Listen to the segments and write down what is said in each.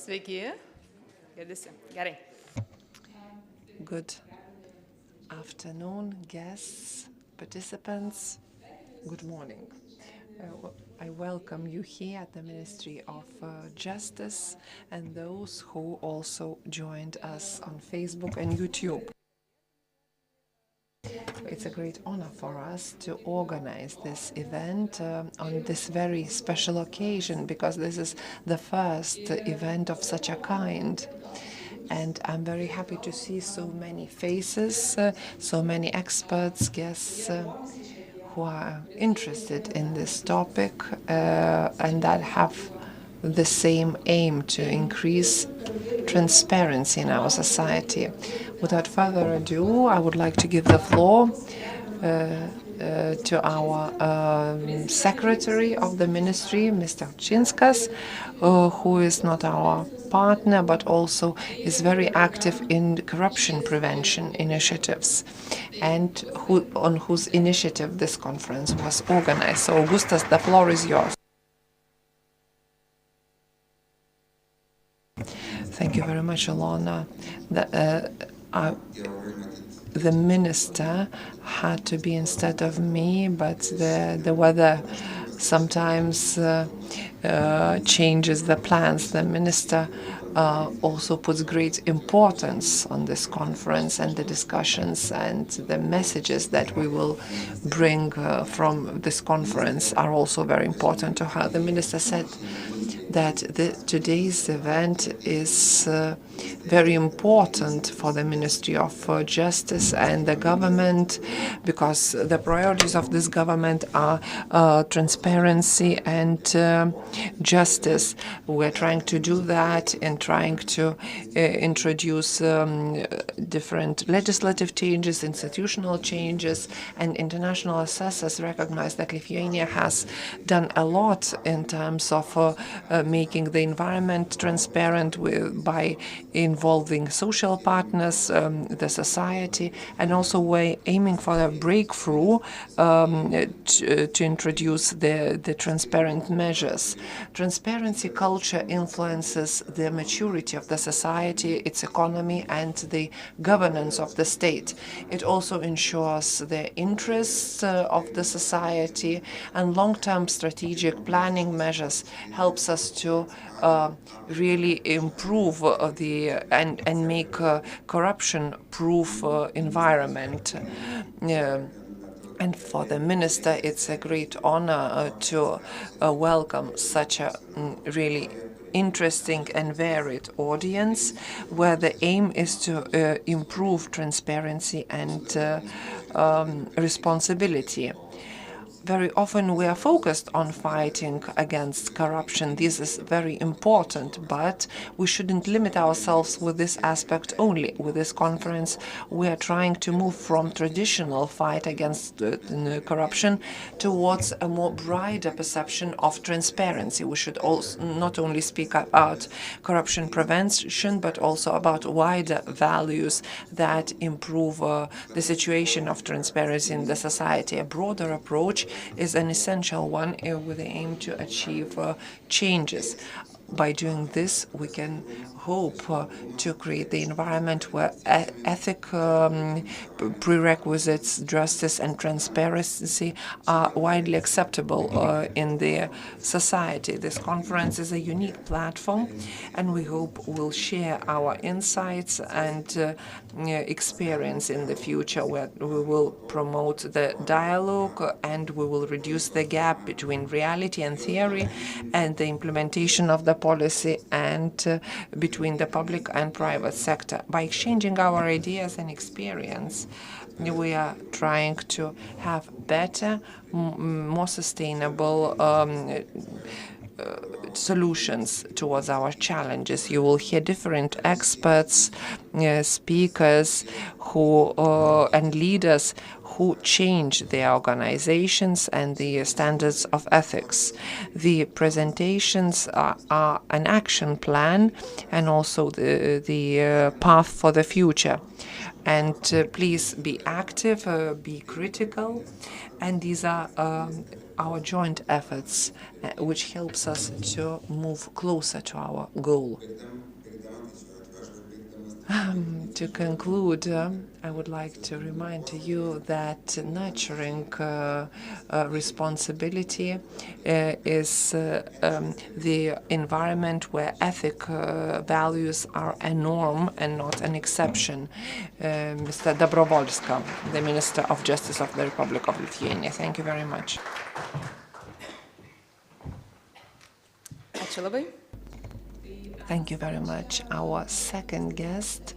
Sveiki. Girdisi. Gerai. Good afternoon, guests, participants. Good morning. I welcome you here at the Ministry of Justice and those who also joined us on Facebook and YouTube. It's a great honor for us to organize this event on this very special occasion, because this is the first event of such a kind. And I'm very happy to see so many faces, so many experts, guests who are interested in this topic and that have the same aim to increase transparency in our society. Without further ado, I would like to give the floor to our Secretary of the Ministry, Mr. Chinskas, who is not our partner but also is very active in corruption prevention initiatives, and on whose initiative this conference was organized. So, Augustas, the floor is yours. Thank you very much, Alona. The minister had to be instead of me, but the weather sometimes changes the plans. The minister also puts great importance on this conference, and the discussions and the messages that we will bring from this conference are also very important to her. The minister said that today's event is very important for the Ministry of Justice and the government, because the priorities of this government are transparency and justice. We're trying to do that and trying to introduce different legislative changes, institutional changes, and international assessors recognize that Lithuania has done a lot in terms of making the environment transparent by involving social partners, the society, and also we're aiming for a breakthrough to introduce the transparent measures. Transparency culture influences the maturity of the society, its economy, and the governance of the state. It also ensures the interests of the society, and long-term strategic planning measures helps us to really improve and make a corruption-proof environment. And for the minister, it's a great honor to welcome such a really interesting and varied audience, where the aim is to improve transparency and responsibility. Very often we are focused on fighting against corruption. This is very important, but we shouldn't limit ourselves with this aspect only. With this conference, we are trying to move from traditional fight against corruption towards a more broader perception of transparency. We should also not only speak about corruption prevention, but also about wider values that improve the situation of transparency in the society. A broader approach is an essential one with the aim to achieve changes. By doing this, we can hope to create the environment where ethical prerequisites, justice, and transparency are widely acceptable in the society. This conference is a unique platform, and we hope we'll share our insights and experience in the future, where we will promote the dialogue and we will reduce the gap between reality and theory and the implementation of the policy and between the public and private sector. By exchanging our ideas and experience, we are trying to have better, more sustainable solutions towards our challenges. You will hear different experts, speakers and leaders who change their organizations and the standards of ethics. The presentations are an action plan and also the path for the future. And please be active, be critical, and these are our joint efforts, which helps us to move closer to our goal. To conclude, I would like to remind you that nurturing responsibility is the environment where ethic values are a norm and not an exception. Mr. Dobrovolska, the Minister of Justice of the Republic of Lithuania. Thank you very much. Ačiū labai. Thank you very much. Our second guest,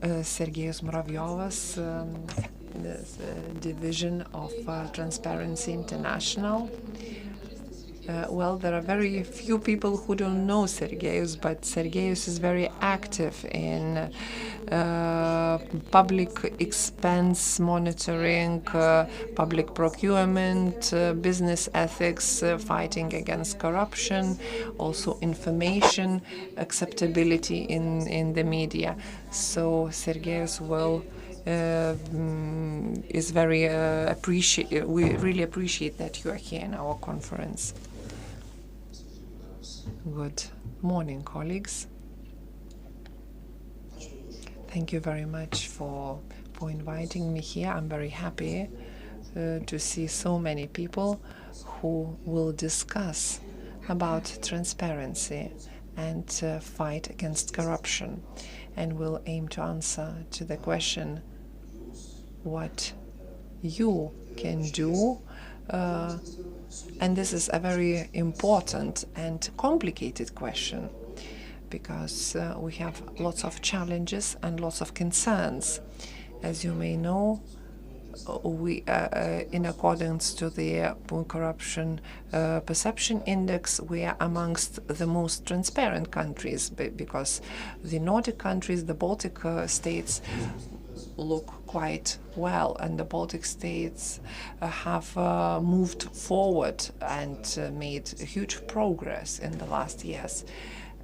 Sergejus Muravjovas, Division of Transparency International. Well, there are very few people who don't know Sergejus, but Sergejus is very active in public expense monitoring, public procurement, business ethics, fighting against corruption, also information acceptability in the media. So Sergejus will is very we really appreciate that you are here in our conference. Good morning, colleagues. Thank you very much for inviting me here. I'm very happy to see so many people who will discuss about transparency and fight against corruption, and will aim to answer to the question what you can do. And this is a very important and complicated question, because we have lots of challenges and lots of concerns. As you may know, we, in accordance to the Corruption Perception Index, we are amongst the most transparent countries, because the Nordic countries, the Baltic states, look quite well, and the Baltic states have moved forward and made huge progress in the last years.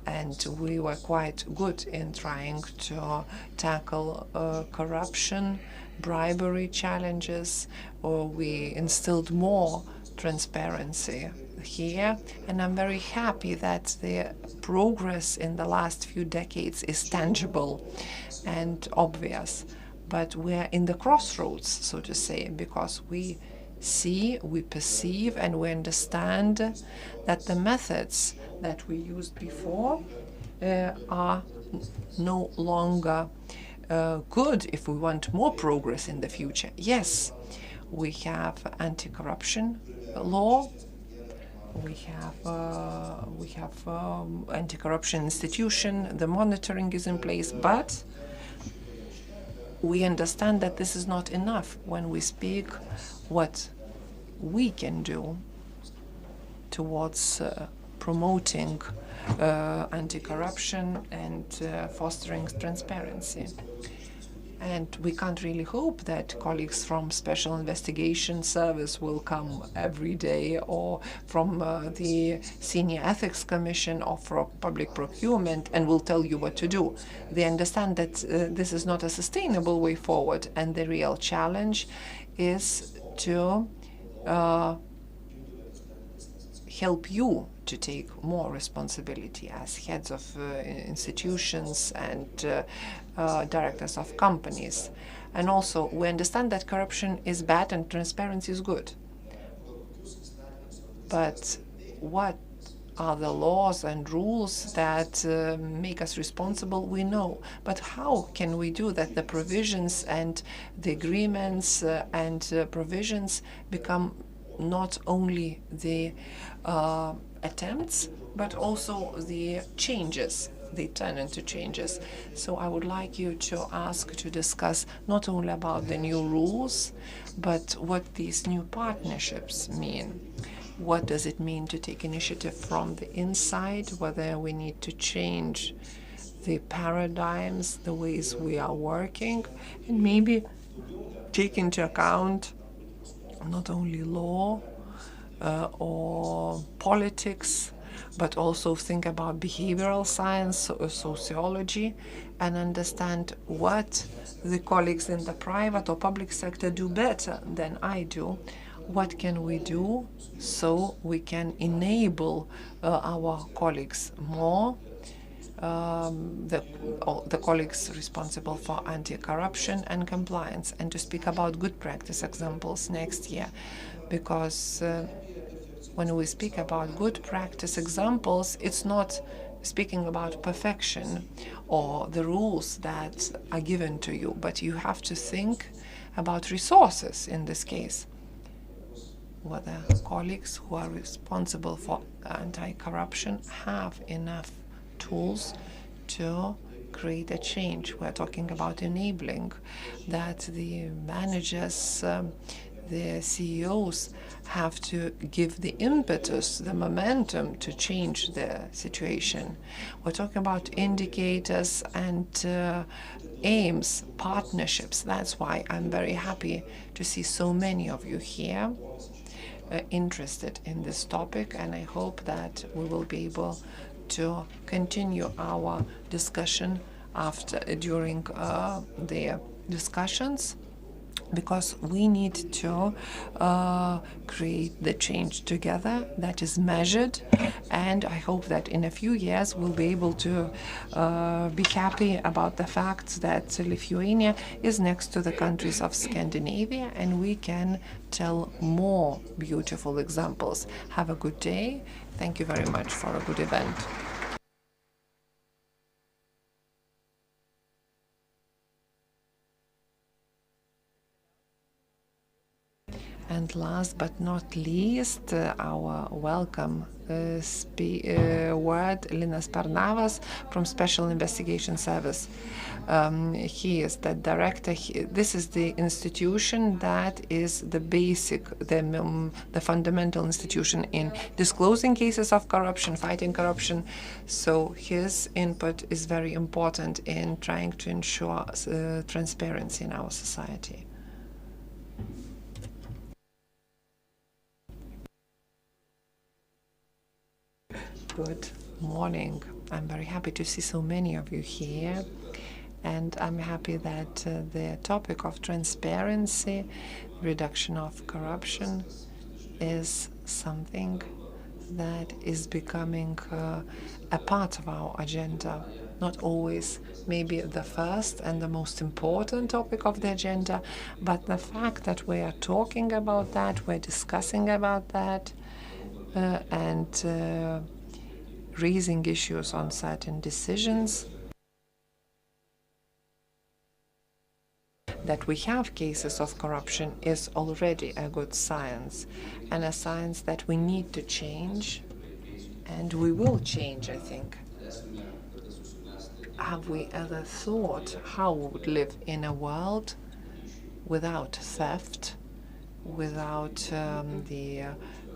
And we were quite good in trying to tackle corruption, bribery challenges, or we instilled more transparency here. And I'm very happy that the progress in the last few decades is tangible and obvious. But we're in the crossroads, so to say, because we see, we perceive, and we understand that the methods that we used before are no longer good if we want more progress in the future. Yes, we have anti-corruption law, we have anti-corruption institution, the monitoring is in place, but we understand that this is not enough when we speak what we can do towards promoting anti-corruption and fostering transparency. And we can't really hope that colleagues from Special Investigation Service will come every day, or from the Senior Ethics Commission, or from Public Procurement, and will tell you what to do. They understand that this is not a sustainable way forward, and the real challenge is to help you to take more responsibility as heads of institutions and directors of companies. And also, we understand that corruption is bad and transparency is good. But what are the laws and rules that make us responsible? We know. But how can we do that the provisions and the agreements and provisions become not only the attempts, but also the changes? They turn into changes. So I would like you to ask to discuss not only about the new rules, but what these new partnerships mean. What does it mean to take initiative from the inside, whether we need to change the paradigms, the ways we are working, and maybe take into account not only law or politics, but also think about behavioral science, sociology, and understand what the colleagues in the private or public sector do better than I do what can we do so we can enable our colleagues more, the colleagues responsible for anti-corruption and compliance, and to speak about good practice examples next year, because when we speak about good practice examples, it's not speaking about perfection or the rules that are given to you, but you have to think about resources in this case. Whether colleagues who are responsible for anti-corruption have enough tools to create a change. We're talking about enabling that the managers, the CEOs have to give the impetus, the momentum to change the situation. We're talking about indicators and aims, partnerships. That's why I'm very happy to see so many of you here interested in this topic, and I hope that we will be able to continue our discussion during the discussions, because we need to create the change together that is measured, and I hope that in a few years we'll be able to be happy about the fact that Lithuania is next to the countries of Scandinavia, and we can tell more beautiful examples. Have a good day. Thank you very much for a good event. And last but not least, our welcome word, Linas Pernavas from Special Investigation Service. He is the director. This is the institution that is the basic, the fundamental institution in disclosing cases of corruption, fighting corruption. So his input is very important in trying to ensure transparency in our society. Good morning. I'm very happy to see so many of you here, and I'm happy that the topic of transparency, reduction of corruption, is something that is becoming a part of our agenda. Not always maybe the first and the most important topic of the agenda, but the fact that we are talking about that, we're discussing about that, and raising issues on certain decisions, that we have cases of corruption is already a good science, and a science that we need to change, and we will change, I think. Have we ever thought how we would live in a world without theft, without the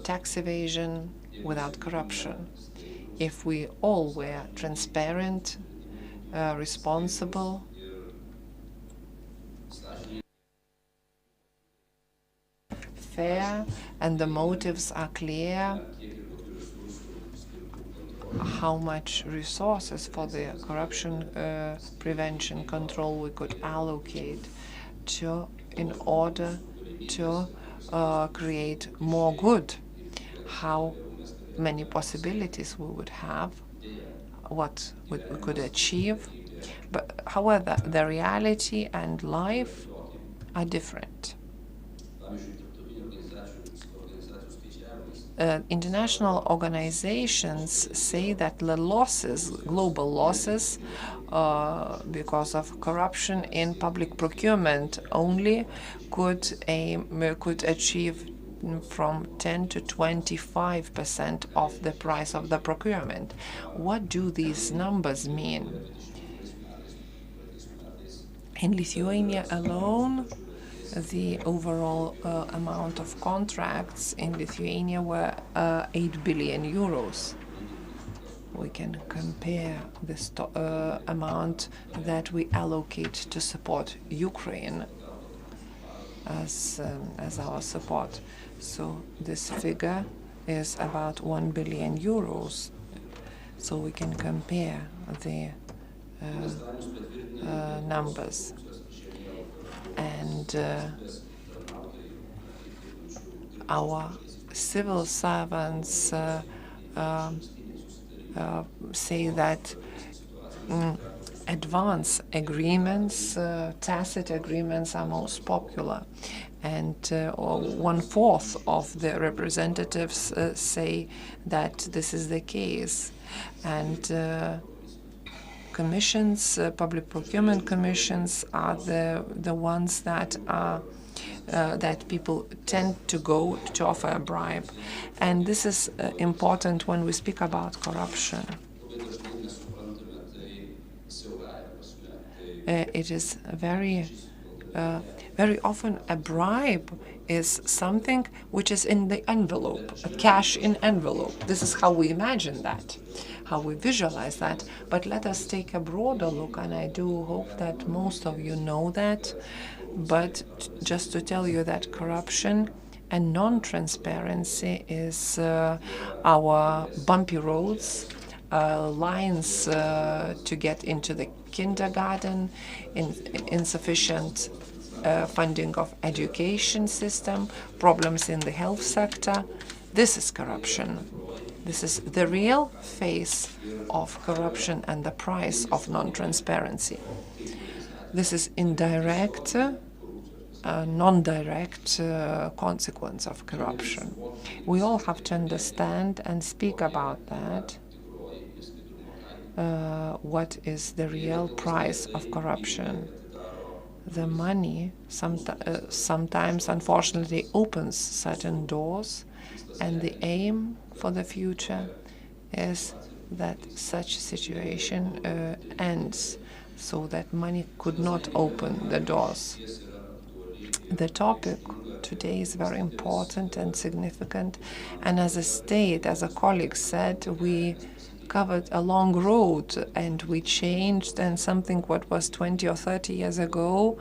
tax evasion, without corruption? If we all were transparent, responsible, fair, and the motives are clear, how much resources for the corruption prevention control we could allocate in order to create more good, how many possibilities we would have, what we could achieve. But however, the reality and life are different. International organizations say that the losses, global losses, because of corruption in public procurement only could achieve from 10 to 25% of the price of the procurement. What do these numbers mean? In Lithuania alone, the overall amount of contracts in Lithuania were 8 billion euros. We can compare this amount that we allocate to support Ukraine as our support. So this figure is about 1 billion euros. So we can compare the numbers. And Our civil servants say that advance agreements, tacit agreements are most popular. And 1/4 of the representatives say that this is the case. And commissions, public procurement commissions, are the ones that are that people tend to go to offer a bribe. And this is important when we speak about corruption. It is very often a bribe is something which is in the envelope, a cash in envelope. This is how we imagine that, how we visualize that. But let us take a broader look, and I do hope that most of you know that. But just to tell you that corruption and non-transparency is our bumpy roads, lines to get into the kindergarten, insufficient funding of education system, problems in the health sector. This is corruption. This is the real face of corruption and the price of non-transparency. This is indirect, non-direct consequence of corruption. We all have to understand and speak about that. What is the real price of corruption? The money sometimes, unfortunately, opens certain doors, and the aim for the future is that such situation ends, so that money could not open the doors. The topic today is very important and significant, and as a state, as a colleague said, we covered a long road and we changed, and something what was 20 or 30 years ago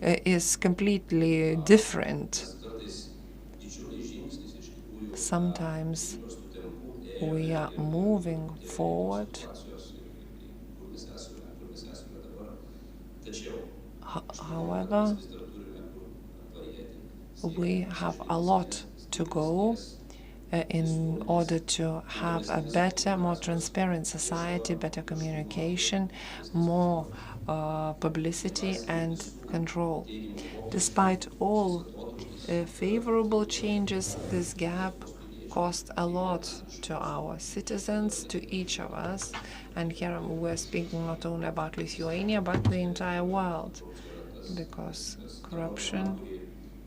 is completely different. Sometimes we are moving forward. However, we have a lot to go in order to have a better, more transparent society, better communication, more publicity and control. Despite all favorable changes, this gap cost a lot to our citizens, to each of us. And here we're speaking not only about Lithuania, but the entire world, because corruption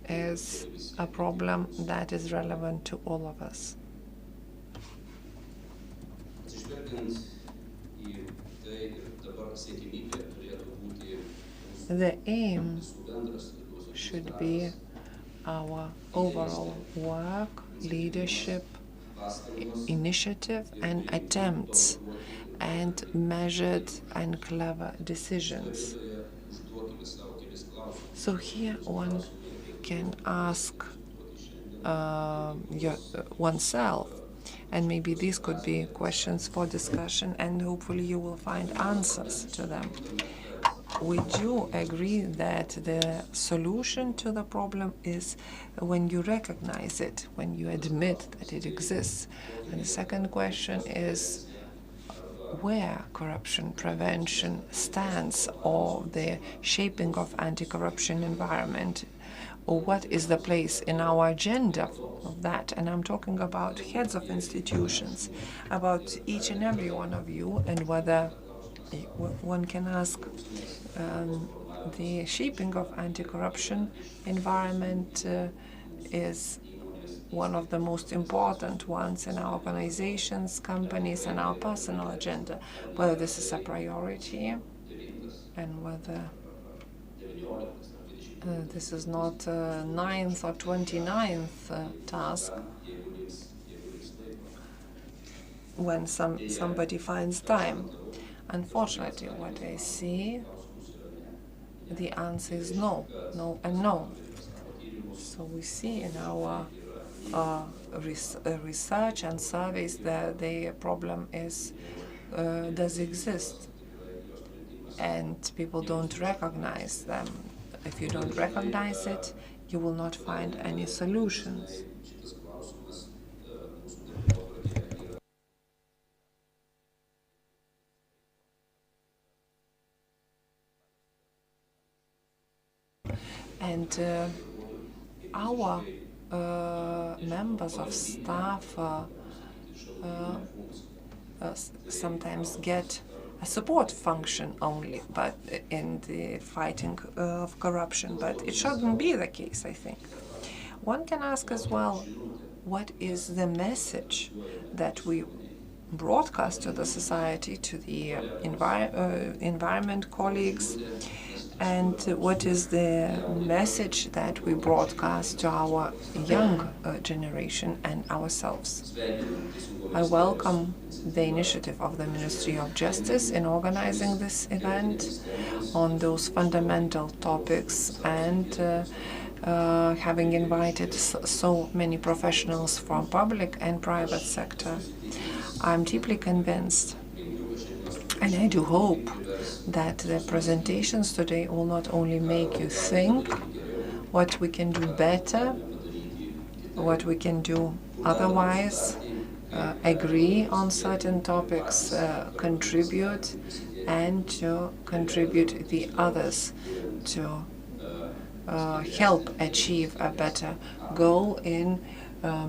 is a problem that is relevant to all of us. The aim should be our overall work, leadership, initiative, and attempts, and measured and clever decisions. So here one can ask oneself, and maybe these could be questions for discussion, and hopefully you will find answers to them. We do agree that the solution to the problem is when you recognize it, when you admit that it exists. And the second question is where corruption prevention stands, or the shaping of anti-corruption environment, or what is the place in our agenda of that. And I'm talking about heads of institutions, about each and every one of you, and whether one can ask the shaping of anti-corruption environment is one of the most important ones in our organizations, companies, and our personal agenda, whether this is a priority and whether this is not a 9th or 29th task when somebody finds time. Unfortunately, what I see, the answer is no, no, and no. So we see in our research and surveys that the problem does exist, and people don't recognize them. If you don't recognize it, you will not find any solutions. And our members of staff sometimes get a support function only, but in the fighting of corruption. But it shouldn't be the case, I think. One can ask as well, what is the message that we broadcast to the society, to the environment colleagues, and what is the message that we broadcast to our young generation and ourselves? I welcome the initiative of the Ministry of Justice in organizing this event on those fundamental topics, and having invited so many professionals from public and private sector. I'm deeply convinced, and I do hope, that the presentations today will not only make you think what we can do better, what we can do otherwise, agree on certain topics, contribute, and to contribute the others to help achieve a better goal in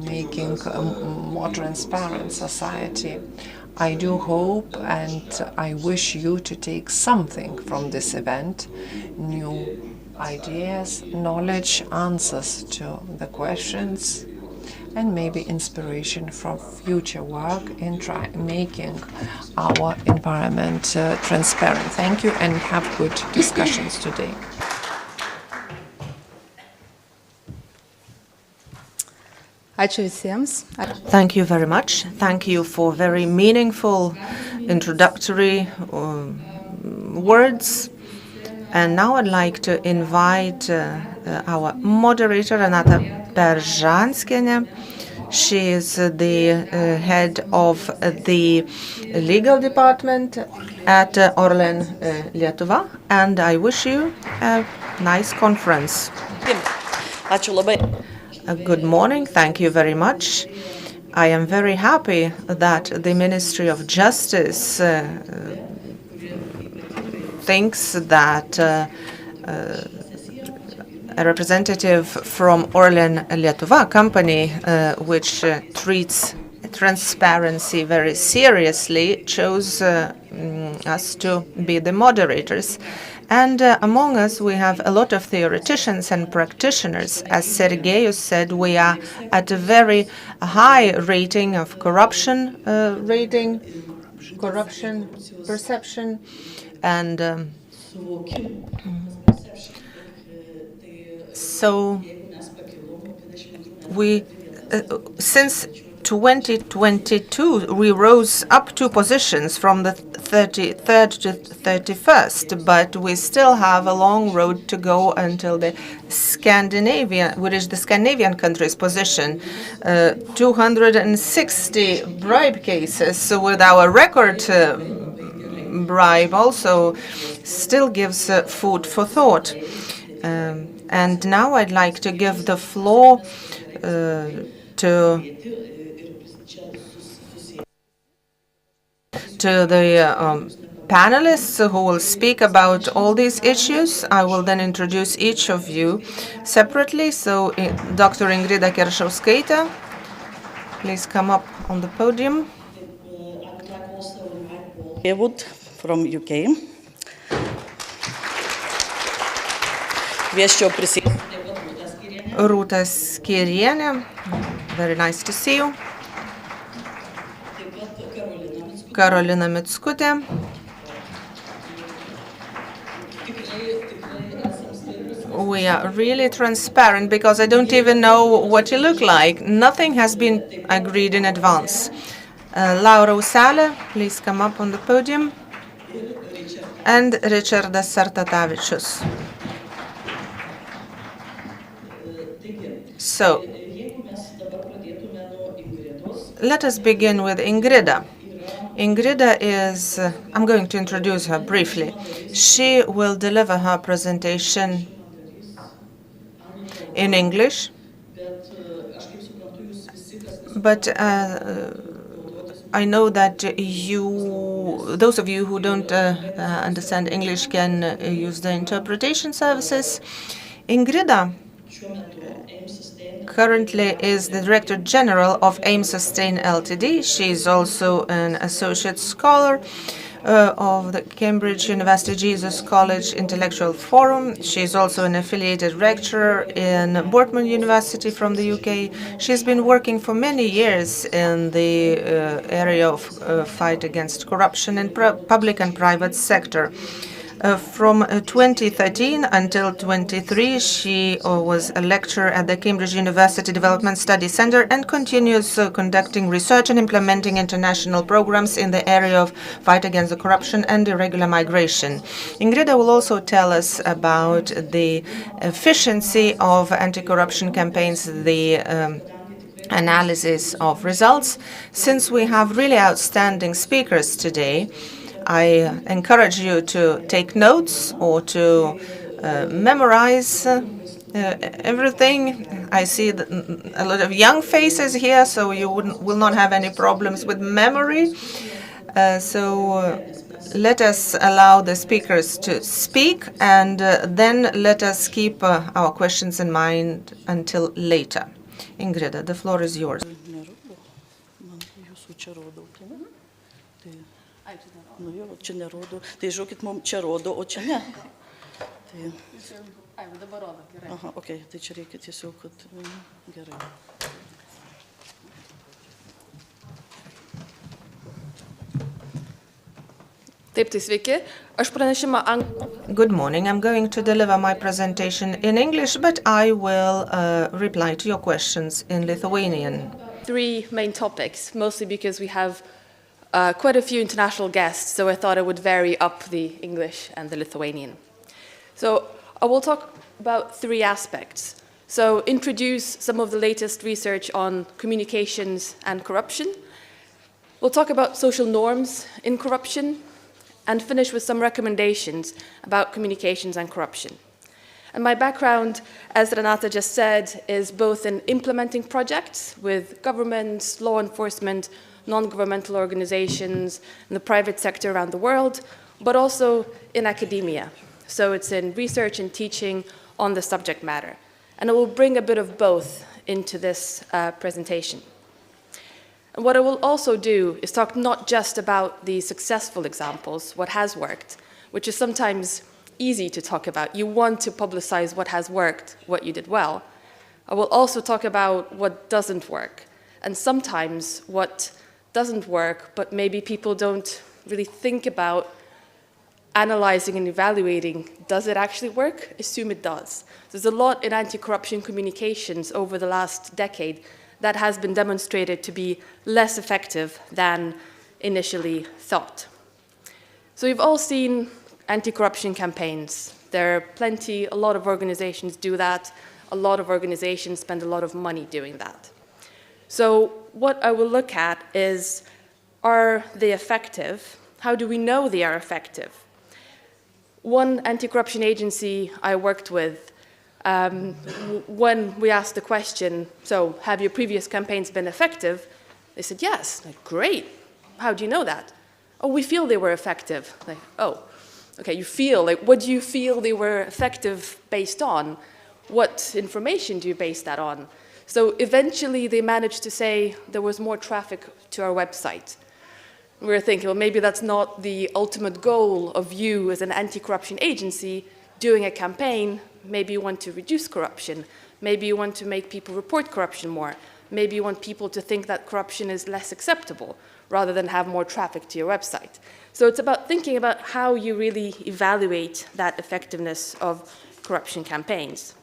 making a more transparent society. I do hope and I wish you to take something from this event, new ideas, knowledge, answers to the questions, and maybe inspiration for future work in making our environment transparent. Thank you and have good discussions today. Thank you very much. Thank you for very meaningful introductory words. And now I'd like to invite our moderator, Renata Beržanskienė. She is the head of the legal department at Orlen Lietuva, and I wish you a nice conference. Good morning. Thank you very much. I am very happy that the Ministry of Justice thinks that a representative from Orlen Lietuva company, which treats transparency very seriously, chose us to be the moderators. And among us, we have a lot of theoreticians and practitioners. As Sergejus said, we are at a very high rating of corruption corruption perception, and so we, since 2022, we rose up 2 positions from the 33rd to 31st, but we still have a long road to go until the Scandinavian, which is the Scandinavian countries' position. 260 bribe cases, so with our record bribe also still gives food for thought. And now I'd like to give the floor to the panelists who will speak about all these issues. I will then introduce each of you separately. So, Dr. Ingrida Keršauskaitė, please come up on the podium. Haywood from UK. Rūta Skyrienė, very nice to see you. Karolina Mickutė. We are really transparent because I don't even know what you look like. Nothing has been agreed in advance. Laura Uselė, please come up on the podium. And Ričardas Sartatavičius. So, let us begin with Ingrida. Ingrida is, I'm going to introduce her briefly. She will deliver her presentation in English, but I know that those of you who don't understand English can use the interpretation services. Ingrida currently is the Director General of AIM Sustain Ltd. She is also an Associate Scholar of the Cambridge University Jesus College Intellectual Forum. She is also an affiliated lecturer in Bournemouth University from the UK. She's been working for many years in the area of fight against corruption in public and private sector. From 2013 until 2023, she was a lecturer at the Cambridge University Development Study Center and continues conducting research and implementing international programs in the area of fight against the corruption and irregular migration. Ingrida will also tell us about the efficiency of anti-corruption campaigns, the analysis of results. Since we have really outstanding speakers today, I encourage you to take notes or to memorize everything. I see a lot of young faces here, so you will not have any problems with memory. Let us allow the speakers to speak, and then let us keep our questions in mind until later. Ingrida, the floor is yours. Nu jo, čia nerodo. Tai žiūrėkit, mums čia rodo, o čia ne. Tai... dabar rodo, gerai. Aha, okei, tai čia reikia tiesiog, kad... Gerai. Taip, tai sveiki. Aš pranešimą Good morning. I'm going to deliver my presentation in English, but I will reply to your questions in Lithuanian. Three main topics, mostly because we have quite a few international guests, so I thought I would vary up the English and the Lithuanian. So I will talk about three aspects. So introduce some of the latest research on communications and corruption. We'll talk about social norms in corruption, and finish with some recommendations about communications and corruption. And my background, as Renata just said, is both in implementing projects with governments, law enforcement, non-governmental organizations, and the private sector around the world, but also in academia. So it's in research and teaching on the subject matter. And I will bring a bit of both into this presentation. And what I will also do is talk not just about the successful examples, what has worked, which is sometimes easy to talk about. You want to publicize what has worked, what you did well. I will also talk about what doesn't work, and sometimes what doesn't work, but maybe people don't really think about analyzing and evaluating, does it actually work? Assume it does. There's a lot in anti-corruption communications over the last decade that has been demonstrated to be less effective than initially thought. So you've all seen anti-corruption campaigns. There are plenty, a lot of organizations do that. A lot of organizations spend a lot of money doing that. So what I will look at is, are they effective? How do we know they are effective? One anti-corruption agency I worked with, when we asked the question, so have your previous campaigns been effective? They said, yes. Like, great. How do you know that? Oh, we feel they were effective. Like, oh, okay, you feel. Like, what do you feel they were effective based on? What information do you base that on? So eventually they managed to say there was more traffic to our website. We were thinking, well, maybe that's not the ultimate goal of you as an anti-corruption agency doing a campaign. Maybe you want to reduce corruption. Maybe you want to make people report corruption more. Maybe you want people to think that corruption is less acceptable rather than have more traffic to your website. So it's about thinking about how you really evaluate that effectiveness of corruption campaigns.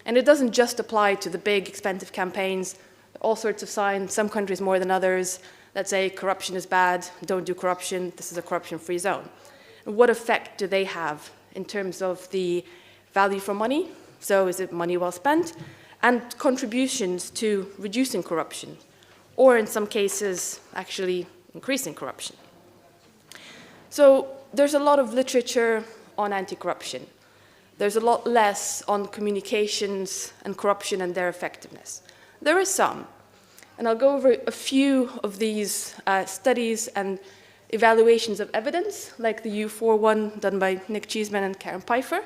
And it doesn't just apply to the big, expensive campaigns. All sorts of signs, some countries more than others, that say corruption is bad, don't do corruption, this is a corruption-free zone. And what effect do they have in terms of the value for money? So is it money well spent? And contributions to reducing corruption, or in some cases, actually increasing corruption. So there's a lot of literature on anti-corruption. There's a lot less on communications and corruption and their effectiveness. There is some. And I'll go over a few of these studies and evaluations of evidence, like the U4 one done by Nick Cheeseman and Karen Pfeiffer,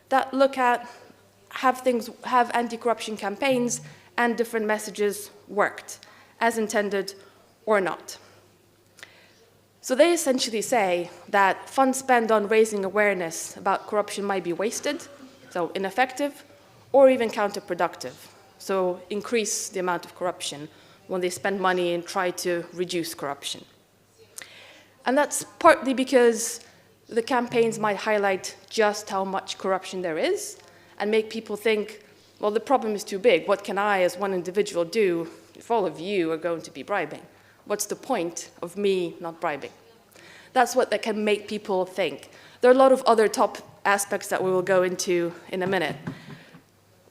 that look at have anti-corruption campaigns and different messages worked as intended or not. So they essentially say that funds spent on raising awareness about corruption might be wasted, so ineffective, or even counterproductive, so increase the amount of corruption when they spend money and try to reduce corruption. And that's partly because the campaigns might highlight just how much corruption there is and make people think, well, the problem is too big. What can I, as one individual, do if all of you are going to be bribing? What's the point of me not bribing? That's what that can make people think. There are a lot of other top aspects that we will go into in a minute.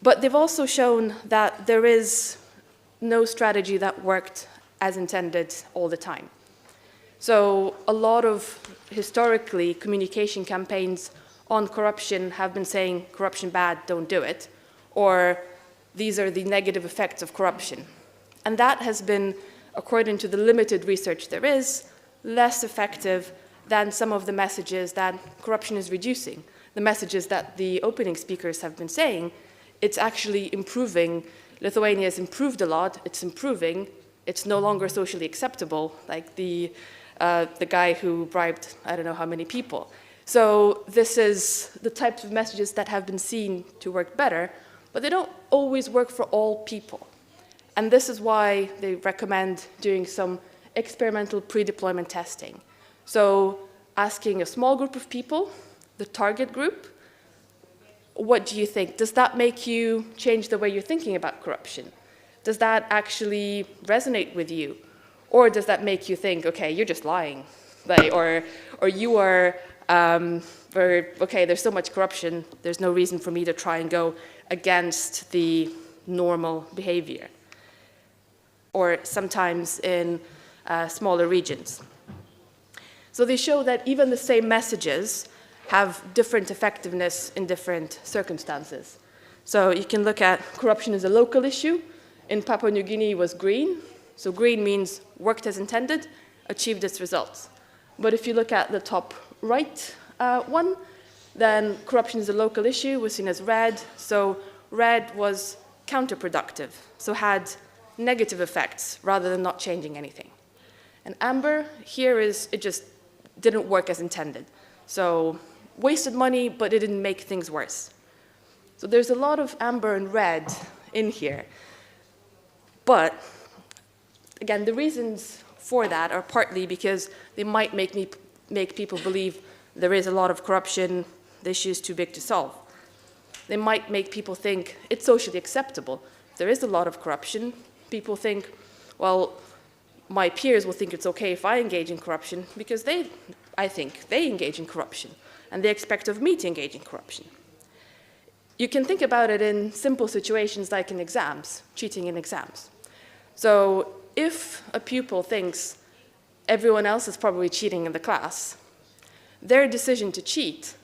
But they've also shown that there is no strategy that worked as intended all the time. So a lot of, historically, communication campaigns on corruption have been saying, corruption bad, don't do it, or these are the negative effects of corruption. And that has been, according to the limited research there is, less effective than some of the messages that corruption is reducing. The messages that the opening speakers have been saying, it's actually improving. Lithuania has improved a lot, it's improving, it's no longer socially acceptable, like the guy who bribed I don't know how many people. So this is the types of messages that have been seen to work better, but they don't always work for all people. And this is why they recommend doing some experimental pre-deployment testing. So asking a small group of people, the target group, what do you think? Does that make you change the way you're thinking about corruption? Does that actually resonate with you? Or does that make you think, okay, you're just lying, like, or you are, okay, there's so much corruption, there's no reason for me to try and go against the normal behavior. Or sometimes in smaller regions. So they show that even the same messages have different effectiveness in different circumstances. So you can look at corruption as a local issue. In Papua New Guinea was green. So green means worked as intended, achieved its results. But if you look at the top right one, then corruption is a local issue was seen as red. So red was counterproductive, so had negative effects rather than not changing anything. And amber here is, it just didn't work as intended. So wasted money, but it didn't make things worse. So there's a lot of amber and red in here. But again, the reasons for that are partly because they might make people believe there is a lot of corruption, the issue is too big to solve. They might make people think it's socially acceptable. There is a lot of corruption. People think, well, my peers will think it's okay if I engage in corruption because I think they engage in corruption and they expect of me to engage in corruption. You can think about it in simple situations like in exams, cheating in exams. So if a pupil thinks everyone else is probably cheating in the class, their decision to cheat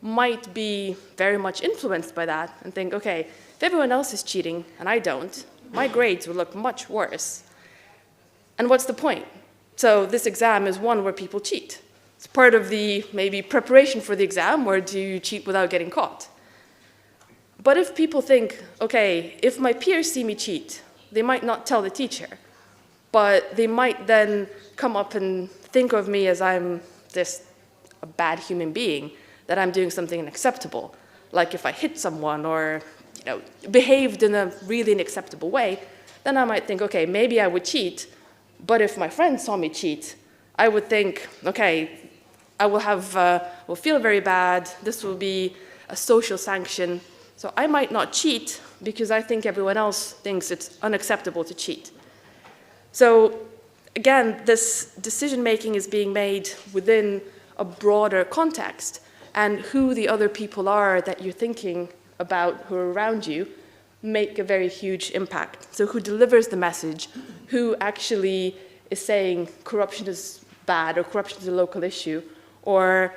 might be very much influenced by that and think, okay, if everyone else is cheating and I don't, my grades will look much worse. And what's the point? So this exam is one where people cheat. It's part of the maybe preparation for the exam, where do you cheat without getting caught? But if people think, okay, if my peers see me cheat, they might not tell the teacher, but they might then come up and think of me as I'm a bad human being, that I'm doing something unacceptable, like if I hit someone or behaved in a really unacceptable way, then I might think, okay, maybe I would cheat, but if my friends saw me cheat, I would think, okay, I will feel very bad, this will be a social sanction, so I might not cheat because I think everyone else thinks it's unacceptable to cheat. So again, this decision-making is being made within a broader context, and who the other people are that you're thinking about who are around you make a very huge impact. So who delivers the message, who actually is saying corruption is bad or corruption is a local issue or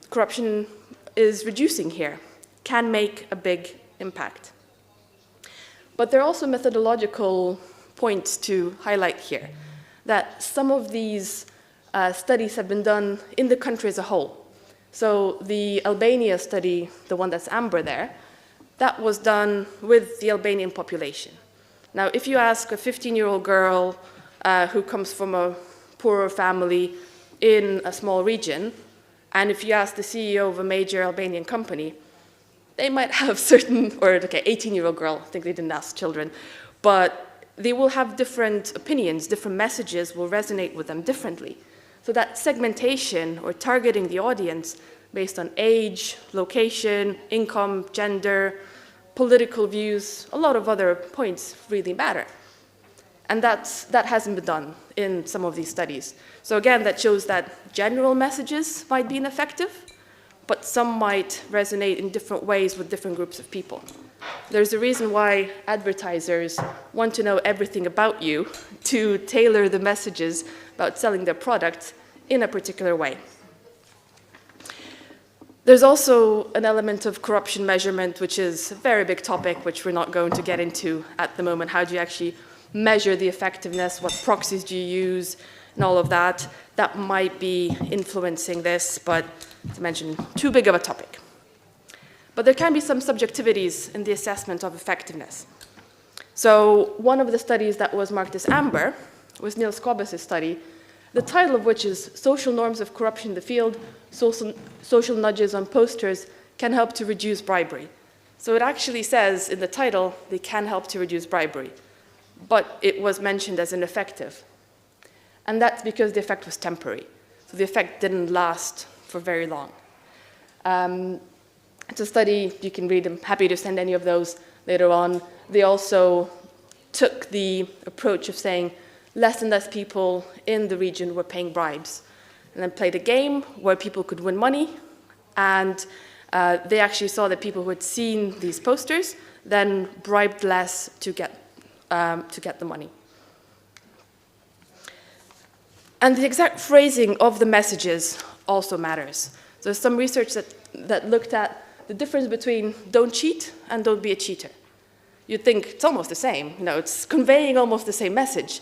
corruption is reducing here, can make a big impact. But there are also methodological points to highlight here. That some of these studies have been done in the country as a whole. So the Albania study, the one that's amber there, that was done with the Albanian population. Now, if you ask a 15-year-old girl who comes from a poorer family in a small region, and if you ask the CEO of a major Albanian company, they might have certain, or okay, 18-year-old girl, I think they didn't ask children, but they will have different opinions, different messages will resonate with them differently. So that segmentation or targeting the audience based on age, location, income, gender, political views, a lot of other points really matter. And that hasn't been done in some of these studies. So again, that shows that general messages might be ineffective, but some might resonate in different ways with different groups of people. There's a reason why advertisers want to know everything about you to tailor the messages about selling their products in a particular way. There's also an element of corruption measurement, which is a very big topic, which we're not going to get into at the moment. How do you actually measure the effectiveness? What proxies do you use? And all of that. That might be influencing this, but as I mentioned, too big of a topic. But there can be some subjectivities in the assessment of effectiveness. So one of the studies that was marked as amber was Niels Kobbes' study, the title of which is Social Norms of Corruption in the Field, Social Nudges on Posters Can Help to Reduce Bribery. So it actually says in the title, they can help to reduce bribery, but it was mentioned as ineffective. And that's because the effect was temporary. So the effect didn't last for very long. It's a study, you can read, I'm happy to send any of those later on. They also took the approach of saying less and less people in the region were paying bribes, and then played a game where people could win money, and they actually saw that people who had seen these posters then bribed less to get the money. And the exact phrasing of the messages also matters. There's some research that looked at the difference between don't cheat and don't be a cheater. You'd think it's almost the same. You know, it's conveying almost the same message.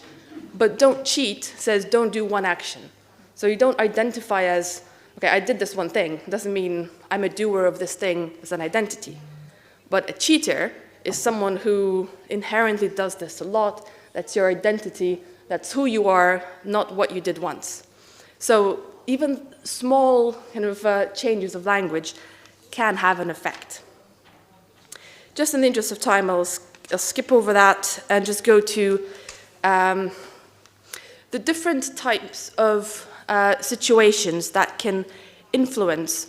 But don't cheat says don't do one action. So you don't identify as, okay, I did this one thing. It doesn't mean I'm a doer of this thing as an identity. But a cheater is someone who inherently does this a lot. That's your identity. That's who you are, not what you did once. So even small kind of changes of language can have an effect. Just in the interest of time, I'll skip over that and just go to the different types of situations that can influence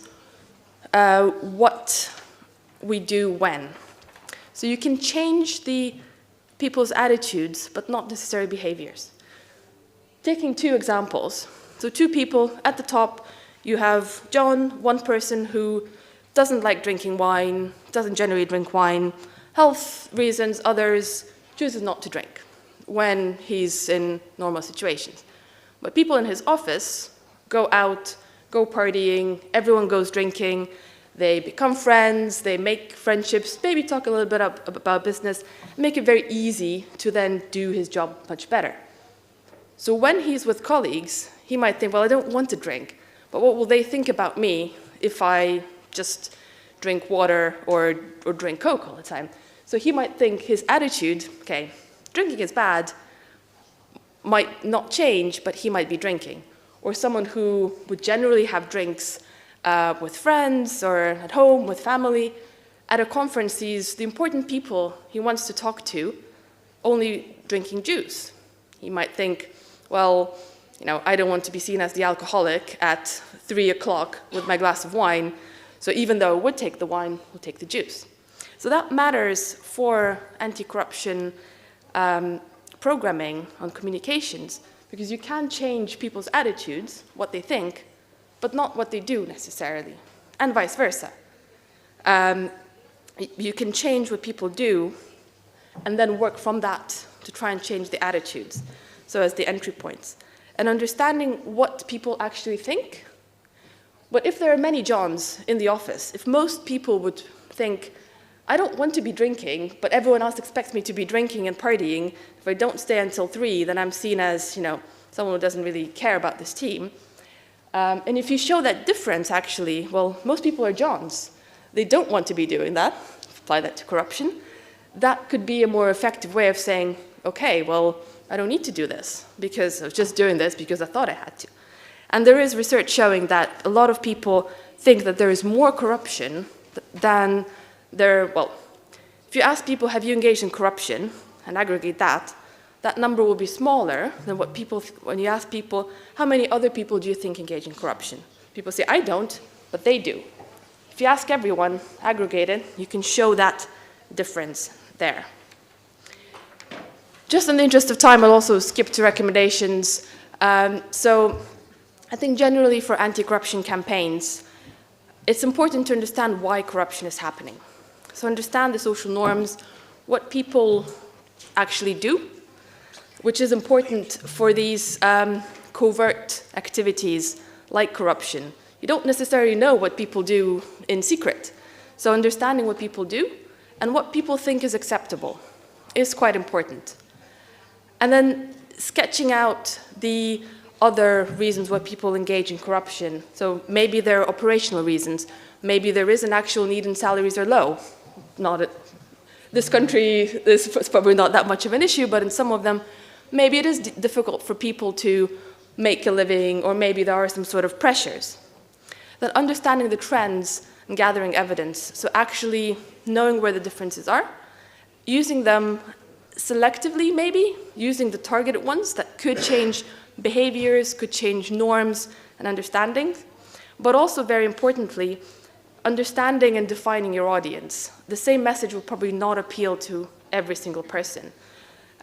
what we do when. So you can change the people's attitudes, but not necessarily behaviors. Taking two examples. So two people at the top, you have John, one person who doesn't like drinking wine, doesn't generally drink wine, health reasons, others, chooses not to drink when he's in normal situations. But people in his office go out, go partying, everyone goes drinking, they become friends, they make friendships, maybe talk a little bit about business, make it very easy to then do his job much better. So when he's with colleagues, he might think, well, I don't want to drink, but what will they think about me if I just drink water or drink Coke all the time? So he might think his attitude, okay, drinking is bad, might not change, but he might be drinking. Or someone who would generally have drinks with friends or at home with family, at a conference sees the important people he wants to talk to only drinking juice. He might think, well, you know, I don't want to be seen as the alcoholic at 3 o'clock with my glass of wine, so even though I would take the wine, we'll take the juice. So that matters for anti-corruption programming on communications, because you can change people's attitudes, what they think, but not what they do necessarily, and vice versa. You can change what people do and then work from that to try and change the attitudes, so as the entry points. And understanding what people actually think. But if there are many Johns in the office, if most people would think, I don't want to be drinking, but everyone else expects me to be drinking and partying. If I don't stay until 3, then I'm seen as, someone who doesn't really care about this team. And if you show that difference, actually, well, most people are Johns. They don't want to be doing that. Apply that to corruption. That could be a more effective way of saying, okay, well, I don't need to do this because I was just doing this because I thought I had to. And there is research showing that a lot of people think that there is more corruption than there, well, if you ask people, have you engaged in corruption, and aggregate that, that number will be smaller than what people, when you ask people, how many other people do you think engage in corruption? People say, I don't, but they do. If you ask everyone, aggregated, you can show that difference there. Just in the interest of time, I'll also skip to recommendations. So I think generally for anti-corruption campaigns, it's important to understand why corruption is happening. So understand the social norms, what people actually do, which is important for these covert activities like corruption. You don't necessarily know what people do in secret. So understanding what people do and what people think is acceptable is quite important. And then sketching out the other reasons why people engage in corruption. So maybe there are operational reasons. Maybe there is an actual need and salaries are low. This country, this is probably not that much of an issue, but in some of them, maybe it is difficult for people to make a living, or maybe there are some sort of pressures. Then understanding the trends and gathering evidence, so actually knowing where the differences are, using them selectively maybe, using the targeted ones that could change behaviors, could change norms and understandings, but also very importantly, understanding and defining your audience. The same message will probably not appeal to every single person.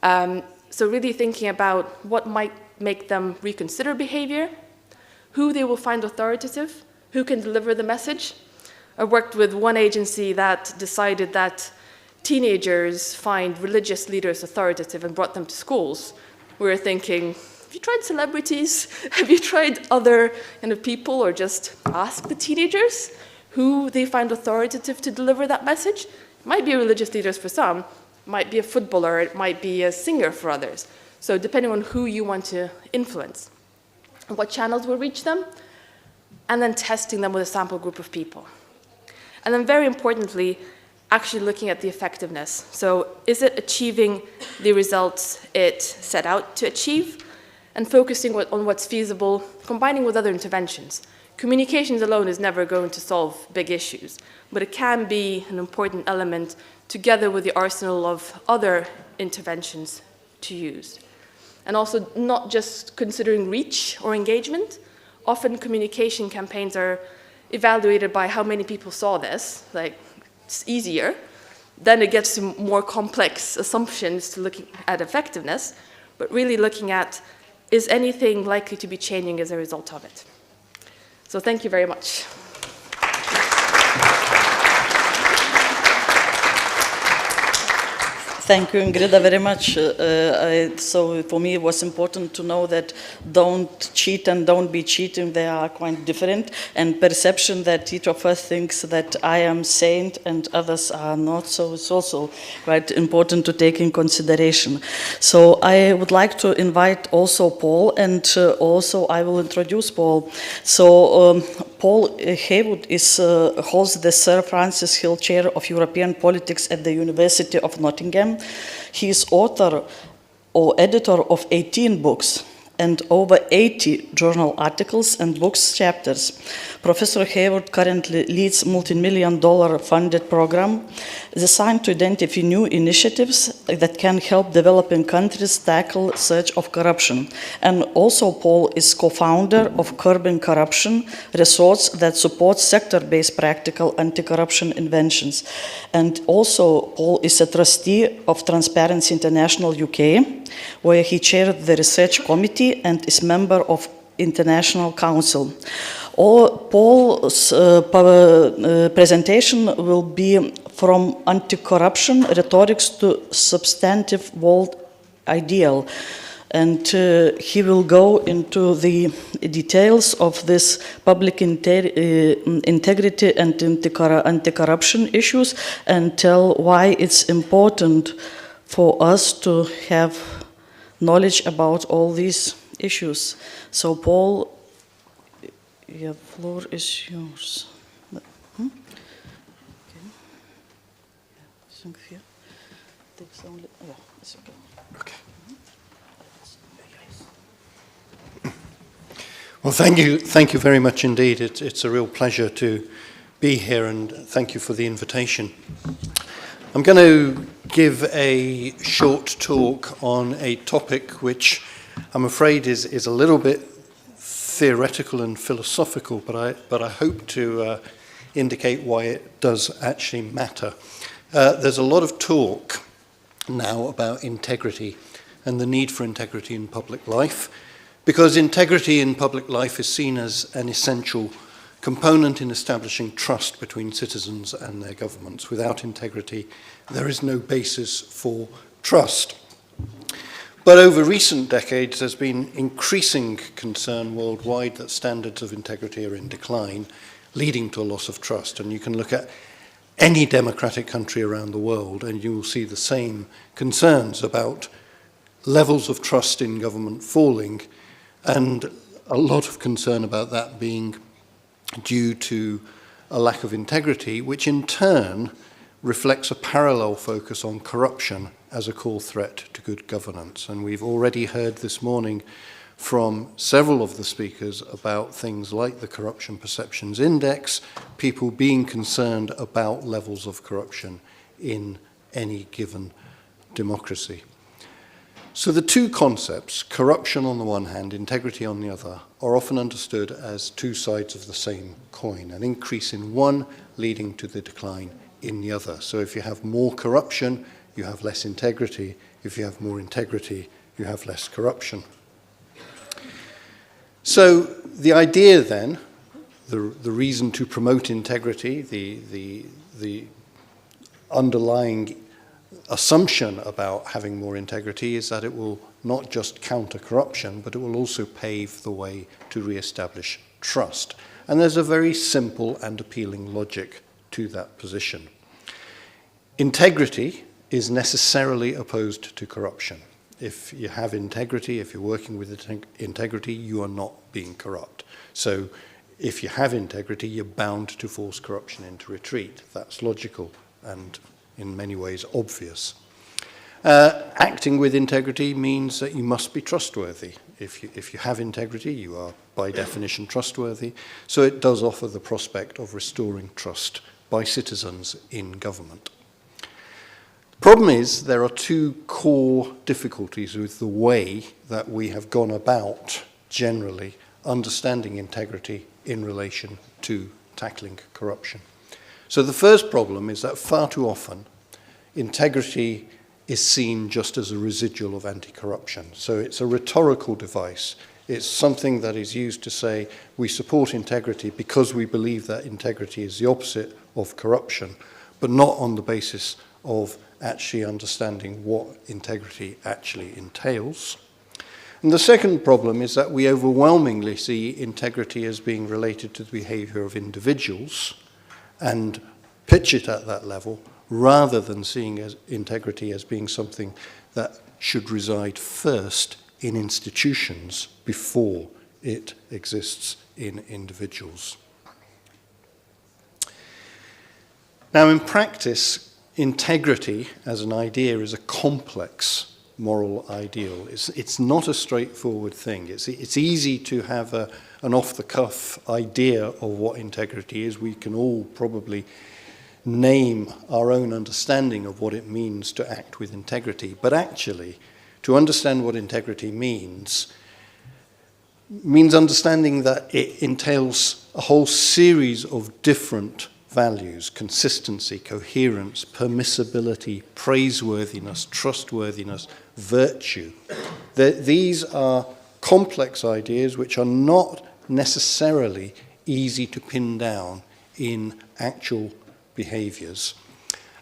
So really thinking about what might make them reconsider behavior, who they will find authoritative, who can deliver the message. I worked with one agency that decided that teenagers find religious leaders authoritative and brought them to schools. We were thinking, have you tried celebrities? Have you tried other people, or just ask the teenagers who they find authoritative to deliver that message? It might be religious leaders for some, it might be a footballer, it might be a singer for others. So depending on who you want to influence, and what channels will reach them, and then testing them with a sample group of people. And then very importantly, actually looking at the effectiveness. So is it achieving the results it set out to achieve? And focusing on what's feasible, combining with other interventions. Communications alone is never going to solve big issues, but it can be an important element together with the arsenal of other interventions to use. And also not just considering reach or engagement. Often communication campaigns are evaluated by how many people saw this, like it's easier. Then it gets to more complex assumptions to looking at effectiveness, but really looking at, is anything likely to be changing as a result of it? So thank you very much. Thank you, Ingrida, very much. So for me, it was important to know that don't cheat and don't be cheating. They are quite different. And perception that each of us thinks that I am saint and others are not. So it's also quite important to take in consideration. So I would like to invite also Paul, and also I will introduce Paul. So Paul Haywood holds the Sir Francis Hill Chair of European Politics at the University of Nottingham. He is author or editor of 18 books and over 80 journal articles and books chapters. Professor Haywood currently leads multi-million-dollar funded program designed to identify new initiatives that can help developing countries tackle surge of corruption. And also Paul is co-founder of Curbing Corruption, resource that supports sector-based practical anti-corruption inventions. And also Paul is a trustee of Transparency International UK, where he chaired the research committee and is member of International Council. Paul's presentation will be from anti-corruption rhetorics to substantive world ideal. and he will go into the details of this public integrity and anti-corruption issues and tell why it's important for us to have knowledge about all these issues. So Paul, the floor is yours. Hmm? Okay. I think here. Takes only, yeah, it's okay. Okay. Well, thank you very much indeed. It's a real pleasure to be here, and thank you for the invitation. I'm going to give a short talk on a topic which I'm afraid is a little bit theoretical and philosophical, but I hope to indicate why it does actually matter. There's a lot of talk now about integrity and the need for integrity in public life, because integrity in public life is seen as an essential component in establishing trust between citizens and their governments. Without integrity, there is no basis for trust. But over recent decades, there's been increasing concern worldwide that standards of integrity are in decline, leading to a loss of trust. And you can look at any democratic country around the world, and you will see the same concerns about levels of trust in government falling, and a lot of concern about that being due to a lack of integrity, which in turn reflects a parallel focus on corruption as a core threat to good governance. And we've already heard this morning from several of the speakers about things like the Corruption Perceptions Index, people being concerned about levels of corruption in any given democracy. So the two concepts, corruption on the one hand, integrity on the other, are often understood as two sides of the same coin, an increase in one leading to the decline in the other. So if you have more corruption, you have less integrity. If you have more integrity, you have less corruption. So the idea then, the reason to promote integrity, the underlying assumption about having more integrity is that it will not just counter corruption, but it will also pave the way to re-establish trust. And there's a very simple and appealing logic to that position. Integrity is necessarily opposed to corruption. If you have integrity, if you're working with integrity, you are not being corrupt. So if you have integrity, you're bound to force corruption into retreat. That's logical and in many ways obvious. Acting with integrity means that you must be trustworthy. If you have integrity, you are by definition trustworthy. So it does offer the prospect of restoring trust by citizens in government. The problem is there are two core difficulties with the way that we have gone about generally understanding integrity in relation to tackling corruption. So the first problem is that far too often integrity is seen just as a residual of anti-corruption. So it's a rhetorical device. It's something that is used to say we support integrity because we believe that integrity is the opposite of corruption, but not on the basis of actually understanding what integrity actually entails. And the second problem is that we overwhelmingly see integrity as being related to the behavior of individuals and pitch it at that level, rather than seeing integrity as being something that should reside first in institutions before it exists in individuals. Now, in practice, integrity as an idea is a complex moral ideal. It's not a straightforward thing. It's easy to have an off-the-cuff idea of what integrity is. We can all probably name our own understanding of what it means to act with integrity. But actually, to understand what integrity means understanding that it entails a whole series of different values: consistency, coherence, permissibility, praiseworthiness, trustworthiness, virtue. These are complex ideas which are not necessarily easy to pin down in actual behaviors.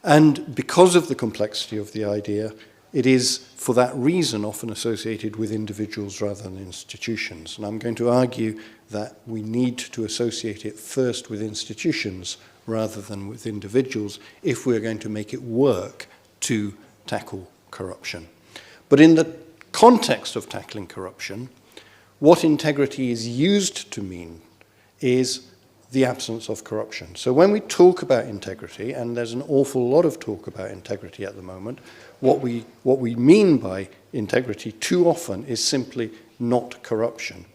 And because of the complexity of the idea, it is for that reason often associated with individuals rather than institutions. And I'm going to argue that we need to associate it first with institutions rather than with individuals if we're going to make it work to tackle corruption. But in the context of tackling corruption, what integrity is used to mean is the absence of corruption. So when we talk about integrity, and there's an awful lot of talk about integrity at the moment, what we mean by integrity too often is simply not corruption.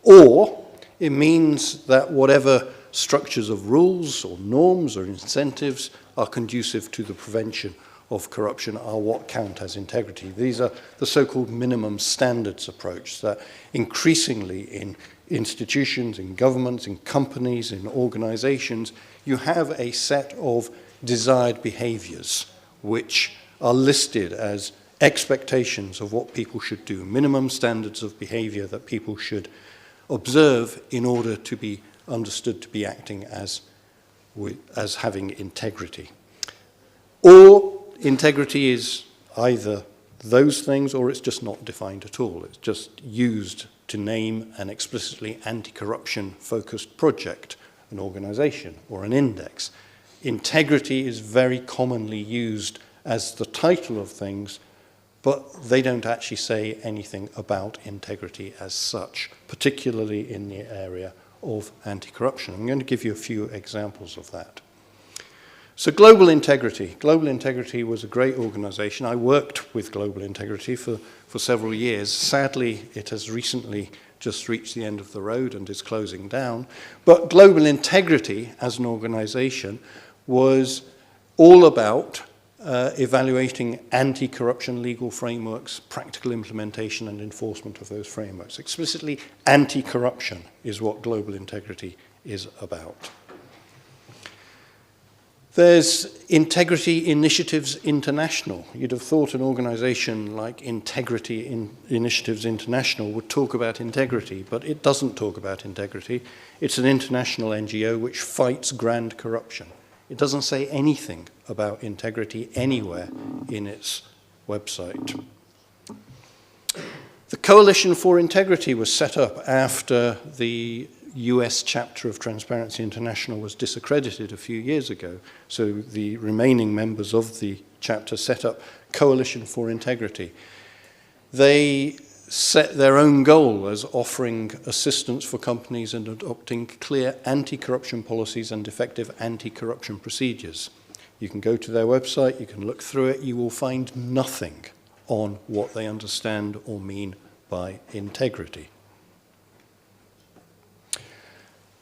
Or it means that whatever structures of rules or norms or incentives are conducive to the prevention of corruption are what count as integrity. These are the so-called minimum standards approach that increasingly in institutions, in governments, in companies, in organizations, you have a set of desired behaviors which are listed as expectations of what people should do, minimum standards of behavior that people should observe in order to be understood to be acting as having integrity. Or integrity is either those things or it's just not defined at all. It's just used to name an explicitly anti-corruption focused project, an organization, or an index. Integrity is very commonly used as the title of things, but they don't actually say anything about integrity as such, particularly in the area of anti-corruption. I'm going to give you a few examples of that. So Global Integrity. Global Integrity was a great organization. I worked with Global Integrity for several years. Sadly, it has recently just reached the end of the road and is closing down. But Global Integrity as an organization was all about evaluating anti-corruption legal frameworks, practical implementation and enforcement of those frameworks. Explicitly, anti-corruption is what Global Integrity is about. There's Integrity Initiatives International. You'd have thought an organization like Integrity Initiatives International would talk about integrity, but it doesn't talk about integrity. It's an international NGO which fights grand corruption. It doesn't say anything about integrity anywhere in its website. The Coalition for Integrity was set up after the US chapter of Transparency International was disaccredited a few years ago. So the remaining members of the chapter set up Coalition for Integrity. They set their own goal as offering assistance for companies in adopting clear anti-corruption policies and effective anti-corruption procedures. You can go to their website, you can look through it, you will find nothing on what they understand or mean by integrity.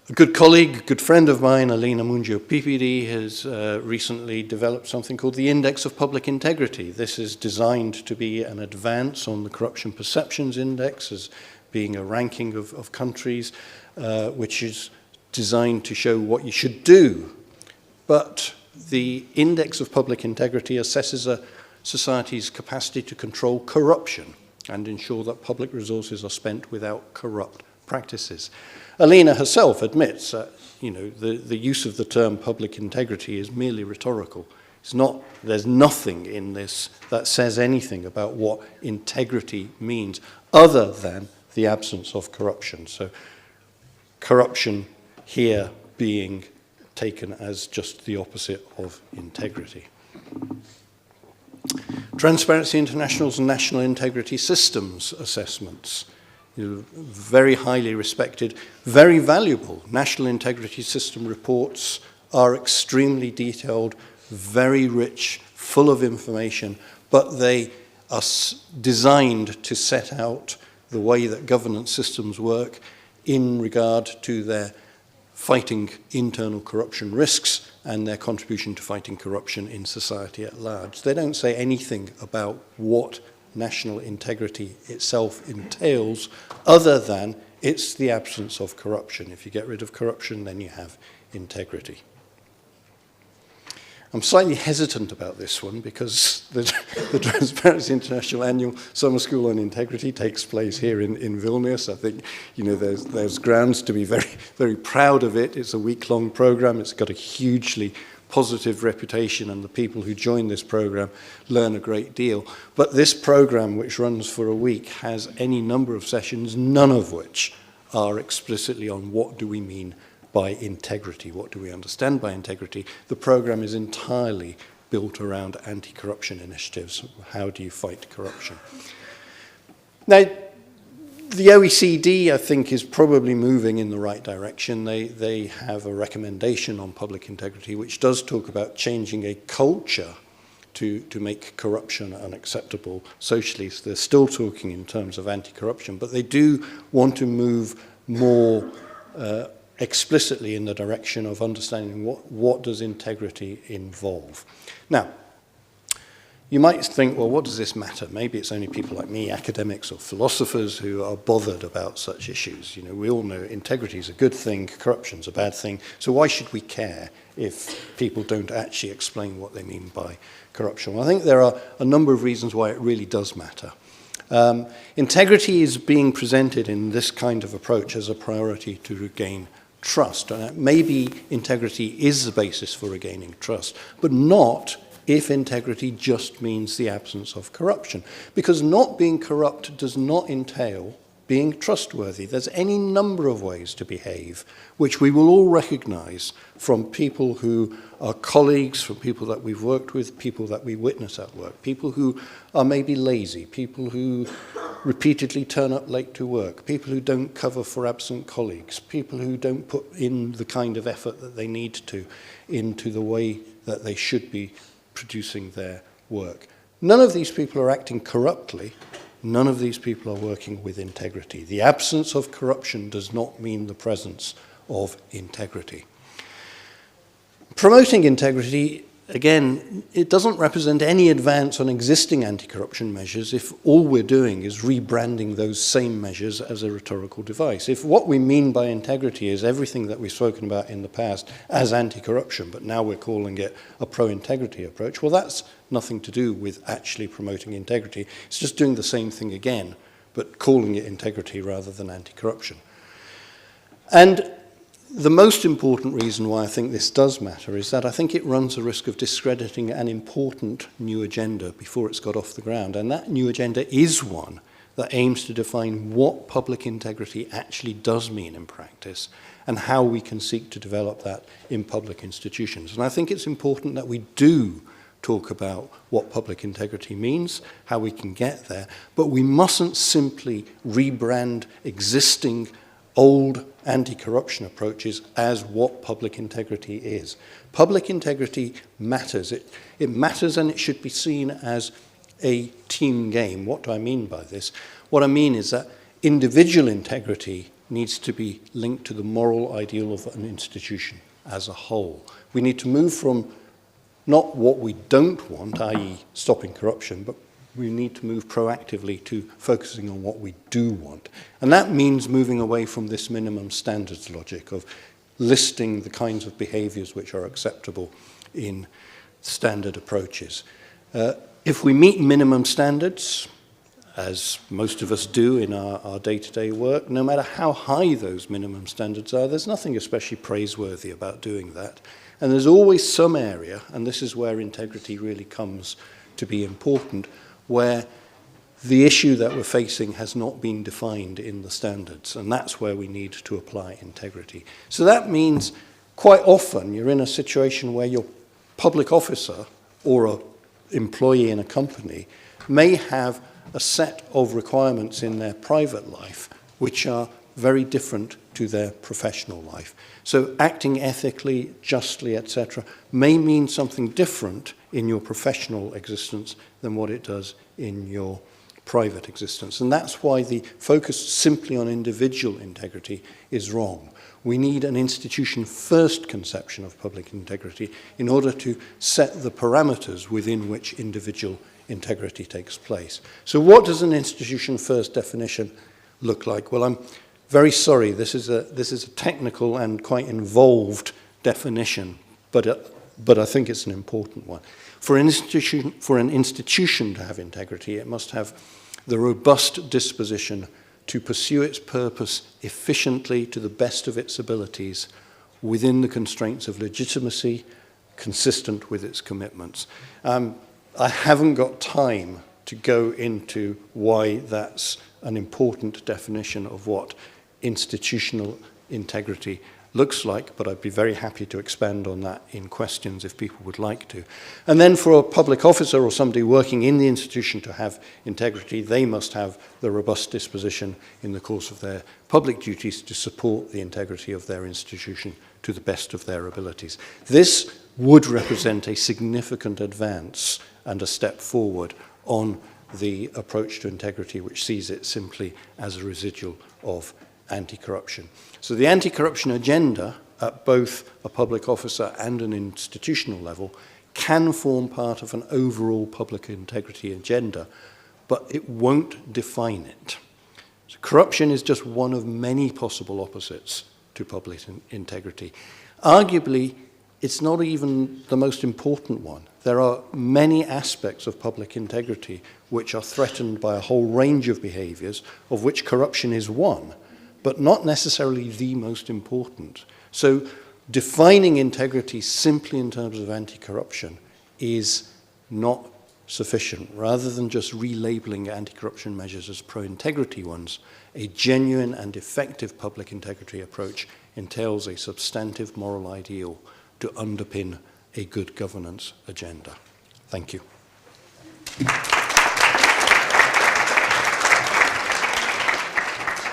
A good colleague, good friend of mine, Alina Mungio-Pipidi, has recently developed something called the Index of Public Integrity. This is designed to be an advance on the Corruption Perceptions Index as being a ranking of countries, which is designed to show what you should do. But the Index of Public Integrity assesses a society's capacity to control corruption and ensure that public resources are spent without corrupt practices. Alina herself admits that the use of the term public integrity is merely rhetorical. There's nothing in this that says anything about what integrity means other than the absence of corruption. So corruption here being taken as just the opposite of integrity. Transparency International's National Integrity Systems assessments. Very highly respected, very valuable. National Integrity System reports are extremely detailed, very rich, full of information, but they are designed to set out the way that governance systems work in regard to their fighting internal corruption risks and their contribution to fighting corruption in society at large. They don't say anything about what national integrity itself entails, other than it's the absence of corruption. If you get rid of corruption, then you have integrity. I'm slightly hesitant about this one because the Transparency International Annual Summer School on Integrity takes place here in Vilnius. I think there's grounds to be very, very proud of it. It's a week-long program. It's got a hugely positive reputation, and the people who join this program learn a great deal. But this program, which runs for a week, has any number of sessions, none of which are explicitly on what do we mean by integrity, what do we understand by integrity. The program is entirely built around anti-corruption initiatives. How do you fight corruption? Now, the OECD, I think, is probably moving in the right direction. They have a recommendation on public integrity which does talk about changing a culture to make corruption unacceptable socially. So they're still talking in terms of anti-corruption, but they do want to move more explicitly in the direction of understanding what does integrity involve. Now, you might think, well, what does this matter? Maybe it's only people like me, academics or philosophers, who are bothered about such issues. You know, we all know integrity is a good thing, corruption's a bad thing, so why should we care if people don't actually explain what they mean by corruption? Well, I think there are a number of reasons why it really does matter. Integrity is being presented in this kind of approach as a priority to regain trust. And maybe integrity is the basis for regaining trust, but not if integrity just means the absence of corruption. Because not being corrupt does not entail being trustworthy. There's any number of ways to behave, which we will all recognize from people who are colleagues, from people that we've worked with, people that we witness at work, people who are maybe lazy, people who repeatedly turn up late to work, people who don't cover for absent colleagues, people who don't put in the kind of effort that they need to into the way that they should be producing their work. None of these people are acting corruptly. None of these people are working with integrity. The absence of corruption does not mean the presence of integrity. Promoting integrity, again, it doesn't represent any advance on existing anti-corruption measures if all we're doing is rebranding those same measures as a rhetorical device. If what we mean by integrity is everything that we've spoken about in the past as anti-corruption, but now we're calling it a pro-integrity approach, well, that's nothing to do with actually promoting integrity. It's just doing the same thing again, but calling it integrity rather than anti-corruption. And the most important reason why I think this does matter is that I think it runs the risk of discrediting an important new agenda before it's got off the ground. And that new agenda is one that aims to define what public integrity actually does mean in practice and how we can seek to develop that in public institutions. And I think it's important that we do talk about what public integrity means, how we can get there, but we mustn't simply rebrand existing old anti-corruption approaches as what public integrity is. Public integrity matters. It matters, and it should be seen as a team game. What do I mean by this? What I mean is that individual integrity needs to be linked to the moral ideal of an institution as a whole. We need to move from not what we don't want, i.e. stopping corruption, but we need to move proactively to focusing on what we do want. And that means moving away from this minimum standards logic of listing the kinds of behaviors which are acceptable in standard approaches. If we meet minimum standards, as most of us do in our day-to-day work, no matter how high those minimum standards are, there's nothing especially praiseworthy about doing that. And there's always some area, and this is where integrity really comes to be important, where the issue that we're facing has not been defined in the standards, and that's where we need to apply integrity. So that means quite often you're in a situation where your public officer or an employee in a company may have a set of requirements in their private life which are very different to their professional life. So acting ethically, justly, etc., may mean something different in your professional existence than what it does in your private existence. And that's why the focus simply on individual integrity is wrong. We need an institution-first conception of public integrity in order to set the parameters within which individual integrity takes place. So what does an institution-first definition look like? Well, I'm very sorry, this is a technical and quite involved definition, but I think it's an important one. For an institution to have integrity, it must have the robust disposition to pursue its purpose efficiently to the best of its abilities within the constraints of legitimacy, consistent with its commitments. I haven't got time to go into why that's an important definition of what institutional integrity looks like, but I'd be very happy to expand on that in questions if people would like to. And then for a public officer or somebody working in the institution to have integrity, they must have the robust disposition in the course of their public duties to support the integrity of their institution to the best of their abilities. This would represent a significant advance and a step forward on the approach to integrity, which sees it simply as a residual of anti-corruption. So the anti-corruption agenda at both a public officer and an institutional level can form part of an overall public integrity agenda, but it won't define it. So corruption is just one of many possible opposites to public integrity. Arguably, it's not even the most important one. There are many aspects of public integrity which are threatened by a whole range of behaviors, of which corruption is one, but not necessarily the most important. So defining integrity simply in terms of anti-corruption is not sufficient. Rather than just relabeling anti-corruption measures as pro-integrity ones, a genuine and effective public integrity approach entails a substantive moral ideal to underpin a good governance agenda. Thank you.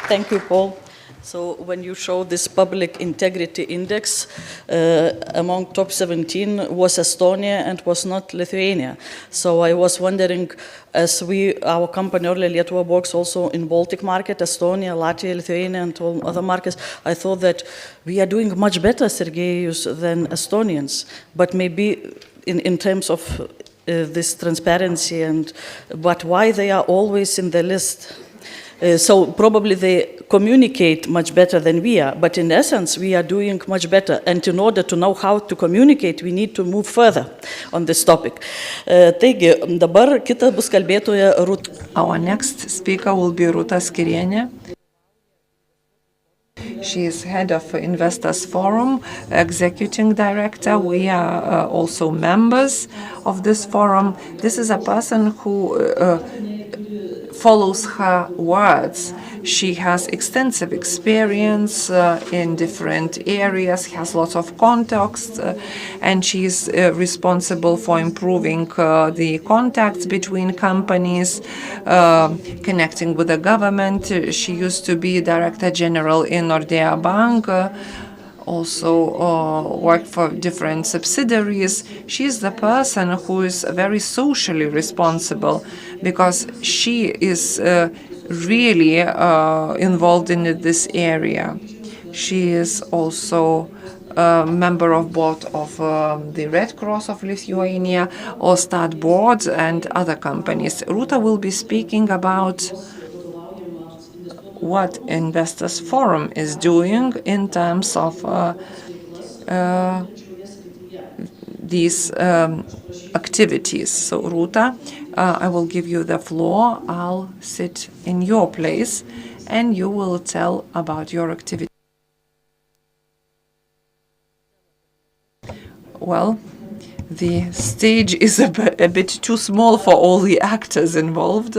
Thank you, Paul. So when you show this public integrity index, among top 17 was Estonia and was not Lithuania. So I was wondering, as our company Orlen Lietuva works also in Baltic market, Estonia, Latvia, Lithuania, and all other markets, I thought that we are doing much better, Sergejus, than Estonians. But maybe in terms of this transparency, but why they are always in the list? So probably they communicate much better than we are, but in essence we are doing much better. And in order to know how to communicate, we need to move further on this topic. Taigi, dabar kita bus kalbėtoja Rūta. Our next speaker will be Rūta Skirienė. She is head of Investors Forum, executing director. We are also members of this forum. This is a person who follows her words. She has extensive experience in different areas, has lots of contacts, and she is responsible for improving the contacts between companies, connecting with the government. She used to be Director General in Nordea Bank, also worked for different subsidiaries. She's the person who is very socially responsible because she is really involved in this area. She is also a member of board of the Red Cross of Lithuania, Ostad board, and other companies. Rūta will be speaking about what Investors Forum is doing in terms of these activities. So, Rūta, I will give you the floor. I'll sit in your place, and you will tell about your activity. Well, the stage is a bit too small for all the actors involved.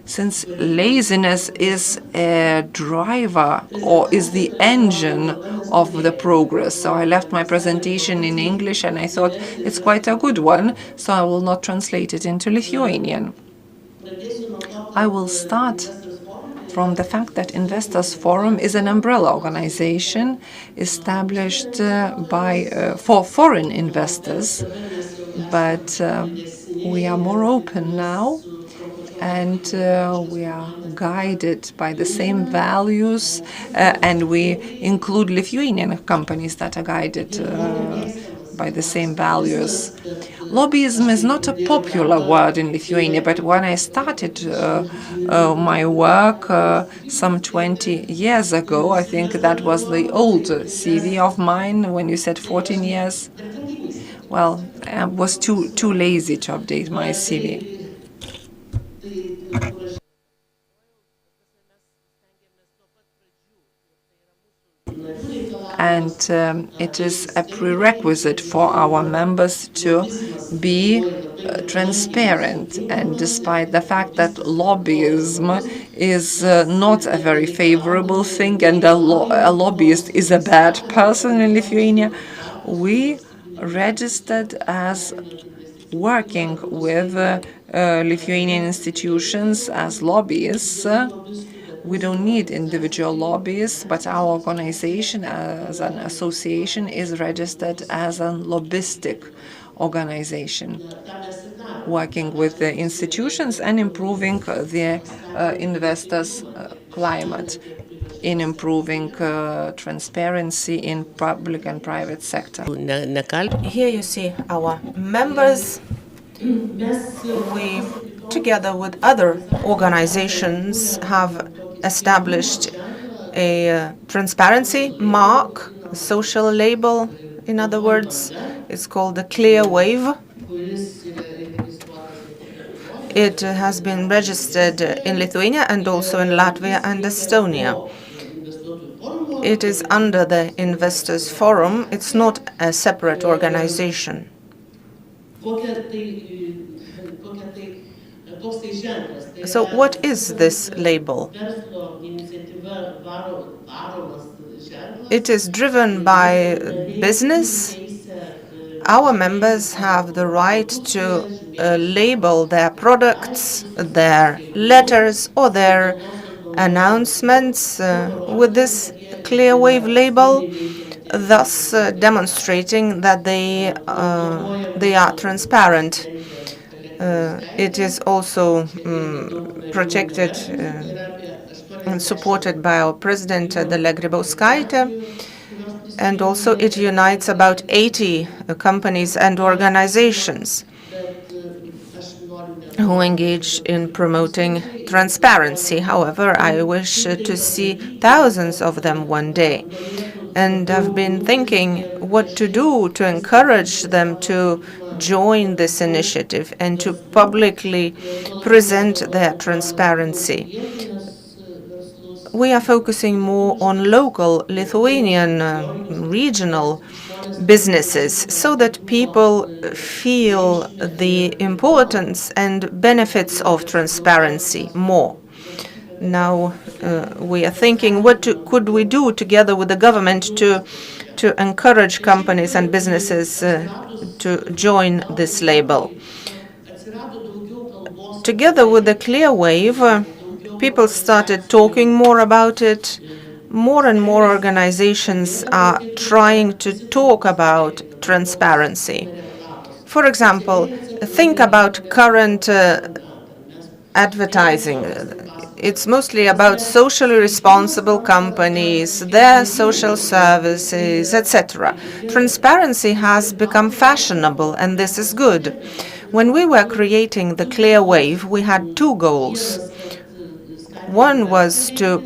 Since laziness is a driver or is the engine of the progress. So I left my presentation in English and I thought it's quite a good one, so I will not translate it into Lithuanian. I will start from the fact that Investors Forum is an umbrella organization established for foreign investors, but we are more open now. And we are guided by the same values, and we include Lithuanian companies that are guided by the same values. Lobbyism is not a popular word in Lithuania, but when I started my work some 20 years ago, I think that was the old CV of mine when you said 14 years. Well, I was too lazy to update my CV. and it is a prerequisite for our members to be transparent. And despite the fact that lobbyism is not a very favorable thing, and a lobbyist is a bad person in Lithuania, we registered as working with Lithuanian institutions as lobbyists. We don't need individual lobbyists, but our organization as an association is registered as a lobbyistic organization, working with the institutions and improving the investors' climate, in improving transparency in public and private sector. Here you see our members. We, together with other organizations, have established a transparency mark, a social label, in other words. It's called the Clear Wave. It has been registered in Lithuania and also in Latvia and Estonia. It is under the Investors Forum. It's not a separate organization. So what is this label? It is driven by business. Our members have the right to label their products, their letters, or their announcements with this Clear Wave label, thus demonstrating that they are transparent. It is also protected and supported by our president, Dalia Grybauskaitė, and also it unites about 80 companies and organizations who engage in promoting transparency. However, I wish to see thousands of them one day. And I've been thinking what to do to encourage them to join this initiative and to publicly present their transparency. We are focusing more on local Lithuanian regional businesses so that people feel the importance and benefits of transparency more. Now we are thinking what could we do together with the government to encourage companies and businesses to join this label. Together with the Clear Wave, people started talking more about it. More and more organizations are trying to talk about transparency. For example, think about current advertising. It's mostly about socially responsible companies, their social services, etc. Transparency has become fashionable, and this is good. When we were creating the Clear Wave, we had two goals. One was to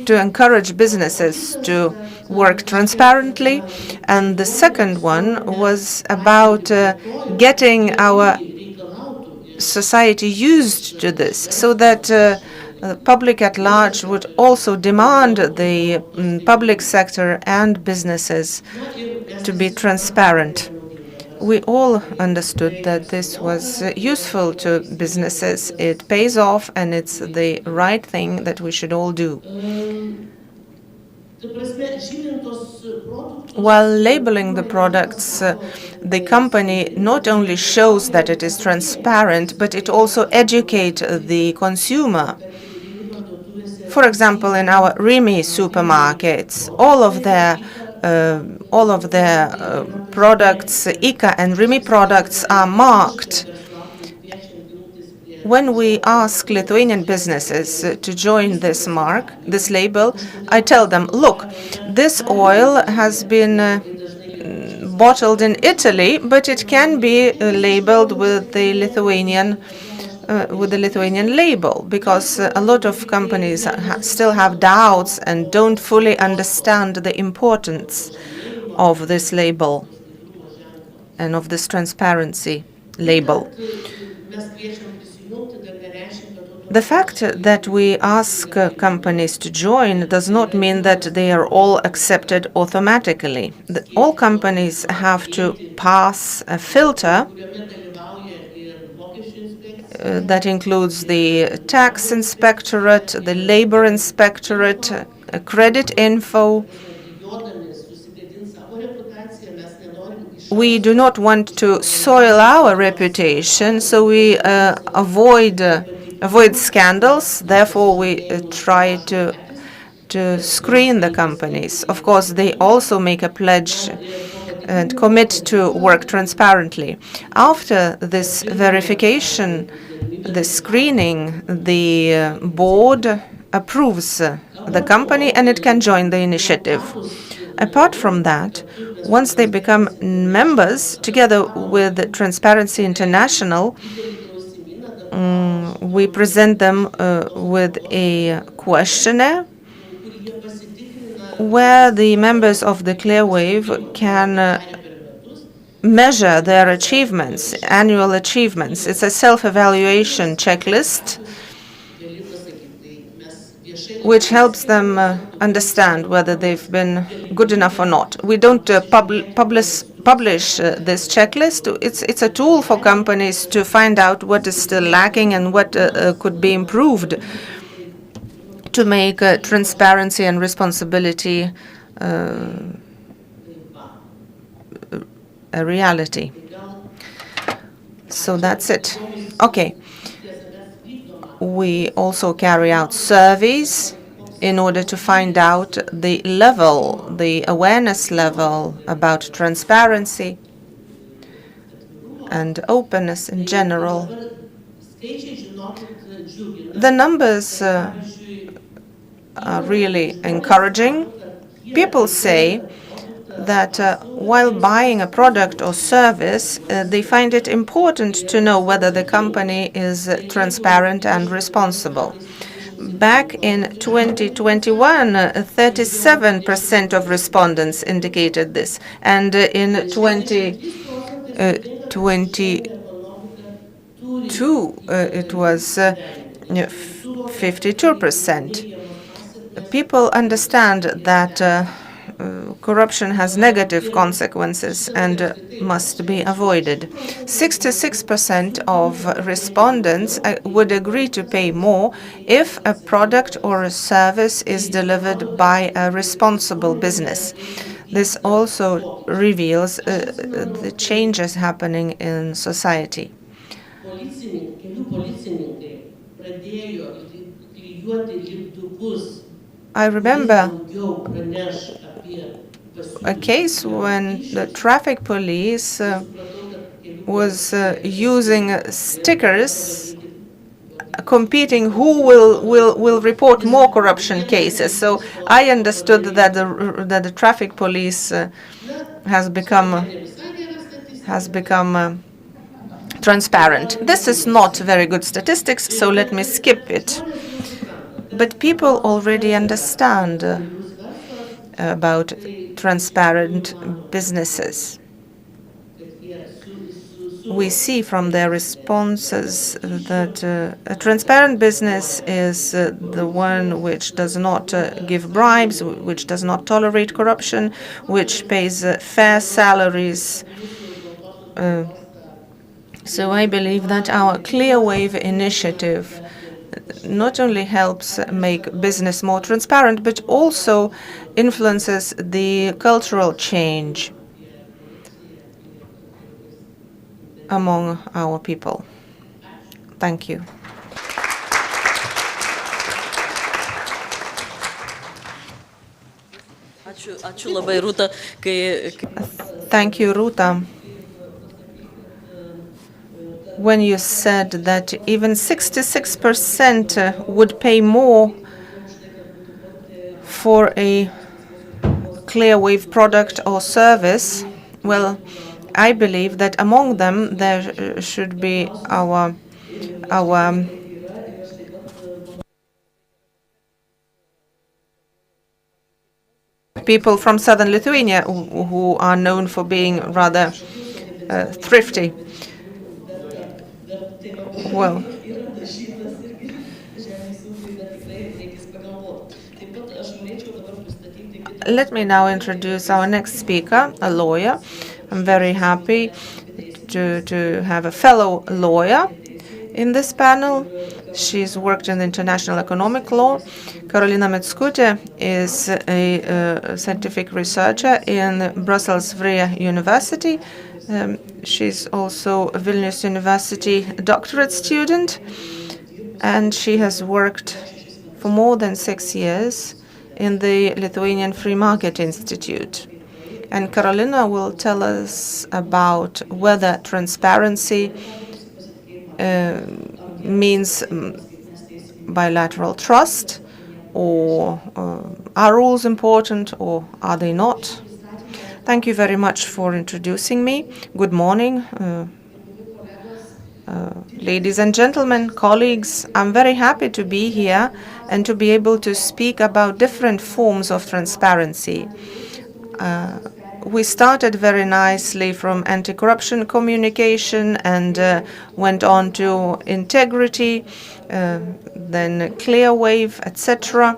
encourage businesses to work transparently, and the second one was about getting our society used to this, so that the public at large would also demand the public sector and businesses to be transparent. We all understood that this was useful to businesses. It pays off, and it's the right thing that we should all do. While labeling the products, the company not only shows that it is transparent, but it also educates the consumer. For example, in our Rimi supermarkets, all of their products, ICA and Rimi products, are marked. When we ask Lithuanian businesses to join this label, I tell them, look, this oil has been bottled in Italy, but it can be labeled with the Lithuanian label, because a lot of companies still have doubts and don't fully understand the importance of this label and of this transparency label. The fact that we ask companies to join does not mean that they are all accepted automatically. All companies have to pass a filter that includes the tax inspectorate, the labor inspectorate, credit info. We do not want to soil our reputation, so we avoid scandals. Therefore, we try to screen the companies. Of course, they also make a pledge and commit to work transparently. After this verification, the screening, the board approves the company and it can join the initiative. Apart from that, once they become members, together with Transparency International, we present them with a questionnaire where the members of the Clearwave can measure their achievements, annual achievements. It's a self-evaluation checklist which helps them understand whether they've been good enough or not. We don't publish this checklist. It's a tool for companies to find out what is still lacking and what could be improved to make transparency and responsibility a reality. So that's it. Okay. We also carry out surveys in order to find out the level, the awareness level about transparency and openness in general. The numbers are really encouraging. People say that while buying a product or service, they find it important to know whether the company is transparent and responsible. Back in 2021, 37% of respondents indicated this, and in 2022, it was 52%. People understand that corruption has negative consequences and must be avoided. 66% of respondents would agree to pay more if a product or a service is delivered by a responsible business. This also reveals the changes happening in society. I remember a case when the traffic police was using stickers competing who will report more corruption cases. So I understood that the traffic police has become transparent. This is not very good statistics, so let me skip it. But people already understand about transparent businesses. We see from their responses that a transparent business is the one which does not give bribes, which does not tolerate corruption, which pays fair salaries. So I believe that our Clearwave initiative not only helps make business more transparent, but also influences the cultural change among our people. Thank you. Thank you, Ruta. When you said that even 66% would pay more for a Clearwave product or service, well, I believe that among them there should be our people from southern Lithuania who are known for being rather thrifty. Well, Let me now introduce our next speaker, a lawyer. I'm very happy to have a fellow lawyer in this panel. She's worked in international economic law. Karolina Mickutė is a scientific researcher in Brussels Vrije University. She's also a Vilnius University doctorate student, and she has worked for more than 6 years in the Lithuanian Free Market Institute. And Karolina will tell us about whether transparency means bilateral trust, or are rules important, or are they not? Thank you very much for introducing me. Good morning, ladies and gentlemen, colleagues. I'm very happy to be here and to be able to speak about different forms of transparency. We started very nicely from anti-corruption communication and went on to integrity, then clear wave, etc.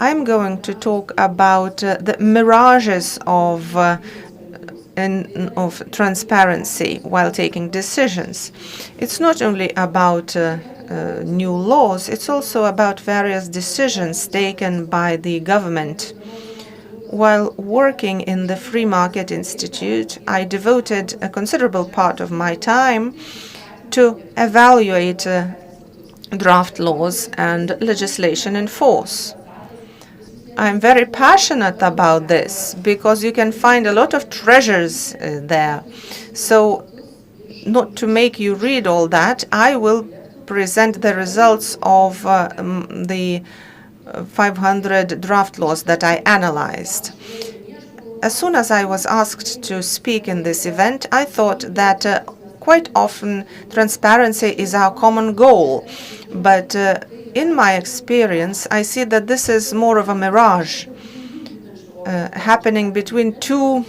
I'm going to talk about the mirages of transparency while taking decisions. It's not only about new laws, it's also about various decisions taken by the government. While working in the Free Market Institute, I devoted a considerable part of my time to evaluate draft laws and legislation in force. I'm very passionate about this because you can find a lot of treasures there. So, not to make you read all that, I will present the results of the 500 draft laws that I analyzed. As soon as I was asked to speak in this event, I thought that quite often transparency is our common goal. But in my experience, I see that this is more of a mirage happening between two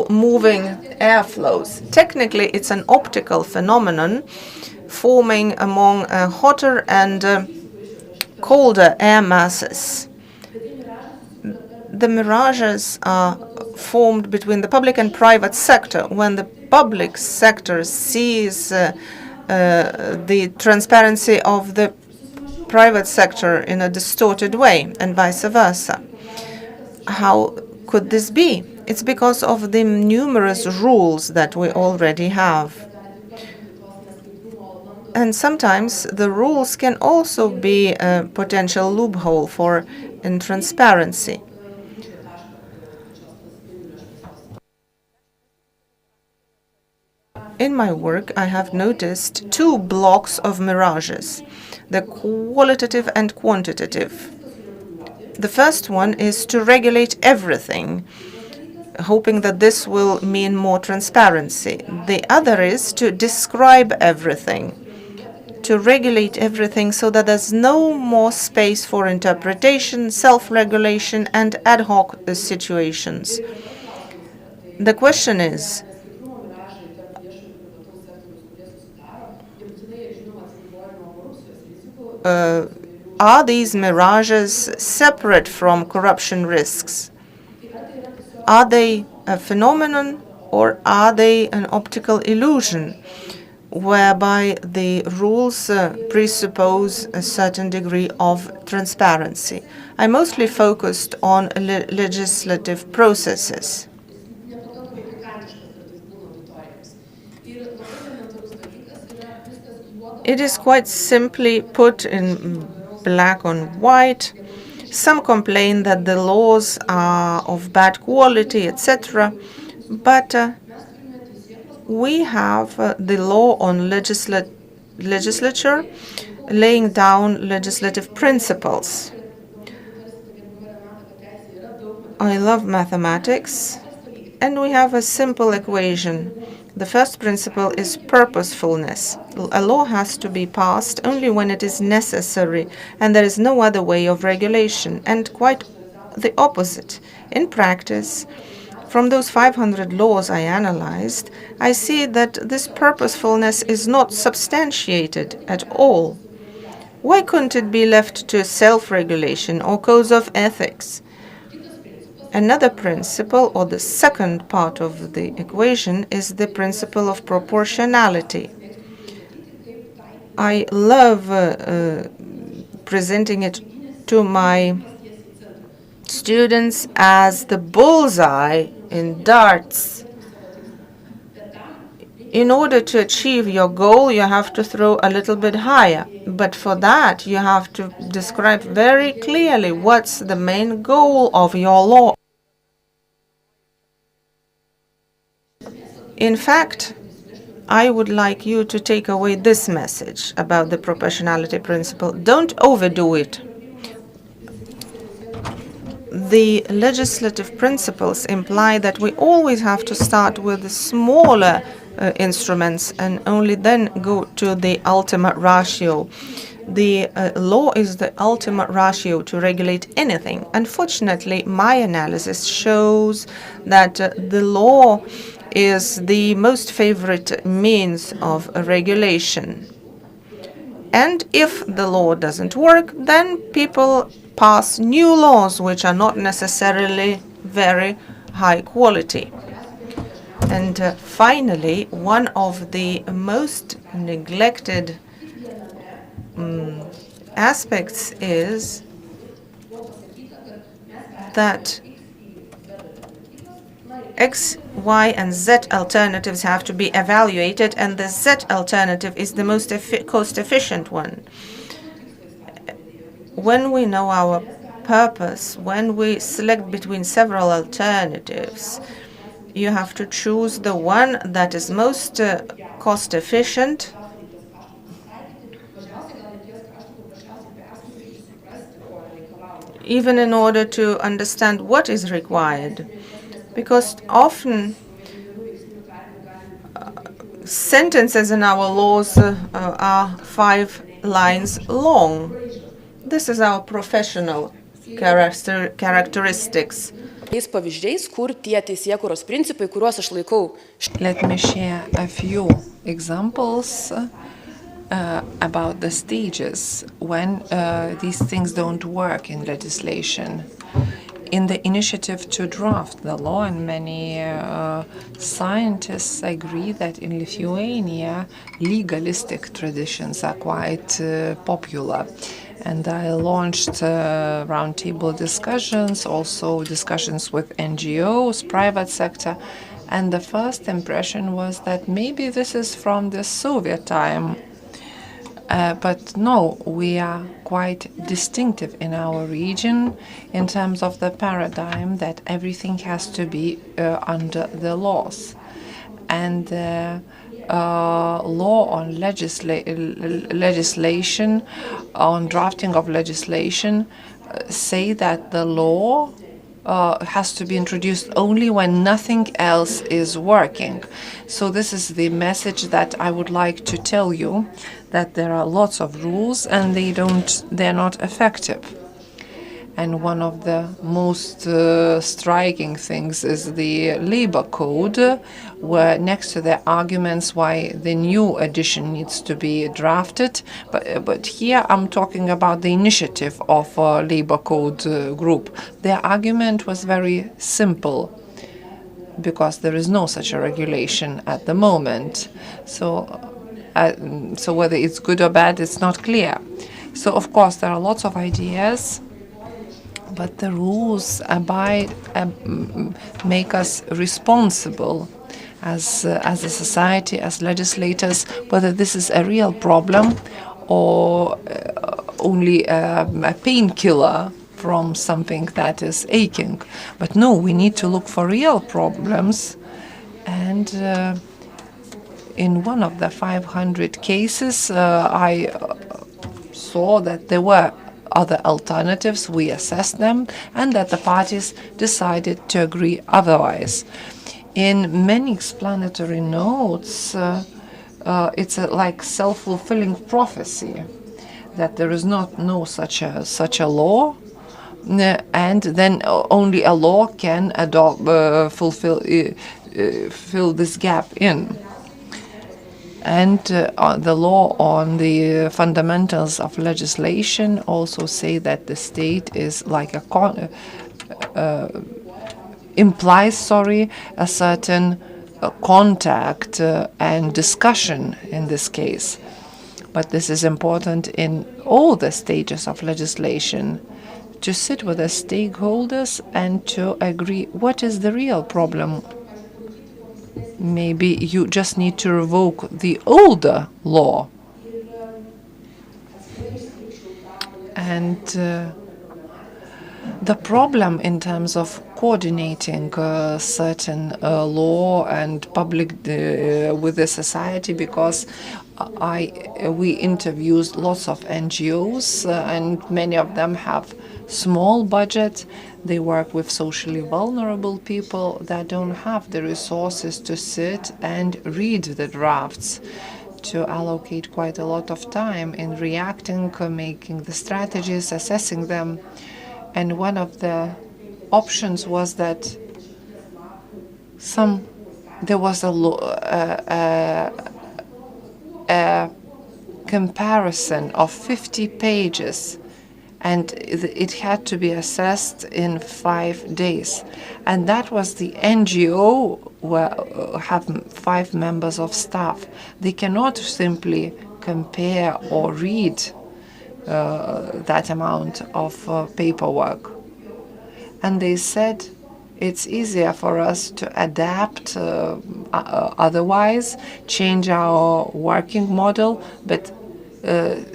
moving airflows. Technically, it's an optical phenomenon forming among hotter and colder air masses. The mirages are formed between the public and private sector. When the public sector sees the transparency of the private sector in a distorted way, and vice versa. How could this be? It's because of the numerous rules that we already have. And sometimes the rules can also be a potential loophole for intransparency. In my work, I have noticed two blocks of mirages, the qualitative and quantitative. The first one is to regulate everything, hoping that this will mean more transparency. The other is to describe everything, to regulate everything so that there's no more space for interpretation, self-regulation, and ad hoc situations. The question is, are these mirages separate from corruption risks? Are they a phenomenon, or are they an optical illusion whereby the rules presuppose a certain degree of transparency? I mostly focused on legislative processes. It is quite simply put in black on white. Some complain that the laws are of bad quality, etc. But we have the law on legislature laying down legislative principles. I love mathematics, and we have a simple equation. The first principle is purposefulness. A law has to be passed only when it is necessary, and there is no other way of regulation, and quite the opposite. In practice, from those 500 laws I analyzed, I see that this purposefulness is not substantiated at all. Why couldn't it be left to self-regulation or codes of ethics? Another principle, or the second part of the equation, is the principle of proportionality. I love presenting it to my students as the bullseye in darts. In order to achieve your goal, you have to throw a little bit higher. But for that, you have to describe very clearly what's the main goal of your law. In fact, I would like you to take away this message about the proportionality principle. Don't overdo it. The legislative principles imply that we always have to start with the smaller instruments and only then go to the ultimate ratio. The law is the ultimate ratio to regulate anything. Unfortunately, my analysis shows that the law is the most favorite means of regulation. And if the law doesn't work, then people pass new laws which are not necessarily very high quality. And finally, one of the most neglected aspects is that X, Y, and Z alternatives have to be evaluated, and the Z alternative is the most cost-efficient one. When we know our purpose, when we select between several alternatives, you have to choose the one that is most cost-efficient, even in order to understand what is required. Because often sentences in our laws are 5 lines long. This is our professional characteristics. Let me share a few examples about the stages when these things don't work in legislation. In the initiative to draft the law, and many scientists agree that in Lithuania, legalistic traditions are quite popular. And I launched roundtable discussions, also discussions with NGOs, private sector. And the first impression was that maybe this is from the Soviet time. But no, we are quite distinctive in our region in terms of the paradigm that everything has to be under the laws. And law on legislation, on drafting of legislation, say that the law has to be introduced only when nothing else is working. So this is the message that I would like to tell you, that there are lots of rules and they're not effective. And one of the most striking things is the labor code, where next to the arguments why the new edition needs to be drafted, but here I'm talking about the initiative of labor code group. Their argument was very simple, because there is no such a regulation at the moment. So whether it's good or bad, it's not clear. So of course there are lots of ideas, but the rules make us responsible as a society, as legislators, whether this is a real problem or only a painkiller from something that is aching. But no, we need to look for real problems. And in one of the 500 cases, I saw that there were other alternatives. We assessed them, and that the parties decided to agree otherwise. In many explanatory notes, it's like self-fulfilling prophecy that there is no such a law, and then only a law can fill this gap in. And the law on the fundamentals of legislation also say that the state is like implies, a certain contact and discussion in this case. But this is important in all the stages of legislation, to sit with the stakeholders and to agree what is the real problem. Maybe you just need to revoke the older law. And the problem in terms of coordinating certain law and public with the society, because we interviewed lots of NGOs and many of them have small budget. They work with socially vulnerable people that don't have the resources to sit and read the drafts, to allocate quite a lot of time in reacting, making the strategies, assessing them. And one of the options was that there was a comparison of 50 pages, and it had to be assessed in 5 days. And that was the NGO have 5 members of staff. They cannot simply compare or read that amount of paperwork. And they said it's easier for us to adapt otherwise, change our working model, but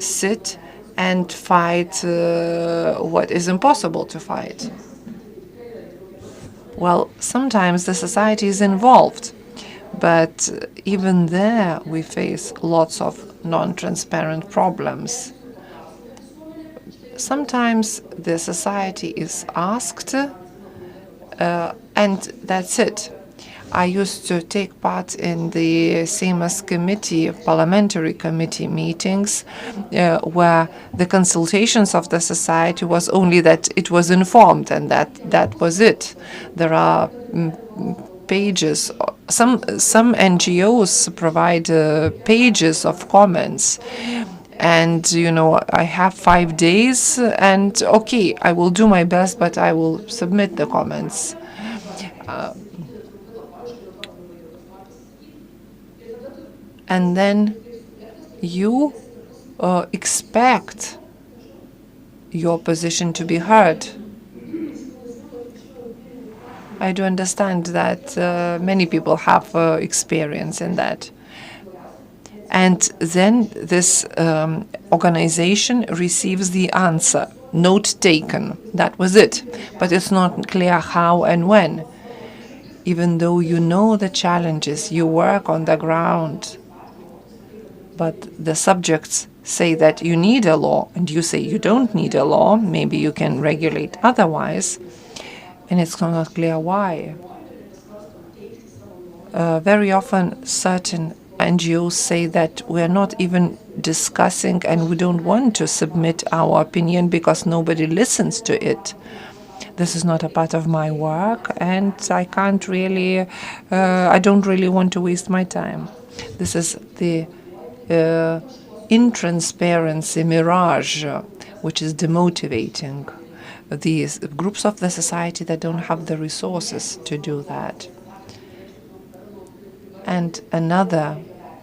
sit and fight what is impossible to fight. Well, sometimes the society is involved, but even there we face lots of non-transparent problems. Sometimes the society is asked, and that's it. I used to take part in the Seimas committee, parliamentary committee meetings, where the consultations of the society was only that it was informed, and that was it. There are pages. Some NGOs provide pages of comments. And, I have 5 days, and okay, I will do my best, but I will submit the comments. And then you expect your position to be heard. I do understand that many people have experience in that. And then this organization receives the answer, note taken. That was it. But it's not clear how and when. Even though you know the challenges, you work on the ground, but the subjects say that you need a law, and you say you don't need a law, maybe you can regulate otherwise, and it's not clear why. Very often certain NGOs say that we are not even discussing and we don't want to submit our opinion because nobody listens to it. This is not a part of my work, and I don't really want to waste my time. This is the intransparency mirage, which is demotivating these groups of the society that don't have the resources to do that. And another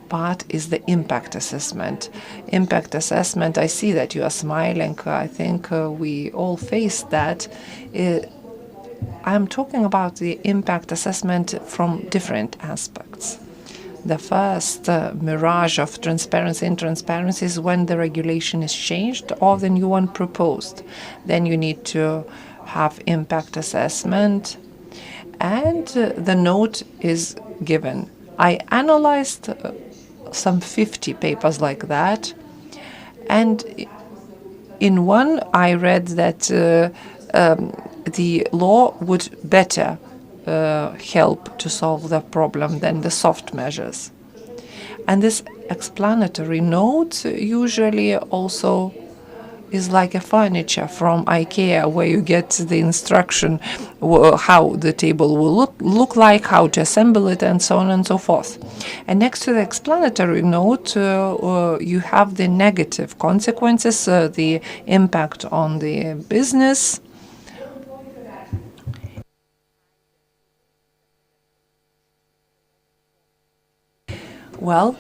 part is the impact assessment. Impact assessment, I see that you are smiling. I think we all face that. I'm talking about the impact assessment from different aspects. The first mirage of transparency and transparency is when the regulation is changed or the new one proposed. Then you need to have impact assessment, and the note is given. I analyzed some 50 papers like that, and in one I read that the law would better help to solve the problem than the soft measures. And this explanatory note usually also is like a furniture from IKEA, where you get the instruction how the table will look like, how to assemble it, and so on and so forth. And next to the explanatory note, you have the negative consequences, the impact on the business. Well,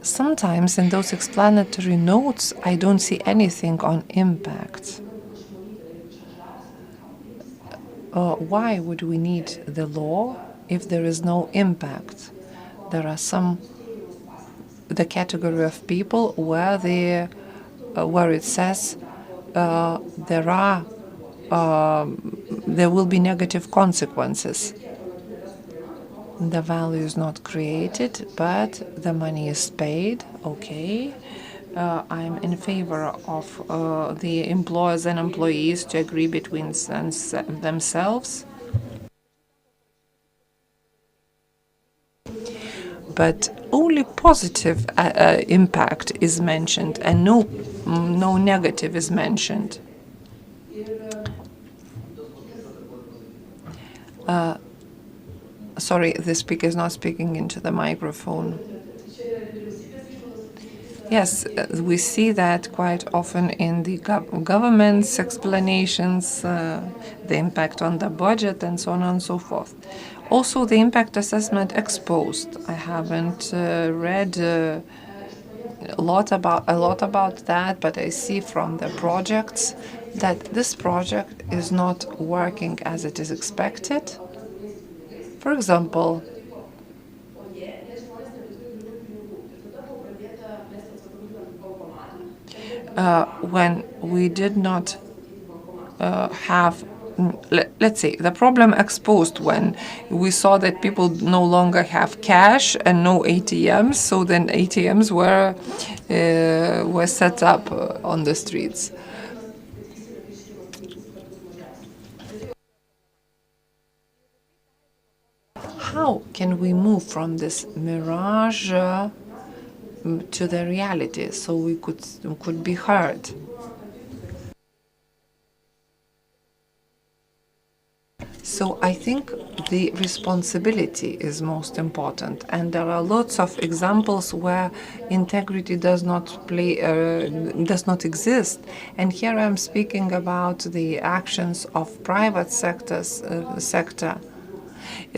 sometimes in those explanatory notes, I don't see anything on impact. Why would we need the law if there is no impact? There are the category of people where it says there will be negative consequences. The value is not created, but the money is paid. Okay. I'm in favor of the employers and employees to agree between themselves. But only positive impact is mentioned, and no negative is mentioned. Sorry, the speaker is not speaking into the microphone. Yes, we see that quite often in the government's explanations, the impact on the budget and so on and so forth. Also, the impact assessment ex post. I haven't read a lot about that, but I see from the projects that this project is not working as it is expected. For example, when we did not have, let's say, the problem exposed when we saw that people no longer have cash and no ATMs, so then ATMs were set up on the streets. How can we move from this mirage to the reality so we could be heard? So I think the responsibility is most important, and there are lots of examples where integrity does not exist. And here I'm speaking about the actions of private sector.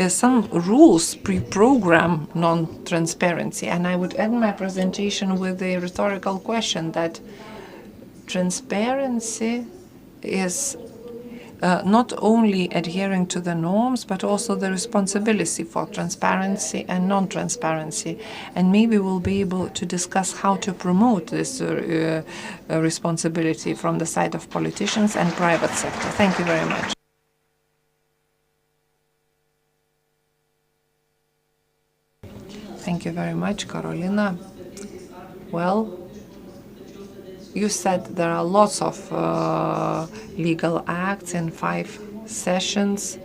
Some rules pre-program non-transparency, and I would end my presentation with a rhetorical question that transparency is not only adhering to the norms, but also the responsibility for transparency and non-transparency. And maybe we'll be able to discuss how to promote this responsibility from the side of politicians and private sector. Thank you very much. Thank you very much, Carolina. Well, you said there are lots of legal acts in 5 sessions.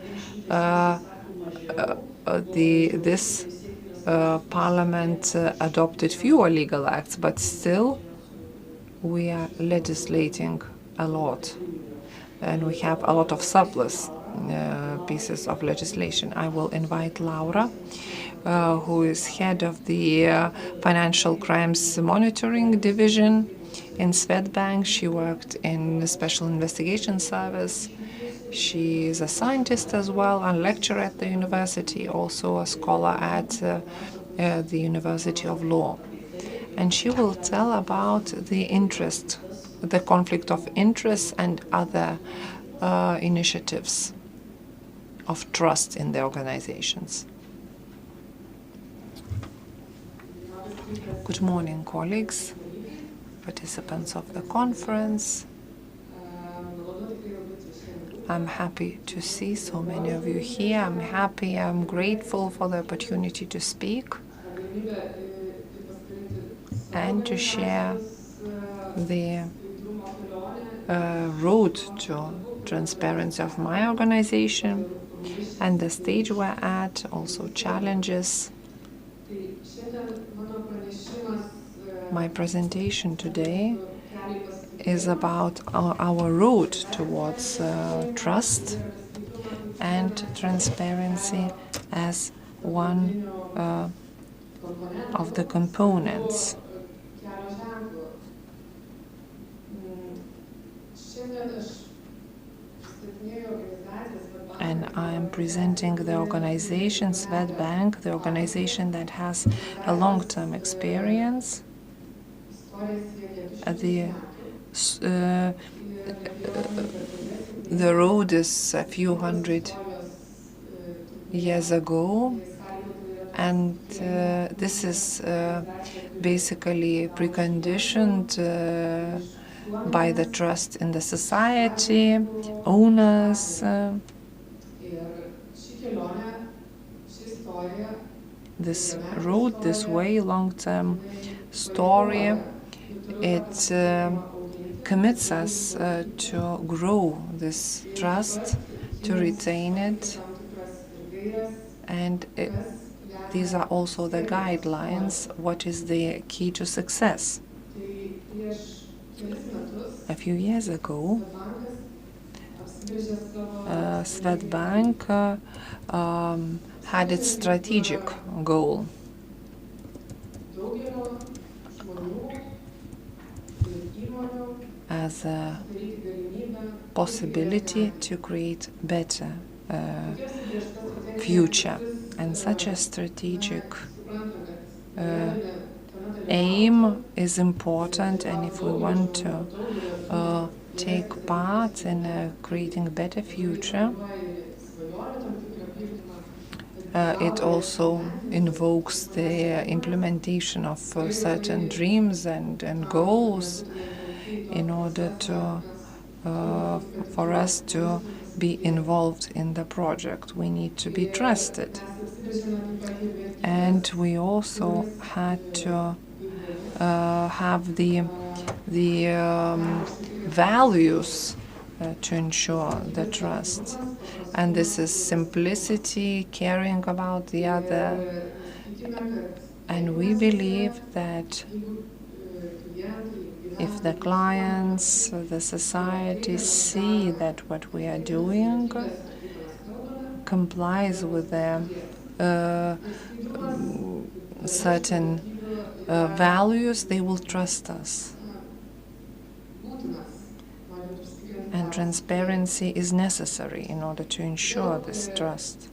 This parliament adopted fewer legal acts, but still we are legislating a lot. And we have a lot of surplus pieces of legislation. I will invite Laura, who is head of the Financial Crimes Monitoring Division in Swedbank. She worked in the Special Investigation Service. She is a scientist as well, a lecturer at the university, also a scholar at the University of Law. And she will tell about the conflict of interest and other initiatives of trust in the organizations. Good morning, colleagues, participants of the conference. I'm happy to see so many of you here. I'm grateful for the opportunity to speak and to share the road to transparency of my organization and the stage we're at, also challenges. My presentation today is about our road towards trust and transparency as one of the components. and I am presenting the organization Swedbank, the organization that has a long-term experience. The road is a few hundred years ago, and this is basically preconditioned by the trust in the society, owners. This road, this way, long-term story, it commits us to grow this trust, to retain it, and these are also the guidelines, what is the key to success. A few years ago, Swedbank had its strategic goal. As a possibility to create better future. And such a strategic aim is important, and if we want to take part in creating a better future, it also invokes the implementation of certain dreams and goals in order to for us to be involved in the project. We need to be trusted, and we also had to have the values to ensure the trust. And this is simplicity, caring about the other. And we believe that if the clients, the society see that what we are doing complies with the certain values, they will trust us. And transparency is necessary in order to ensure this trust.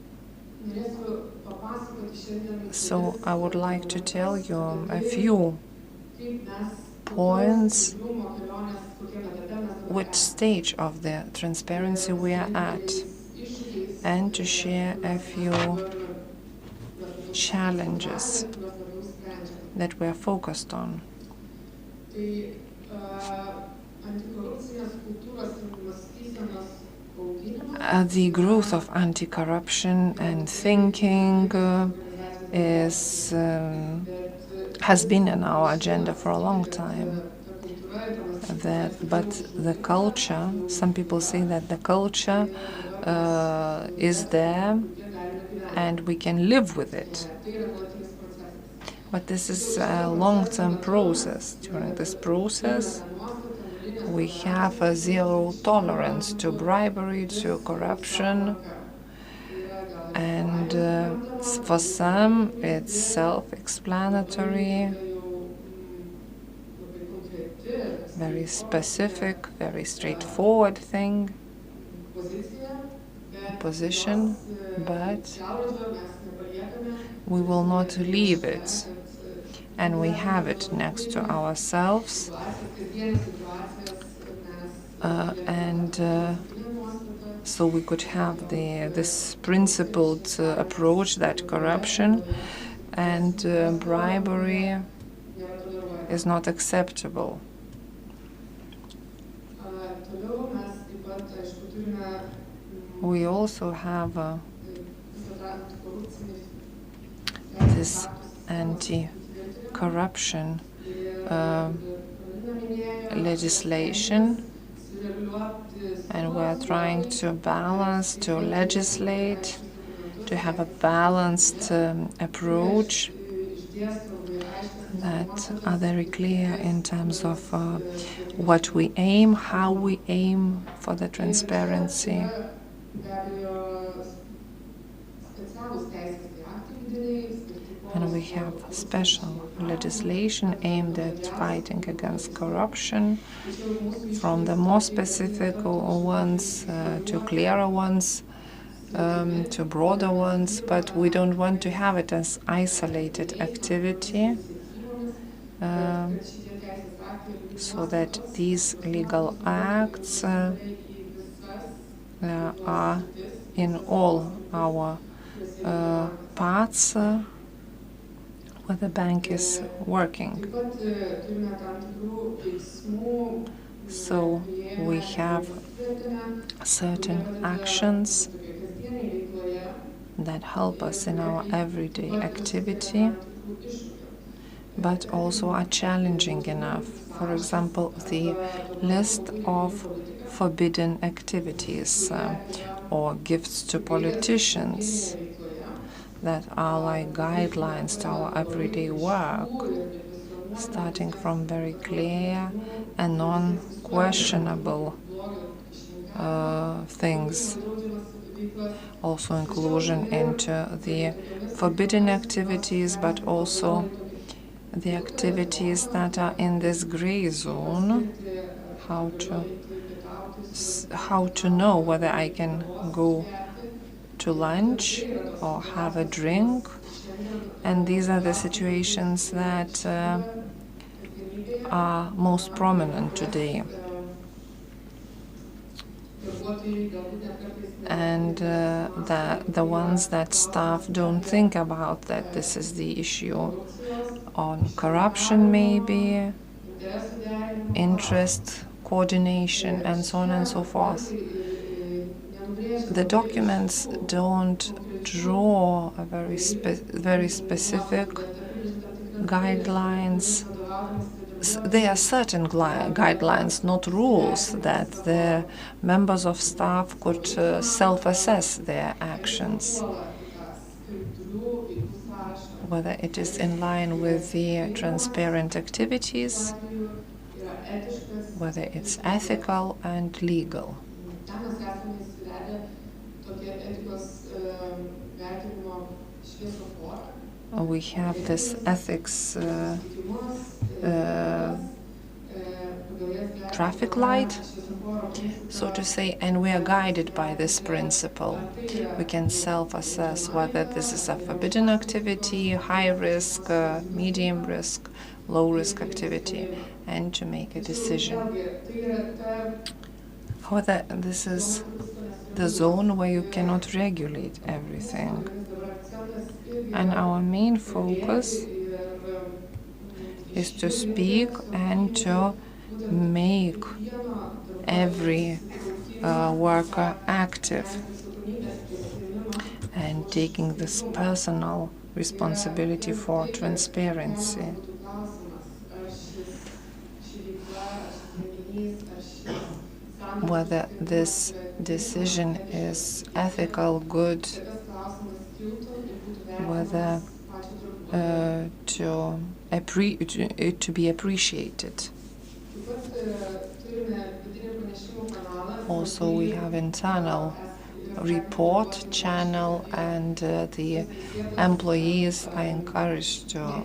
So I would like to tell you a few points, which stage of the transparency we are at, and to share a few challenges that we are focused on. The growth of anti-corruption and thinking has been on our agenda for a long time. But the culture, some people say that the culture is there and we can live with it. But this is a long-term process. During this process, we have a zero tolerance to bribery, to corruption, and for some it's self-explanatory, very specific, very straightforward thing, position, but we will not leave it, and we have it next to ourselves. So we could have this principled approach that corruption and bribery is not acceptable. We also have this anti-corruption legislation, and we are trying to balance, to legislate, to have a balanced approach that are very clear in terms of what we aim, how we aim for the transparency. And we have special legislation aimed at fighting against corruption, from the more specific ones to clearer ones, to broader ones, but we don't want to have it as isolated activity, so that these legal acts are in all our parts where the bank is working. So we have certain actions that help us in our everyday activity, but also are challenging enough. For example, the list of forbidden activities or gifts to politicians that are like guidelines to our everyday work, starting from very clear and non-questionable things. Also inclusion into the forbidden activities, but also the activities that are in this gray zone, how to know whether I can go to lunch or have a drink. And these are the situations that are most prominent today. And the ones that staff don't think about, that this is the issue on corruption, maybe, interest coordination, and so on and so forth. The documents don't draw a very specific guidelines. There are certain guidelines, not rules, that the members of staff could self-assess their actions, whether it is in line with the transparent activities, whether it's ethical and legal. We have this ethics traffic light, so to say, and we are guided by this principle. We can self-assess whether this is a forbidden activity, high risk, medium risk, low risk activity, and to make a decision. However, this is the zone where you cannot regulate everything. And our main focus is to speak and to make every worker active and taking this personal responsibility for transparency. Whether this decision is ethical, good, whether to be appreciated. Also, we have internal report channel, and the employees are encouraged to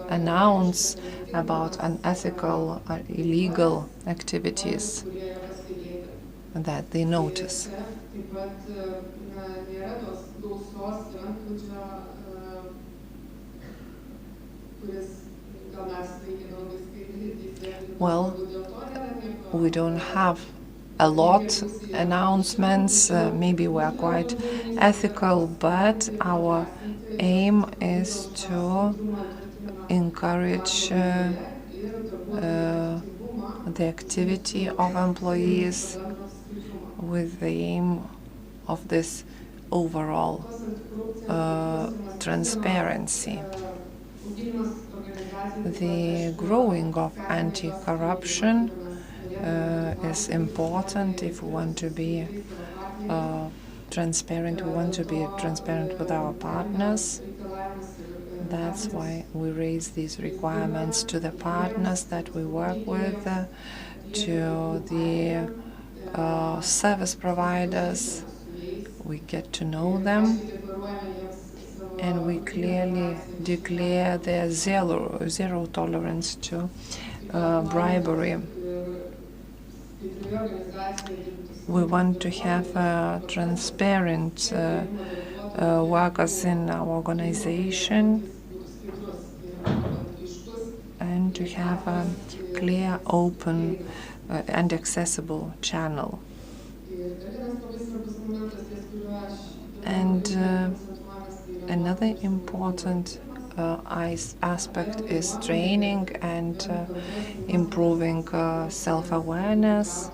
announce about unethical or illegal activities that they notice. Well, we don't have a lot announcements. Maybe we are quite ethical, but our aim is to encourage the activity of employees with the aim of this overall transparency. The growing of anti-corruption is important if we want to be transparent. We want to be transparent with our partners. That's why we raise these requirements to the partners that we work with, to the service providers. We get to know them, and we clearly declare their zero tolerance to bribery. We want to have transparent workers in our organization and to have a clear, open and accessible channel. And another important aspect is training and improving self-awareness.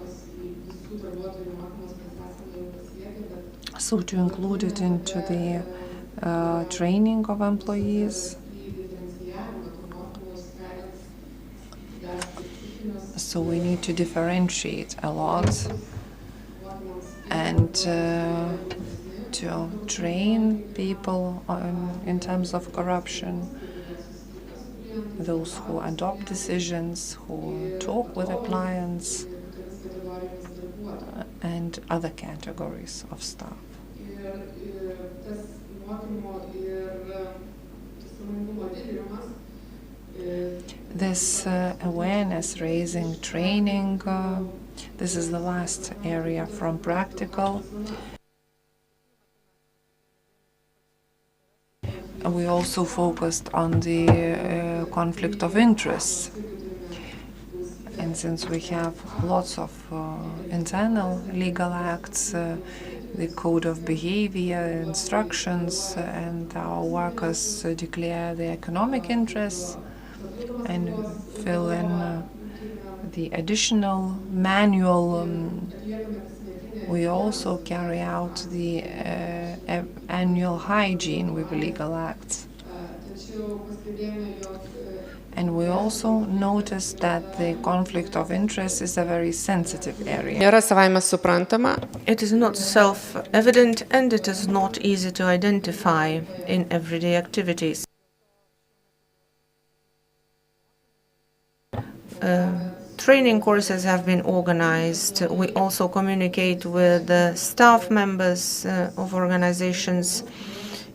So to include it into the training of employees. So we need to differentiate a lot and to train people in terms of corruption, those who adopt decisions, who talk with the clients, and other categories of staff. This awareness-raising training, this is the last area from practical. We also focused on the conflict of interests. And since we have lots of internal legal acts, the code of behavior, instructions, and our workers declare their economic interests and fill in the additional manual. We also carry out the annual hygiene with legal acts. And we also noticed that the conflict of interest is a very sensitive area. It is not self-evident and it is not easy to identify in everyday activities. Training courses have been organized. We also communicate with the staff members of organizations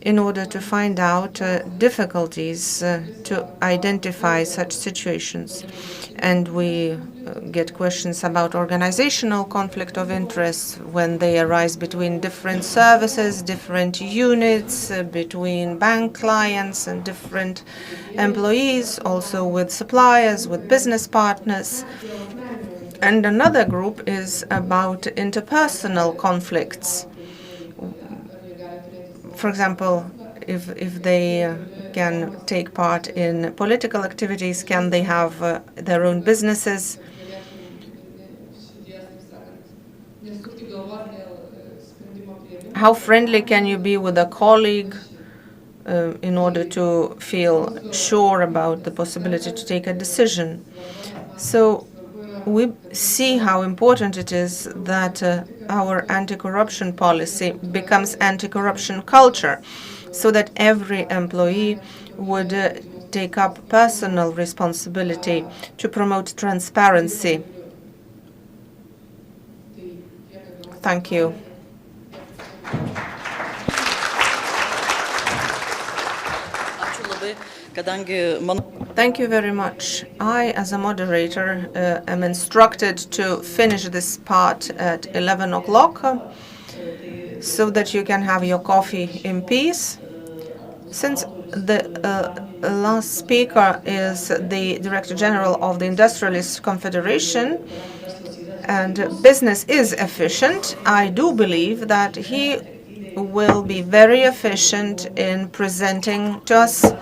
in order to find out difficulties to identify such situations. And we get questions about organizational conflict of interest when they arise between different services, different units, between bank clients and different employees, also with suppliers, with business partners. And another group is about interpersonal conflicts. For example, if they can take part in political activities, can they have their own businesses? How friendly can you be with a colleague in order to feel sure about the possibility to take a decision? So we see how important it is that our anti-corruption policy becomes anti-corruption culture, so that every employee would take up personal responsibility to promote transparency. Thank you. Thank you very much. I, as a moderator, am instructed to finish this part at 11 o'clock so that you can have your coffee in peace. Since the last speaker is the Director General of the Industrialist Confederation and business is efficient, I do believe that he will be very efficient in presenting to us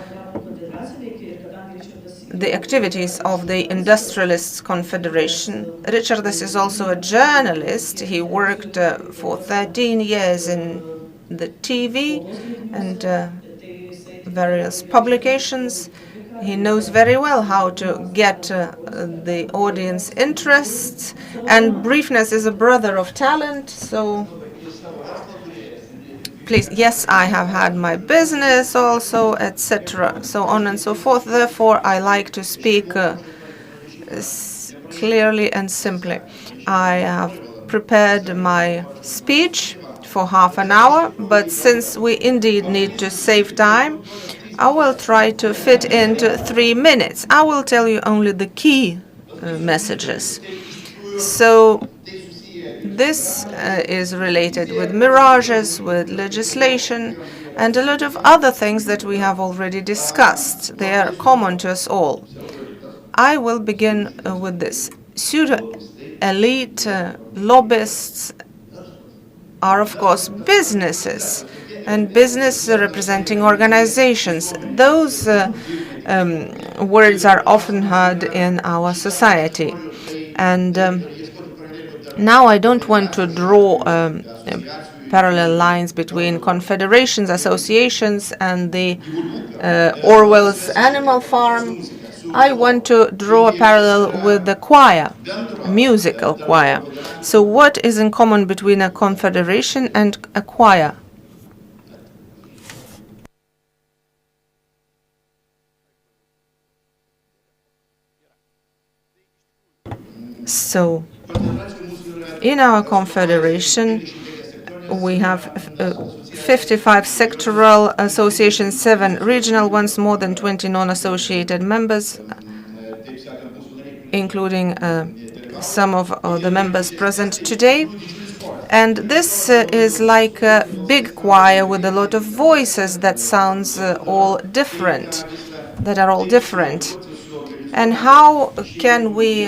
the activities of the Industrialists Confederation. Richardus is also a journalist. He worked for 13 years in the TV and various publications. He knows very well how to get the audience interests, and briefness is a brother of talent, so please, yes, I have had my business also, etc., so on and so forth. Therefore, I like to speak clearly and simply. I have prepared my speech for half an hour, but since we indeed need to save time, I will try to fit into 3 minutes. I will tell you only the key messages. So This is related with mirages, with legislation, and a lot of other things that we have already discussed. They are common to us all. I will begin with this. Pseudo-elite lobbyists are, of course, businesses, and business representing organizations. Those words are often heard in our society. And now I don't want to draw parallel lines between confederations, associations, and the Orwell's Animal Farm. I want to draw a parallel with the choir, a musical choir. So what is in common between a confederation and a choir? So in our confederation, we have 55 sectoral associations, 7 regional ones, more than 20 non-associated members, including some of the members present today. And this is like a big choir with a lot of voices that sounds all different, that are all different. And how can we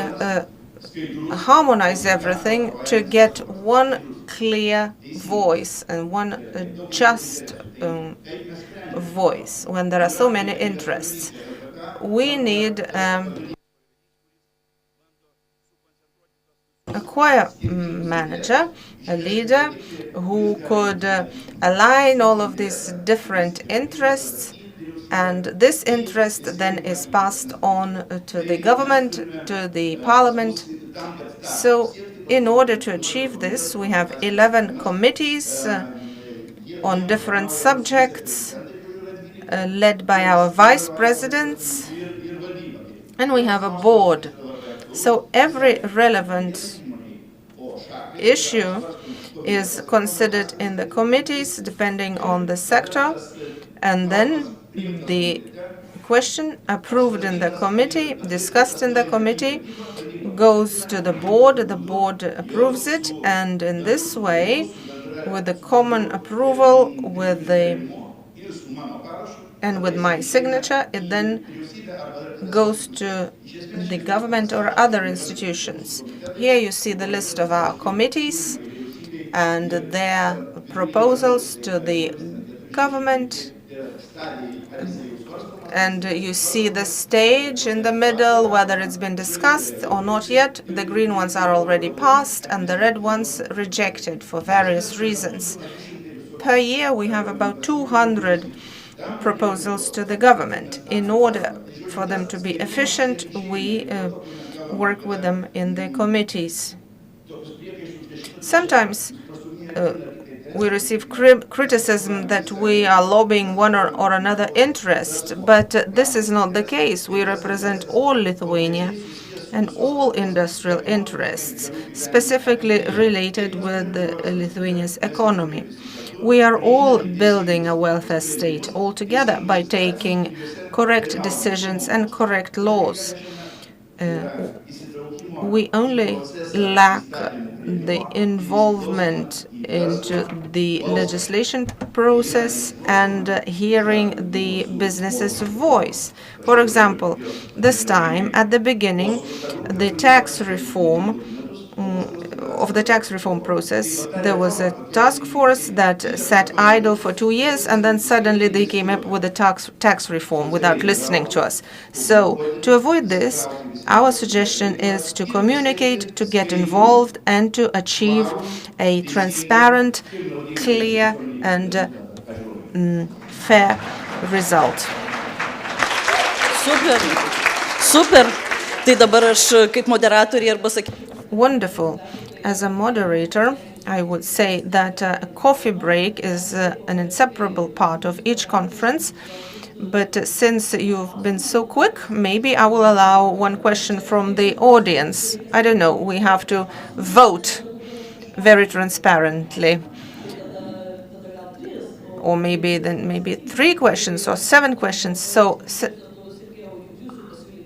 harmonize everything to get one clear voice and one just voice when there are so many interests? We need a choir manager, a leader who could align all of these different interests, and this interest then is passed on to the government, to the parliament. So in order to achieve this, we have 11 committees on different subjects led by our vice presidents, and we have a board. So every relevant issue is considered in the committees depending on the sector, and then the question approved in the committee, discussed in the committee, goes to the board approves it, and in this way, with the common approval with my signature, it then goes to the government or other institutions. Here you see the list of our committees and their proposals to the government. And you see the stage in the middle, whether it's been discussed or not yet. The green ones are already passed and the red ones rejected for various reasons. Per year, we have about 200 proposals to the government. In order for them to be efficient, we work with them in the committees. Sometimes we receive criticism that we are lobbying one or another interest, but this is not the case. We represent all Lithuania and all industrial interests, specifically related with Lithuania's economy. We are all building a welfare state all together by taking correct decisions and correct laws. We only lack the involvement into the legislation process and hearing the business's voice. For example, this time, at the beginning, the tax reform process, there was a task force that sat idle for 2 years, and then suddenly they came up with a tax reform without listening to us. So to avoid this, our suggestion is to communicate, to get involved, and to achieve a transparent, clear, and fair result. Super. Tai dabar aš kaip moderatorė arba Wonderful. As a moderator, I would say that a coffee break is an inseparable part of each conference. But since you've been so quick, maybe I will allow one question from the audience. I don't know, we have to vote very transparently. Or maybe 3 questions or 7 questions. So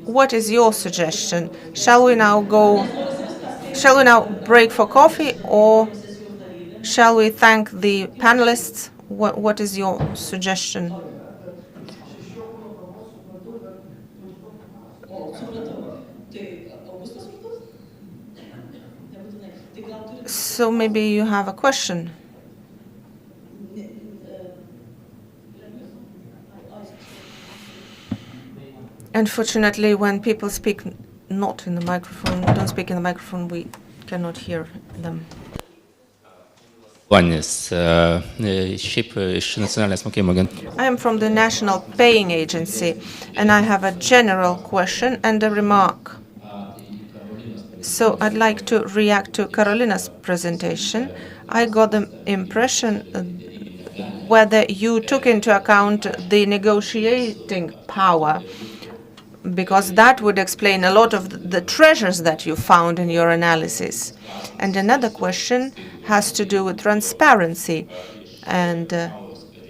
what is your suggestion? Shall we now go Shall we now break for coffee, or shall we thank the panelists? What is your suggestion? So maybe you have a question. Unfortunately, when people speak not in the microphone, don't speak in the microphone, we cannot hear them. I am from the National Paying Agency, and I have a general question and a remark. So I'd like to react to Karolina's presentation. I got the impression whether you took into account the negotiating power, because that would explain a lot of the treasures that you found in your analysis. And another question has to do with transparency, and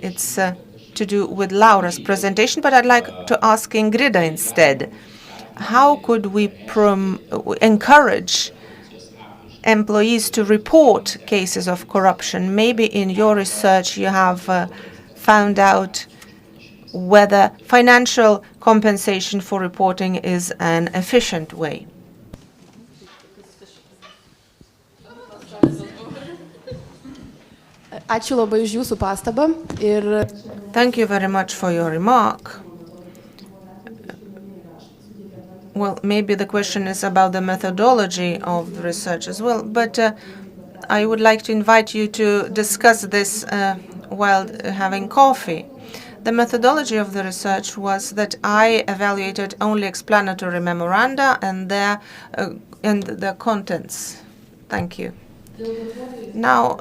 it's to do with Laura's presentation, but I'd like to ask Ingrida instead. How could we encourage employees to report cases of corruption? Maybe in your research you have found out whether financial compensation for reporting is an efficient way. Thank you very much for your remark. Well, maybe the question is about the methodology of the research as well, but I would like to invite you to discuss this while having coffee. The methodology of the research was that I evaluated only explanatory memoranda and their contents. Thank you. Now,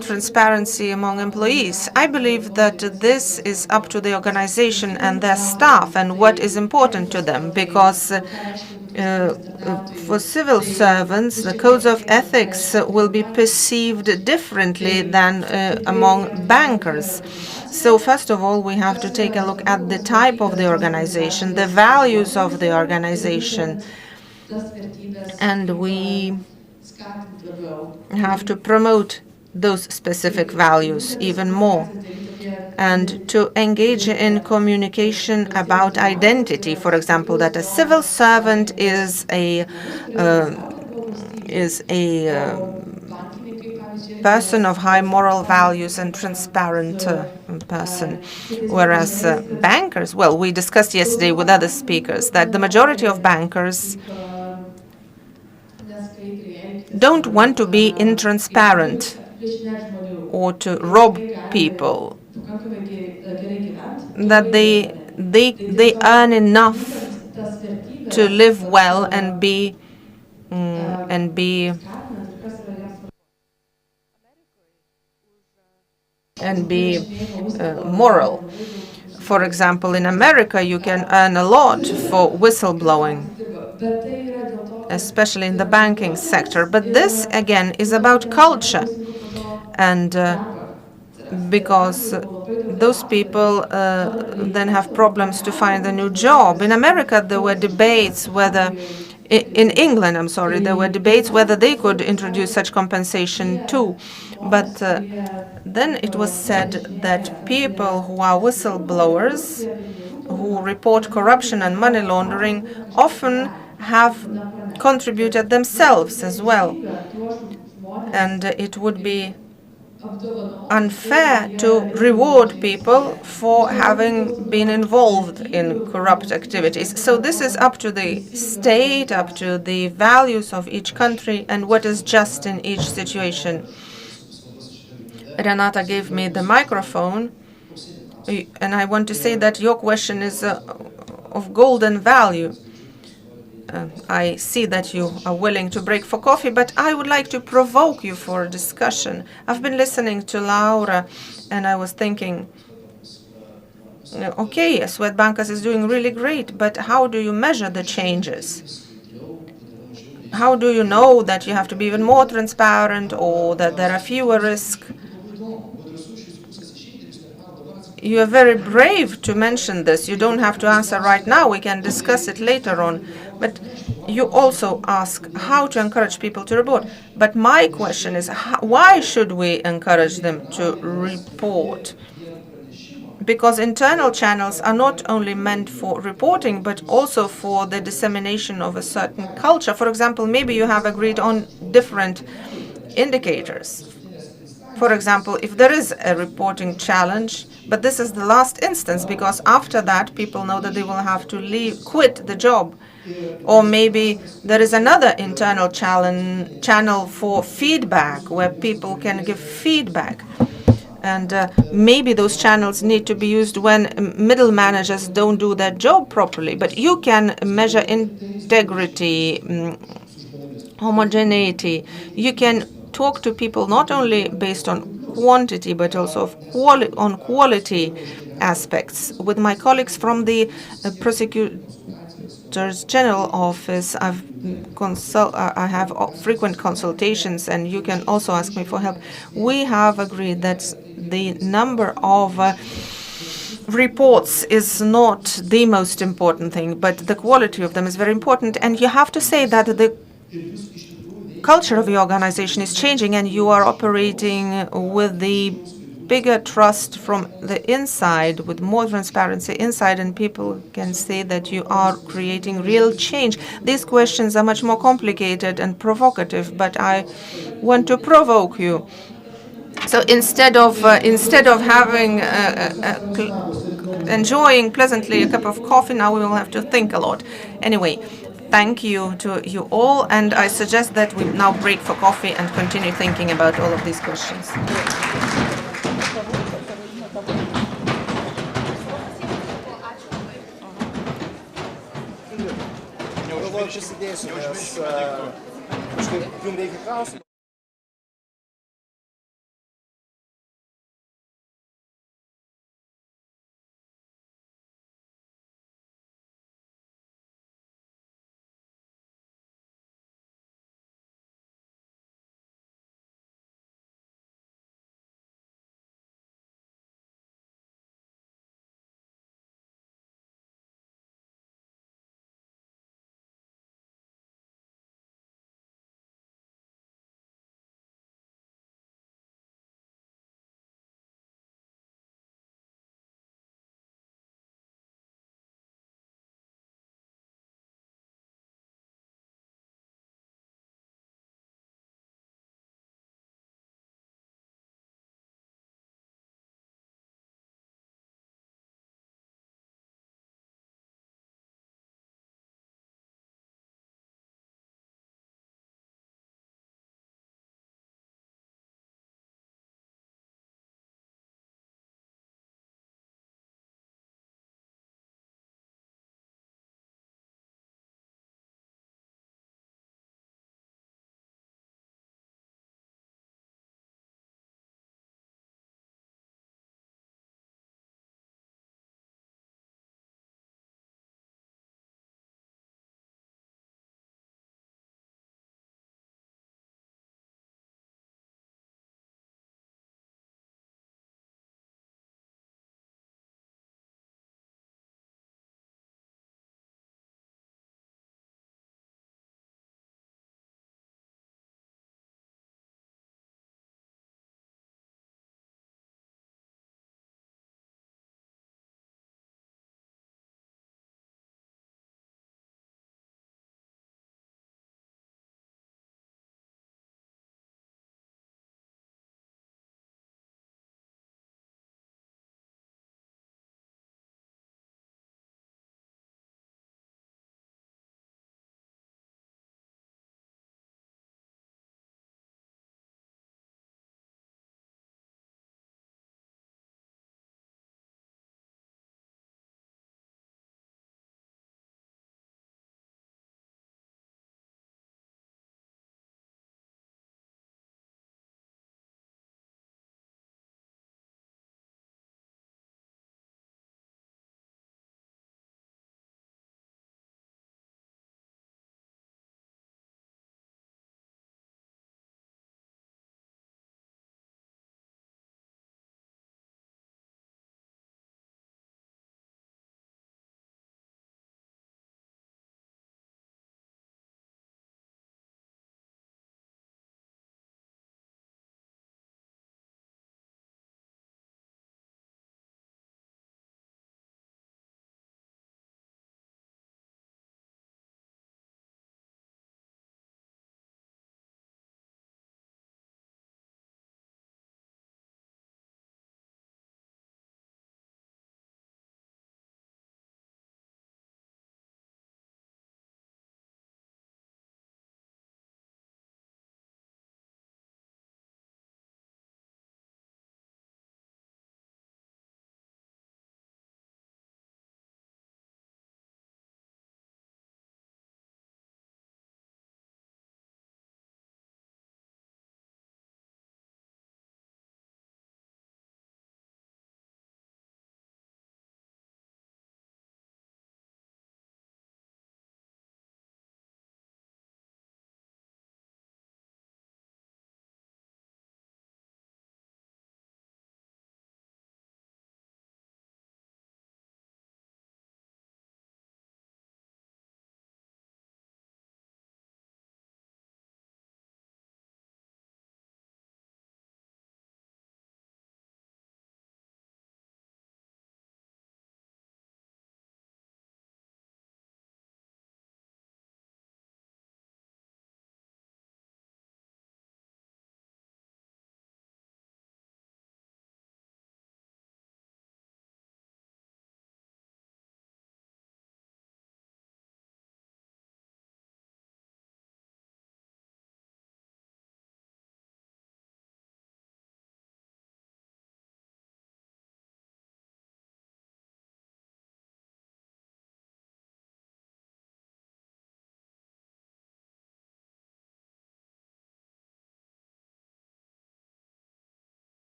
transparency among employees. I believe that this is up to the organization and their staff and what is important to them, because for civil servants, the codes of ethics will be perceived differently than among bankers. So first of all, we have to take a look at the type of the organization, the values of the organization, and we have to promote those specific values even more, and to engage in communication about identity. For example, that a civil servant is a person of high moral values and transparent person, whereas bankers, well, we discussed yesterday with other speakers that the majority of bankers don't want to be intransparent or to rob people, that they earn enough to live well and be moral. For example, in America, you can earn a lot for whistleblowing, especially in the banking sector. But this, again, is about culture. And because those people then have problems to find a new job. In America, there were debates whether, in England, I'm sorry, there were debates whether they could introduce such compensation too. But then it was said that people who are whistleblowers, who report corruption and money laundering, often have contributed themselves as well. And it would be unfair to reward people for having been involved in corrupt activities. So this is up to the state, up to the values of each country, and what is just in each situation. Renata gave me the microphone, and I want to say that your question is of golden value. I see that you are willing to break for coffee, but I would like to provoke you for a discussion. I've been listening to Laura, and I was thinking, okay, Swedbankas is doing really great, but how do you measure the changes? How do you know that you have to be even more transparent, or that there are fewer risks? You are very brave to mention this. You don't have to answer right now. We can discuss it later on. But You also ask how to encourage people to report. But my question is, why should we encourage them to report? Because internal channels are not only meant for reporting, but also for the dissemination of a certain culture. For example, maybe you have agreed on different indicators. For example, if there is a reporting challenge, but this is the last instance, because after that people know that they will have to quit the job. Or maybe there is another internal channel for feedback where people can give feedback. And maybe those channels need to be used when middle managers don't do their job properly. But you can measure integrity, homogeneity. You can talk to people not only based on quantity, but also on quality aspects. With my colleagues from the Prosecutor's General Office, I have frequent consultations, and you can also ask me for help. We have agreed that the number of reports is not the most important thing, but the quality of them is very important. And you have to say that the culture of your organization is changing, and you are operating with the bigger trust from the inside, with more transparency inside, and people can say that you are creating real change. These questions are much more complicated and provocative, but I want to provoke you. So instead of having enjoying pleasantly a cup of coffee, now we will have to think a lot. Anyway, thank you to you all, and I suggest that we now break for coffee and continue thinking about all of these questions.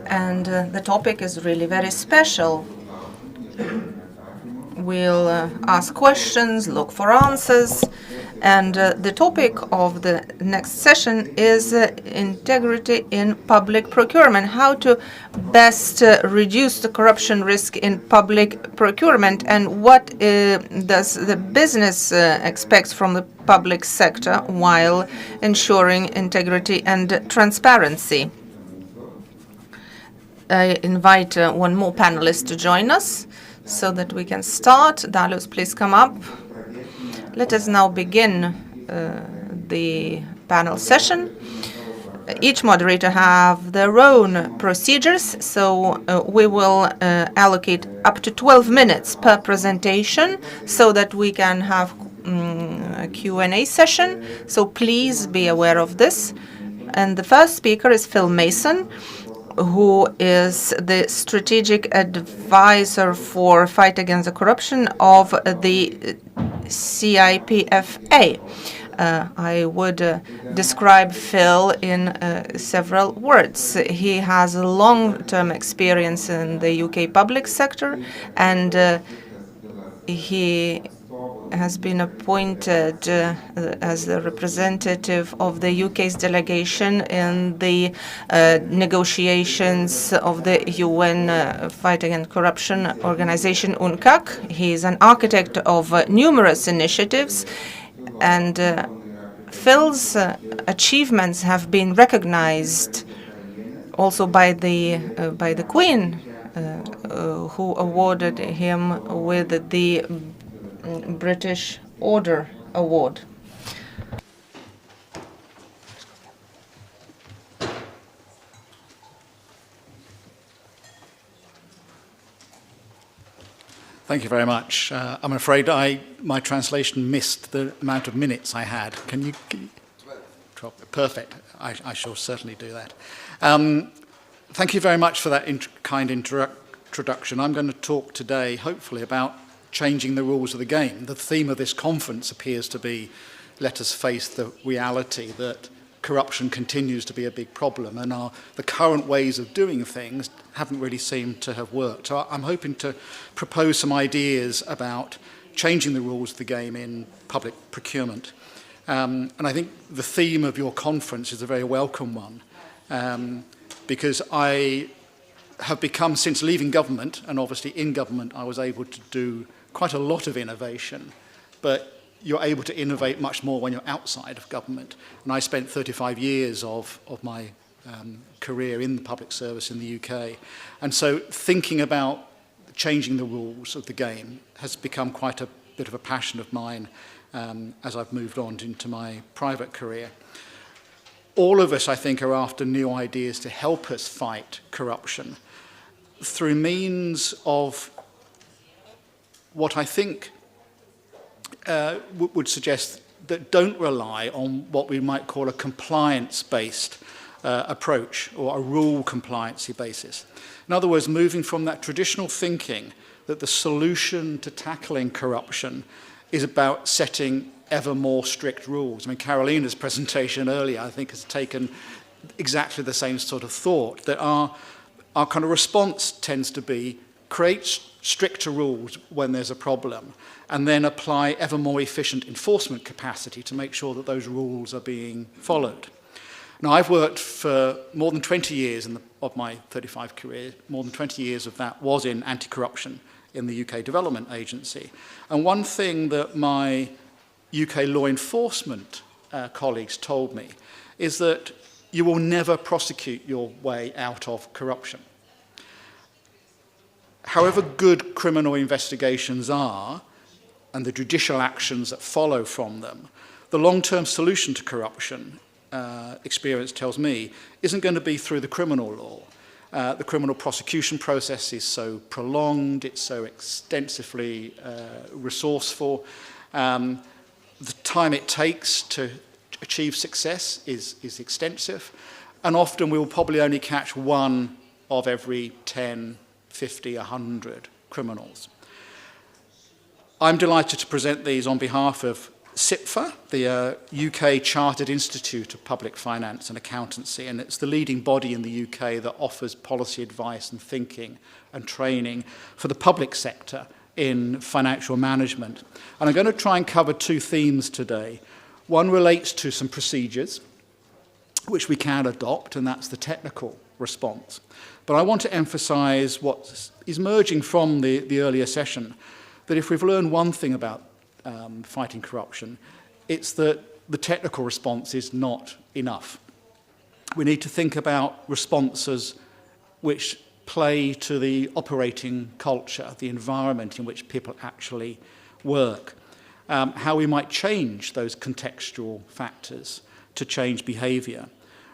And the topic is really very special. We'll ask questions, look for answers, and the topic of the next session is integrity in public procurement, how to best reduce the corruption risk in public procurement, and what does the business expect from the public sector while ensuring integrity and transparency. I invite one more panelist to join us so that we can start. Dalius, please come up. Let us now begin the panel session. Each moderator have their own procedures, so we will allocate up to 12 minutes per presentation so that we can have a Q&A session. So please be aware of this. And the first speaker is Phil Mason, who is the strategic advisor for fight against the corruption of the CIPFA. I would describe Phil in several words. He has a long-term experience in the UK public sector, and he has been appointed as the representative of the UK's delegation in the negotiations of the UN Fight Against Corruption organization, UNCAC. He is an architect of numerous initiatives, and Phil's achievements have been recognized also by the Queen, who awarded him with the British Order Award. Thank you very much. I'm afraid my translation missed the amount of minutes I had. Can you 12. Perfect. I shall certainly do that. Thank you very much for that kind introduction. I'm going to talk today, hopefully, about changing the rules of the game. The theme of this conference appears to be, let us face the reality that corruption continues to be a big problem, and the current ways of doing things haven't really seemed to have worked. So I'm hoping to propose some ideas about changing the rules of the game in public procurement. And I think the theme of your conference is a very welcome one, because I have become, since leaving government, and obviously in government I was able to do quite a lot of innovation, but you're able to innovate much more when you're outside of government. And I spent 35 years of my career in the public service in the UK. And so thinking about changing the rules of the game has become quite a bit of a passion of mine as I've moved on into my private career. All of us, I think, are after new ideas to help us fight corruption through means of what I think would suggest that don't rely on what we might call a compliance-based approach or a rule compliancy basis. In other words, moving from that traditional thinking that the solution to tackling corruption is about setting ever more strict rules. I mean, Carolina's presentation earlier, I think, has taken exactly the same sort of thought, that our kind of response tends to be create stricter rules when there's a problem, and then apply ever more efficient enforcement capacity to make sure that those rules are being followed. Now, I've worked for more than 20 years of my 35 career, more than 20 years of that was in anti-corruption in the UK Development Agency. And one thing that my UK law enforcement colleagues told me is that you will never prosecute your way out of corruption. However good criminal investigations are, and the judicial actions that follow from them, the long-term solution to corruption, experience tells me, isn't going to be through the criminal law. The criminal prosecution process is so prolonged, it's so extensively resourceful. The time it takes to achieve success is extensive, and often we will probably only catch one of every 10, 50, 100 criminals. I'm delighted to present these on behalf of CIPFA, the UK Chartered Institute of Public Finance and Accountancy, and it's the leading body in the UK that offers policy advice and thinking and training for the public sector in financial management. And I'm going to try and cover two themes today. One relates to some procedures which we can adopt, and that's the technical response. But I want to emphasize what is emerging from the earlier session, that if we've learned one thing about fighting corruption, it's that the technical response is not enough. We need to think about responses which play to the operating culture, the environment in which people actually work, how we might change those contextual factors to change behaviour,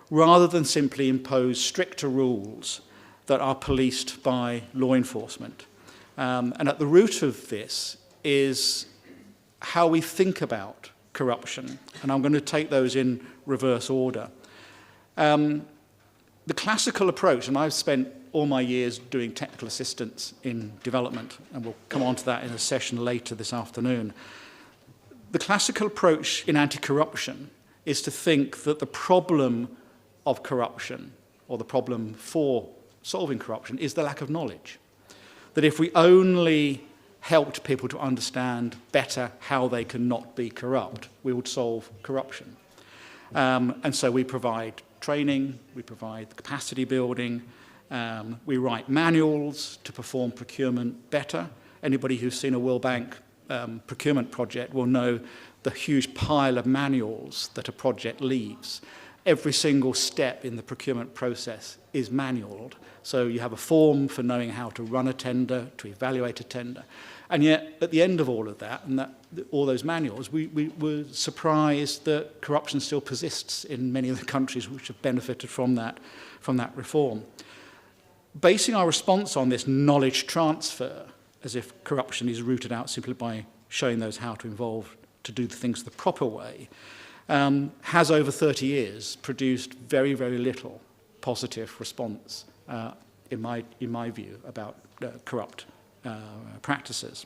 rather than simply impose stricter rules that are policed by law enforcement. And at the root of this is how we think about corruption, and I'm going to take those in reverse order. The classical approach, and I've spent all my years doing technical assistance in development, and we'll come on to that in a session later this afternoon. The classical approach in anti-corruption is to think that the problem of corruption, or the problem for solving corruption, is the lack of knowledge. That if we only helped people to understand better how they can not be corrupt, we would solve corruption. And so we provide training, we provide capacity building, we write manuals to perform procurement better. Anybody who's seen a World Bank procurement project will know the huge pile of manuals that a project leaves. Every single step in the procurement process is manualed. So you have a form for knowing how to run a tender, to evaluate a tender. And yet, at the end of all of that, and all those manuals, we were surprised that corruption still persists in many of the countries which have benefited from that reform. Basing our response on this knowledge transfer, as if corruption is rooted out simply by showing those how to involve to do the things the proper way, has over 30 years produced very, very little positive response, in my view, about corrupt practices.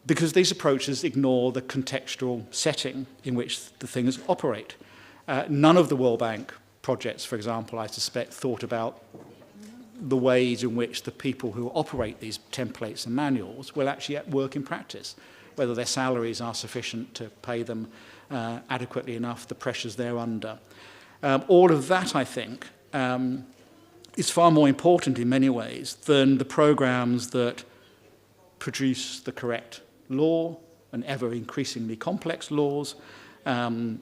Because these approaches ignore the contextual setting in which the things operate. None of the World Bank projects, for example, I suspect, thought about the ways in which the people who operate these templates and manuals will actually work in practice, whether their salaries are sufficient to pay them adequately enough, the pressures they're under. All of that, I think, is far more important in many ways than the programs that produce the correct law and ever increasingly complex laws, the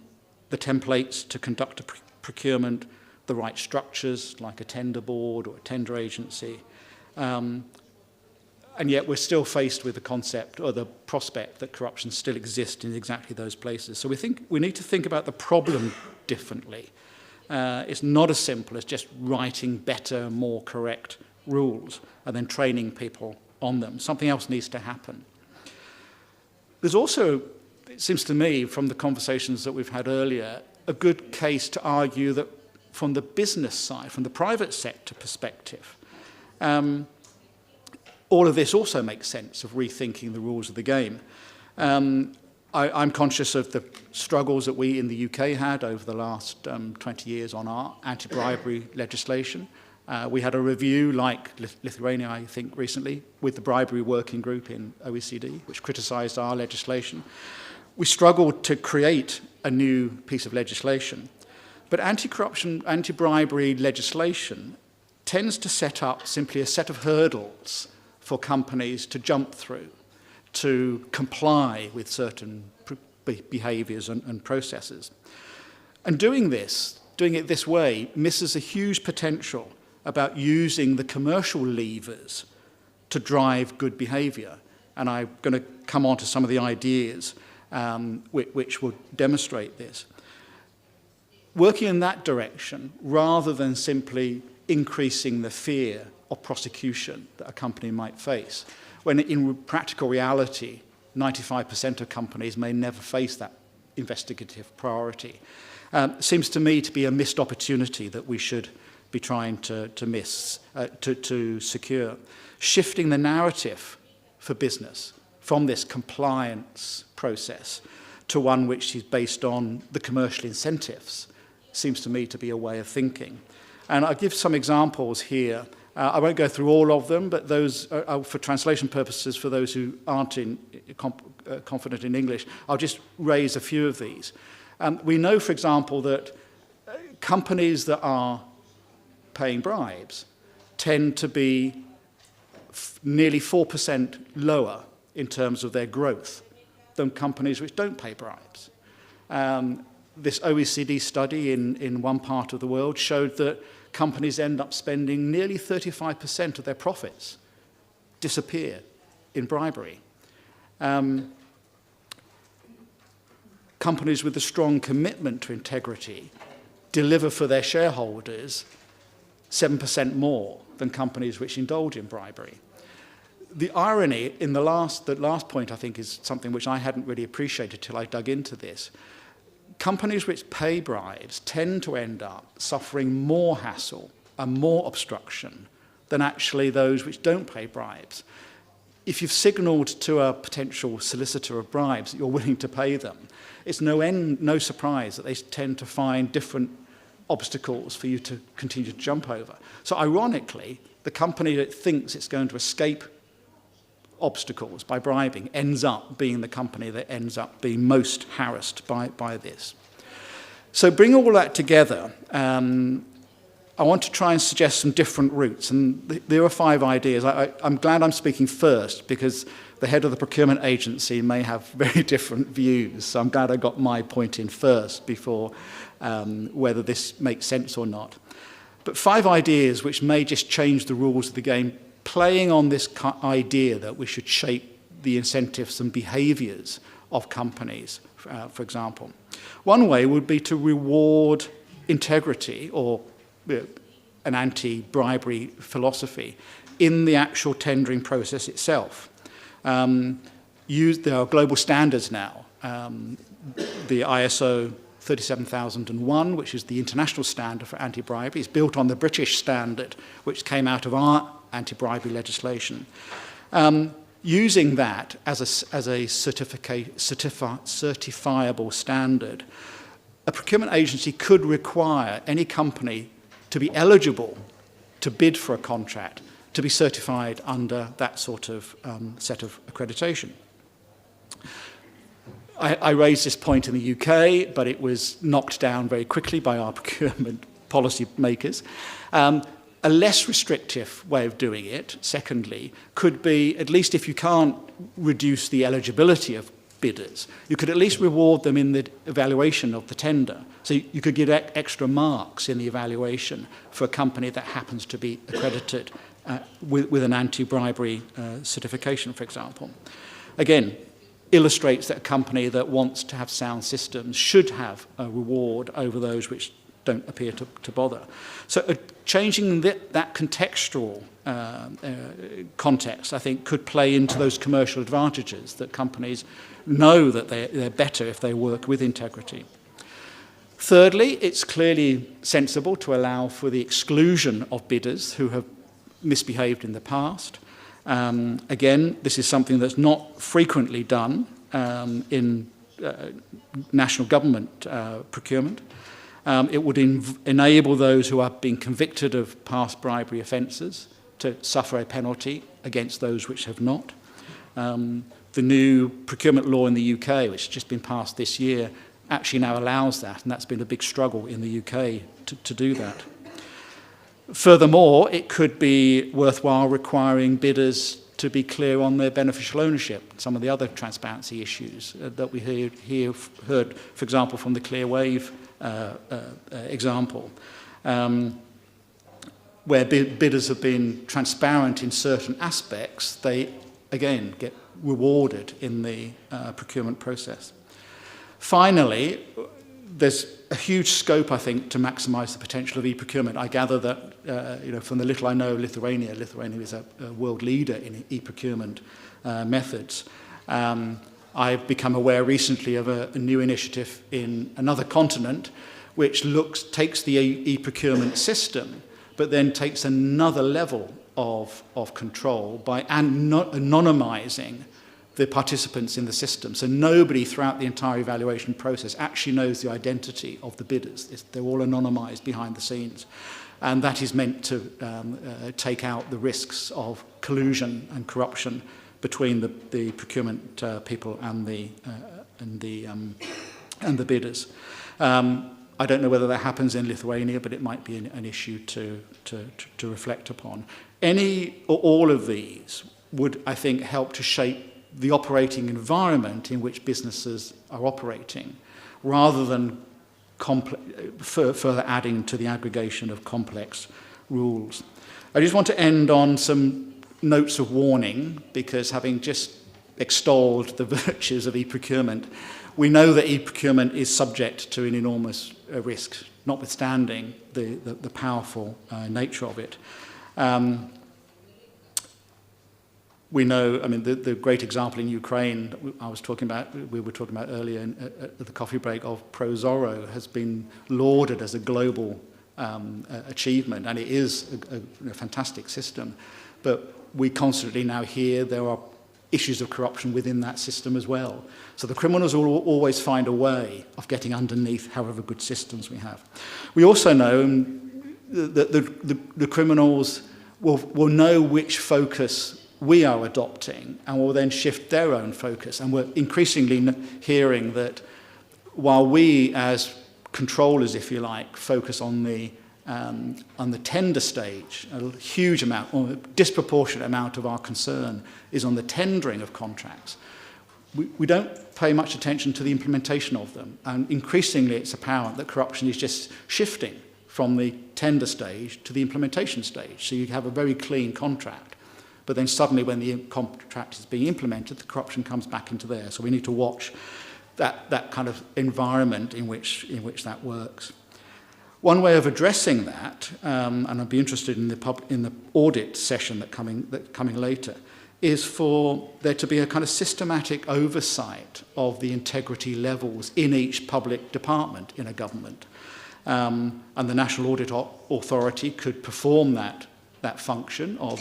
templates to conduct a procurement, the right structures like a tender board or a tender agency. And yet we're still faced with the concept or the prospect that corruption still exists in exactly those places. So we need to think about the problem differently. It's not as simple as just writing better, more correct rules and then training people on them. Something else needs to happen. There's also, it seems to me, from the conversations that we've had earlier, a good case to argue that from the business side, from the private sector perspective, all of this also makes sense of rethinking the rules of the game. I'm conscious of the struggles that we in the UK had over the last 20 years on our anti-bribery legislation. We had a review like Lithuania, I think, recently, with the bribery working group in OECD, which criticised our legislation. We struggled to create a new piece of legislation. But anti-corruption, anti-bribery legislation tends to set up simply a set of hurdles for companies to jump through, to comply with certain behaviours and processes. And doing it this way misses a huge potential about using the commercial levers to drive good behaviour. And I'm going to come on to some of the ideas which will demonstrate this. Working in that direction, rather than simply increasing the fear of prosecution that a company might face, when in practical reality, 95% of companies may never face that investigative priority, seems to me to be a missed opportunity that we should be trying to secure. Shifting the narrative for business from this compliance process to one which is based on the commercial incentives seems to me to be a way of thinking. And I'll give some examples here. I won't go through all of them, but those are for translation purposes, for those who aren't confident in English, I'll just raise a few of these. We know, for example, that companies that are paying bribes tend to be nearly 4% lower in terms of their growth than companies which don't pay bribes. This OECD study in one part of the world showed that companies end up spending nearly 35% of their profits disappear in bribery. Companies with a strong commitment to integrity deliver for their shareholders 7% more than companies which indulge in bribery. The irony in the last point, I think, is something which I hadn't really appreciated till I dug into this. Companies which pay bribes tend to end up suffering more hassle and more obstruction than actually those which don't pay bribes. If you've signalled to a potential solicitor of bribes that you're willing to pay them, it's no surprise that they tend to find different obstacles for you to continue to jump over. So ironically, the company that thinks it's going to escape obstacles by bribing ends up being the company that ends up being most harassed by this. So bring all that together, I want to try and suggest some different routes, and there are 5 ideas. I'm glad I'm speaking first because the head of the procurement agency may have very different views, so I'm glad I got my point in first before whether this makes sense or not. But 5 ideas which may just change the rules of the game, playing on this idea that we should shape the incentives and behaviours of companies, for example. One way would be to reward integrity or an anti-bribery philosophy in the actual tendering process itself. There are global standards now. The ISO 37001, which is the international standard for anti-bribery, is built on the British standard, which came out of our anti-bribery legislation. Using that as a certifiable standard, a procurement agency could require any company to be eligible to bid for a contract to be certified under that sort of set of accreditation. I raised this point in the UK, but it was knocked down very quickly by our procurement policy makers. A less restrictive way of doing it, secondly, could be, at least if you can't reduce the eligibility of bidders, you could at least reward them in the evaluation of the tender. So you could give extra marks in the evaluation for a company that happens to be accredited with an anti-bribery certification, for example. Again, illustrates that a company that wants to have sound systems should have a reward over those which don't appear to bother. So changing that contextual context, I think, could play into those commercial advantages that companies know that they're better if they work with integrity. Thirdly, it's clearly sensible to allow for the exclusion of bidders who have misbehaved in the past. Again, this is something that's not frequently done in national government procurement. It would enable those who have been convicted of past bribery offences to suffer a penalty against those which have not. The new procurement law in the UK, which has just been passed this year, actually now allows that, and that's been a big struggle in the UK to do that. Furthermore, it could be worthwhile requiring bidders to be clear on their beneficial ownership, some of the other transparency issues that we heard, for example, from the Clearwave example, where bidders have been transparent in certain aspects, they, again, get rewarded in the procurement process. Finally, there's a huge scope, I think, to maximise the potential of e-procurement. I gather that, from the little I know of Lithuania is a world leader in e-procurement methods. I've become aware recently of a new initiative in another continent which takes the e-procurement system, but then takes another level of control by anonymising the participants in the system. So nobody throughout the entire evaluation process actually knows the identity of the bidders. They're all anonymized behind the scenes. And that is meant to take out the risks of collusion and corruption between the procurement people and the bidders. I don't know whether that happens in Lithuania, but it might be an issue to reflect upon. Any or all of these would, I think, help to shape the operating environment in which businesses are operating, rather than further adding to the aggregation of complex rules. I just want to end on some notes of warning, because having just extolled the virtues of e-procurement, we know that e-procurement is subject to an enormous risk, notwithstanding the powerful nature of it. We know, I mean, the great example in Ukraine we were talking about earlier at the coffee break of ProZorro has been lauded as a global achievement, and it is a fantastic system. But we constantly now hear there are issues of corruption within that system as well. So the criminals will always find a way of getting underneath however good systems we have. We also know that the criminals will know which focus we are adopting, and will then shift their own focus. And we're increasingly hearing that while we as controllers, if you like, focus on the tender stage, a huge amount, or a disproportionate amount of our concern is on the tendering of contracts, we don't pay much attention to the implementation of them. And increasingly it's apparent that corruption is just shifting from the tender stage to the implementation stage. So you have a very clean contract. But then suddenly when the contract is being implemented, the corruption comes back into there. So we need to watch that kind of environment in which that works. One way of addressing that, and I'd be interested in the audit session that coming later, is for there to be a kind of systematic oversight of the integrity levels in each public department in a government. And the National Audit Authority could perform that function of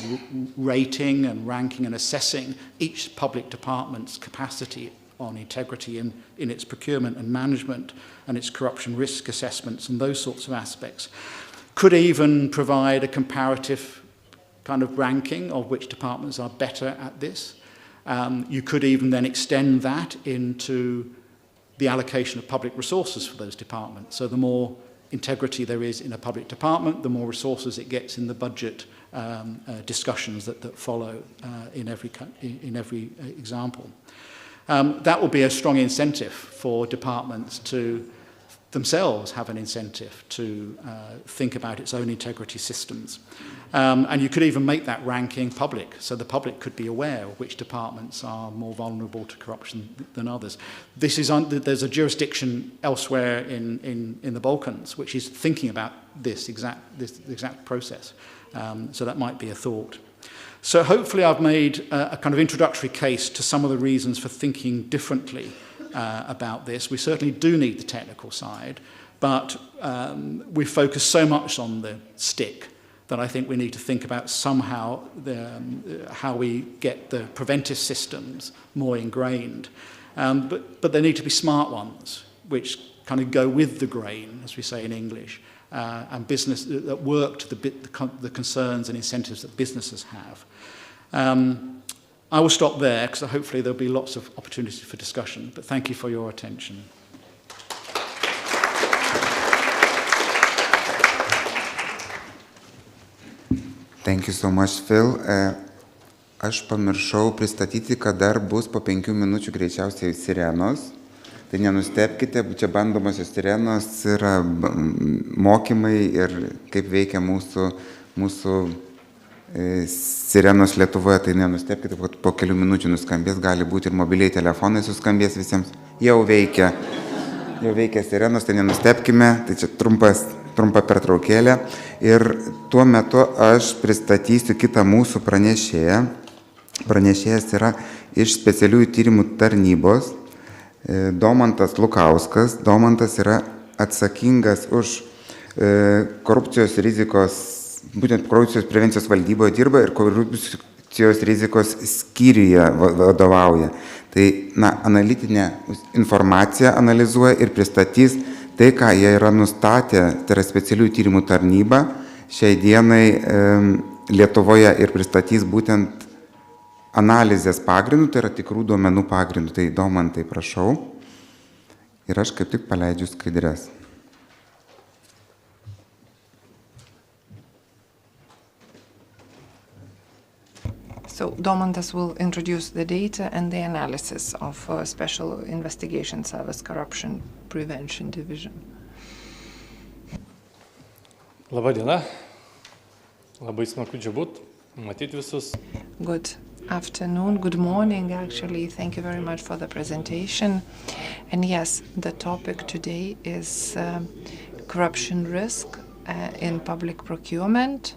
rating and ranking and assessing each public department's capacity on integrity in its procurement and management and its corruption risk assessments and those sorts of aspects. Could even provide a comparative kind of ranking of which departments are better at this. You could even then extend that into the allocation of public resources for those departments. So the more integrity there is in a public department, the more resources it gets in the budget discussions that follow in every example. That will be a strong incentive for departments to themselves have an incentive to think about its own integrity systems. And you could even make that ranking public, so the public could be aware of which departments are more vulnerable to corruption than others. There's a jurisdiction elsewhere in the Balkans which is thinking about this exact process. So that might be a thought. So hopefully I've made a kind of introductory case to some of the reasons for thinking differently about this. We certainly do need the technical side, but we focus so much on the stick that I think we need to think about somehow how we get the preventive systems more ingrained. But they need to be smart ones, which kind of go with the grain, as we say in English, and business that work to the concerns and incentives that businesses have. I will stop there because hopefully there'll be lots of opportunities for discussion, but thank you for your attention. Thank you so much, Phil. Aš pamiršau pristatyti, kad dar bus po 5 minučių greičiausiai sirenos. Tai nenustebkite, čia bandomosios sirenos yra mokymai ir kaip veikia mūsų sirenos Lietuvoje. Tai nenustebkite, kad po kelių minučių nuskambės, gali būti ir mobiliai telefonai suskambės visiems. Jau veikia sirenos, tai nenustebkime, tai čia trumpa pertraukėlė. Ir tuo metu aš pristatysiu kitą mūsų pranešėją. Pranešėjas yra iš specialiųjų tyrimų tarnybos, Domantas Lukauskas. Domantas yra atsakingas už korupcijos rizikos, būtent korupcijos prevencijos valdyboje dirba ir korupcijos rizikos skyriuje vadovauja. Tai analitinė informacija analizuoja ir pristatys tai, ką jie yra nustatę, tai yra specialiųjų tyrimų tarnyba šiai dienai Lietuvoje ir pristatys būtent analizės pagrindų, tai yra tikrų duomenų pagrindų. Tai Domantai, prašau. Ir aš kaip tik paleidžiu skaidres. So Domantas will introduce the data and the analysis of Special Investigation Service Corruption Prevention Division. Labą dieną. Labai smagu čia būt, matyti visus. Good afternoon, good morning actually. Thank you very much for the presentation. And yes, the topic today is corruption risk in public procurement.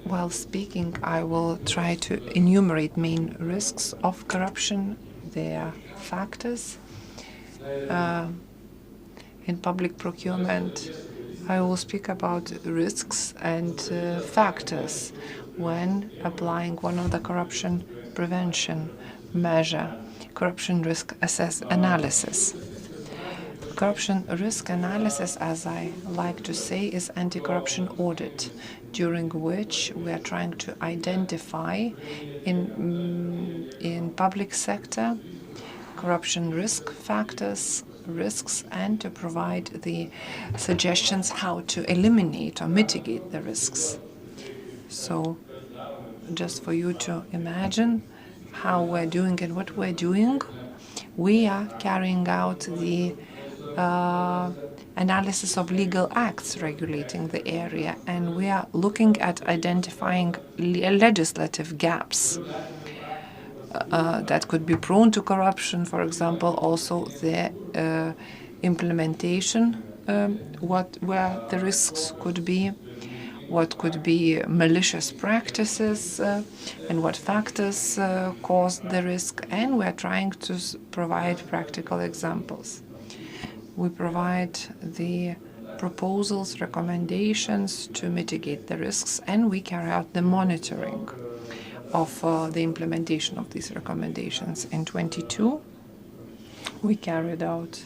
While speaking, I will try to enumerate main risks of corruption, their factors. In public procurement, I will speak about risks and factors when applying one of the corruption prevention measure, corruption risk analysis. Corruption risk analysis, as I like to say, is anti-corruption audit, during which we are trying to identify in public sector corruption risk factors, risks, and to provide the suggestions how to eliminate or mitigate the risks. So just for you to imagine how we're doing and what we're doing, we are carrying out the analysis of legal acts regulating the area, and we are looking at identifying legislative gaps that could be prone to corruption. For example, also the implementation, where the risks could be, what could be malicious practices, and what factors cause the risk, and we are trying to provide practical examples. We provide the proposals, recommendations to mitigate the risks, and we carry out the monitoring of the implementation of these recommendations. In 2022, we carried out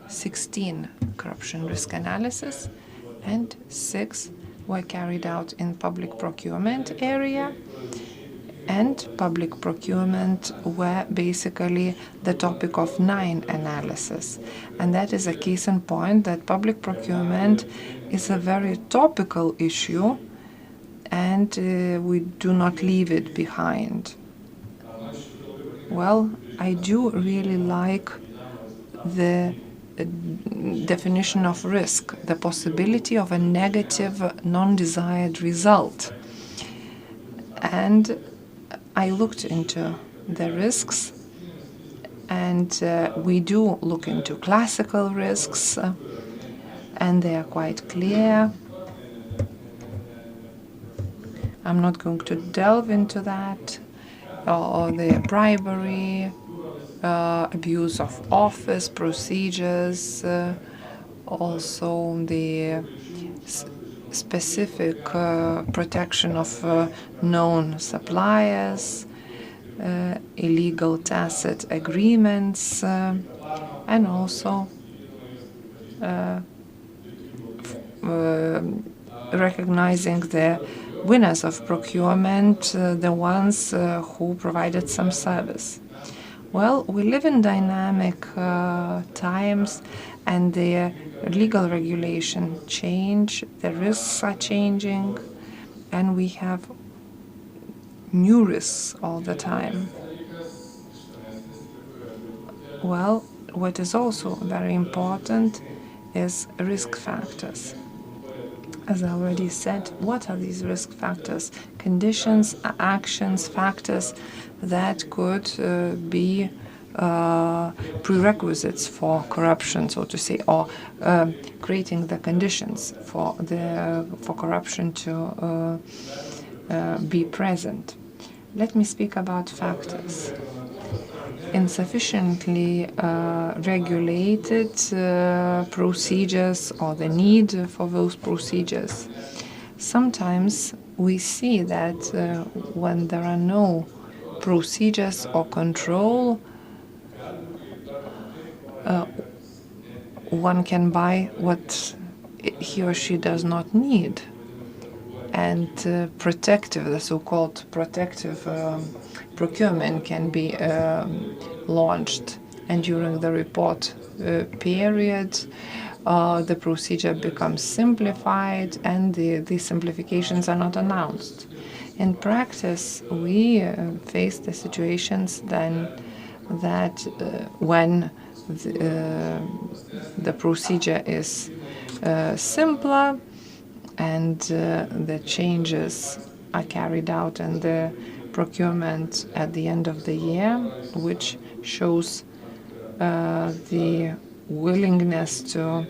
16 corruption risk analysis, and 6 were carried out in public procurement area, and public procurement were basically the topic of 9 analysis. And that is a case in point that public procurement is a very topical issue, and we do not leave it behind. Well, I do really like the definition of risk, the possibility of a negative, non-desired result. And I looked into the risks, and we do look into classical risks, and they are quite clear. I'm not going to delve into that, or the bribery, abuse of office procedures, also the specific protection of known suppliers, illegal tacit agreements, and also recognizing the winners of procurement, the ones who provided some service. Well, we live in dynamic times, and the legal regulation change, the risks are changing, and we have new risks all the time. Well, what is also very important is risk factors. As I already said, what are these risk factors? Conditions, actions, factors that could be prerequisites for corruption, so to say, or creating the conditions for corruption to be present. Let me speak about factors. Insufficiently regulated procedures or the need for those procedures. Sometimes we see that when there are no procedures or control, one can buy what he or she does not need. And the so-called protective procurement can be launched. And during the report period, the procedure becomes simplified, and the simplifications are not announced. In practice, we face the situations then that when the procedure is simpler and the changes are carried out in the procurement at the end of the year, which shows the willingness to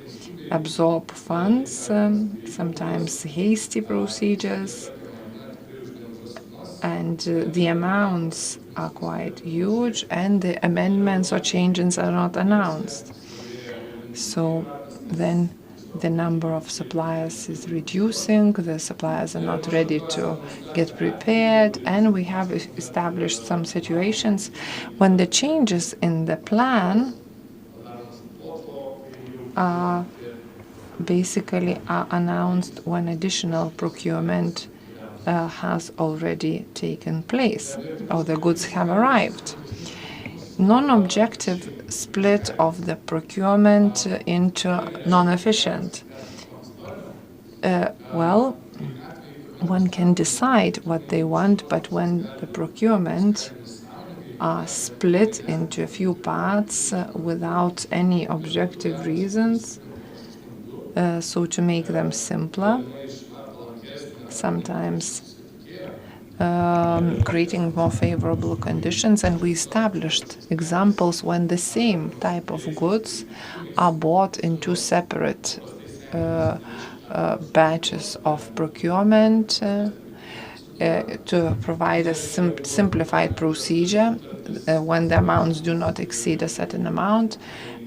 absorb funds, sometimes hasty procedures, and the amounts are quite huge, and the amendments or changes are not announced. So then the number of suppliers is reducing, the suppliers are not ready to get prepared, and we have established some situations when the changes in the plan basically are announced when additional procurement has already taken place, or the goods have arrived. Non-objective split of the procurement into non-efficient. Well, one can decide what they want, but when the procurement are split into a few parts without any objective reasons, so to make them simpler, sometimes creating more favorable conditions, and we established examples when the same type of goods are bought in two separate batches of procurement to provide a simplified procedure when the amounts do not exceed a certain amount,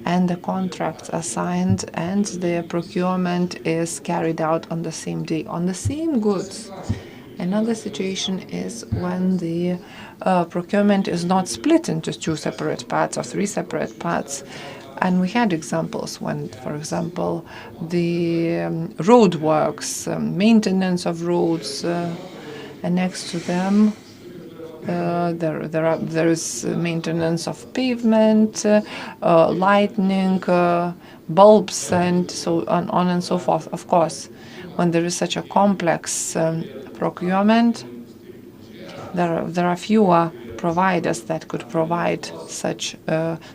and the contracts are signed and the procurement is carried out on the same day on the same goods. Another situation is when the procurement is not split into two separate parts or three separate parts. And we had examples when, for example, the road works, maintenance of roads, and next to them there is maintenance of pavement, lighting, bulbs, and so on and so forth. Of course, when there is such a complex procurement, there are fewer providers that could provide such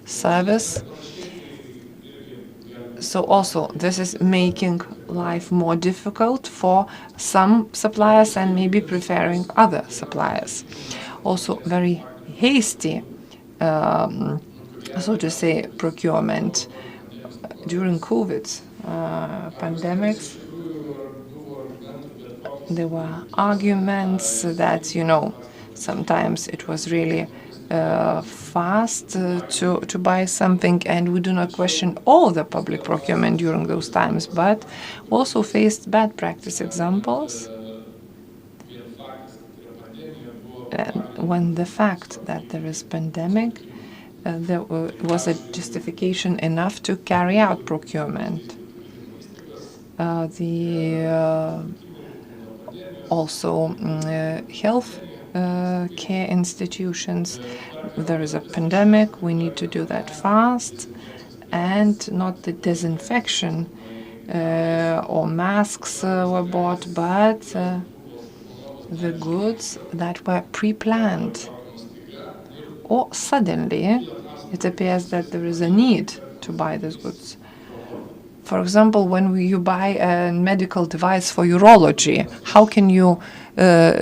service. So also this is making life more difficult for some suppliers and maybe preferring other suppliers. Also very hasty, so to say, procurement. During COVID pandemics, there were arguments that, sometimes it was really fast to buy something, and we do not question all the public procurement during those times, but also faced bad practice examples. When the fact that there is pandemic, there was a justification enough to carry out procurement. Also health care institutions, there is a pandemic, we need to do that fast, and not the disinfection or masks were bought, but the goods that were pre-planned. Or suddenly it appears that there is a need to buy these goods. For example, when you buy a medical device for urology, how can you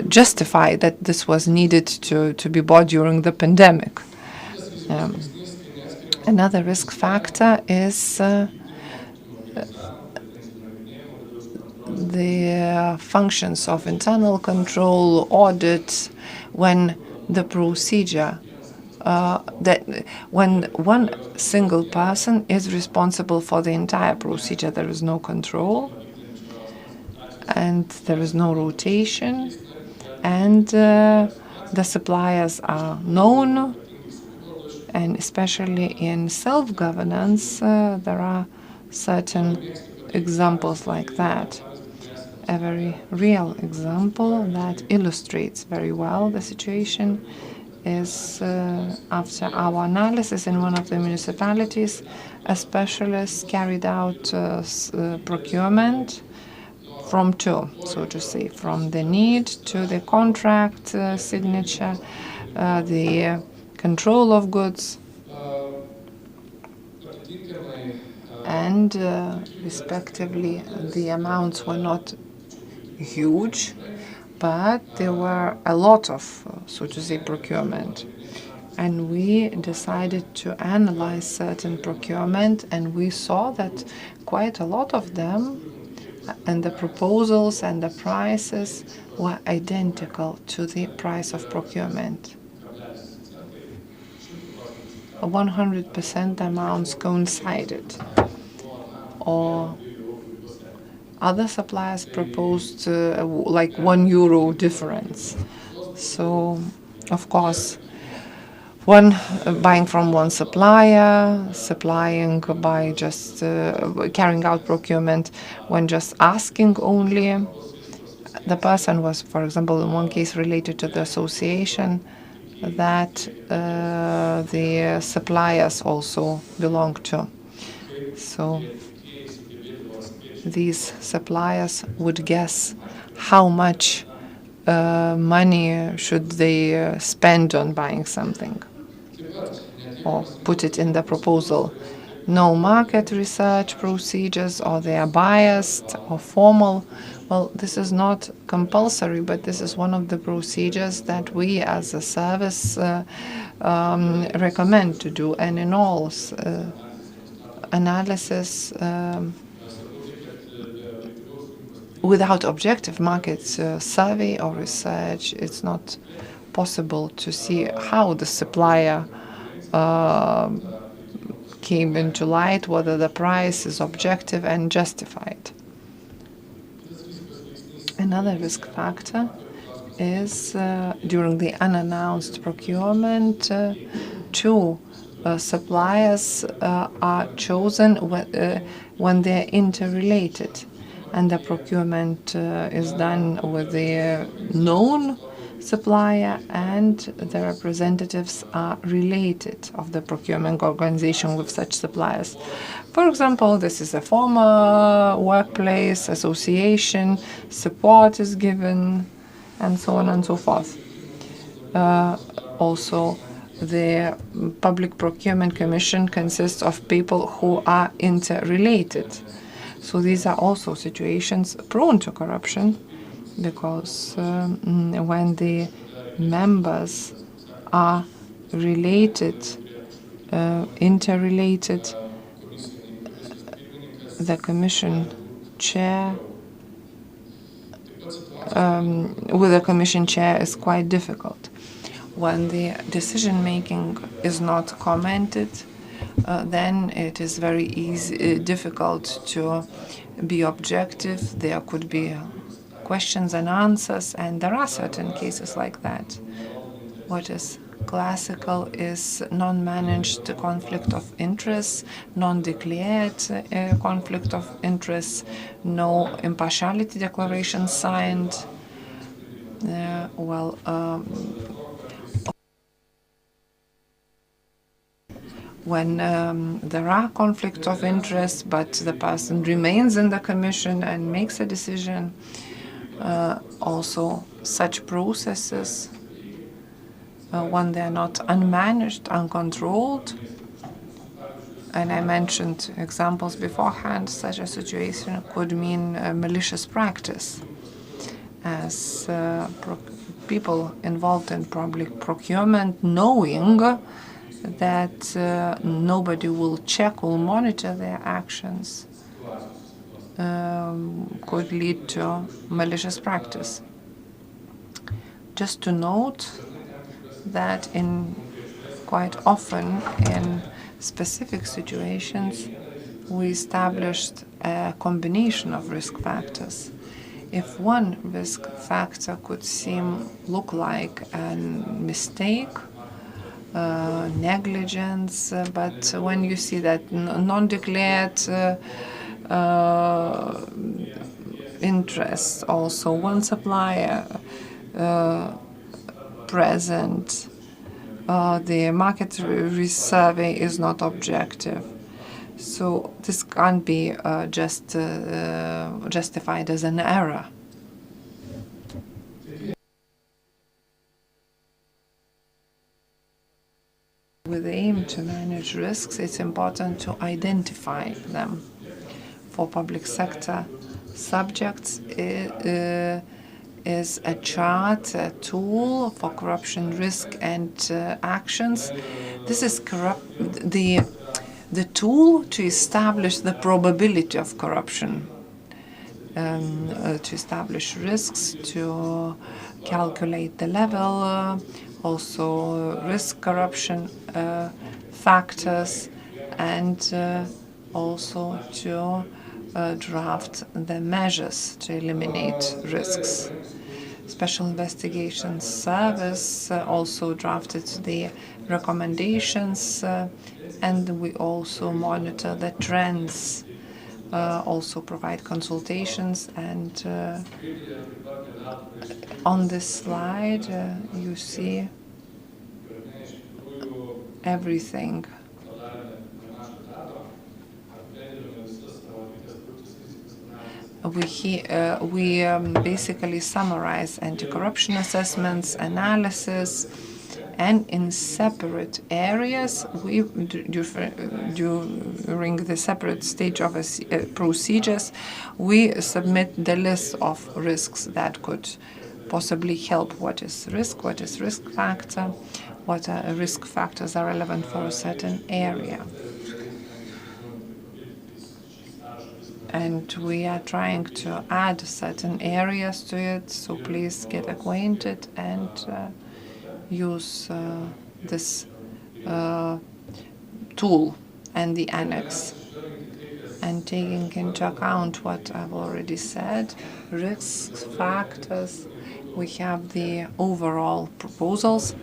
justify that this was needed to be bought during the pandemic? Another risk factor is the functions of internal control, audit, when the procedure, that when one single person is responsible for the entire procedure, there is no control, and there is no rotation, and the suppliers are known, and especially in self-governance, there are certain examples like that. A very real example that illustrates very well the situation is after our analysis in one of the municipalities, a specialist carried out procurement from two, so to say, from the need to the contract signature, the control of goods, and respectively the amounts were not huge, but there were a lot of, so to say, procurement. And we decided to analyze certain procurement, and we saw that quite a lot of them, and the proposals and the prices were identical to the price of procurement. 100% amounts coincided, or other suppliers proposed like €1 difference. So, of course, one buying from one supplier, supplying by just carrying out procurement when just asking only. The person was, for example, in one case related to the association that the suppliers also belong to. So these suppliers would guess how much money should they spend on buying something, or put it in the proposal. No market research procedures, or they are biased or formal. Well, this is not compulsory, but this is one of the procedures that we as a service recommend to do. And in all analysis, without objective market survey or research, it's not possible to see how the supplier came into light, whether the price is objective and justified. Another risk factor is during the unannounced procurement, two suppliers are chosen when they're interrelated, and the procurement is done with the known supplier, and the representatives are related of the procurement organization with such suppliers. For example, this is a former workplace association, support is given, and so on and so forth. Also, the Public Procurement Commission consists of people who are interrelated. So these are also situations prone to corruption, because when the members are related, interrelated, the commission chair, with the commission chair is quite difficult. When the decision-making is not commented, then it is very difficult to be objective. There could be questions and answers, and there are certain cases like that. What is classical is non-managed conflict of interest, non-declared conflict of interest, no impartiality declaration signed. When there are conflicts of interest, but the person remains in the commission and makes a decision, also such processes, when they are not unmanaged, uncontrolled, and I mentioned examples beforehand, such a situation could mean malicious practice, as people involved in public procurement, knowing that nobody will check or monitor their actions could lead to malicious practice. Just to note that quite often in specific situations we established a combination of risk factors. If one risk factor could look like a mistake, negligence, but when you see that non-declared interest, also one supplier present, the market risk survey is not objective. So this can't be justified as an error. With the aim to manage risks, it's important to identify them. For public sector subjects, is a chart, a tool for corruption risk and actions. This is the tool to establish the probability of corruption, to establish risks, to calculate the level, also risk corruption factors, and also to draft the measures to eliminate risks. Special Investigations Service also drafted the recommendations, and we also monitor the trends, also provide consultations. And on this slide you see everything. We basically summarize anti-corruption assessments, analysis, and in separate areas, during the separate stage of procedures, we submit the list of risks that could possibly help. What is risk factor, what risk factors are relevant for a certain area. And we are trying to add certain areas to it, so please get acquainted and use this tool and the annex. And taking into account what I've already said, risk factors, we have the overall proposals.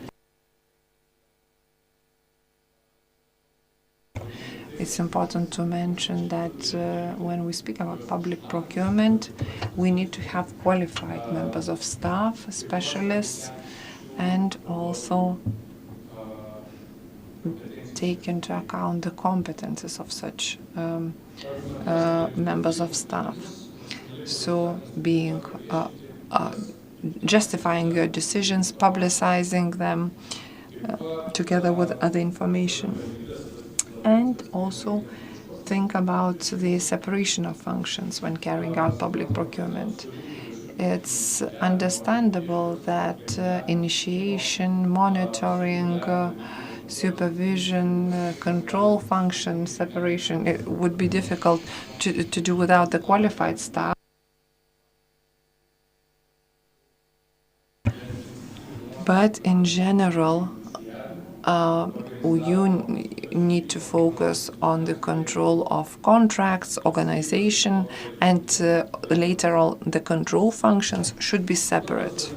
It's important to mention that when we speak about public procurement, we need to have qualified members of staff, specialists, and also take into account the competences of such members of staff. So being justifying your decisions, publicizing them together with other information. And also think about the separation of functions when carrying out public procurement. It's understandable that initiation, monitoring, supervision, control function, separation, it would be difficult to do without the qualified staff. But in general, you need to focus on the control of contracts, organization, and later on the control functions should be separate.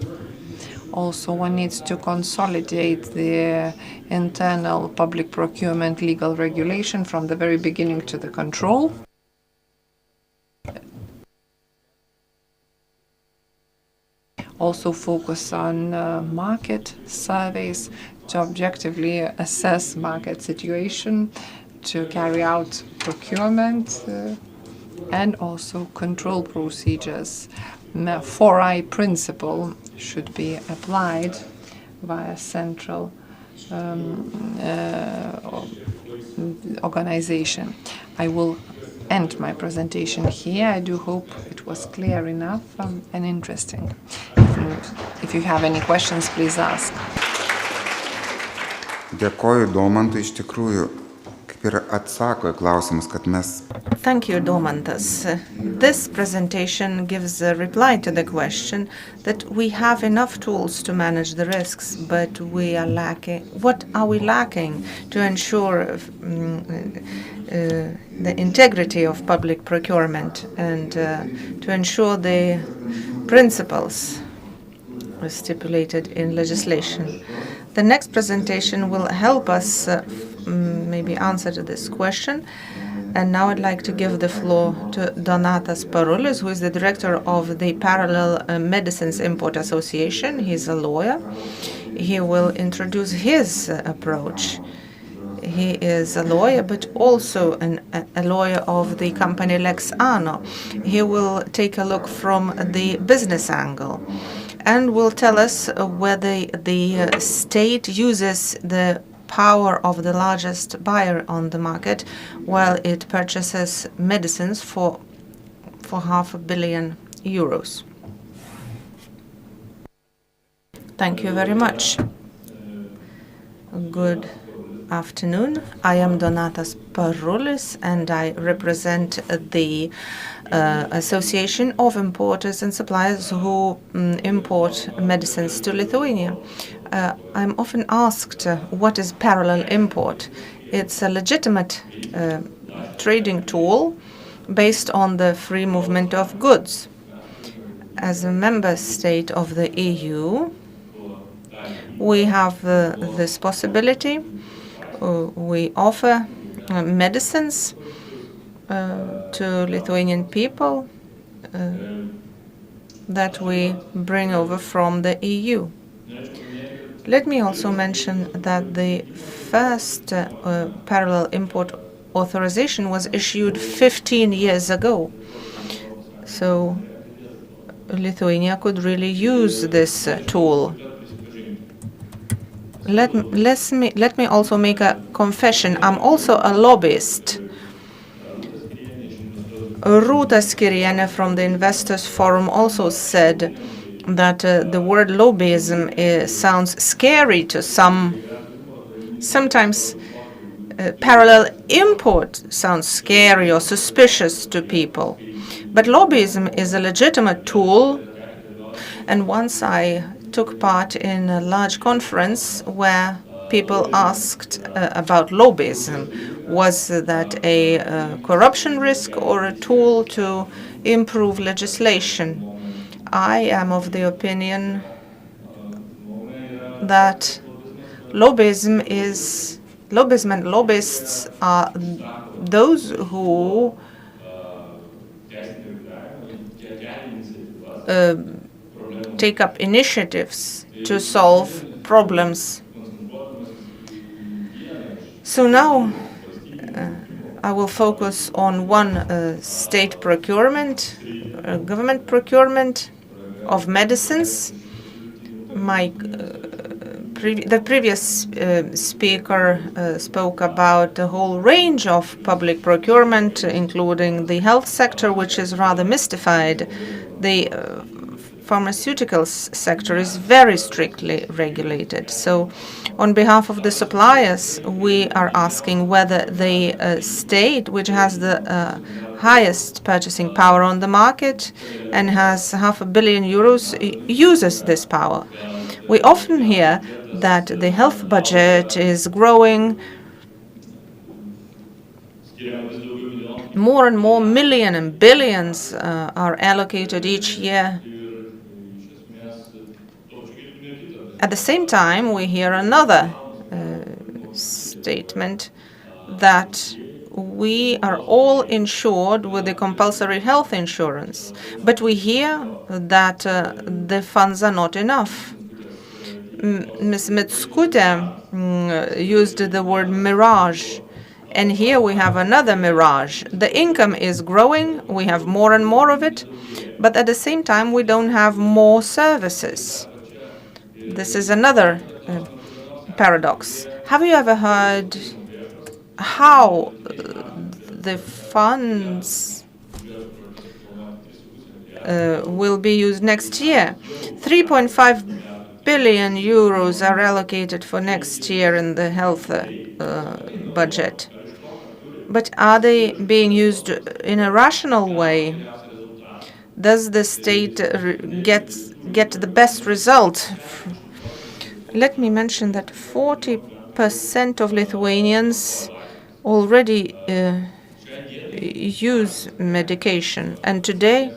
Also, one needs to consolidate the internal public procurement legal regulation from the very beginning to the control. Also focus on market surveys to objectively assess market situation, to carry out procurement, and also control procedures. The 4I principle should be applied via central organization. I will end my presentation here. I do hope it was clear enough and interesting. If you have any questions, please ask. Dėkoju Domantui, iš tikrųjų, kaip ir atsako į klausimus, kad mes. Thank you, Domantas. This presentation gives a reply to the question that we have enough tools to manage the risks, but we are lacking. What are we lacking to ensure the integrity of public procurement and to ensure the principles stipulated in legislation? The next presentation will help us maybe answer to this question. And now I'd like to give the floor to Donatas Parulis, who is the director of the Parallel Medicines Import Association. He's a lawyer. He will introduce his approach. He is a lawyer, but also a lawyer of the company Lex Ano. He will take a look from the business angle and will tell us whether the state uses the power of the largest buyer on the market while it purchases medicines for €500 million. Thank you very much. Good afternoon. I am Donatas Parulis and I represent the Association of Importers and Suppliers who import medicines to Lithuania. I'm often asked what is parallel import. It's a legitimate trading tool based on the free movement of goods. As a member state of the EU, we have this possibility. We offer medicines to Lithuanian people that we bring over from the EU. Let me also mention that the first parallel import authorization was issued 15 years ago. So Lithuania could really use this tool. Let me also make a confession. I'm also a lobbyist. Ruta Skiriene from the Investors Forum also said that the word lobbyism sounds scary to some. Sometimes parallel import sounds scary or suspicious to people. But lobbyism is a legitimate tool. And once I took part in a large conference where people asked about lobbyism. Was that a corruption risk or a tool to improve legislation? I am of the opinion that lobbyism and lobbyists are those who take up initiatives to solve problems. So now I will focus on one state procurement, government procurement of medicines. The previous speaker spoke about the whole range of public procurement, including the health sector, which is rather mystified. The pharmaceuticals sector is very strictly regulated. So on behalf of the suppliers, we are asking whether the state, which has the highest purchasing power on the market and has €500 million, uses this power. We often hear that the health budget is growing. More and more millions and billions are allocated each year. At the same time, we hear another statement that we are all insured with the compulsory health insurance, but we hear that the funds are not enough. Ms. Mitskute used the word mirage, and here we have another mirage. The income is growing, we have more and more of it, but at the same time we don't have more services. This is another paradox. Have you ever heard how the funds will be used next year? 3.5 billion euros are allocated for next year in the health budget. But are they being used in a rational way? Does the state get the best result? Let me mention that 40% of Lithuanians already use medication, and today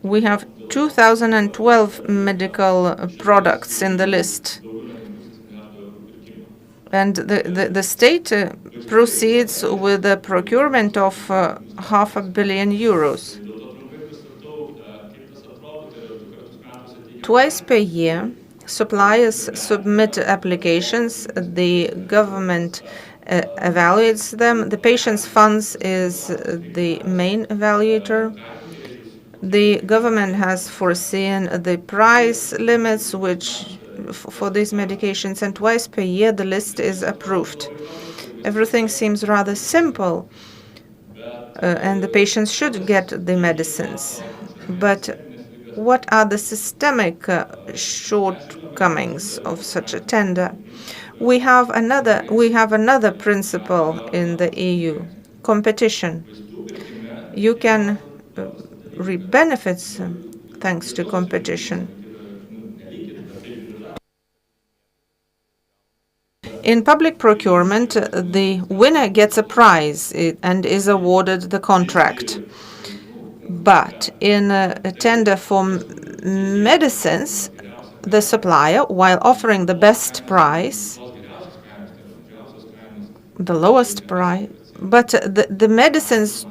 we have 2012 medical products in the list. And the state proceeds with the procurement of €500 million. Twice per year, suppliers submit applications, the government evaluates them, the patient's funds is the main evaluator. The government has foreseen the price limits for these medications, and twice per year the list is approved. Everything seems rather simple, and the patients should get the medicines. But what are the systemic shortcomings of such a tender? We have another principle in the EU: competition. You can reap benefits thanks to competition. In public procurement, the winner gets a prize and is awarded the contract. But in a tender for medicines, the supplier, while offering the best price, the lowest price, but the medicines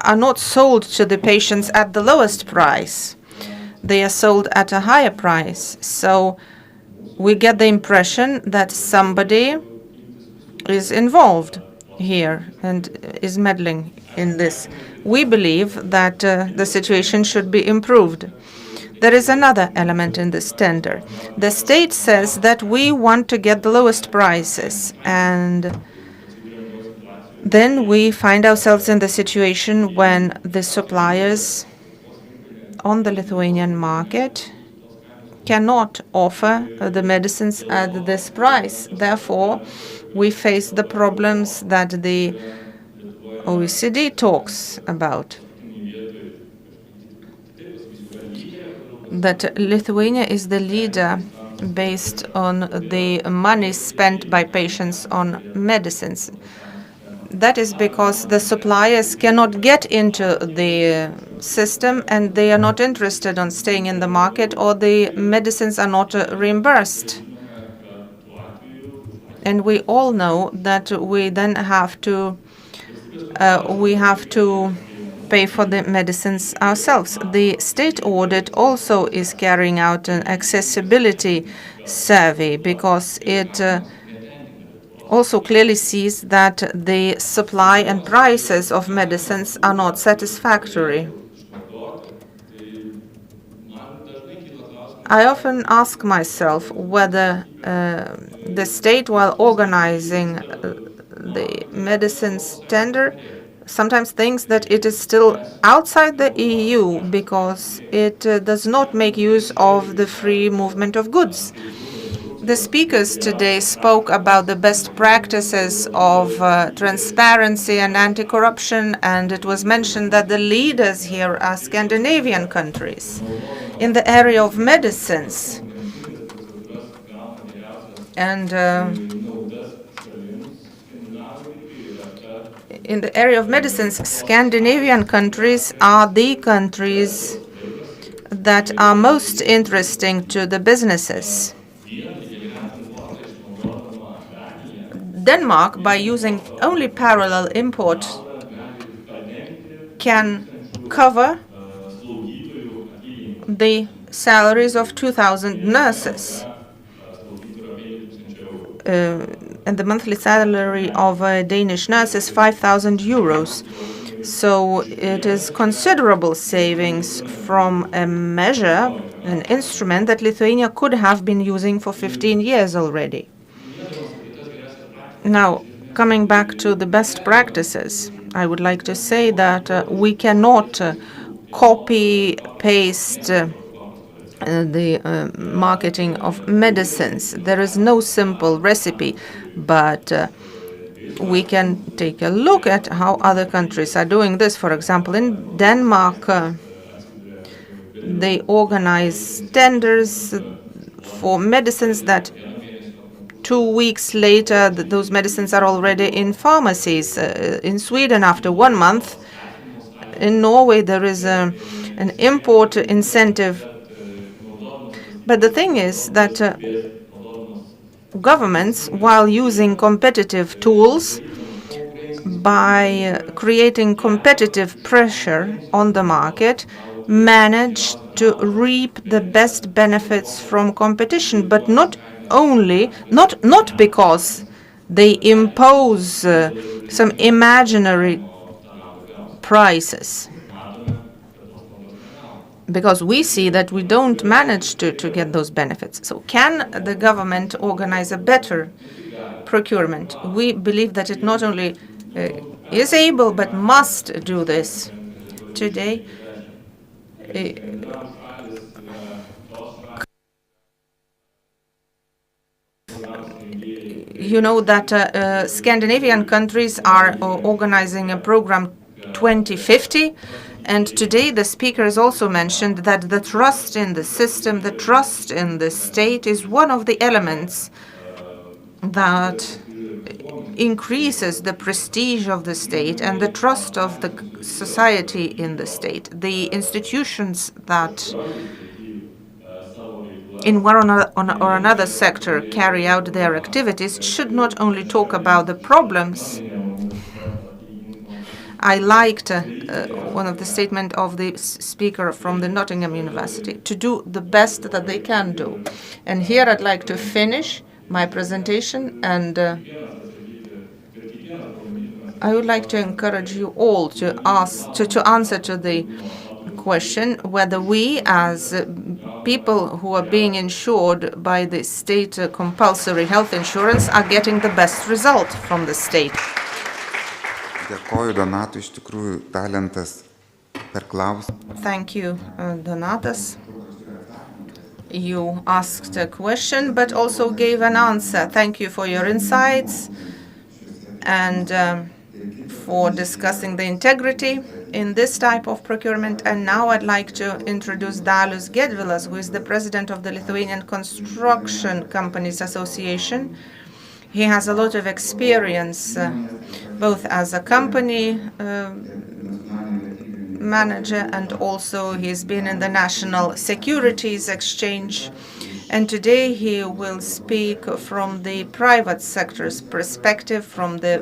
are not sold to the patients at the lowest price. They are sold at a higher price. So we get the impression that somebody is involved here and is meddling in this. We believe that the situation should be improved. There is another element in this tender. The state says that we want to get the lowest prices, and then we find ourselves in the situation when the suppliers on the Lithuanian market cannot offer the medicines at this price. Therefore, we face the problems that the OECD talks about. That Lithuania is the leader based on the money spent by patients on medicines. That is because the suppliers cannot get into the system and they are not interested in staying in the market, or the medicines are not reimbursed. And we all know that we then have to pay for the medicines ourselves. The state audit also is carrying out an accessibility survey because it also clearly sees that the supply and prices of medicines are not satisfactory. I often ask myself whether the state, while organizing the medicines tender, sometimes thinks that it is still outside the EU because it does not make use of the free movement of goods. The speakers today spoke about the best practices of transparency and anti-corruption, and it was mentioned that the leaders here are Scandinavian countries. In the area of medicines, and in the area of medicines, Scandinavian countries are the countries that are most interesting to the businesses. Denmark, by using only parallel import, can cover the salaries of 2,000 nurses. And the monthly salary of a Danish nurse is 5,000 euros. So it is considerable savings from a measure, an instrument that Lithuania could have been using for 15 years already. Now, coming back to the best practices, I would like to say that we cannot copy-paste the marketing of medicines. There is no simple recipe, but we can take a look at how other countries are doing this. For example, in Denmark, they organize tenders for medicines that 2 weeks later, those medicines are already in pharmacies. In Sweden, after 1 month. In Norway, there is an import incentive. But the thing is that governments, while using competitive tools, by creating competitive pressure on the market, manage to reap the best benefits from competition, but not because they impose some imaginary prices. Because we see that we don't manage to get those benefits. So can the government organize a better procurement? We believe that it not only is able but must do this. Today, you know that Scandinavian countries are organizing a program 2050. And today the speaker has also mentioned that the trust in the system, the trust in the state is one of the elements that increases the prestige of the state and the trust of the society in the state. The institutions that in one or another sector carry out their activities should not only talk about the problems. I liked one of the statements of the speaker from the Nottingham University, to do the best that they can do. And here I'd like to finish my presentation, and I would like to encourage you all to answer to the question whether we, as people who are being insured by the state compulsory health insurance, are getting the best result from the state. Thank you, Donatas. You asked a question, but also gave an answer. Thank you for your insights and for discussing the integrity in this type of procurement. And now I'd like to introduce Dalius Gedvilas, who is the president of the Lithuanian Construction Companies Association. He has a lot of experience, both as a company manager, and also he's been in the National Securities Exchange. And today he will speak from the private sector's perspective, from the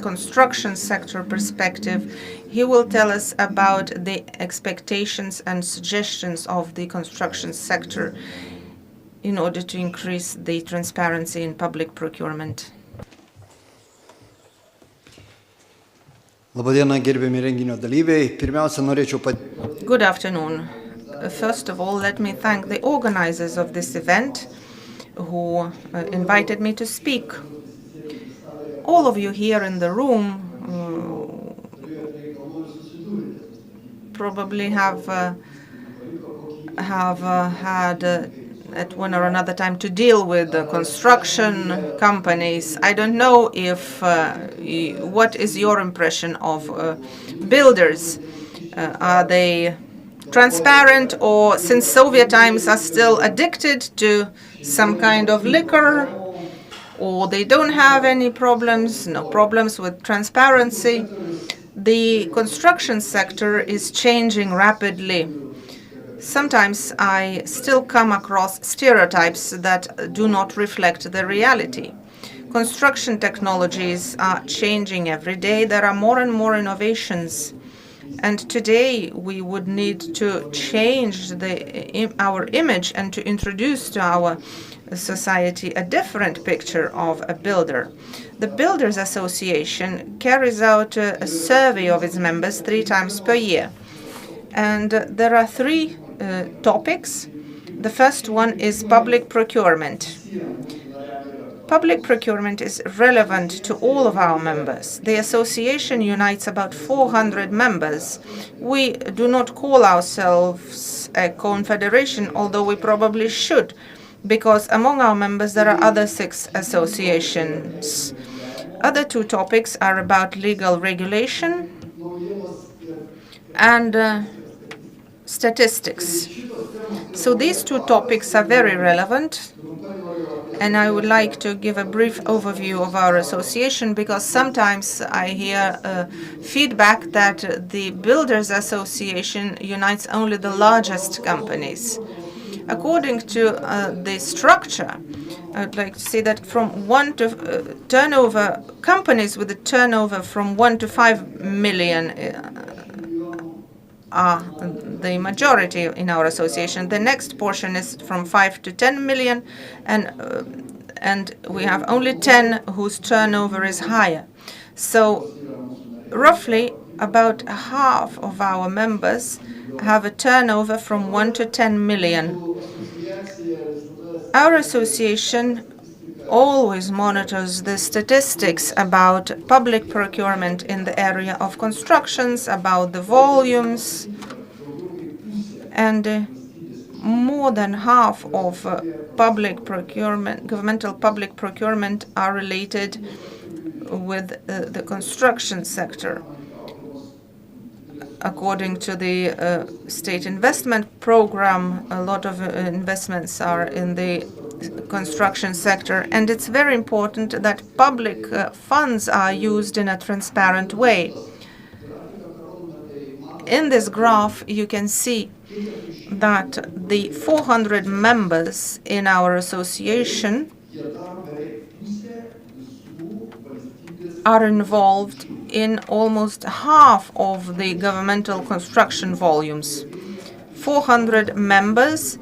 construction sector perspective. He will tell us about the expectations and suggestions of the construction sector in order to increase the transparency in public procurement. Good afternoon. First of all, let me thank the organizers of this event who invited me to speak. All of you here in the room probably have had at one or another time to deal with the construction companies. I don't know if what is your impression of builders? Are they transparent, or since Soviet times are still addicted to some kind of liquor, or they don't have any problems, no problems with transparency? The construction sector is changing rapidly. Sometimes I still come across stereotypes that do not reflect the reality. Construction technologies are changing every day. There are more and more innovations. And today we would need to change our image and to introduce to our society a different picture of a builder. The Builders Association carries out a survey of its members 3 times per year. And there are 3 topics. The first one is public procurement. Public procurement is relevant to all of our members. The association unites about 400 members. We do not call ourselves a confederation, although we probably should, because among our members there are other 6 associations. Other 2 topics are about legal regulation and statistics. So these 2 topics are very relevant, and I would like to give a brief overview of our association, because sometimes I hear feedback that the Builders Association unites only the largest companies. According to the structure, I would like to say that from 1 to turnover, companies with a turnover from 1 to 5 million are the majority in our association. The next portion is from 5 to 10 million, and we have only 10 whose turnover is higher. So roughly about half of our members have a turnover from 1 to 10 million. Our association always monitors the statistics about public procurement in the area of constructions, about the volumes, and more than half of public procurement, governmental public procurement, are related with the construction sector. According to the state investment program, a lot of investments are in the construction sector, and it's very important that public funds are used in a transparent way. In this graph, you can see that the 400 members in our association are involved in almost half of the governmental construction volumes. 400 members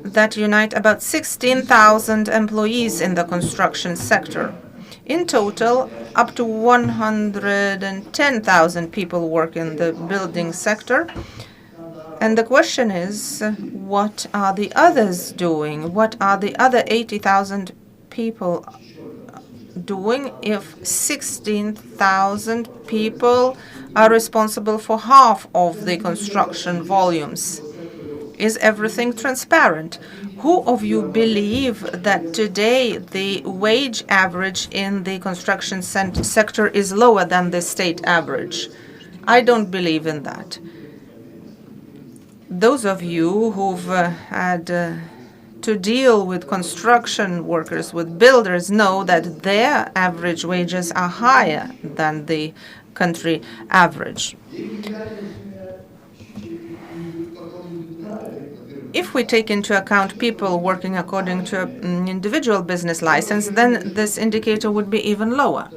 that unite about 16,000 employees in the construction sector. In total, up to 110,000 people work in the building sector. And the question is, what are the others doing? What are the other 80,000 people doing if 16,000 people are responsible for half of the construction volumes? Is everything transparent? Who of you believe that today the wage average in the construction sector is lower than the state average? I don't believe in that. Those of you who've had to deal with construction workers, with builders, know that their average wages are higher than the country average. If we take into account people working according to an individual business license, then this indicator would be even lower.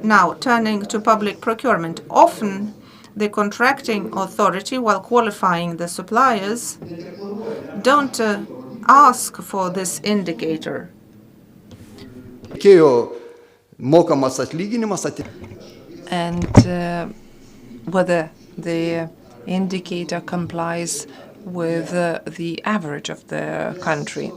Now, turning to public procurement, often the contracting authority, while qualifying the suppliers, don't ask for this indicator. And whether the indicator complies with the average of the country.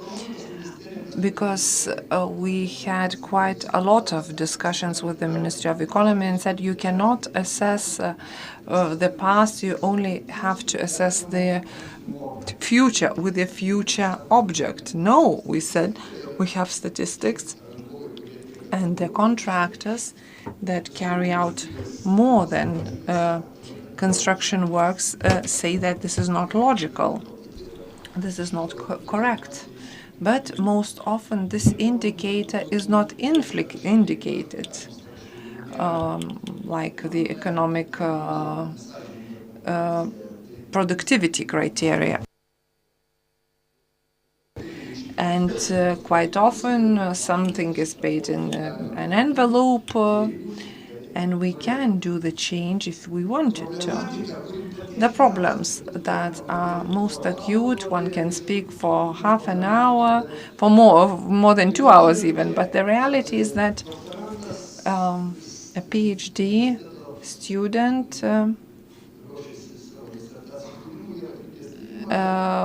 Because we had quite a lot of discussions with the Ministry of Economy and said you cannot assess the past, you only have to assess the future with a future object. No, we said we have statistics, and the contractors that carry out more than construction works say that this is not logical. This is not correct. But most often this indicator is not indicated, like the economic productivity criteria. And quite often something is paid in an envelope, and we can do the change if we wanted to. The problems that are most acute, one can speak for half an hour, for more than 2 hours even, but the reality is that a PhD student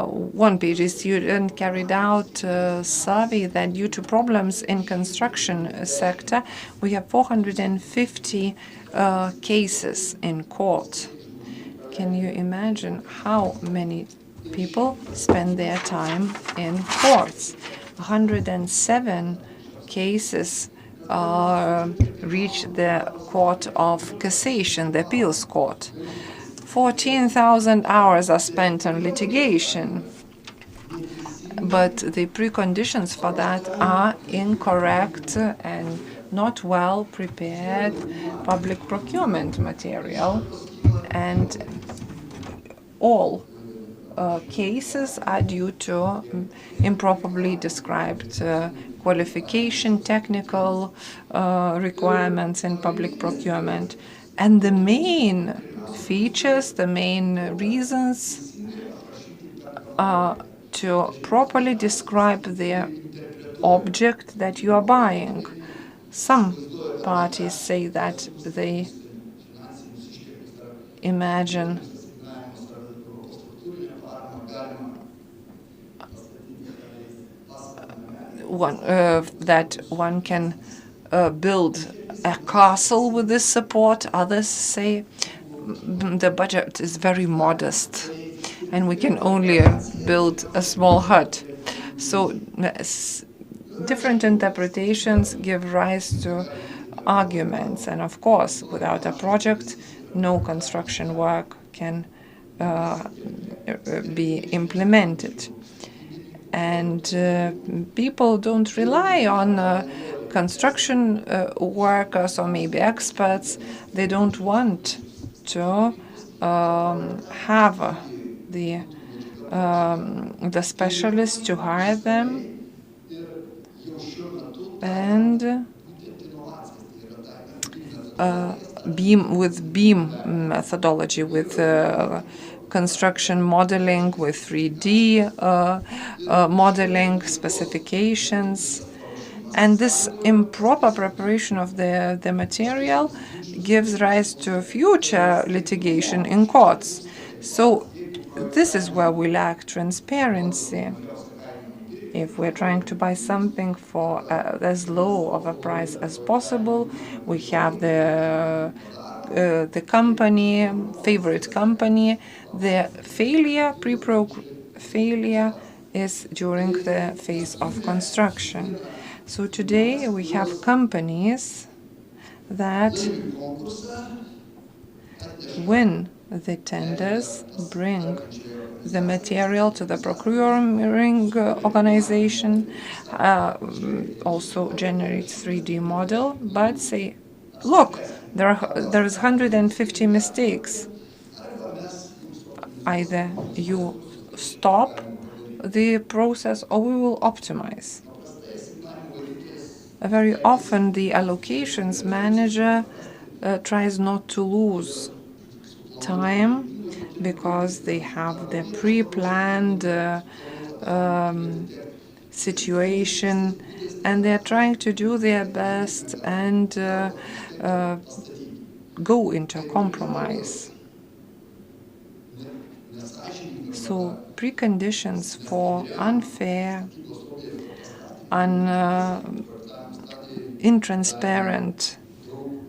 one page. A student carried out a survey that due to problems in construction sector, we have 450 cases in court. Can you imagine how many people spend their time in courts? 107 cases reach the Court of Cassation, the appeals court. 14,000 hours are spent on litigation, but the preconditions for that are incorrect and not well prepared public procurement material, and all cases are due to improperly described qualification, technical requirements in public procurement. And the main features, the main reasons are to properly describe the object that you are buying. Some parties say that they imagine that one can build a castle with this support. Others say the budget is very modest and we can only build a small hut. So different interpretations give rise to arguments, and of course, without a project, no construction work can be implemented. And people don't rely on construction workers or maybe experts. They don't want to have the specialists to hire them, and beam methodology, with construction modeling, with 3D modeling specifications. And this improper preparation of the material gives rise to future litigation in courts. So this is where we lack transparency. If we're trying to buy something for as low of a price as possible, we have the company, favorite company. The failure is during the phase of construction. So today we have companies that win the tenders, bring the material to the procuring organization, also generates 3D model, but say, look, there is 150 mistakes. Either you stop the process or we will optimize. Very often the allocations manager tries not to lose time because they have the pre-planned situation, and they're trying to do their best and go into a compromise. So preconditions for unfair, intransparent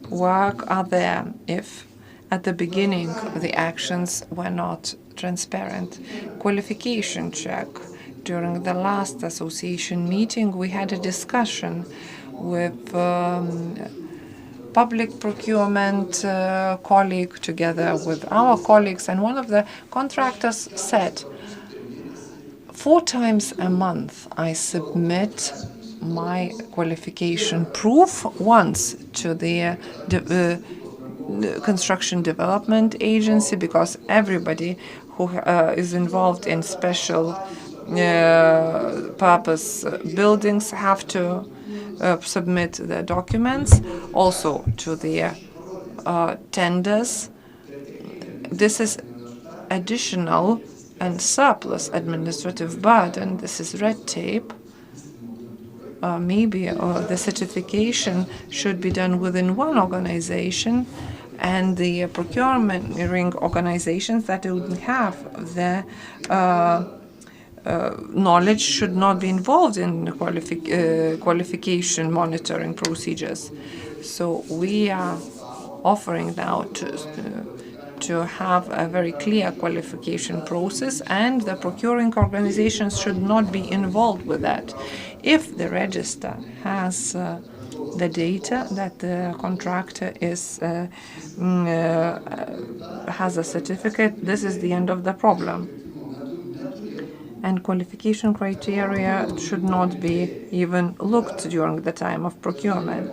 work are there if at the beginning the actions were not transparent. Qualification check. During the last association meeting, we had a discussion with public procurement colleague together with our colleagues, and one of the contractors said, 4 times a month I submit my qualification proof, once to the construction development agency, because everybody who is involved in special purpose buildings have to submit the documents, also to the tenders. This is additional and surplus administrative burden. This is red tape. Maybe the certification should be done within one organization, and the procurement organizations that would have the knowledge should not be involved in qualification monitoring procedures. So we are offering now to have a very clear qualification process, and the procuring organizations should not be involved with that. If the register has the data that the contractor has a certificate, this is the end of the problem. And qualification criteria should not be even looked during the time of procurement.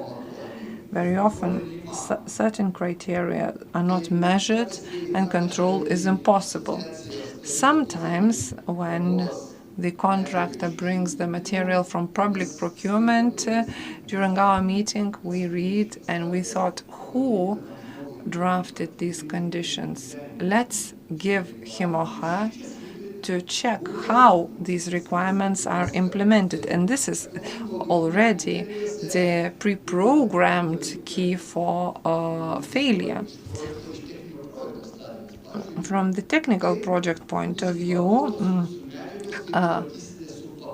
Very often, certain criteria are not measured and control is impossible. Sometimes, when the contractor brings the material from public procurement, during our meeting we read and we thought, who drafted these conditions? Let's give him or her to check how these requirements are implemented. And this is already the pre-programmed key for failure. From the technical project point of view,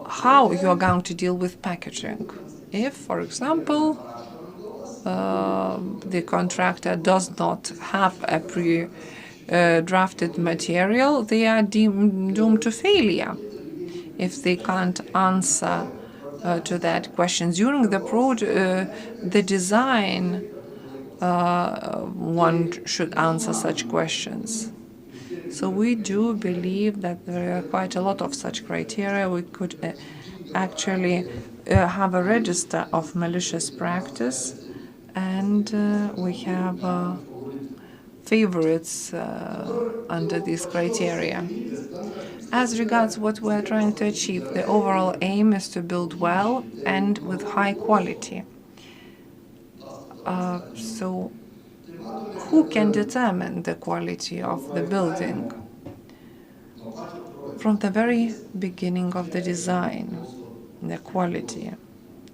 how you are going to deal with packaging. If, for example, the contractor does not have a drafted material, they are doomed to failure. If they can't answer to that question during the design, one should answer such questions. So we do believe that there are quite a lot of such criteria. We could actually have a register of malicious practice, and we have favorites under these criteria. As regards what we're trying to achieve, the overall aim is to build well and with high quality. So who can determine the quality of the building? From the very beginning of the design, the quality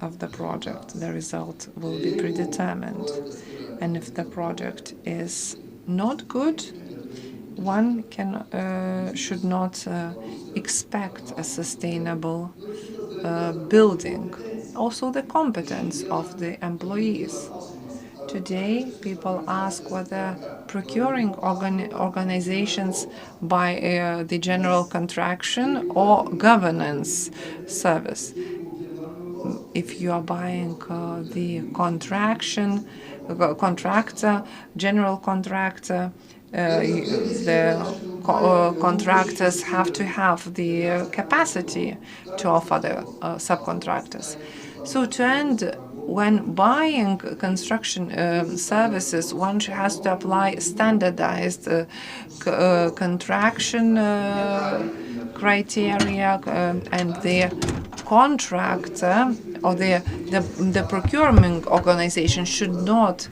of the project, the result will be predetermined. And if the project is not good, one should not expect a sustainable building. Also, the competence of the employees. Today, people ask whether procuring organizations by the general contraction or governance service. If you are buying the contractor, general contractor, the contractors have to have the capacity to offer the subcontractors. So to end, when buying construction services, one has to apply standardized contraction criteria, and the contractor or the procurement organization should not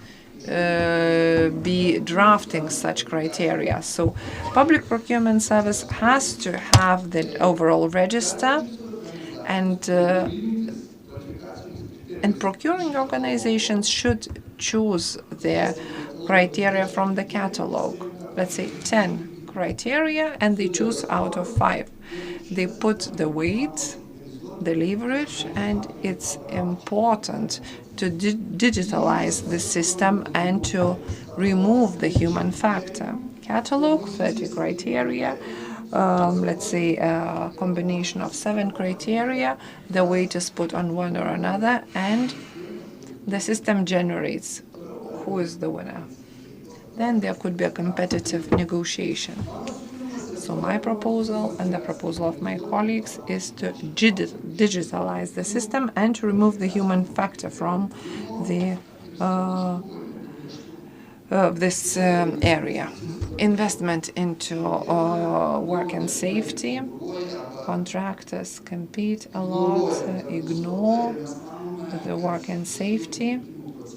be drafting such criteria. So public procurement service has to have the overall register, and procuring organizations should choose their criteria from the catalog. Let's say 10 criteria, and they choose out of 5. They put the weight, the leverage, and it's important to digitalize the system and to remove the human factor. Catalog, 30 criteria, let's say a combination of 7 criteria, the weight is put on one or another, and the system generates who is the winner. Then there could be a competitive negotiation. So my proposal and the proposal of my colleagues is to digitalize the system and to remove the human factor from the this area. Investment into work and safety. Contractors compete a lot, ignore the work and safety.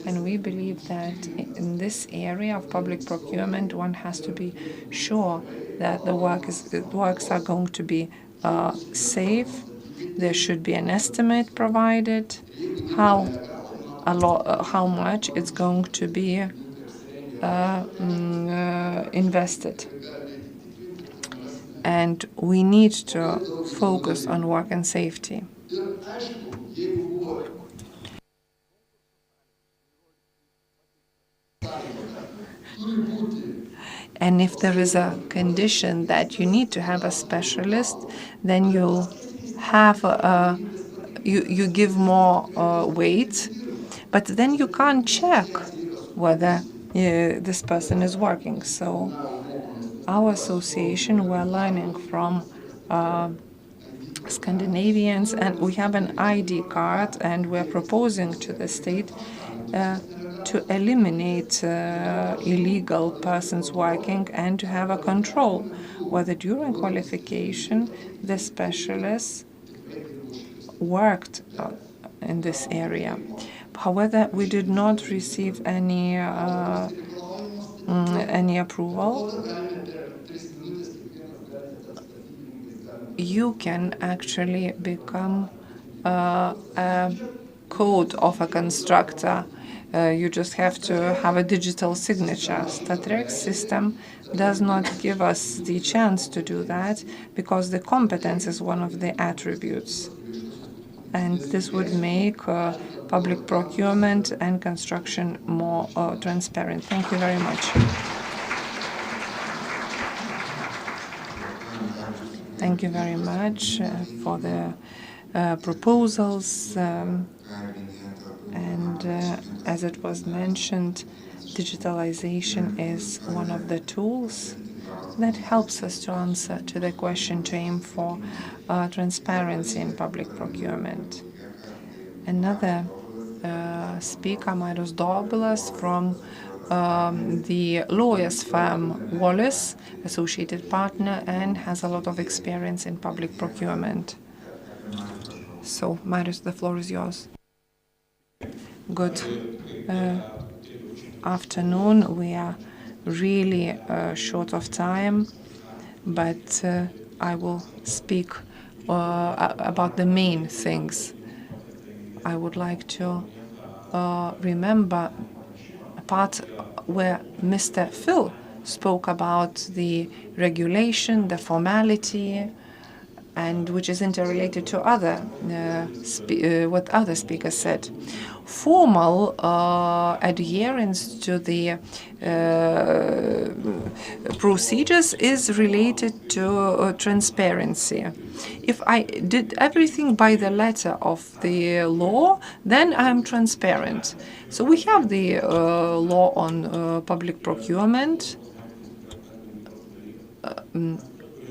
And we believe that in this area of public procurement, one has to be sure that the works are going to be safe. There should be an estimate provided, how much it's going to be invested. and we need to focus on work and safety. And if there is a condition that you need to have a specialist, then you have you give more weight, but then you can't check whether this person is working. So our association, we're learning from Scandinavians, and we have an ID card, and we're proposing to the state to eliminate illegal persons working and to have a control whether during qualification the specialists worked in this area. However, we did not receive any approval. You can actually become a code of a constructor. You just have to have a digital signature. StatRex system does not give us the chance to do that because the competence is one of the attributes. And this would make public procurement and construction more transparent. Thank you very much. Thank you very much for the proposals. As it was mentioned, digitalization is one of the tools that helps us to answer to the question to aim for transparency in public procurement. Another speaker, Marius Dobilas from the lawyers firm Wallace, associated partner, and has a lot of experience in public procurement. So, Marius, the floor is yours. Good afternoon. We are really short of time, but I will speak about the main things. I would like to remember a part where Mr. Phil spoke about the regulation, the formality, and which is interrelated to other what other speakers said. Formal adherence to the procedures is related to transparency. If I did everything by the letter of the law, then I'm transparent. So we have the law on public procurement,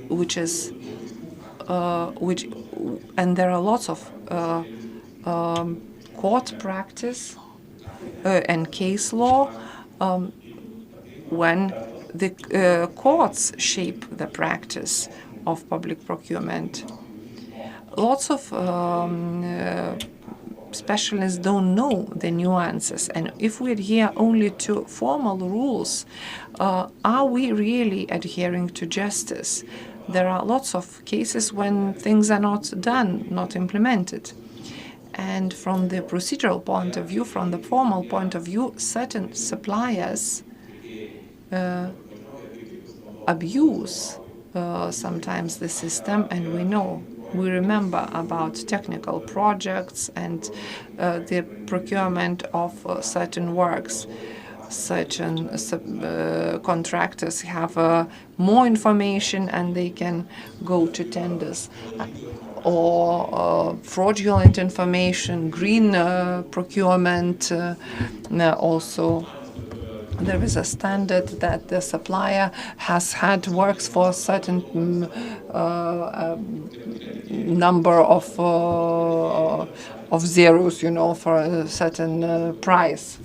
which is and there are lots of court practice and case law when the courts shape the practice of public procurement. Lots of specialists don't know the nuances, and if we adhere only to formal rules, are we really adhering to justice? There are lots of cases when things are not done, not implemented. And from the procedural point of view, from the formal point of view, certain suppliers abuse sometimes the system, and we remember about technical projects and the procurement of certain works. Certain contractors have more information and they can go to tenders. Or fraudulent information, green procurement. Also, there is a standard that the supplier has had works for a certain number of zeros, for a certain price.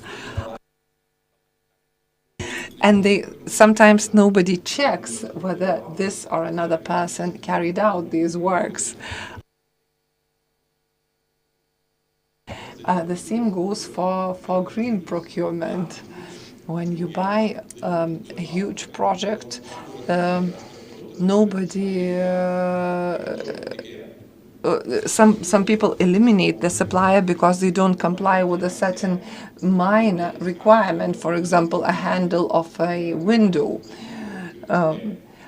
And sometimes nobody checks whether this or another person carried out these works. The same goes for green procurement. When you buy a huge project, nobody. Some people eliminate the supplier because they don't comply with a certain minor requirement, for example, a handle of a window.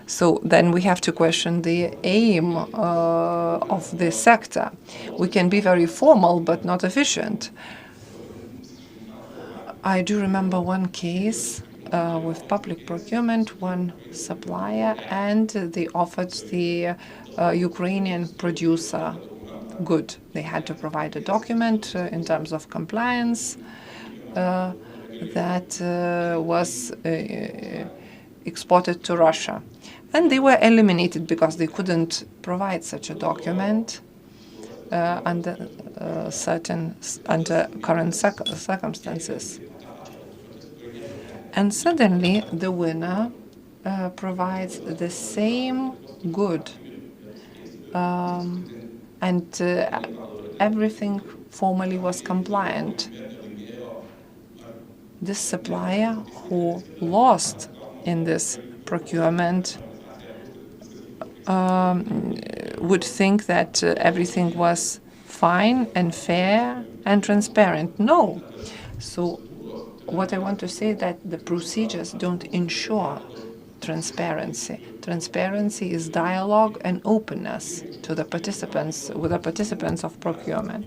So then we have to question the aim of this sector. We can be very formal but not efficient. I do remember one case with public procurement, one supplier, and they offered the Ukrainian producer good. They had to provide a document in terms of compliance that was exported to Russia. And they were eliminated because they couldn't provide such a document under current circumstances. And suddenly the winner provides the same good and everything formally was compliant. This supplier who lost in this procurement would think that everything was fine and fair and transparent. No. So what I want to say that the procedures don't ensure transparency. Transparency is dialogue and openness to the participants, with the participants of procurement.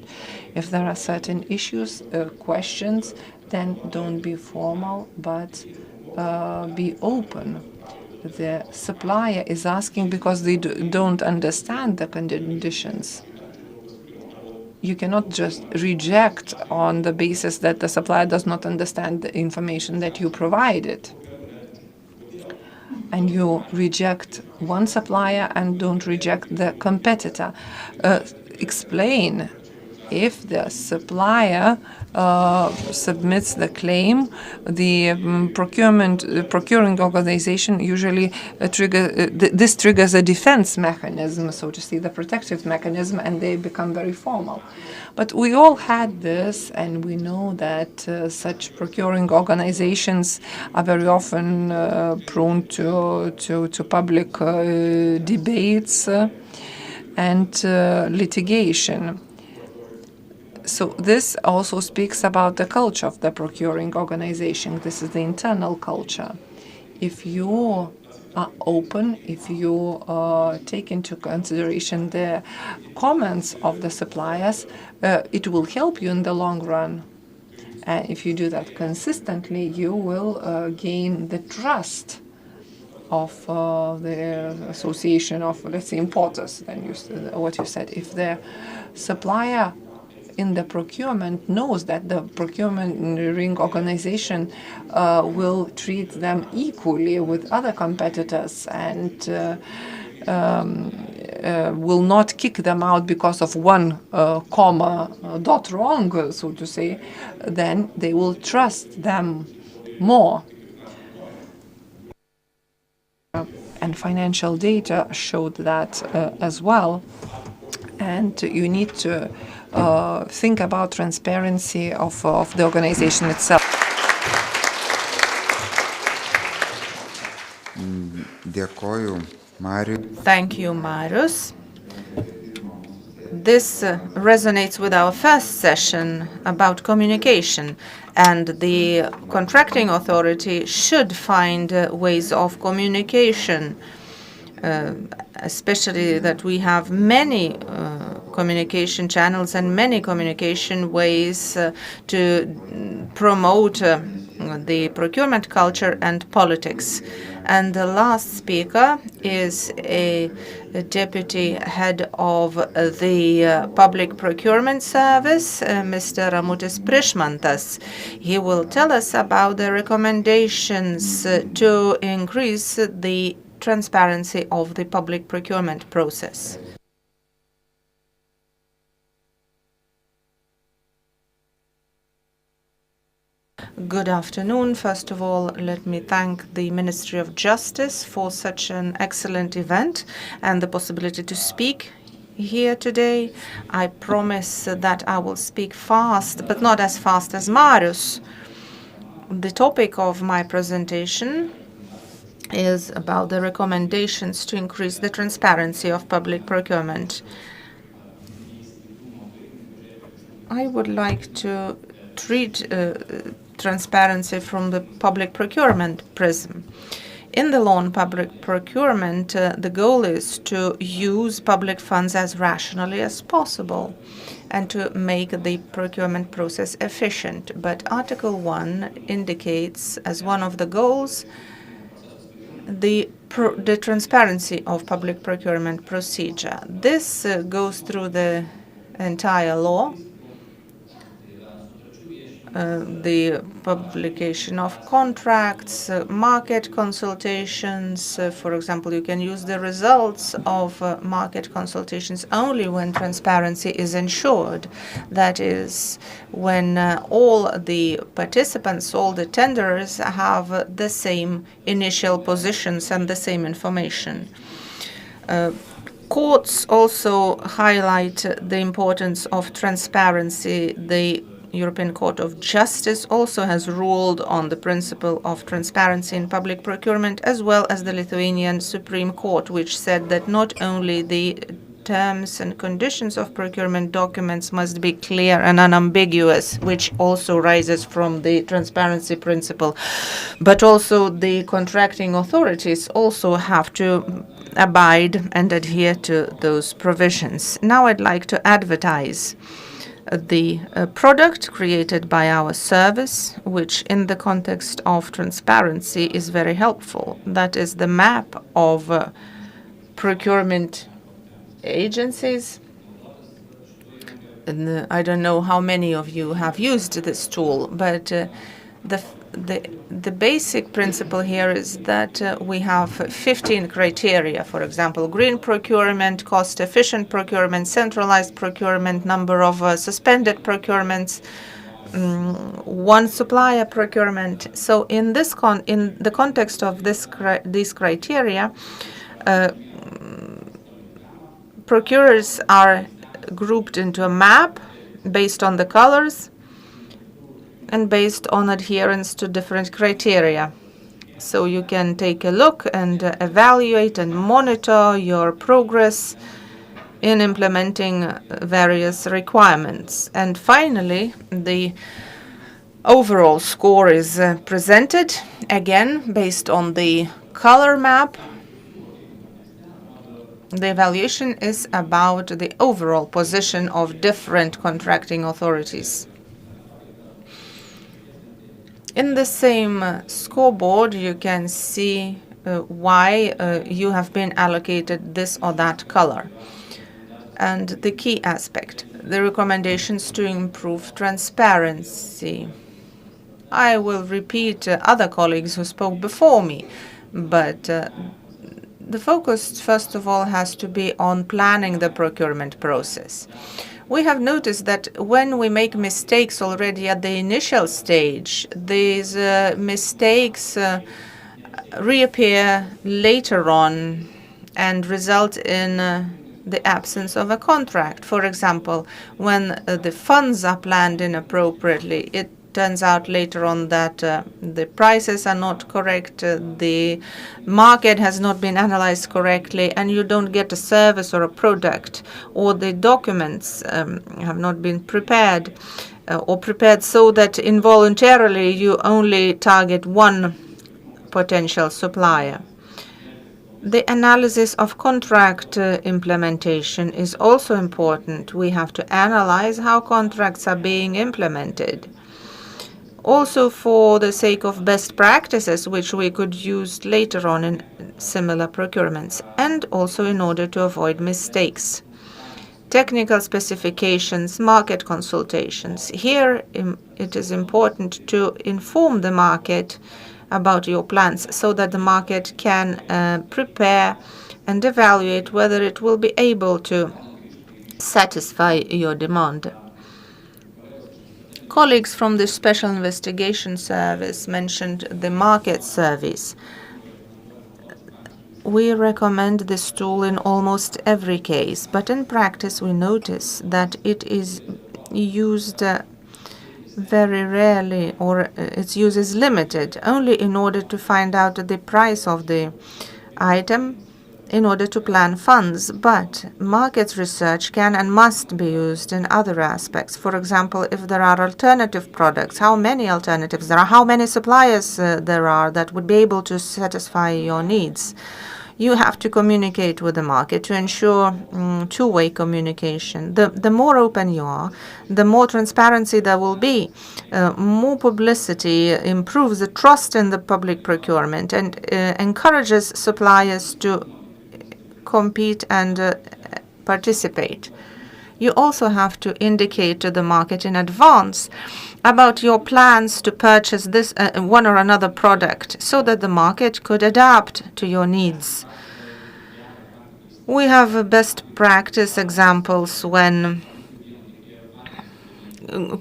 If there are certain issues, questions, then don't be formal, but be open. The supplier is asking because they don't understand the conditions. You cannot just reject on the basis that the supplier does not understand the information that you provided. And you reject one supplier and don't reject the competitor. Explain if the supplier submits the claim, the procuring organization usually this triggers a defense mechanism, so to say, the protective mechanism, and they become very formal. But we all had this, and we know that such procuring organizations are very often prone to public debates and litigation. So this also speaks about the culture of the procuring organization. This is the internal culture. If you are open, if you take into consideration the comments of the suppliers, it will help you in the long run. If you do that consistently, you will gain the trust of the association of, let's say, importers. Then what you said, if the supplier in the procurement knows that the procuring organization will treat them equally with other competitors and will not kick them out because of one comma dot wrong, so to say, then they will trust them more. And financial data showed that as well. And you need to think about transparency of the organization itself. Thank you, Marius. This resonates with our first session about communication, and the contracting authority should find ways of communication, especially that we have many communication channels and many communication ways to promote the procurement culture and politics. And the last speaker is a deputy head of the Public Procurement Service, Mr. Ramutis Prišmantas. He will tell us about the recommendations to increase the transparency of the public procurement process. Good afternoon. First of all, let me thank the Ministry of Justice for such an excellent event and the possibility to speak here today. I promise that I will speak fast, but not as fast as Marius. The topic of my presentation is about the recommendations to increase the transparency of public procurement. I would like to treat transparency from the public procurement prism. In the law on public procurement, the goal is to use public funds as rationally as possible and to make the procurement process efficient. But Article 1 indicates as one of the goals the transparency of public procurement procedure. This goes through the entire law. The publication of contracts, market consultations. For example, you can use the results of market consultations only when transparency is ensured. That is, when all the participants, all the tenders have the same initial positions and the same information. Courts also highlight the importance of transparency. The European Court of Justice also has ruled on the principle of transparency in public procurement, as well as the Lithuanian Supreme Court, which said that not only the terms and conditions of procurement documents must be clear and unambiguous, which also rises from the transparency principle, but also the contracting authorities also have to abide and adhere to those provisions. Now I'd like to advertise the product created by our service, which in the context of transparency is very helpful. That is the map of procurement agencies. And, I don't know how many of you have used this tool, but the basic principle here is that we have 15 criteria, for example, green procurement, cost-efficient procurement, centralized procurement, number of suspended procurements, one supplier procurement. So in this in the context of these criteria, procurers are grouped into a map based on the colors and based on adherence to different criteria. So you can take a look and evaluate and monitor your progress in implementing various requirements. And finally, the overall score is presented, again, based on the color map. The evaluation is about the overall position of different contracting authorities. In the same scoreboard, you can see why you have been allocated this or that color. And the key aspect, the recommendations to improve transparency. I will repeat other colleagues who spoke before me, but the focus, first of all, has to be on planning the procurement process. We have noticed that when we make mistakes already at the initial stage, these mistakes reappear later on and result in the absence of a contract. For example, when the funds are planned inappropriately, it turns out later on that the prices are not correct, the market has not been analyzed correctly, and you don't get a service or a product, or the documents have not been prepared, or prepared so that involuntarily you only target one potential supplier. The analysis of contract implementation is also important. We have to analyze how contracts are being implemented. Also for the sake of best practices, which we could use later on in similar procurements, and also in order to avoid mistakes. Technical specifications, market consultations. Here it is important to inform the market about your plans so that the market can prepare and evaluate whether it will be able to satisfy your demand. Colleagues from the Special Investigation Service mentioned the market service. We recommend this tool in almost every case, but in practice we notice that it is used very rarely, or its use is limited, only in order to find out the price of the item in order to plan funds, but market research can and must be used in other aspects. For example, if there are alternative products, how many alternatives there are, how many suppliers there are that would be able to satisfy your needs. You have to communicate with the market to ensure two-way communication. The more open you are, the more transparency there will be. More publicity improves the trust in the public procurement and encourages suppliers to compete and participate. You also have to indicate to the market in advance about your plans to purchase this one or another product so that the market could adapt to your needs. We have best practice examples when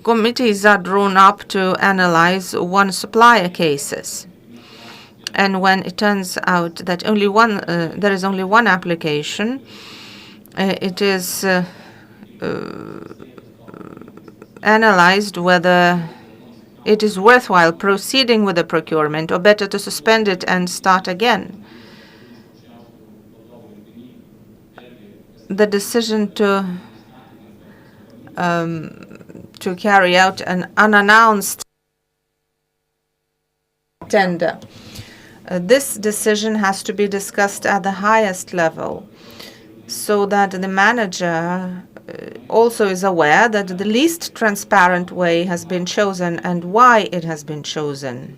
committees are drawn up to analyze one supplier cases. And when it turns out that there is only one application, it is analyzed whether it is worthwhile proceeding with the procurement or better to suspend it and start again. The decision to carry out an unannounced tender. This decision has to be discussed at the highest level so that the manager also is aware that the least transparent way has been chosen and why it has been chosen.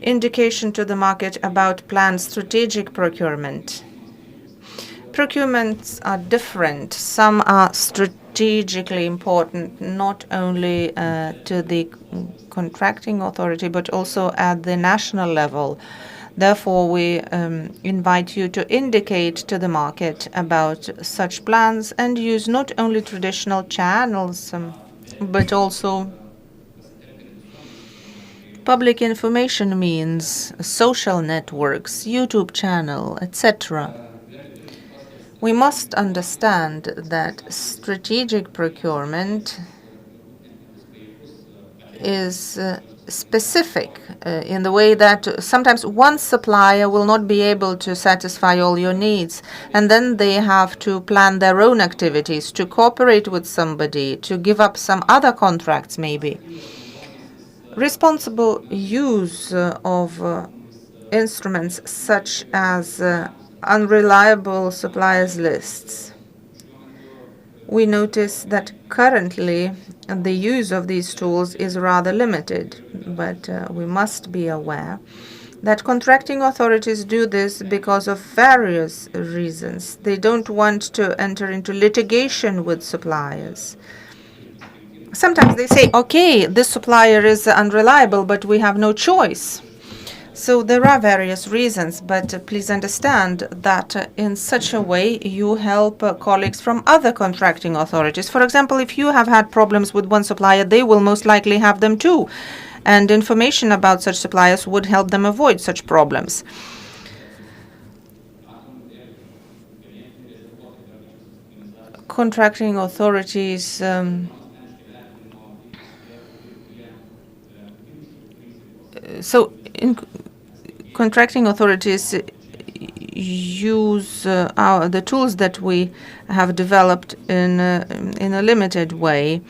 Indication to the market about planned strategic procurement. Procurements are different. Some are strategically important, not only to the contracting authority, but also at the national level. Therefore, we invite you to indicate to the market about such plans and use not only traditional channels, but also public information means, social networks, YouTube channel, etc. We must understand that strategic procurement is specific in the way that sometimes one supplier will not be able to satisfy all your needs, and then they have to plan their own activities, to cooperate with somebody, to give up some other contracts maybe. Responsible use of instruments such as unreliable suppliers lists. We notice that currently the use of these tools is rather limited, but we must be aware that contracting authorities do this because of various reasons. They don't want to enter into litigation with suppliers. Sometimes they say, okay, this supplier is unreliable, but we have no choice. So there are various reasons, but please understand that in such a way you help colleagues from other contracting authorities. For example, if you have had problems with one supplier, they will most likely have them too. And information about such suppliers would help them avoid such problems. Contracting authorities contracting authorities use the tools that we have developed in a limited way.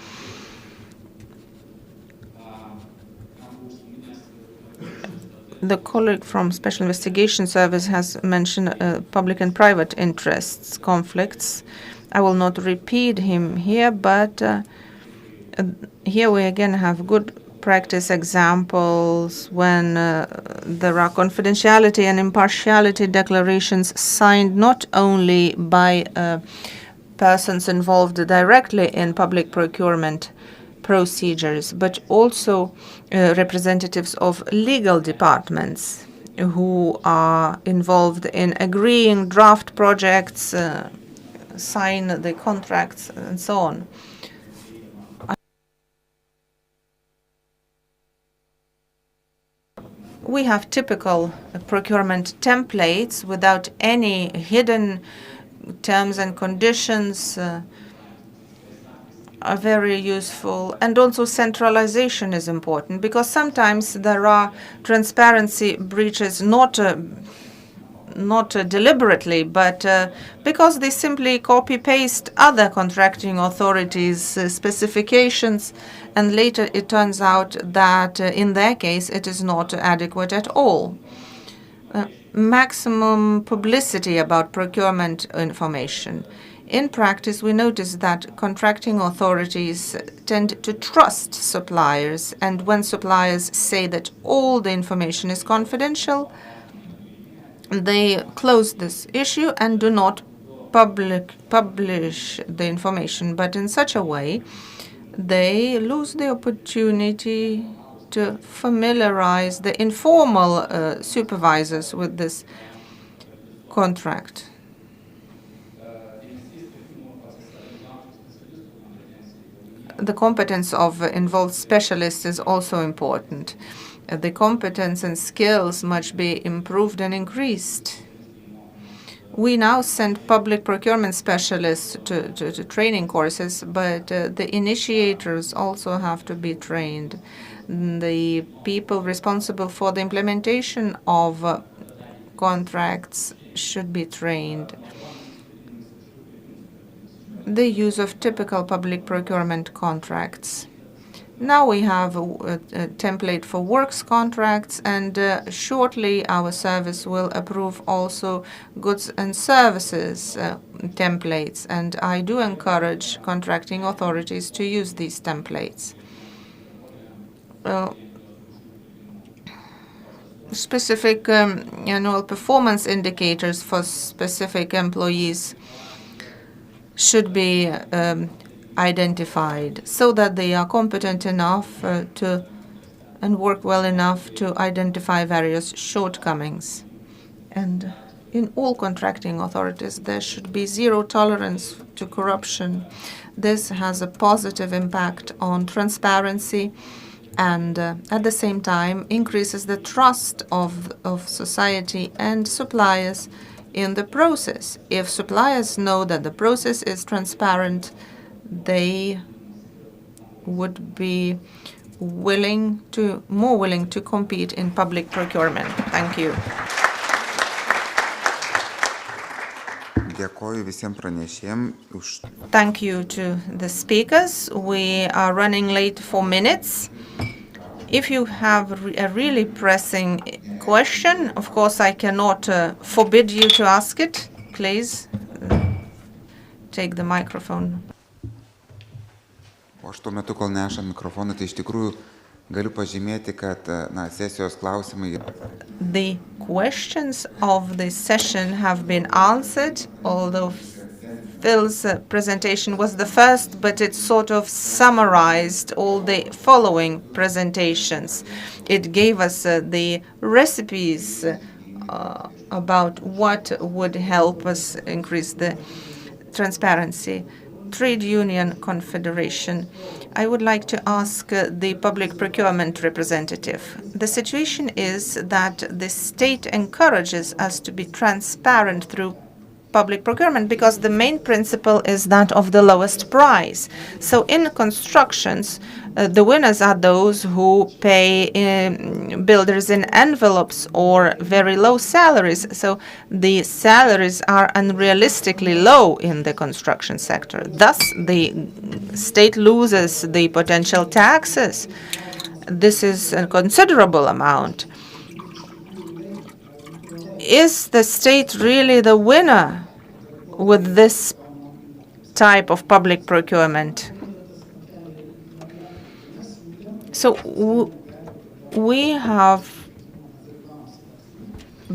The colleague from Special Investigation Service has mentioned public and private interests conflicts. I will not repeat him here, but here we again have good practice examples when there are confidentiality and impartiality declarations signed not only by persons involved directly in public procurement procedures, but also representatives of legal departments who are involved in agreeing draft projects, sign the contracts, and so on. We have typical procurement templates without any hidden terms and conditions. are very useful, and also centralization is important, because sometimes there are transparency breaches, not deliberately, but because they simply copy-paste other contracting authorities' specifications, and later it turns out that in their case it is not adequate at all. Maximum publicity about procurement information. In practice, we notice that contracting authorities tend to trust suppliers, and when suppliers say that all the information is confidential, they close this issue and do not publish the information. But in such a way, they lose the opportunity to familiarize the informal supervisors with this contract. The competence of involved specialists is also important. The competence and skills must be improved and increased. We now send public procurement specialists to training courses, but the initiators also have to be trained. The people responsible for the implementation of contracts should be trained. The use of typical public procurement contracts. Now we have a template for works contracts, and shortly our service will approve also goods and services templates, and I do encourage contracting authorities to use these templates. Specific annual performance indicators for specific employees should be identified so that they are competent enough and work well enough to identify various shortcomings. And in all contracting authorities, there should be zero tolerance to corruption. This has a positive impact on transparency and at the same time increases the trust of society and suppliers in the process. If suppliers know that the process is transparent, they would be more willing to compete in public procurement. Thank you. Thank you to the speakers. We are running late 4 minutes. If you have a really pressing question, of course I cannot forbid you to ask it. Please take the microphone. O aš tuo metu, kol neša mikrofoną, tai iš tikrųjų galiu pažymėti, kad sesijos klausimai. The questions of the session have been answered, although Phil's presentation was the first, but it sort of summarized all the following presentations. It gave us the recipes about what would help us increase the transparency. Trade Union Confederation. I would like to ask the public procurement representative. The situation is that the state encourages us to be transparent through public procurement because the main principle is that of the lowest price. So in constructions, the winners are those who pay builders in envelopes or very low salaries. So the salaries are unrealistically low in the construction sector. Thus, the state loses the potential taxes. This is a considerable amount. Is the state really the winner with this type of public procurement? So we have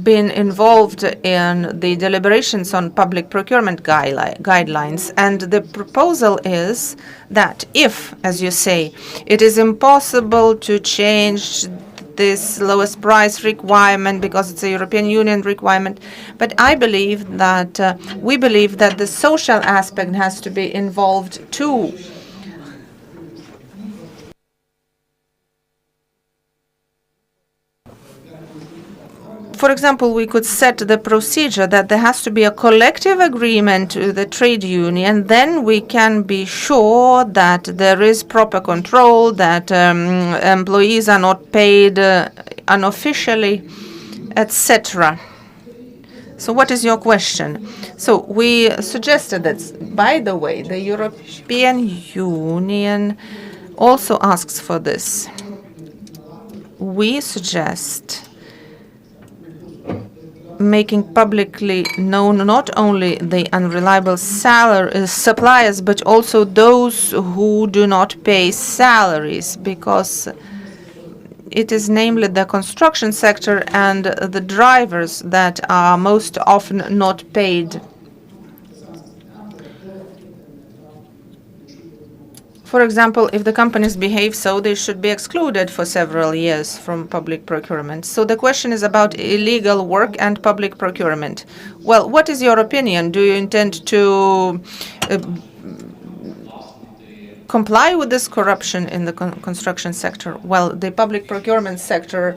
been involved in the deliberations on public procurement guidelines, and the proposal is that if, as you say, it is impossible to change this lowest price requirement because it's a European Union requirement, but I believe that we believe that the social aspect has to be involved too. For example, we could set the procedure that there has to be a collective agreement with the trade union. Then we can be sure that there is proper control, that employees are not paid unofficially, etc. So what is your question? So we suggested that, by the way, the European Union also asks for this. We suggest making publicly known not only the unreliable suppliers, but also those who do not pay salaries, because it is namely the construction sector and the drivers that are most often not paid. For example, if the companies behave so, they should be excluded for several years from public procurement. So the question is about illegal work and public procurement. Well, what is your opinion? Do you intend to comply with this corruption in the construction sector? Well, the public procurement sector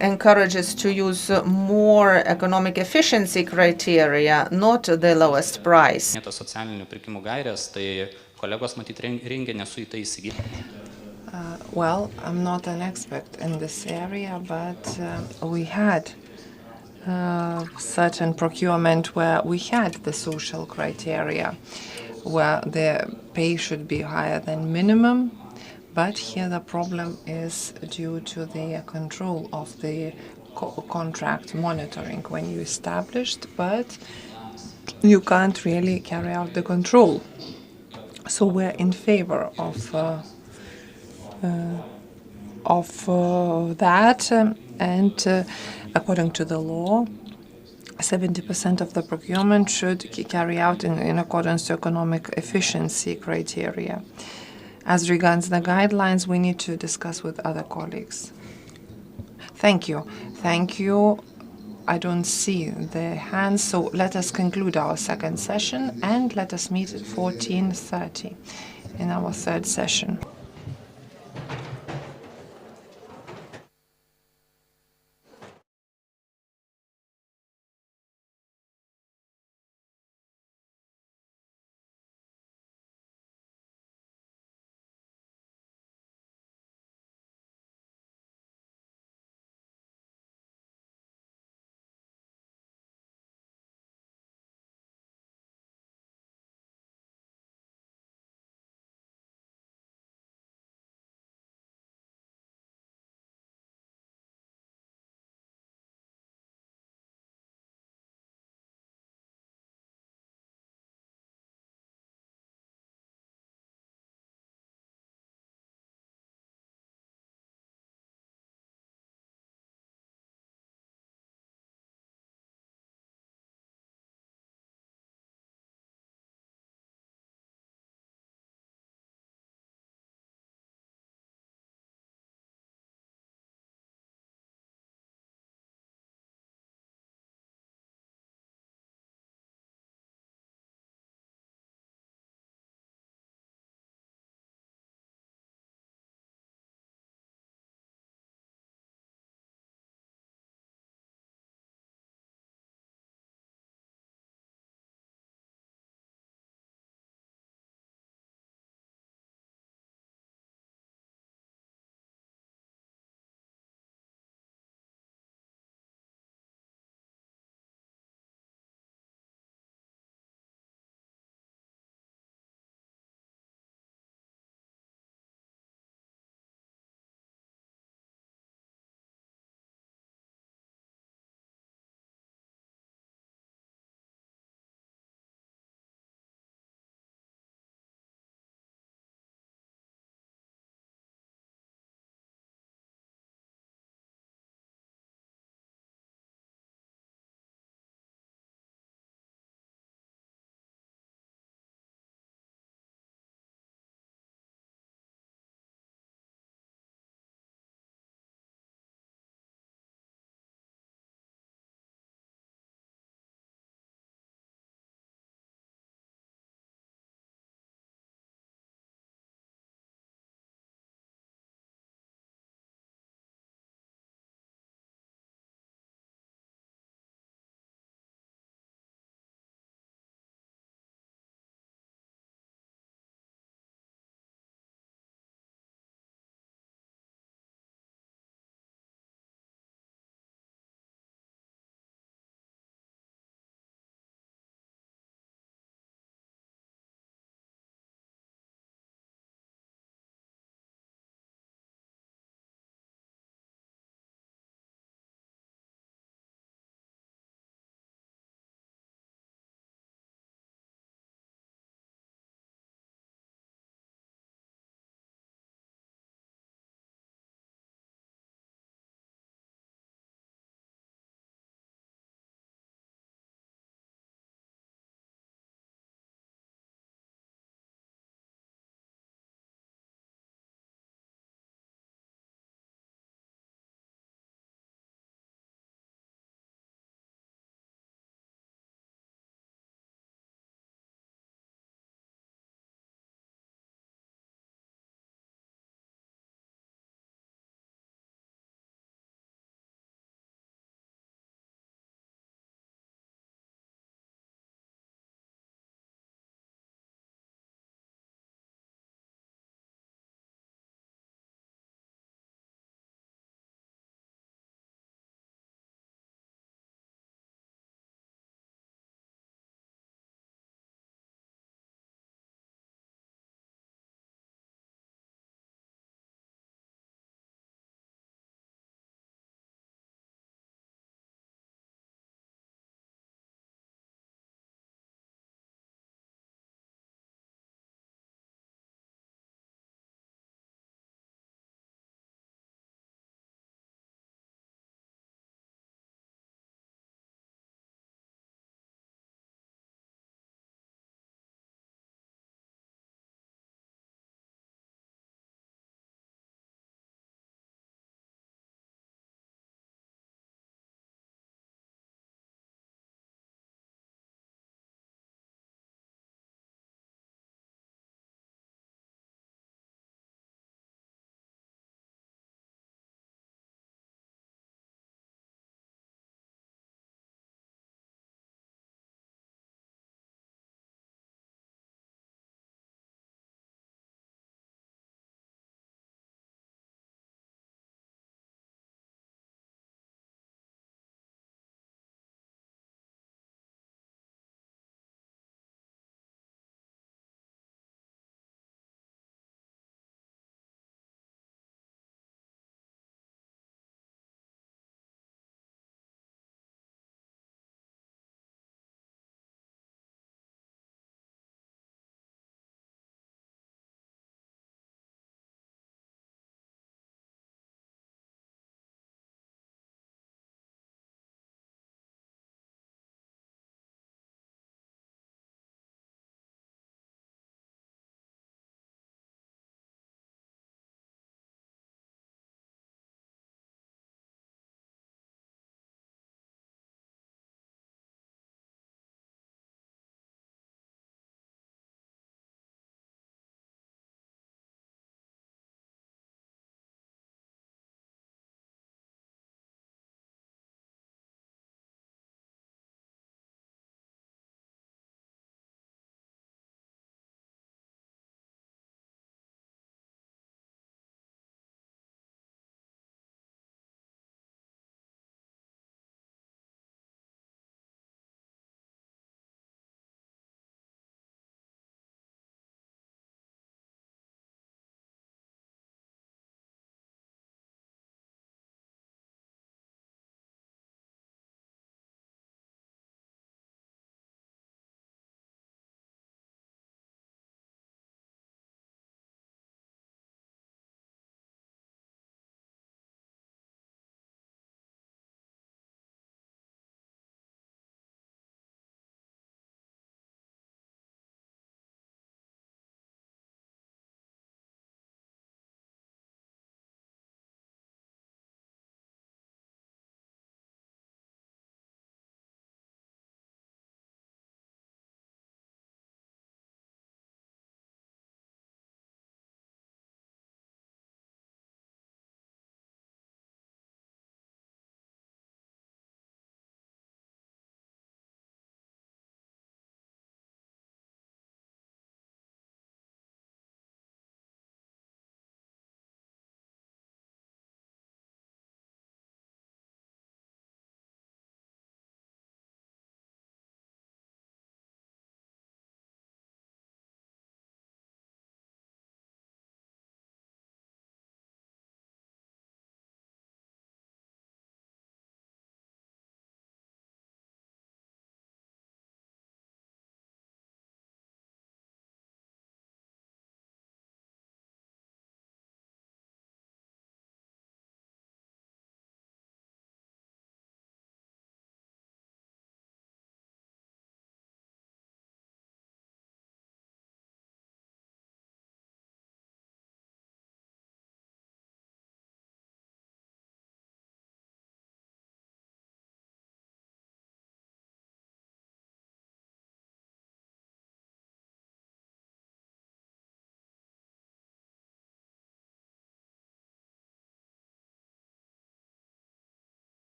encourages to use more economic efficiency criteria, not the lowest price. Well, I'm not an expert in this area, but we had certain procurement where we had the social criteria, where the pay should be higher than minimum. But here the problem is due to the control of the contract monitoring when you established, but you can't really carry out the control. So we're in favor of that, and according to the law, 70% of the procurement should carry out in accordance to economic efficiency criteria. As regards the guidelines, we need to discuss with other colleagues. Thank you. Thank you. I don't see the hands, so let us conclude our second session and let us meet at 14:30 in our third session.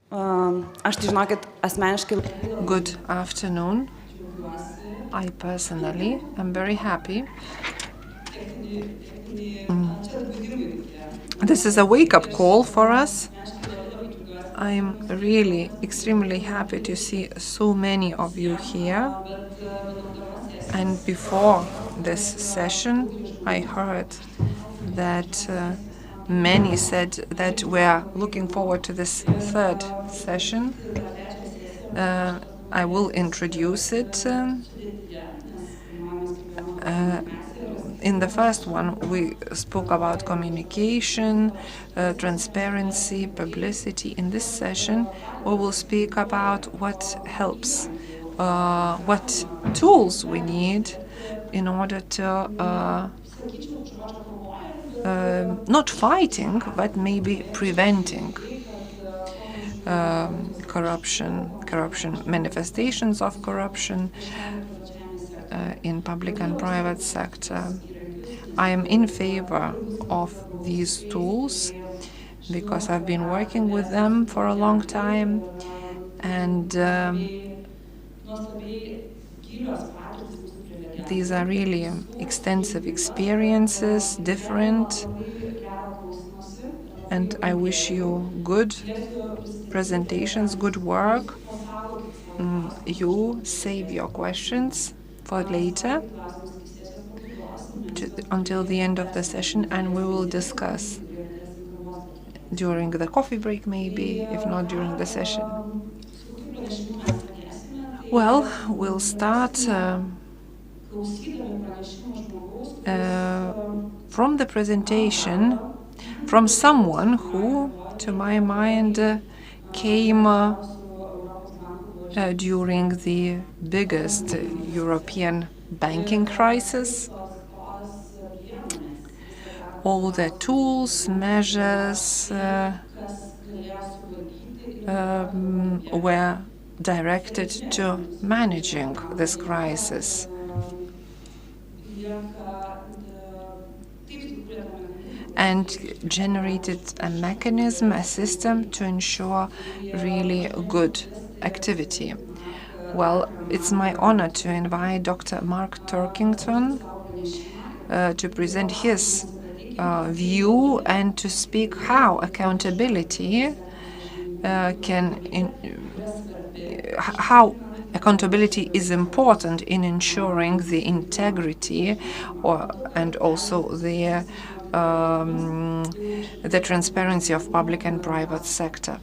Good afternoon. I personally am very happy. This is a wake-up call for us. I'm really extremely happy to see so many of you here. And before this session, I heard that many said that we're looking forward to this third session. I will introduce it. In the first one, we spoke about communication, transparency, publicity. In this session, we will speak about what helps, what tools we need in order to not fighting, but maybe preventing corruption, manifestations of corruption in public and private sector. I am in favor of these tools because I've been working with them for a long time, and these are really extensive experiences, different, and I wish you good presentations, good work. You save your questions for later until the end of the session, and we will discuss during the coffee break maybe, if not during the session. Well, we'll start from the presentation from someone who, to my mind, came during the biggest European banking crisis. All the tools, measures were directed to managing this crisis. And generated a mechanism, a system to ensure really good activity. Well, it's my honor to invite Dr. Mark Turkington to present his view and to speak how accountability how accountability is important in ensuring the integrity and also the transparency of public and private sector.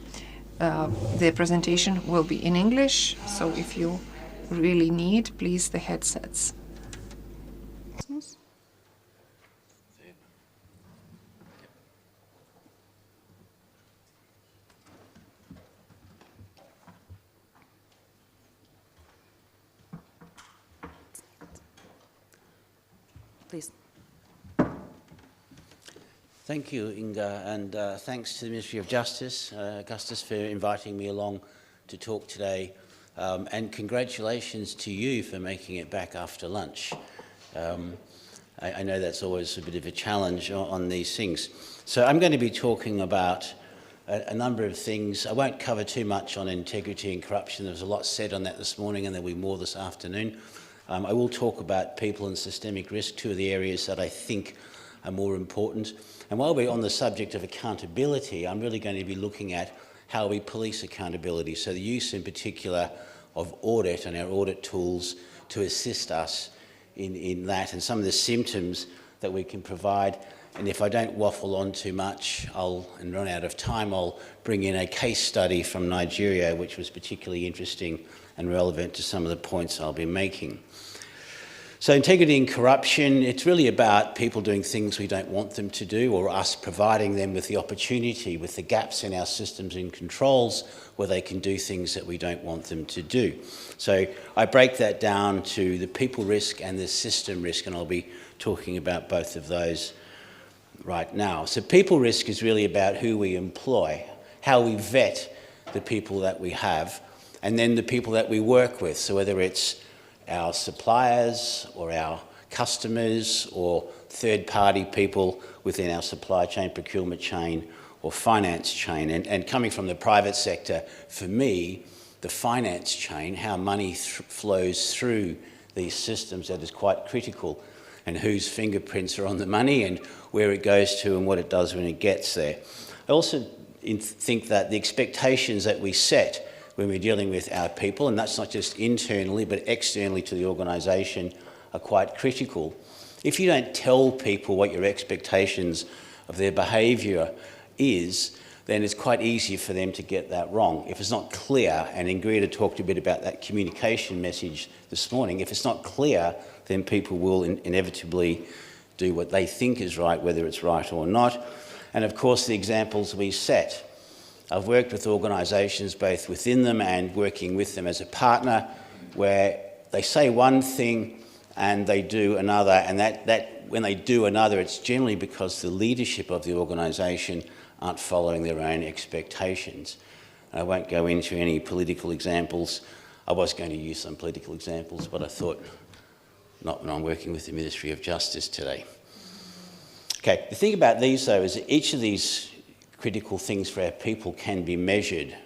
The presentation will be in English, so if you really need, please, the headsets. Please. Thank you, Inga, and thanks to the Ministry of Justice, Augustus, for inviting me along to talk today, and congratulations to you for making it back after lunch. I know that's always a bit of a challenge on these things. So I'm going to be talking about a number of things. I won't cover too much on integrity and corruption. There was a lot said on that this morning, and there'll be more this afternoon. I will talk about people and systemic risk, two of the areas that I think are more important. And while we're on the subject of accountability, I'm really going to be looking at how we police accountability. So the use in particular of audit and our audit tools to assist us in that, and some of the symptoms that we can provide. And if I don't waffle on too much and run out of time, I'll bring in a case study from Nigeria, which was particularly interesting and relevant to some of the points I'll be making. So integrity and corruption, it's really about people doing things we don't want them to do, or us providing them with the opportunity, with the gaps in our systems and controls where they can do things that we don't want them to do. So I break that down to the people risk and the system risk, and I'll be talking about both of those right now. So people risk is really about who we employ, how we vet the people that we have, and then the people that we work with. So whether it's our suppliers or our customers or third-party people within our supply chain, procurement chain, or finance chain. And coming from the private sector, for me, the finance chain, how money flows through these systems, that is quite critical, and whose fingerprints are on the money and where it goes to and what it does when it gets there. I also think that the expectations that we set when we're dealing with our people, and that's not just internally but externally to the organisation, are quite critical. If you don't tell people what your expectations of their behaviour is, then it's quite easy for them to get that wrong. If it's not clear, and Ingrida talked a bit about that communication message this morning, if it's not clear, then people will inevitably do what they think is right, whether it's right or not. And of course, the examples we set. I've worked with organisations both within them and working with them as a partner, where they say one thing and they do another, and that when they do another, it's generally because the leadership of the organisation aren't following their own expectations. I won't go into any political examples. I was going to use some political examples, but I thought not when I'm working with the Ministry of Justice today. Okay, the thing about these though is that each of these critical things for our people can be measured,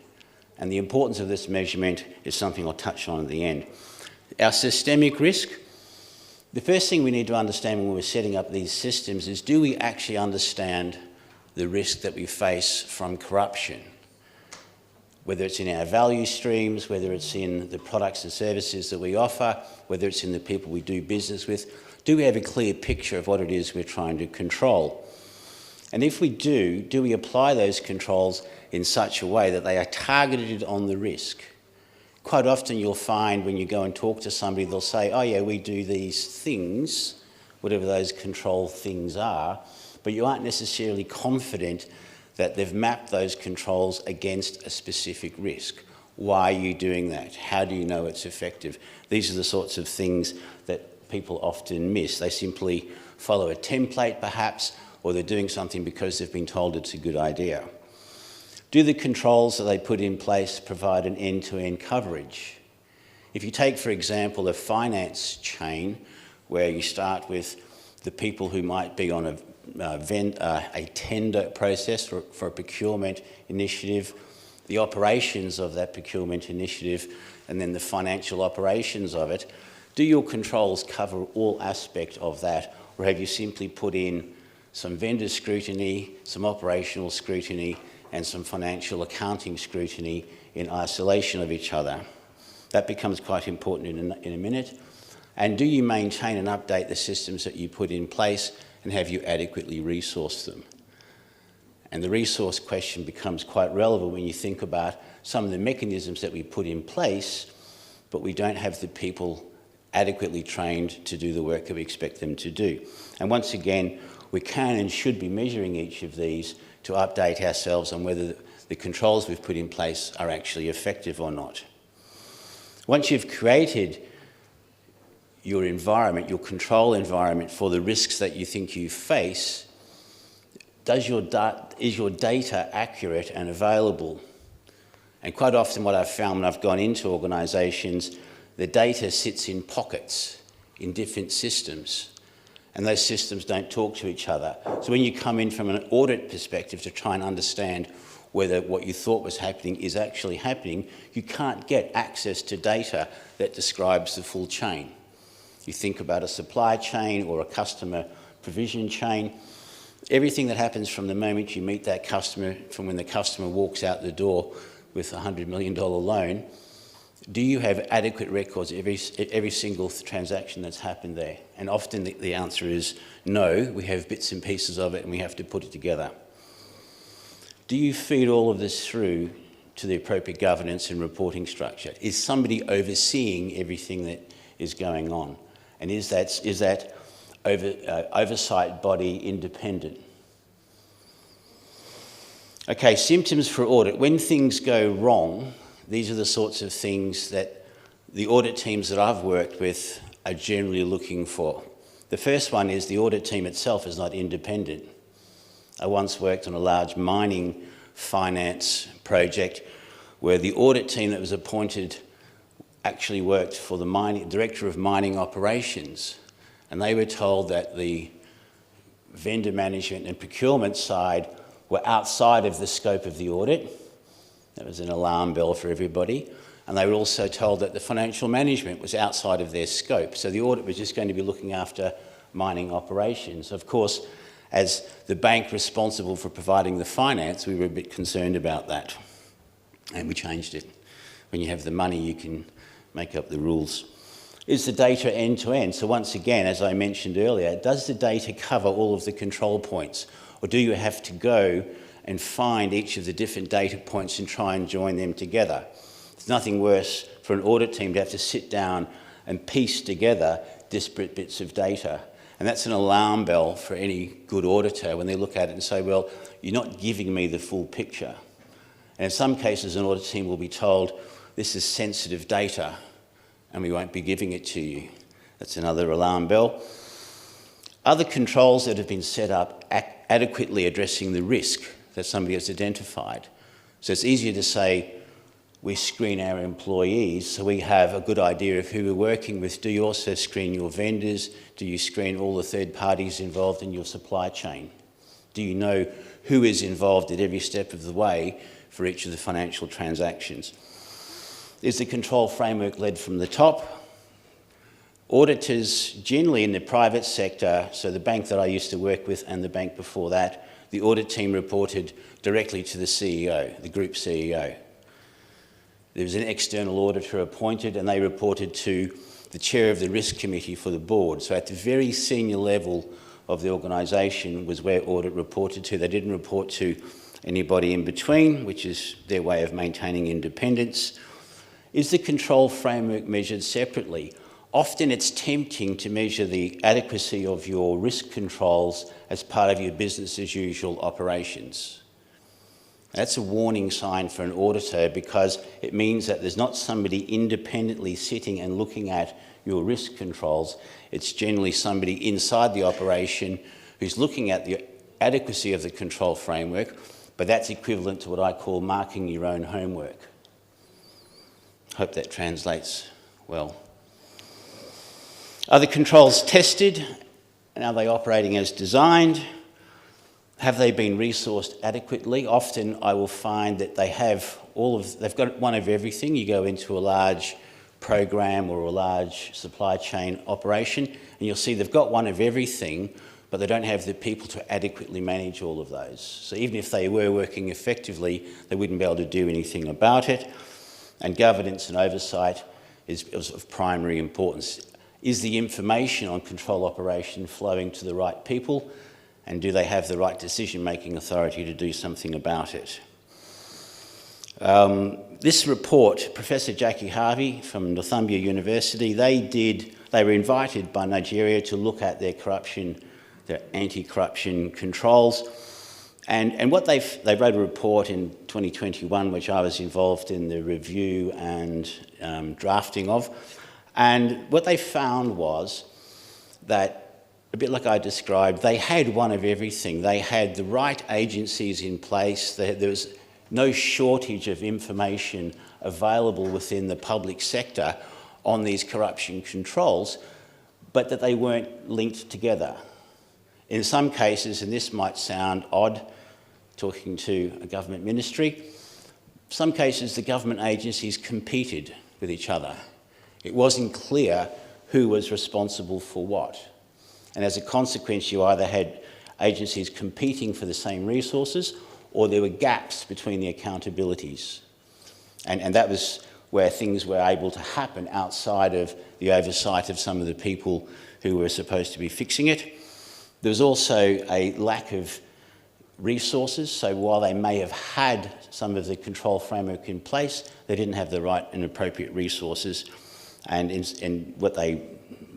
and the importance of this measurement is something I'll touch on at the end. Our systemic risk, the first thing we need to understand when we're setting up these systems is, do we actually understand the risk that we face from corruption? Whether it's in our value streams, whether it's in the products and services that we offer, whether it's in the people we do business with, do we have a clear picture of what it is we're trying to control? And if we do we apply those controls in such a way that they are targeted on the risk? Quite often you'll find when you go and talk to somebody, they'll say, oh yeah, we do these things, whatever those control things are, but you aren't necessarily confident that they've mapped those controls against a specific risk. Why are you doing that? How do you know it's effective? These are the sorts of things that people often miss. They simply follow a template perhaps, or they're doing something because they've been told it's a good idea. Do the controls that they put in place provide an end-to-end coverage? If you take, for example, a finance chain where you start with the people who might be on a tender process for a procurement initiative, the operations of that procurement initiative, and then the financial operations of it, do your controls cover all aspects of that, or have you simply put in some vendor scrutiny, some operational scrutiny, and some financial accounting scrutiny in isolation of each other? That becomes quite important in a minute. And do you maintain and update the systems that you put in place, and have you adequately resourced them? And the resource question becomes quite relevant when you think about some of the mechanisms that we put in place, but we don't have the people adequately trained to do the work that we expect them to do. And once again, we can and should be measuring each of these to update ourselves on whether the controls we've put in place are actually effective or not. Once you've created your environment, your control environment for the risks that you think you face, is your data accurate and available? And quite often what I've found when I've gone into organisations, the data sits in pockets in different systems, and those systems don't talk to each other. So when you come in from an audit perspective to try and understand whether what you thought was happening is actually happening, you can't get access to data that describes the full chain. You think about a supply chain or a customer provision chain, everything that happens from the moment you meet that customer, from when the customer walks out the door with a $100 million loan, do you have adequate records of every single transaction that's happened there? And often the answer is no, we have bits and pieces of it and we have to put it together. Do you feed all of this through to the appropriate governance and reporting structure? Is somebody overseeing everything that is going on? And is that oversight body independent? Okay, symptoms for audit. When things go wrong, these are the sorts of things that the audit teams that I've worked with are generally looking for. The first one is the audit team itself is not independent. I once worked on a large mining finance project where the audit team that was appointed actually worked for the director of mining operations, and they were told that the vendor management and procurement side were outside of the scope of the audit. That was an alarm bell for everybody. And they were also told that the financial management was outside of their scope. So the audit was just going to be looking after mining operations. Of course, as the bank responsible for providing the finance, we were a bit concerned about that. And we changed it. When you have the money, you can make up the rules. Is the data end-to-end? So once again, as I mentioned earlier, does the data cover all of the control points? Or do you have to go and find each of the different data points and try and join them together? There's nothing worse for an audit team to have to sit down and piece together disparate bits of data. And that's an alarm bell for any good auditor when they look at it and say, well, you're not giving me the full picture. And in some cases, an audit team will be told, this is sensitive data and we won't be giving it to you. That's another alarm bell. Other controls that have been set up adequately addressing the risk that somebody has identified. So it's easier to say, we screen our employees, so we have a good idea of who we're working with. Do you also screen your vendors? Do you screen all the third parties involved in your supply chain? Do you know who is involved at every step of the way for each of the financial transactions? Is the control framework led from the top? Auditors, generally in the private sector, so the bank that I used to work with and the bank before that, the audit team reported directly to the CEO, the group CEO. There was an external auditor appointed and they reported to the chair of the risk committee for the board. So at the very senior level of the organisation was where audit reported to. They didn't report to anybody in between, which is their way of maintaining independence. Is the control framework measured separately? Often it's tempting to measure the adequacy of your risk controls as part of your business as usual operations. That's a warning sign for an auditor because it means that there's not somebody independently sitting and looking at your risk controls. It's generally somebody inside the operation who's looking at the adequacy of the control framework, but that's equivalent to what I call marking your own homework. Hope that translates well. Are the controls tested and are they operating as designed? Have they been resourced adequately? Often I will find that they have they've got one of everything. You go into a large program or a large supply chain operation and you'll see they've got one of everything, but they don't have the people to adequately manage all of those. So even if they were working effectively, they wouldn't be able to do anything about it. And governance and oversight is of primary importance. Is the information on control operation flowing to the right people? And do they have the right decision-making authority to do something about it? This report, Professor Jackie Harvey from Northumbria University, they were invited by Nigeria to look at their corruption, their anti-corruption controls. And what they wrote a report in 2021, which I was involved in the review and drafting of. And what they found was that, a bit like I described, they had one of everything. They had the right agencies in place. There was no shortage of information available within the public sector on these corruption controls, but that they weren't linked together. In some cases, and this might sound odd, talking to a government ministry, some cases the government agencies competed with each other. It wasn't clear who was responsible for what. And as a consequence, you either had agencies competing for the same resources or there were gaps between the accountabilities. And that was where things were able to happen outside of the oversight of some of the people who were supposed to be fixing it. There was also a lack of resources, so while they may have had some of the control framework in place, they didn't have the right and appropriate resources. And in what they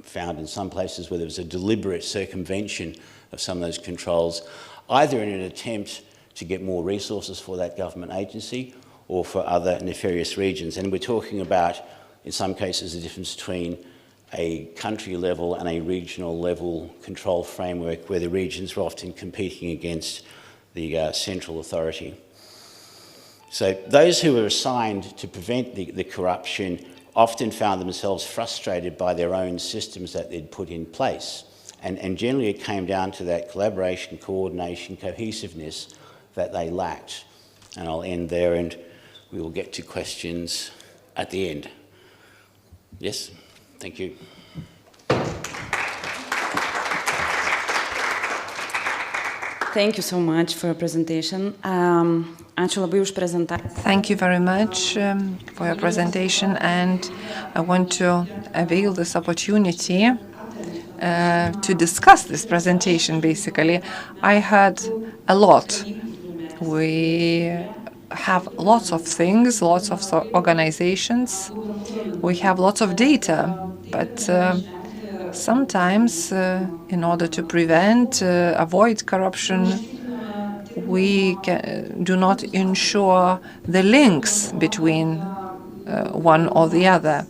found in some places where there was a deliberate circumvention of some of those controls, either in an attempt to get more resources for that government agency or for other nefarious regions. And we're talking about, in some cases, the difference between a country level and a regional level control framework where the regions were often competing against the central authority. So those who were assigned to prevent the corruption often found themselves frustrated by their own systems that they'd put in place. And generally it came down to that collaboration, coordination, cohesiveness that they lacked. And I'll end there and we will get to questions at the end. Yes, thank you. Thank you so much for your presentation. Ačiū labai už prezentaciją. Thank you very much for your presentation, and I want to avail this opportunity to discuss this presentation, basically. I heard a lot. We have lots of things, lots of organizations. We have lots of data, but sometimes, in order to prevent, avoid corruption, we do not ensure the links between one or the other.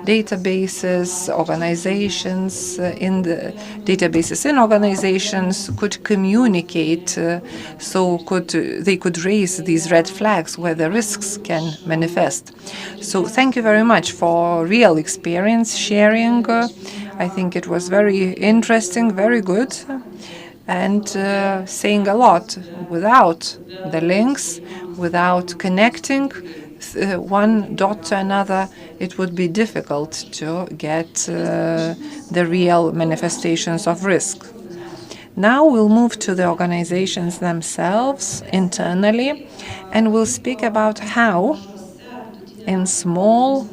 Databases, organizations, in the databases in organizations could communicate, so they could raise these red flags where the risks can manifest. So thank you very much for real experience sharing. I think it was very interesting, very good, and saying a lot. Without the links, without connecting one dot to another, it would be difficult to get the real manifestations of risk. Now we'll move to the organizations themselves internally, and we'll speak about how in small,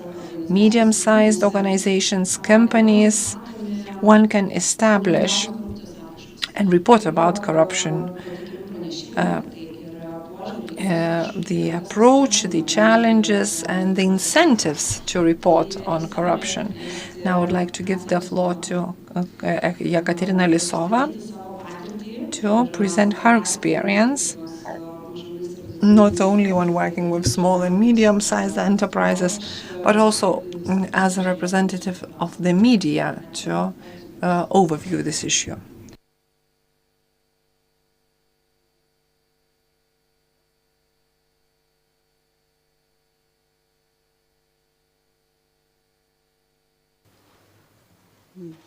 medium-sized organizations, companies, one can establish and report about corruption. The approach, the challenges, and the incentives to report on corruption. Now I would like to give the floor to Ekaterina Lisova to present her experience, not only when working with small and medium-sized enterprises, but also as a representative of the media to overview this issue.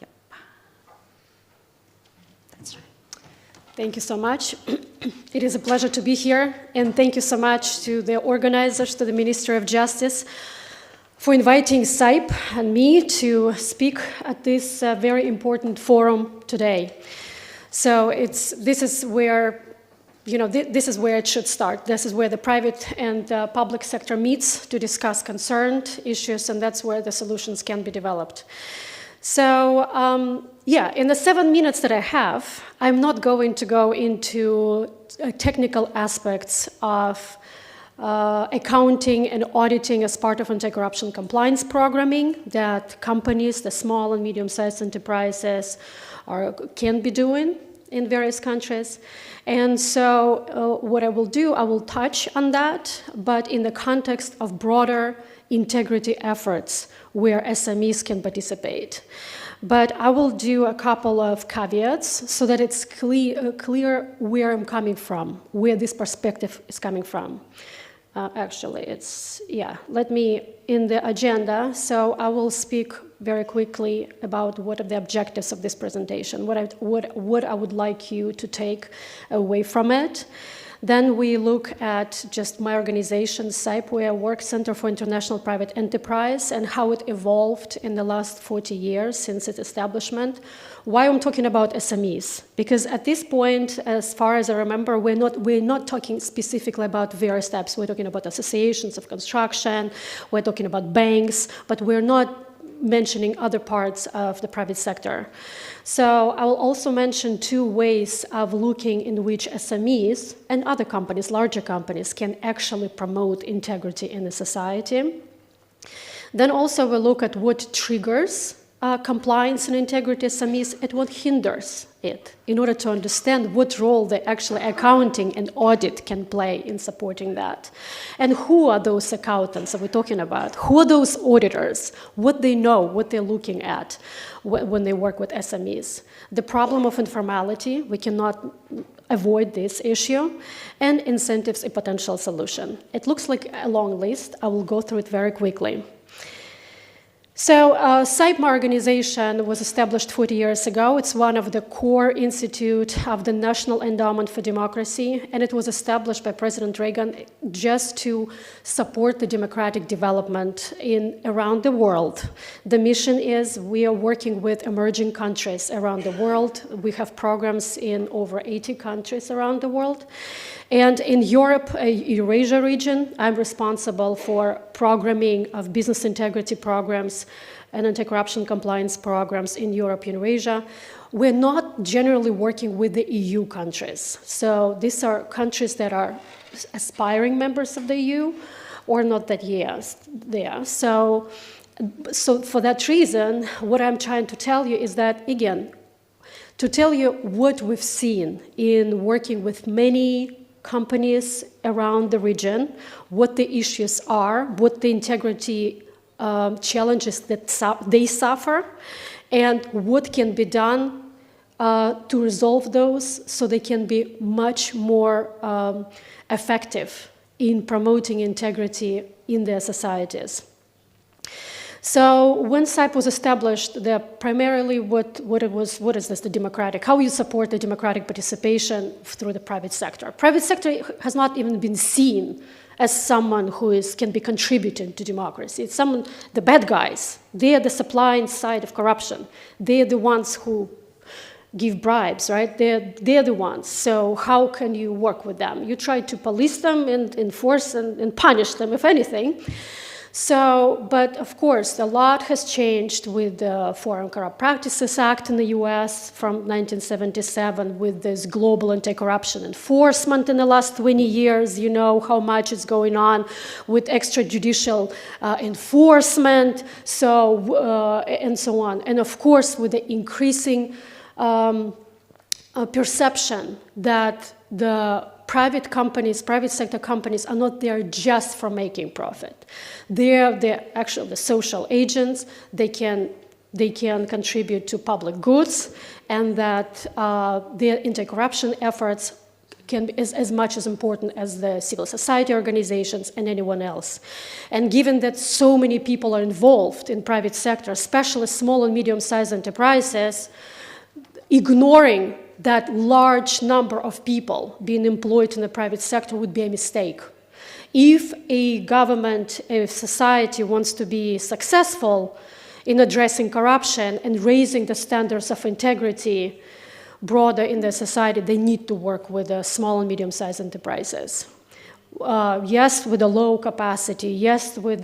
Yep. That's right. Thank you so much. It is a pleasure to be here, and thank you so much to the organizers, to the Ministry of Justice, for inviting SAIP and me to speak at this very important forum today. So this is where, this is where it should start. This is where the private and public sector meets to discuss concerned issues, and that's where the solutions can be developed. So, in the 7 minutes that I have, I'm not going to go into technical aspects of accounting and auditing as part of anti-corruption compliance programming that companies, the small and medium-sized enterprises, can be doing in various countries. And so what I will do, I will touch on that, but in the context of broader integrity efforts where SMEs can participate. But I will do a couple of caveats so that it's clear where I'm coming from, where this perspective is coming from. Let me, in the agenda, so I will speak very quickly about what are the objectives of this presentation, what I would like you to take away from it. Then we look at just my organization, SAIP, where I work, Center for International Private Enterprise, and how it evolved in the last 40 years since its establishment. Why I'm talking about SMEs? Because at this point, as far as I remember, we're not talking specifically about various steps. We're talking about associations of construction, we're talking about banks, but we're not mentioning other parts of the private sector. So I will also mention 2 ways of looking in which SMEs and other companies, larger companies, can actually promote integrity in the society. Then also we'll look at what triggers compliance and integrity SMEs and what hinders it, in order to understand what role the actual accounting and audit can play in supporting that. And who are those accountants that we're talking about? Who are those auditors? What they know, what they're looking at when they work with SMEs. The problem of informality, we cannot avoid this issue, and incentives, a potential solution. It looks like a long list. I will go through it very quickly. So SIPMA organization was established 40 years ago. It's one of the core institute of the National Endowment for Democracy, and it was established by President Reagan just to support the democratic development around the world. The mission is we are working with emerging countries around the world. We have programs in over 80 countries around the world. And in Europe, Eurasia region, I'm responsible for programming of business integrity programs and anti-corruption compliance programs in Europe, Eurasia. We're not generally working with the EU countries. So these are countries that are aspiring members of the EU or not that yet there. So for that reason, what I'm trying to tell you is that, again, to tell you what we've seen in working with many companies around the region, what the issues are, what the integrity challenges that they suffer, and what can be done to resolve those so they can be much more effective in promoting integrity in their societies. So when SIPE was established, primarily what is this, the democratic, how you support the democratic participation through the private sector. Private sector has not even been seen as someone who can be contributing to democracy. It's the bad guys. They are the supplying side of corruption. They are the ones who give bribes, right? They're the ones. So how can you work with them? You try to police them and enforce and punish them, if anything. So, but of course, a lot has changed with the Foreign Corrupt Practices Act in the US from 1977, with this global anti-corruption enforcement in the last 20 years. You know how much is going on with extrajudicial enforcement, and so on. And of course, with the increasing perception that the private sector companies are not there just for making profit. They're actually the social agents. They can contribute to public goods, and that their anti-corruption efforts can be as much as important as the civil society organizations and anyone else. And given that so many people are involved in private sector, especially small and medium-sized enterprises, ignoring that large number of people being employed in the private sector would be a mistake. If a government, a society wants to be successful in addressing corruption and raising the standards of integrity broader in the society, they need to work with small and medium-sized enterprises. Yes, with a low capacity, yes, with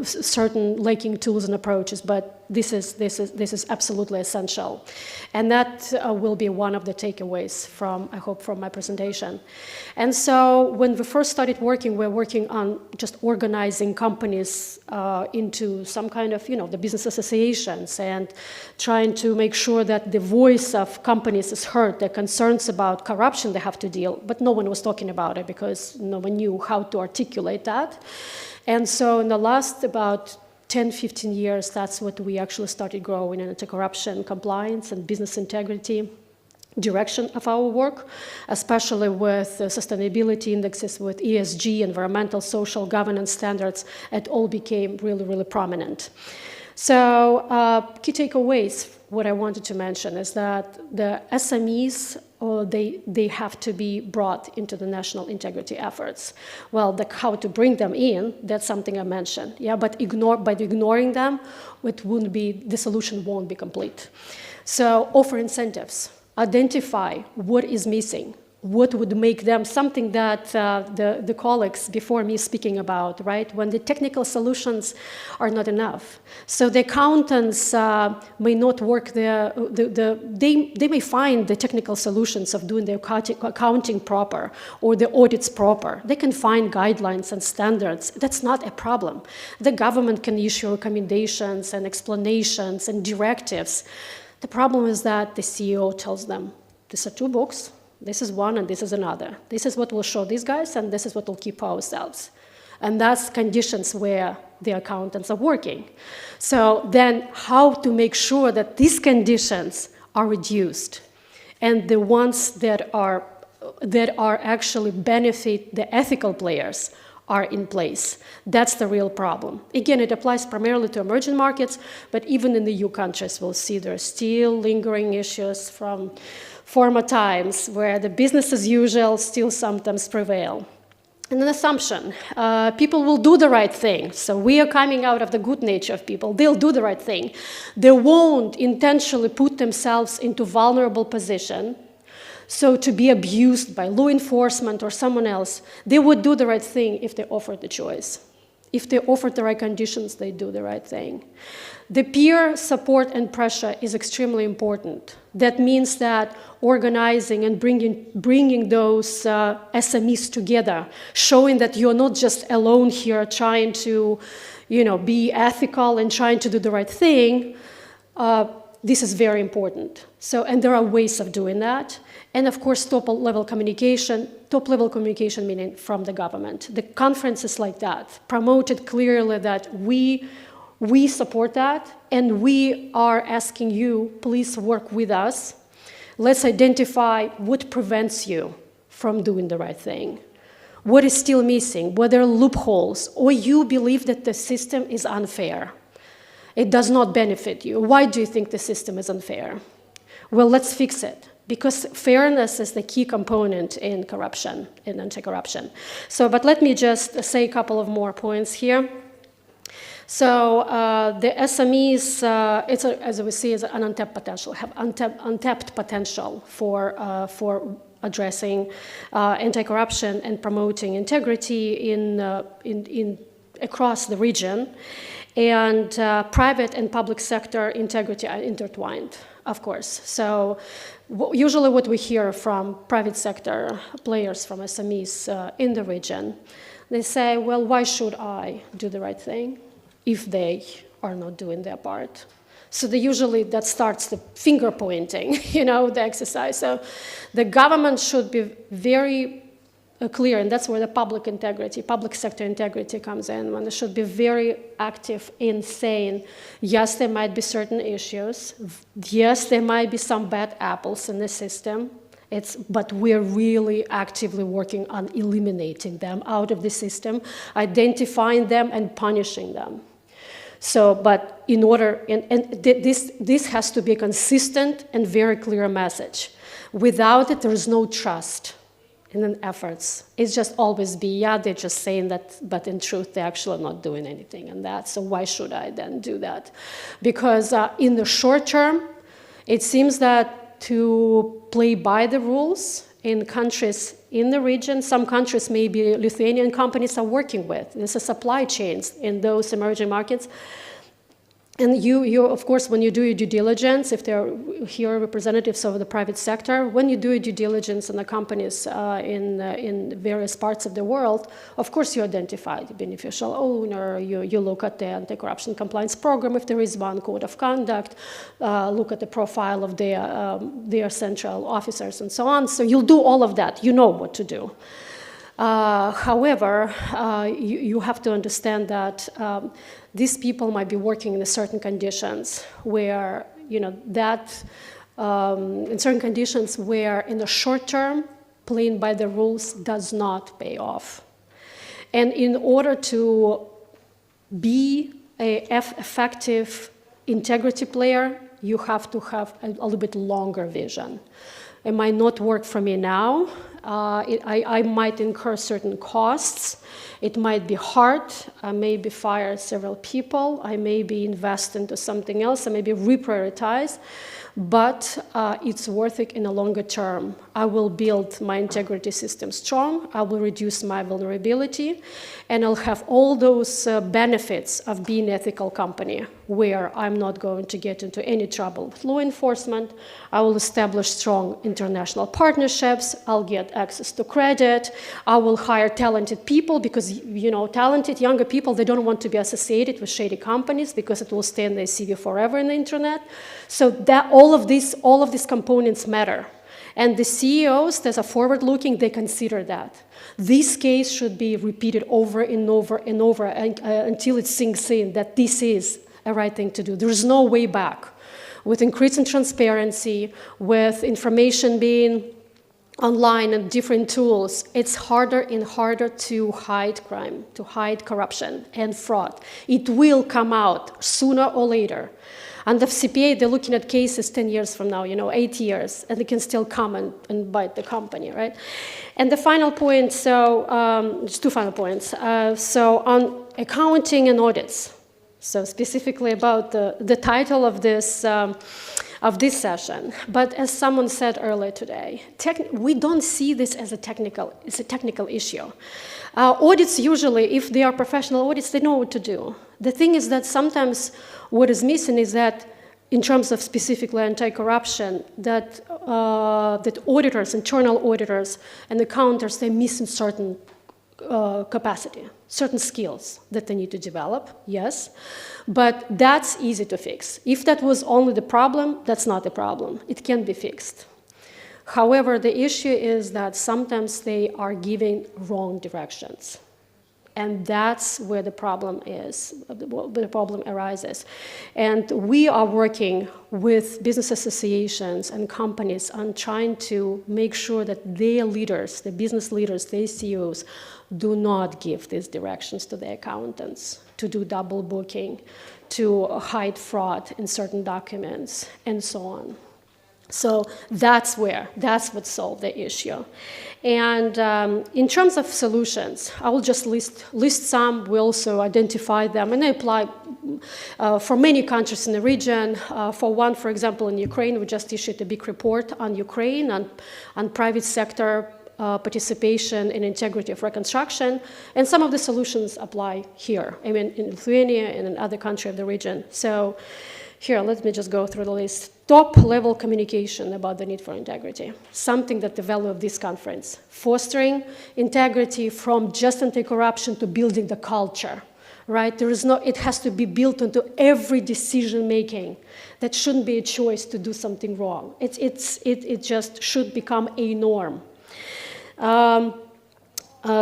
certain lacking tools and approaches, but this is absolutely essential. And that will be one of the takeaways from, I hope, from my presentation. And so when we first started working, we're working on just organizing companies into some kind of, the business associations, and trying to make sure that the voice of companies is heard, their concerns about corruption they have to deal, but no one was talking about it because no one knew how to articulate that. And so in the last about 10, 15 years, that's what we actually started growing in anti-corruption compliance and business integrity direction of our work, especially with sustainability indexes, with ESG, environmental, social, governance standards. It all became really, really prominent. So key takeaways, what I wanted to mention is that the SMEs, they have to be brought into the national integrity efforts. Well, how to bring them in, that's something I mentioned. Yeah, but by ignoring them, the solution won't be complete. So offer incentives, identify what is missing, what would make them something that the colleagues before me speaking about, right? When the technical solutions are not enough. So the accountants may not work there. They may find the technical solutions of doing the accounting proper or the audits proper. They can find guidelines and standards. That's not a problem. The government can issue recommendations and explanations and directives. The problem is that the CEO tells them, these are two books. This is one and this is another. This is what we'll show these guys and this is what we'll keep ourselves. And that's conditions where the accountants are working. So then how to make sure that these conditions are reduced and the ones that are actually benefit the ethical players are in place. That's the real problem. Again, it applies primarily to emerging markets, but even in the EU countries, we'll see there are still lingering issues from former times where the business as usual still sometimes prevail. And an assumption, people will do the right thing. So we are coming out of the good nature of people. They'll do the right thing. They won't intentionally put themselves into vulnerable position. So to be abused by law enforcement or someone else, they would do the right thing if they offered the choice. If they offered the right conditions, they do the right thing. The peer support and pressure is extremely important. That means that organizing and bringing those SMEs together, showing that you're not just alone here trying to, be ethical and trying to do the right thing. This is very important. And there are ways of doing that. And of course, top-level communication meaning from the government. The conferences like that promoted clearly that we support that, and we are asking you, please work with us. Let's identify what prevents you from doing the right thing. What is still missing? What are loopholes? Or you believe that the system is unfair. It does not benefit you. Why do you think the system is unfair? Well, let's fix it. Because fairness is the key component in corruption, in anti-corruption. But let me just say a couple of more points here. So the SMEs, as we see, is an untapped potential, have untapped potential for addressing anti-corruption and promoting integrity across the region. And private and public sector integrity are intertwined, of course. So usually what we hear from private sector players, from SMEs in the region, they say, well, why should I do the right thing if they are not doing their part? So that starts the finger pointing, the exercise. So the government should be very clear, and that's where the public sector integrity comes in, when they should be very active in saying, yes, there might be certain issues, yes, there might be some bad apples in the system, but we're really actively working on eliminating them out of the system, identifying them and punishing them. But in order, this has to be a consistent and very clear message. Without it, there is no trust in the efforts. It's just always they're just saying that, but in truth, they're actually not doing anything in that. So why should I then do that? Because in the short term, it seems that to play by the rules in countries in the region, some countries maybe Lithuanian companies are working with. There's a supply chains in those emerging markets. And you, of course, when you do your due diligence, if there are here representatives of the private sector, when you do your due diligence in the companies in various parts of the world, of course you identify the beneficial owner, you look at the anti-corruption compliance program, if there is one, code of conduct, look at the profile of their central officers and so on. So you'll do all of that. You know what to do. However, you have to understand that these people might be working in certain conditions where, in certain conditions where in the short term, playing by the rules does not pay off. And in order to be an effective integrity player, you have to have a little bit longer vision. It might not work for me now. I might incur certain costs. It might be hard. I may fire several people. I may invest into something else. I may reprioritize. But it's worth it in the longer term. I will build my integrity system strong. I will reduce my vulnerability. And I'll have all those benefits of being an ethical company where I'm not going to get into any trouble with law enforcement. I will establish strong international partnerships. I'll get access to credit. I will hire talented people because, talented younger people, they don't want to be associated with shady companies because it will stay in their CV forever in the internet. So that all of these components matter. And the CEOs that are forward-looking, they consider that. This case should be repeated over and over and over until it sinks in that this is a right thing to do. There is no way back. With increasing transparency, with information being online and different tools, it's harder and harder to hide crime, to hide corruption and fraud. It will come out sooner or later. And the CPA, they're looking at cases 10 years from now, 8 years, and they can still come and bite the company, right? And the final point, just 2 final points. So on accounting and audits, so specifically about the title of this session. But as someone said earlier today, we don't see this as it's a technical issue. Audits usually, if they are professional audits, they know what to do. The thing is that sometimes what is missing is that in terms of specifically anti-corruption, that auditors, internal auditors and accountants, they're missing certain capacity, certain skills that they need to develop, yes, but that's easy to fix. If that was only the problem, that's not the problem. It can be fixed. However, the issue is that sometimes they are giving wrong directions. And that's where the problem is, the problem arises. And we are working with business associations and companies on trying to make sure that their leaders, the business leaders, their CEOs, do not give these directions to their accountants, to do double booking, to hide fraud in certain documents, and so on. So that's what solved the issue. And in terms of solutions, I will just list some. We also identify them, and they apply for many countries in the region. For one, for example, in Ukraine, we just issued a big report on Ukraine, on private sector participation in integrity of reconstruction, and some of the solutions apply here, I mean, in Lithuania and in other countries of the region. So here, let me just go through the list. Top-level communication about the need for integrity, something that the value of this conference. Fostering integrity from just anti-corruption to building the culture, right? It has to be built into every decision-making. That shouldn't be a choice to do something wrong. It just should become a norm.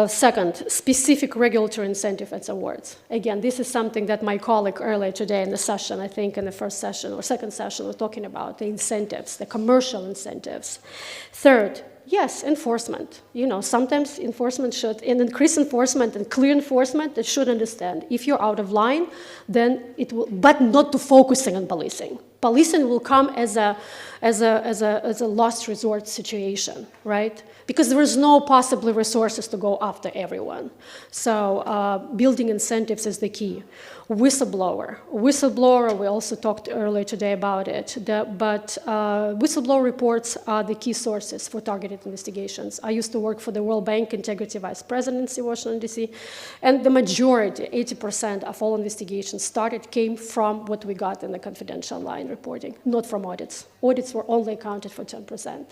Second, specific regulatory incentive and awards. Again, this is something that my colleague earlier today in the session, I think in the first session or second session, was talking about, the incentives, the commercial incentives. Third, yes, enforcement. Sometimes enforcement should, and increase enforcement and clear enforcement, it should understand. If you're out of line, then it will, but not to focusing on policing. Policing will come as a last resort situation, right? Because there is no possible resources to go after everyone. So building incentives is the key. Whistleblower, we also talked earlier today about it, but whistleblower reports are the key sources for targeted investigations. I used to work for the World Bank Integrity Vice Presidency, Washington, D.C., and the majority, 80% of all investigations came from what we got in the confidential line reporting, not from audits. Audits were only accounted for 10%.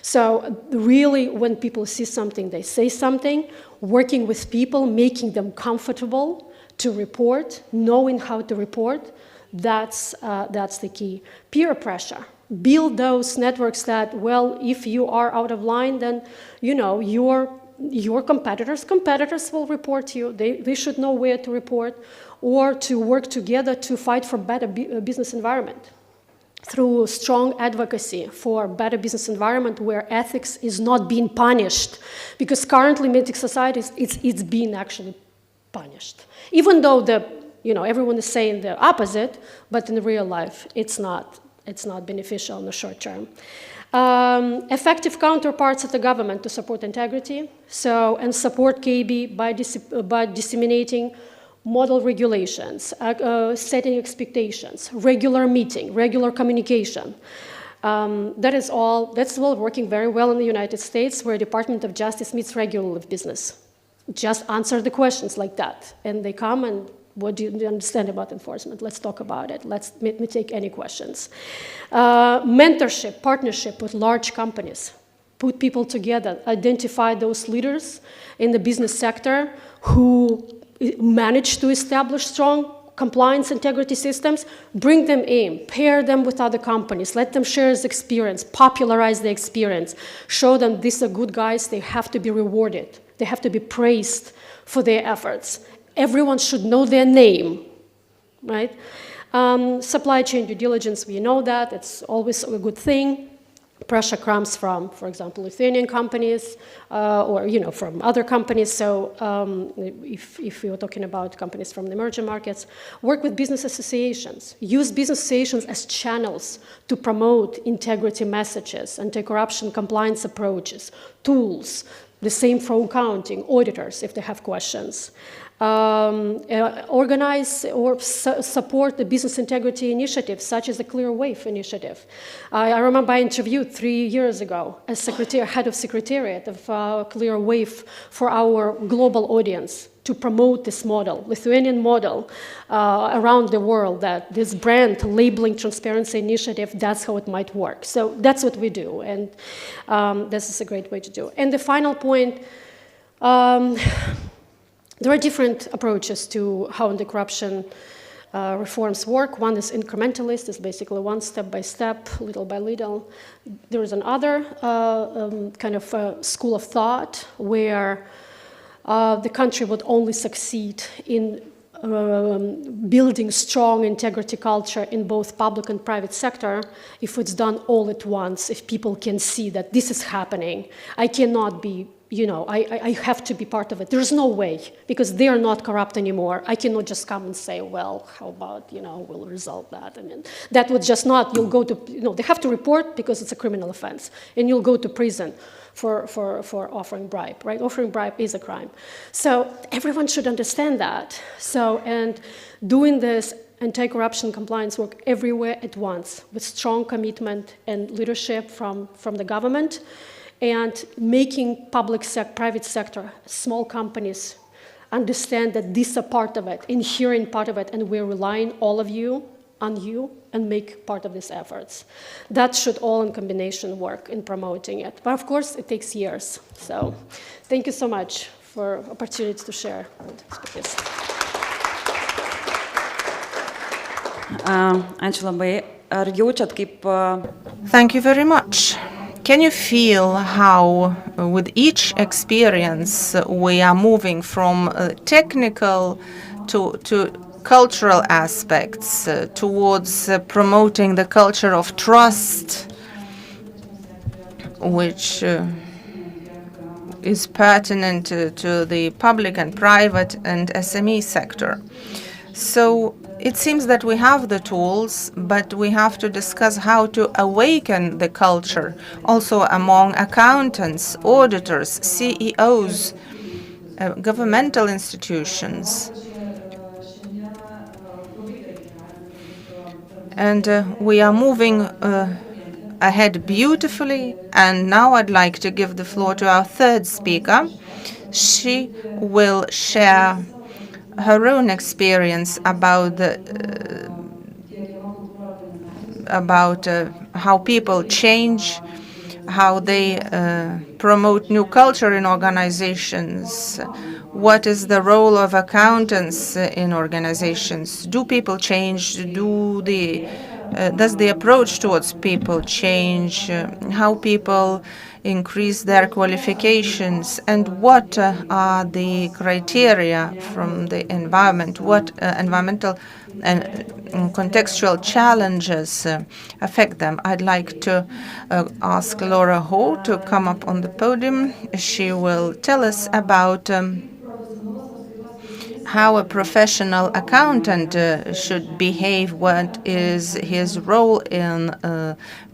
So really, when people see something, they say something, working with people, making them comfortable to report, knowing how to report, that's the key. Peer pressure. Build those networks that, well, if you are out of line, then your competitors will report you. They should know where to report, or to work together to fight for better business environment through strong advocacy for better business environment where ethics is not being punished, because currently in ethics societies it's being actually punished, even though everyone is saying the opposite, but in real life it's not beneficial in the short term. Effective counterparts of the government to support integrity, and support KB by disseminating model regulations, setting expectations, regular meeting, regular communication. That's all working very well in the United States, where Department of Justice meets regularly with business. Just answer the questions like that, and they come and, what do you understand about enforcement? Let's talk about it. Let me take any questions. Mentorship, partnership with large companies. Put people together, identify those leaders in the business sector who manage to establish strong compliance integrity systems, bring them in, pair them with other companies, let them share their experience, popularize the experience, show them these are good guys, they have to be rewarded, they have to be praised for their efforts. Everyone should know their name, right? Supply chain due diligence, we know that, it's always a good thing. pressure comes from, for example, Lithuanian companies or from other companies. So if we were talking about companies from the emerging markets, work with business associations, use business associations as channels to promote integrity messages, anti-corruption compliance approaches, tools. The same for accounting, auditors if they have questions. Organize or support the business integrity initiatives, such as the Clear Wave initiative. I remember I interviewed 3 years ago as head of secretariat of Clear Wave for our global audience to promote this model, Lithuanian model, around the world, that this brand labeling transparency initiative, that's how it might work. So that's what we do, and this is a great way to do. And the final point, there are different approaches to how anti-corruption reforms work. One is incrementalist, it's basically one step by step, little by little. There is another kind of school of thought where the country would only succeed in building strong integrity culture in both public and private sector if it's done all at once, if people can see that this is happening. I cannot be, I have to be part of it. There's no way, because they are not corrupt anymore. I cannot just come and say, well, how about, we'll resolve that. I mean, that would just not, you'll go to, they have to report because it's a criminal offense, and you'll go to prison for offering bribe, right? Offering bribe is a crime. So everyone should understand that. So, and doing this anti-corruption compliance work everywhere at once with strong commitment and leadership from the government, and making private sector, small companies understand that this is a part of it, inherent part of it, and we're relying on you and make part of these efforts. That should all in combination work in promoting it. But of course, it takes years. So thank you so much for opportunity to share this. Thank you very much. Can you feel how, with each experience, we are moving from technical to cultural aspects towards promoting the culture of trust, which is pertinent to the public and private and SME sector. So it seems that we have the tools, but we have to discuss how to awaken the culture also among accountants, auditors, CEOs, governmental institutions. And we are moving ahead beautifully. And now I'd like to give the floor to our third speaker. She will share her own experience about how people change, how they promote new culture in organizations. What is the role of accountants in organizations? Do people change? Does the approach towards people change? How people increase their qualifications? And what are the criteria from the environment? What environmental and contextual challenges affect them? I'd like to ask Laura Ho to come up on the podium. She will tell us about how a professional accountant should behave, what is his role in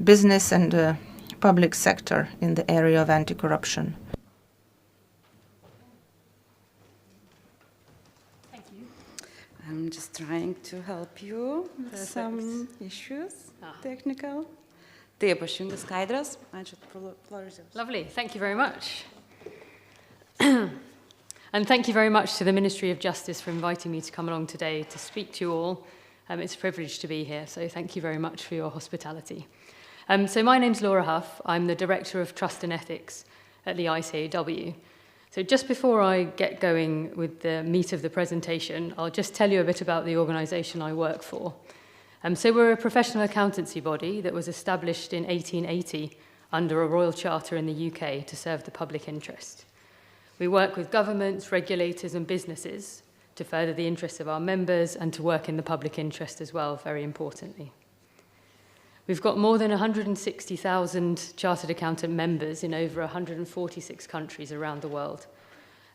business and public sector in the area of anti-corruption. Thank you. I'm just trying to help you with some issues, technical. Taip, aš jungiu skaidres. Ačiū, floor is yours. Lovely, thank you very much. And thank you very much to the Ministry of Justice for inviting me to come along today to speak to you all. It's a privilege to be here, so thank you very much for your hospitality. So my name's Laura Huff. I'm the Director of Trust and Ethics at the ICAW. So just before I get going with the meat of the presentation, I'll just tell you a bit about the organisation I work for. So we're a professional accountancy body that was established in 1880 under a royal charter in the UK to serve the public interest. We work with governments, regulators and businesses to further the interests of our members and to work in the public interest as well, very importantly. We've got more than 160,000 chartered accountant members in over 146 countries around the world.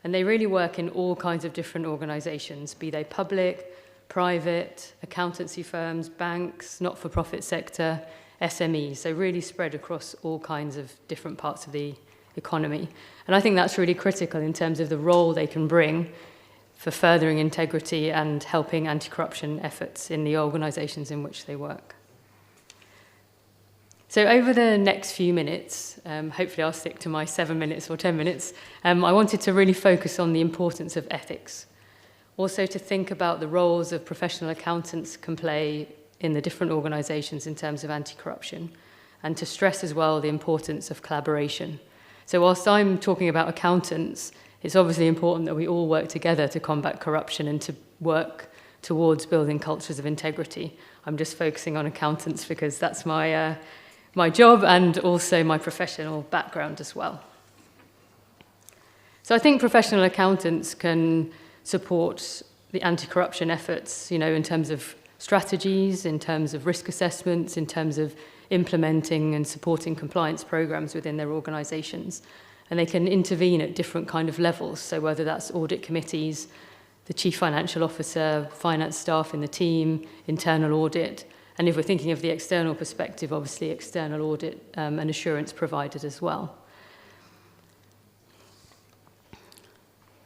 And they really work in all kinds of different organizations, be they public, private, accountancy firms, banks, not-for-profit sector, SMEs, so really spread across all kinds of different parts of the economy. And I think that's really critical in terms of the role they can bring for furthering integrity and helping anti-corruption efforts in the organizations in which they work. So over the next few minutes, hopefully I'll stick to my 7 minutes or 10 minutes, I wanted to really focus on the importance of ethics. Also to think about the roles of professional accountants can play in the different organizations in terms of anti-corruption, and to stress as well the importance of collaboration. So whilst I'm talking about accountants, it's obviously important that we all work together to combat corruption and to work towards building cultures of integrity. I'm just focusing on accountants because that's my job and also my professional background as well. So I think professional accountants can support the anti-corruption efforts, in terms of strategies, in terms of risk assessments, in terms of implementing and supporting compliance programs within their organizations. And they can intervene at different kind of levels. So whether that's audit committees, the chief financial officer, finance staff in the team, internal audit, and if we're thinking of the external perspective, obviously external audit and assurance provided as well.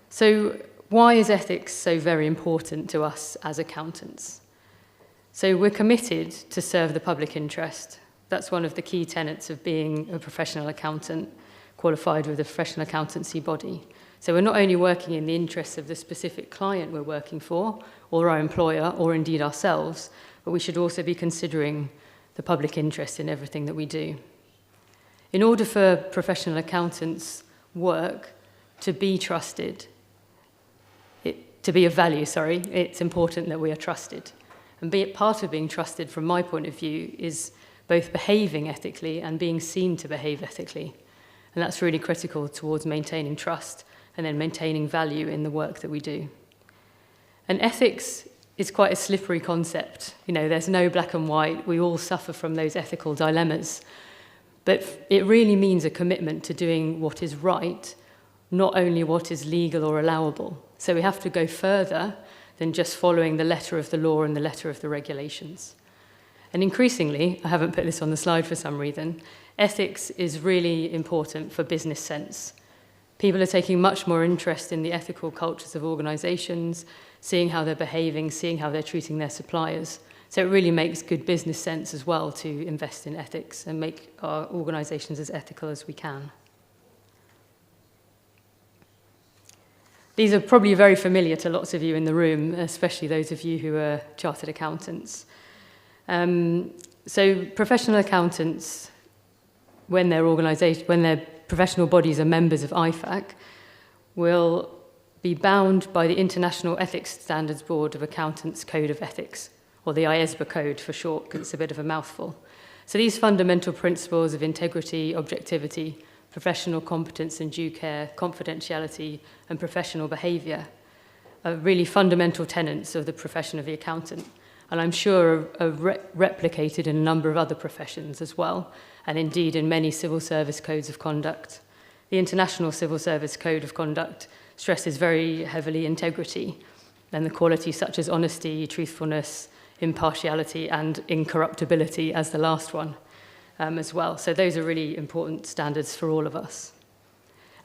So why is ethics so very important to us as accountants? So we're committed to serve the public interest. That's one of the key tenets of being a professional accountant qualified with a professional accountancy body. So we're not only working in the interests of the specific client we're working for, or our employer, or indeed ourselves, but we should also be considering the public interest in everything that we do. In order for professional accountants' work to be trusted, to be of value, it's important that we are trusted. And part of being trusted, from my point of view, is both behaving ethically and being seen to behave ethically. And that's really critical towards maintaining trust and then maintaining value in the work that we do. And ethics is quite a slippery concept. There's no black and white. We all suffer from those ethical dilemmas. But it really means a commitment to doing what is right, not only what is legal or allowable. So we have to go further than just following the letter of the law and the letter of the regulations. And increasingly, I haven't put this on the slide for some reason, ethics is really important for business sense. People are taking much more interest in the ethical cultures of organizations, seeing how they're behaving, seeing how they're treating their suppliers. So it really makes good business sense as well to invest in ethics and make our organizations as ethical as we can. These are probably very familiar to lots of you in the room, especially those of you who are chartered accountants. So professional accountants, when their professional bodies are members of IFAC, will be bound by the International Ethics Standards Board of Accountants Code of Ethics, or the IESBA Code for short, because it's a bit of a mouthful. So these fundamental principles of integrity, objectivity, professional competence and due care, confidentiality, and professional behaviour are really fundamental tenets of the profession of the accountant, and I'm sure are replicated in a number of other professions as well, and indeed in many civil service codes of conduct. The International Civil Service Code of Conduct stresses very heavily integrity and the qualities such as honesty, truthfulness, impartiality, and incorruptibility as the last one as well. So those are really important standards for all of us.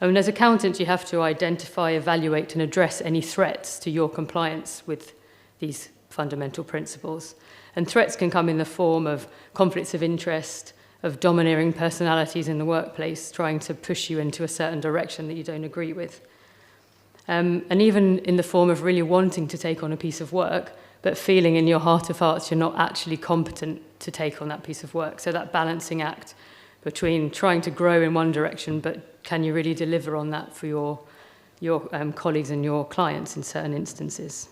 And as accountants, you have to identify, evaluate, and address any threats to your compliance with these fundamental principles. And threats can come in the form of conflicts of interest, of domineering personalities in the workplace, trying to push you into a certain direction that you don't agree with. And even in the form of really wanting to take on a piece of work, but feeling in your heart of hearts you're not actually competent to take on that piece of work. So that balancing act between trying to grow in one direction, but can you really deliver on that for your colleagues and your clients in certain instances?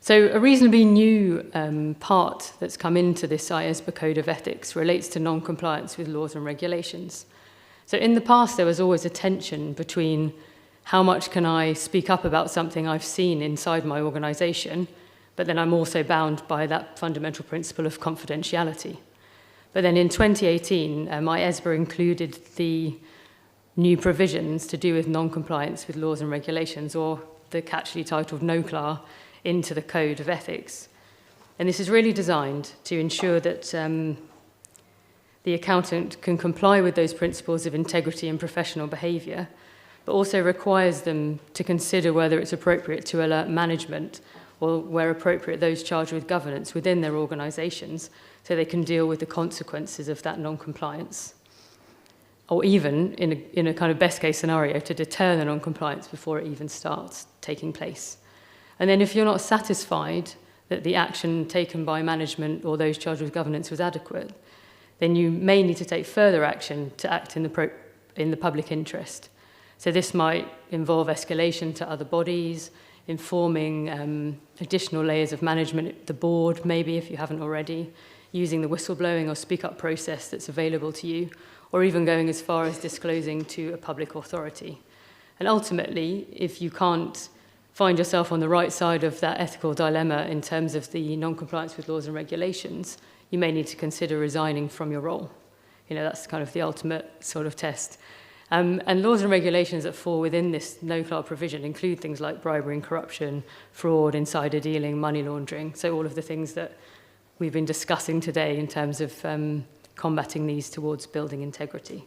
So a reasonably new part that's come into this IESBA Code of Ethics relates to non-compliance with laws and regulations. So in the past, there was always a tension between how much can I speak up about something I've seen inside my organization but then I'm also bound by that fundamental principle of confidentiality. But then in 2018, my ESBA included the new provisions to do with non-compliance with laws and regulations, or the catchily titled NOCLAR, into the Code of Ethics. And this is really designed to ensure that the accountant can comply with those principles of integrity and professional behaviour, but also requires them to consider whether it's appropriate to alert management, or where appropriate, those charged with governance within their organisations, so they can deal with the consequences of that non-compliance. Or even, in a kind of best-case scenario, to deter the non-compliance before it even starts taking place. And then if you're not satisfied that the action taken by management or those charged with governance was adequate, then you may need to take further action to act in the public interest. So this might involve escalation to other bodies, informing additional layers of management, the board maybe if you haven't already, using the whistleblowing or speak-up process that's available to you, or even going as far as disclosing to a public authority. And ultimately, if you can't find yourself on the right side of that ethical dilemma in terms of the non-compliance with laws and regulations, you may need to consider resigning from your role. You know, that's kind of the ultimate sort of test. And laws and regulations that fall within this NOCLAR provision include things like bribery and corruption, fraud, insider dealing, money laundering, so all of the things that we've been discussing today in terms of combating these towards building integrity.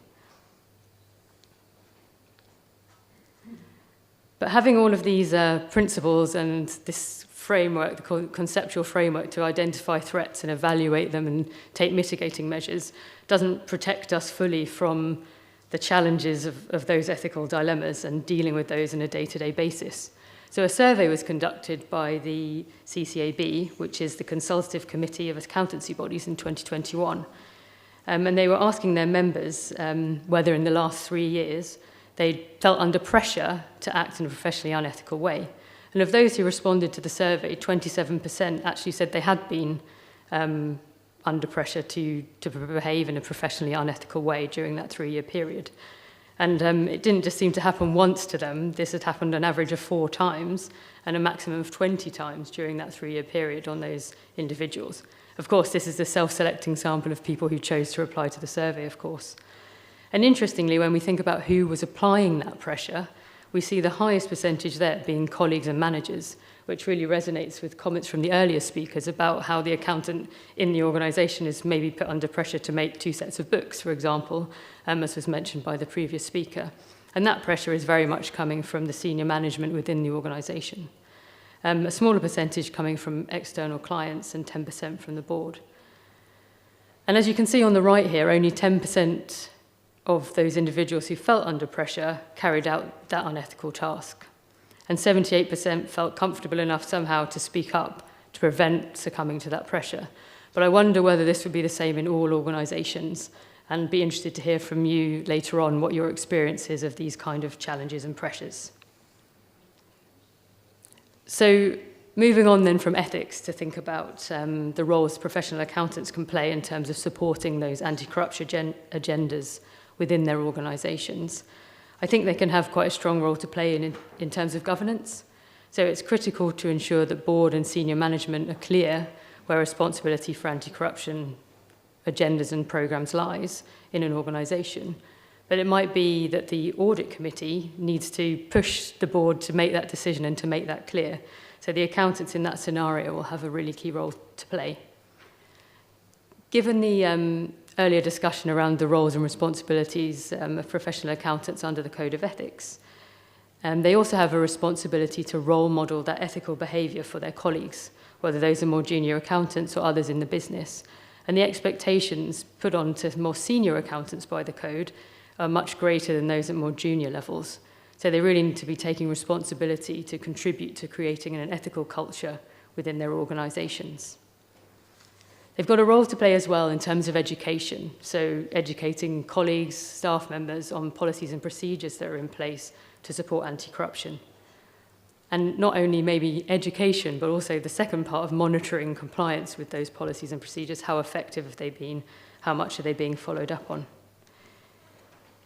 But having all of these principles and this framework, the conceptual framework to identify threats and evaluate them and take mitigating measures, doesn't protect us fully from the challenges of those ethical dilemmas and dealing with those on a day-to-day basis. So a survey was conducted by the CCAB, which is the Consultative Committee of Accountancy Bodies, in 2021. And they were asking their members whether in the last 3 years they felt under pressure to act in a professionally unethical way. And of those who responded to the survey, 27% actually said they had been under pressure to behave in a professionally unethical way during that 3-year period. And it didn't just seem to happen once to them. This had happened an average of 4 times and a maximum of 20 times during that 3-year period on those individuals. Of course, this is the self-selecting sample of people who chose to reply to the survey, of course. And interestingly, when we think about who was applying that pressure, we see the highest percentage there being colleagues and managers, which really resonates with comments from the earlier speakers about how the accountant in the organisation is maybe put under pressure to make 2 sets of books, for example, as was mentioned by the previous speaker. And that pressure is very much coming from the senior management within the organisation. A smaller percentage coming from external clients and 10% from the board. And as you can see on the right here, only 10% of those individuals who felt under pressure carried out that unethical task. And 78% felt comfortable enough somehow to speak up to prevent succumbing to that pressure. But I wonder whether this would be the same in all organisations, and be interested to hear from you later on what your experience is of these kind of challenges and pressures. So moving on then from ethics to think about the roles professional accountants can play in terms of supporting those anti-corruption agendas within their organisations. I think they can have quite a strong role to play in terms of governance. So it's critical to ensure that board and senior management are clear where responsibility for anti-corruption agendas and programmes lies in an organisation. But it might be that the audit committee needs to push the board to make that decision and to make that clear. So the accountants in that scenario will have a really key role to play. Given the earlier discussion around the roles and responsibilities of professional accountants under the Code of Ethics, they also have a responsibility to role model that ethical behaviour for their colleagues, whether those are more junior accountants or others in the business. And the expectations put on to more senior accountants by the Code are much greater than those at more junior levels. So they really need to be taking responsibility to contribute to creating an ethical culture within their organisations. They've got a role to play as well in terms of education, so educating colleagues, staff members on policies and procedures that are in place to support anti-corruption. And not only maybe education, but also the second part of monitoring compliance with those policies and procedures. How effective have they been? How much are they being followed up on?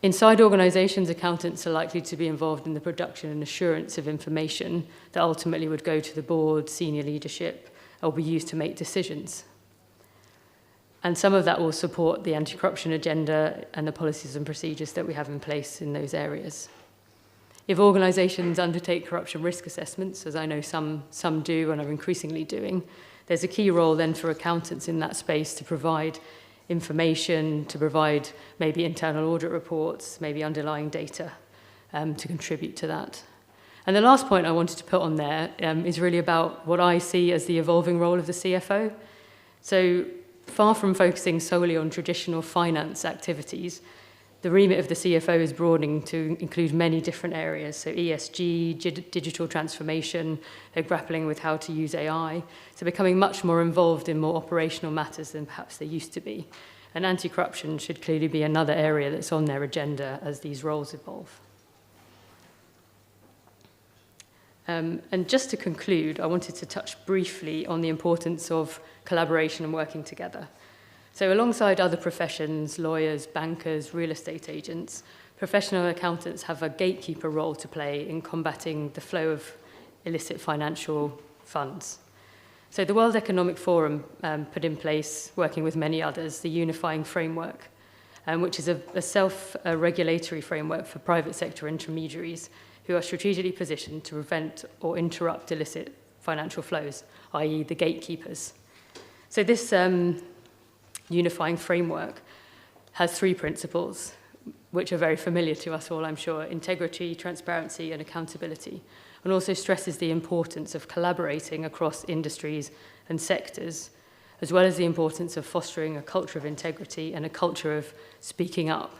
Inside organisations, accountants are likely to be involved in the production and assurance of information that ultimately would go to the board, senior leadership, or be used to make decisions. And some of that will support the anti-corruption agenda and the policies and procedures that we have in place in those areas. If organisations undertake corruption risk assessments, as I know some do and are increasingly doing, there's a key role then for accountants in that space to provide information, to provide maybe internal audit reports, maybe underlying data to contribute to that. And the last point I wanted to put on there is really about what I see as the evolving role of the CFO. So far from focusing solely on traditional finance activities, the remit of the CFO is broadening to include many different areas. So ESG, digital transformation, they're grappling with how to use AI. So becoming much more involved in more operational matters than perhaps they used to be. And anti-corruption should clearly be another area that's on their agenda as these roles evolve. And just to conclude, I wanted to touch briefly on the importance of collaboration and working together. So alongside other professions, lawyers, bankers, real estate agents, professional accountants have a gatekeeper role to play in combating the flow of illicit financial funds. So the World Economic Forum put in place, working with many others, the unifying framework, which is a self-regulatory framework for private sector intermediaries who are strategically positioned to prevent or interrupt illicit financial flows, i.e. the gatekeepers. So this unifying framework has 3 principles, which are very familiar to us all, I'm sure: integrity, transparency, and accountability, and also stresses the importance of collaborating across industries and sectors, as well as the importance of fostering a culture of integrity and a culture of speaking up.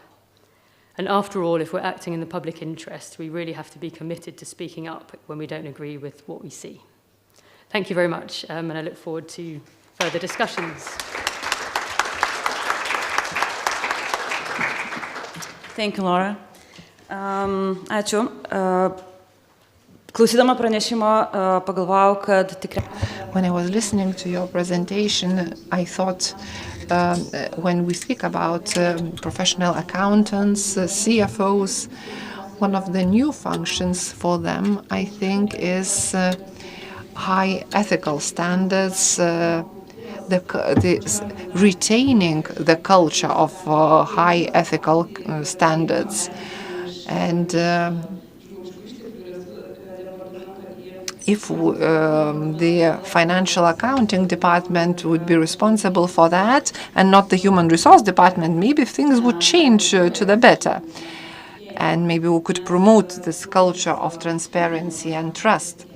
And after all, if we're acting in the public interest, we really have to be committed to speaking up when we don't agree with what we see. Thank you very much, and I look forward to further discussions. Thank you, Laura. Ačiū. Klausydama pranešimo pagalvojau, kad tikrai. When I was listening to your presentation, I thought when we speak about professional accountants, CFOs, one of the new functions for them, I think, is high ethical standards, retaining the culture of high ethical standards. And if the financial accounting department would be responsible for that and not the human resource department, maybe things would change to the better. And maybe we could promote this culture of transparency and trust.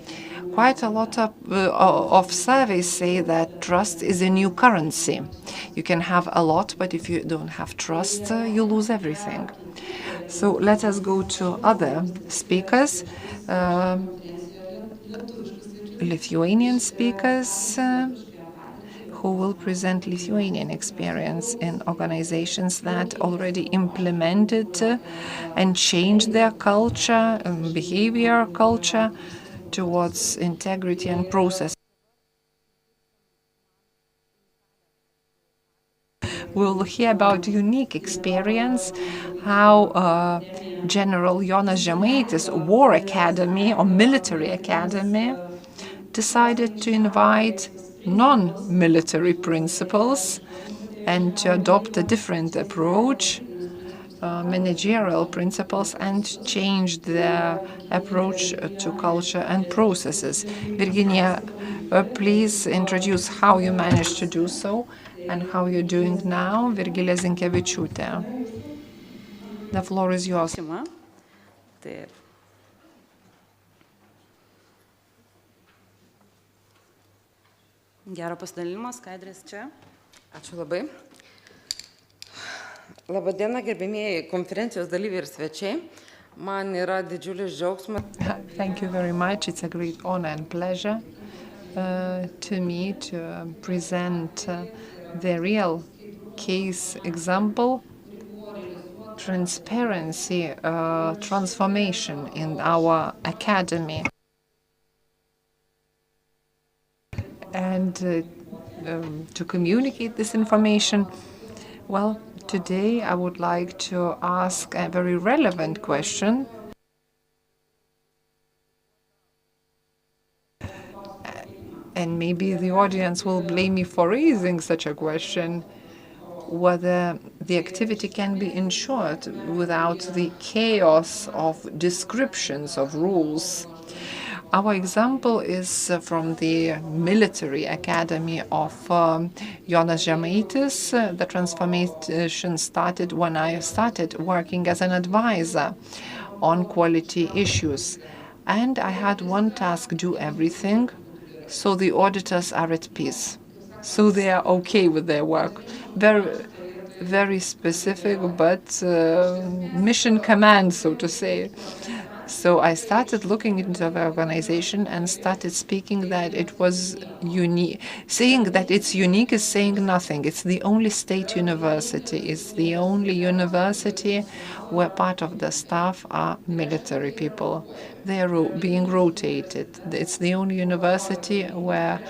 Quite a lot of surveys say that trust is a new currency. You can have a lot, but if you don't have trust, you lose everything. So let us go to other speakers. Lithuanian speakers who will present Lithuanian experience in organizations that already implemented and changed their culture, behavior culture towards integrity and process. We'll hear about unique experience, how General Jonas Žemaitis War Academy or Military Academy decided to invite non-military principals and to adopt a different approach, managerial principles, and change their approach to culture and processes. Virginia, please introduce how you managed to do so and how you're doing now. Virgilija Zinkevičiūtė. The floor is yours. Gero pasidalinimo, skaidrės čia. Ačiū labai. Labadiena, gerbėmieji konferencijos dalyviai ir svečiai. Man yra didžiulis džiaugsmas. Thank you very much. It's a great honor and pleasure to me to present the real case example, transparency, transformation in our academy. And to communicate this information, well, Today, I would like to ask a very relevant question. And maybe the audience will blame me for raising such a question, whether the activity can be ensured without the chaos of descriptions of rules. Our example is from the military academy of Jonas Žemaitis. The transformation started when I started working as an advisor on quality issues. And I had one task: do everything, so the auditors are at peace, so they are okay with their work. Very specific, but mission command, so to say. So I started looking into the organization and started speaking that it was unique. Saying that it's unique is saying nothing. It's the only state university. It's the only university where part of the staff are military people. They are being rotated. It's the only university where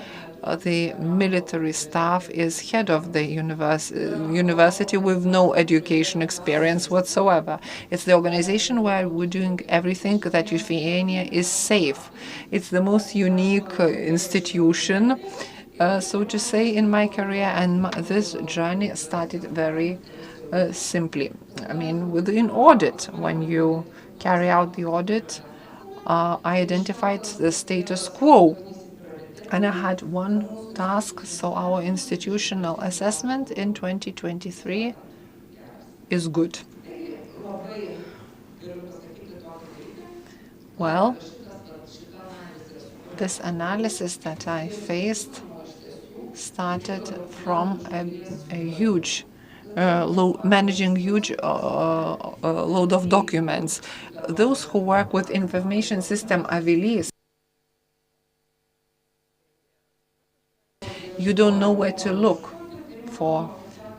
the military staff is head of the university with no education experience whatsoever. It's the organization where we're doing everything that Lithuania is safe. It's the most unique institution, so to say, in my career, and this journey started very simply. I mean, within audit, when you carry out the audit, I identified the status quo. And I had one task, so our institutional assessment in 2023 is good. Well, this analysis that I faced started from a huge managing huge load of documents. Those who work with information system Avilis, you don't know where to look for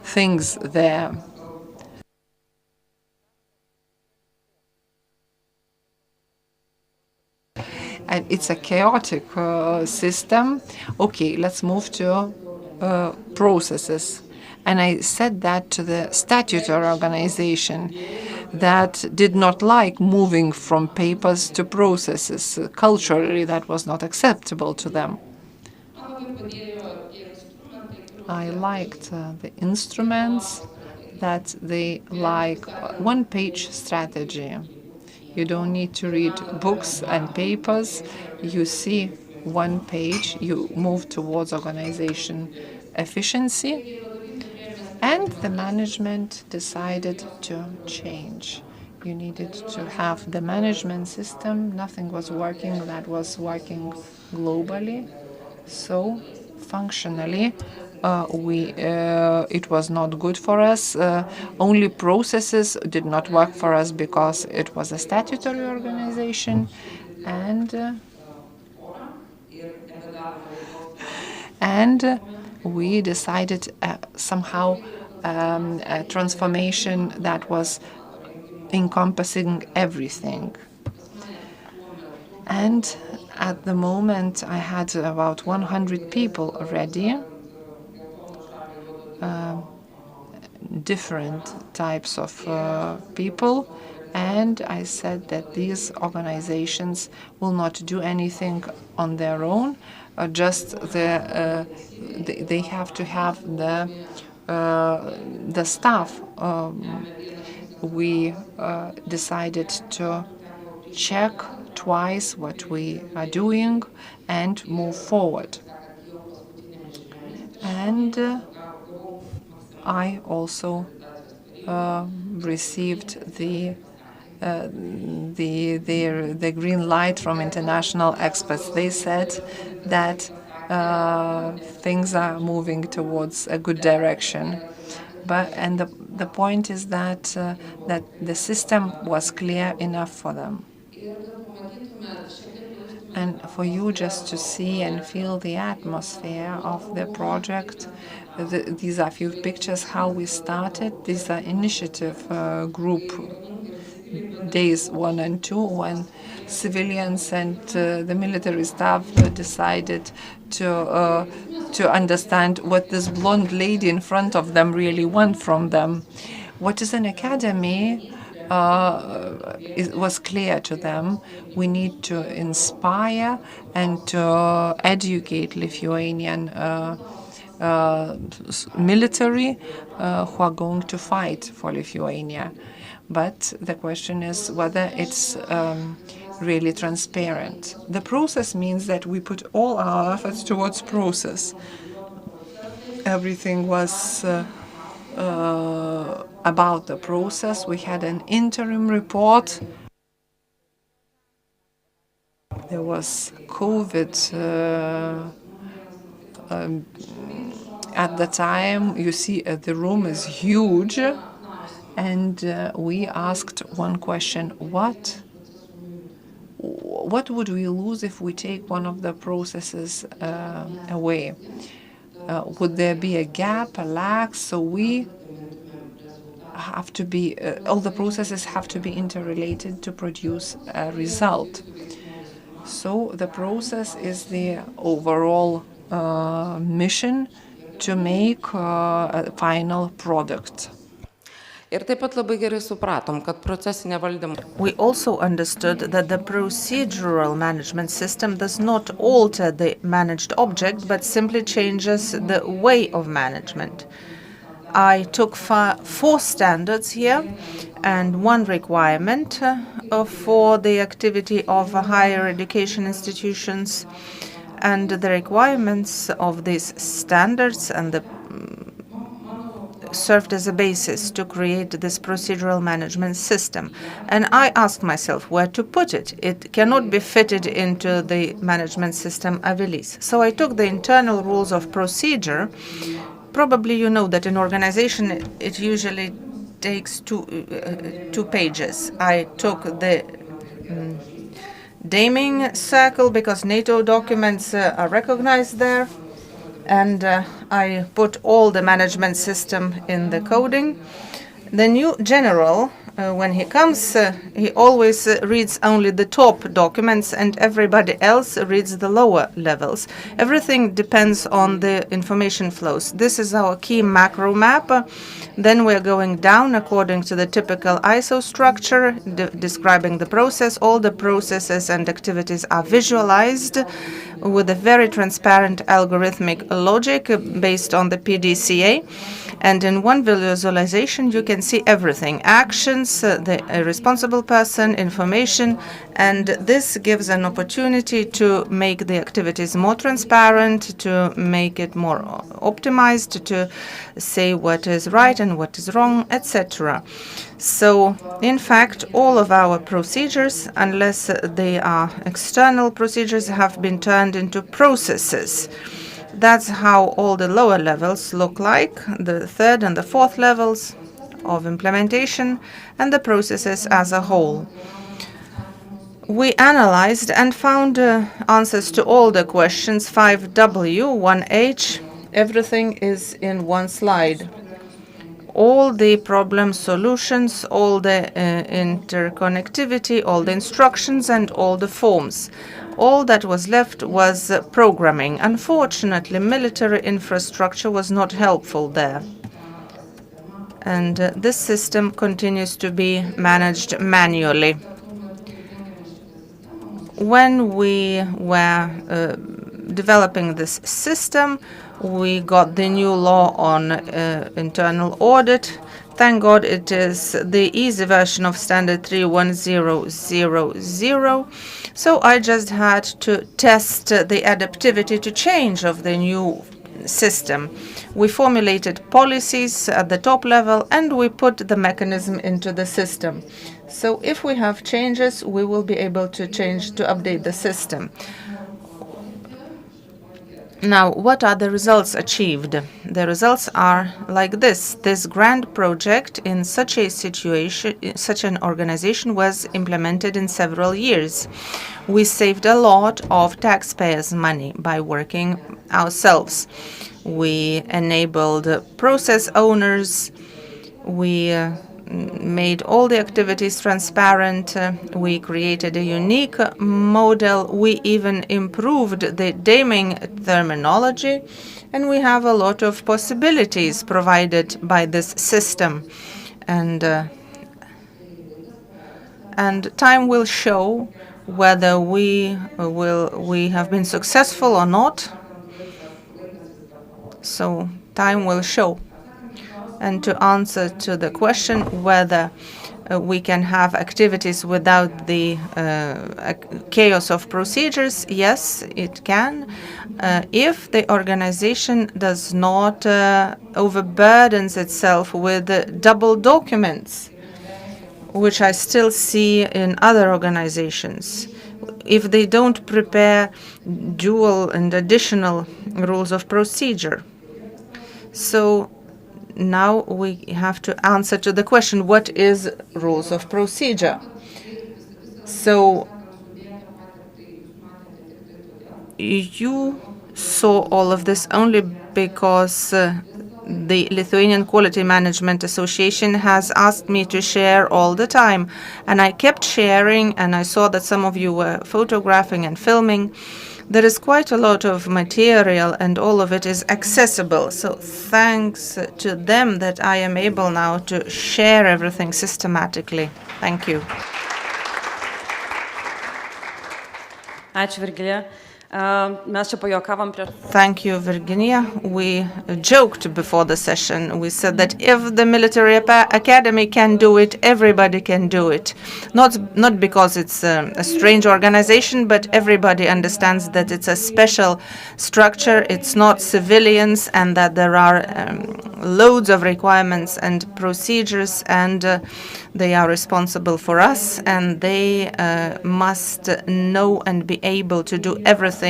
things there. And it's a chaotic system. Okay, let's move to processes. And I said that to the statutory organization that did not like moving from papers to processes. Culturally, that was not acceptable to them. I liked the instruments, that they like one-page strategy. You don't need to read books and papers. You see one page, you move towards organization efficiency. And the management decided to change. You needed to have the management system. Nothing was working that was working globally. So functionally, it was not good for us. Only processes did not work for us because it was a statutory organization, and we decided somehow a transformation that was encompassing everything. And at the moment, I had about 100 people already, different types of people, and I said that these organizations will not do anything on their own. Just they have to have the staff. We decided to check twice what we are doing and move forward. And I also received the green light from international experts. They said that things are moving towards a good direction. And the point is that that the system was clear enough for them. And for you just to see and feel the atmosphere of the project, these are a few pictures how we started. These are initiative group days 1 and 2, when civilians and the military staff decided to to understand what this blonde lady in front of them really want from them. What is an academy it was clear to them. We need to inspire and to educate Lithuanian military who are going to fight for Lithuania. But the question is whether it's really transparent. The process means that we put all our efforts towards process. Everything was about the process. We had an interim report. There was COVID at the time. You see, the room is huge, and we asked one question: what would we lose if we take one of the processes away? Would there be a gap, a lag? So we have to be, all the processes have to be interrelated to produce a result. So the process is the overall mission to make a final product. We also understood that the procedural management system does not alter the managed object, but simply changes the way of management. I took 4 standards here and 1 requirement for the activity of higher education institutions. And the requirements of these standards and served as a basis to create this procedural management system. And I asked myself where to put it. It cannot be fitted into the management system Avilis. So I took the internal rules of procedure. Probably you know that in organization it usually takes 2 pages. I took the naming circle because NATO documents are recognized there. And I put all the management system in the coding. The new general, when he comes, he always reads only the top documents and everybody else reads the lower levels. Everything depends on the information flows. This is our key macro map. Then we're going down according to the typical ISO structure, describing the process. All the processes and activities are visualized with a very transparent algorithmic logic based on the PDCA. And in one visualization, you can see everything: actions, the responsible person, information. And this gives an opportunity to make the activities more transparent, to make it more optimized, to say what is right and what is wrong, etc. So, in fact, all of our procedures, unless they are external procedures, have been turned into processes. That's how all the lower levels look like, the 3rd and the 4th levels of implementation, and the processes as a whole. We analyzed and found answers to all the questions: 5W, 1H. Everything is in one slide. All the problem solutions, all the interconnectivity, all the instructions, and all the forms. All that was left was programming. Unfortunately, military infrastructure was not helpful there. And this system continues to be managed manually. When we were developing this system, we got the new law on internal audit. Thank God it is the easy version of standard 31000. So I just had to test the adaptivity to change of the new system. We formulated policies at the top level and we put the mechanism into the system. So if we have changes, we will be able to update the system. Now, what are the results achieved? The results are like this. This grand project in such a situation, such an organization was implemented in several years. We saved a lot of taxpayers' money by working ourselves. We enabled process owners. We made all the activities transparent. We created a unique model. We even improved the naming terminology, and we have a lot of possibilities provided by this system. And time will show whether we have been successful or not. So time will show. And to answer to the question whether we can have activities without the chaos of procedures, yes, it can, if the organization does not overburdens itself with double documents, which I still see in other organizations. If they don't prepare dual and additional rules of procedure. So now we have to answer to the question, what is rules of procedure? So you saw all of this only because the Lithuanian Quality Management Association has asked me to share all the time. And I kept sharing, and I saw that some of you were photographing and filming. There is quite a lot of material, and all of it is accessible. So thanks to them that I am able now to share everything systematically. Thank you. Ačiū, Virgilija. Mes čia pajuokavom prieš. Thank you, Virginia. We joked before the session. We said that if the military academy can do it, everybody can do it. Not because it's a strange organization, but everybody understands that it's a special structure. It's not civilians, and that there are loads of requirements and procedures, and they are responsible for us, and they must know and be able to do everything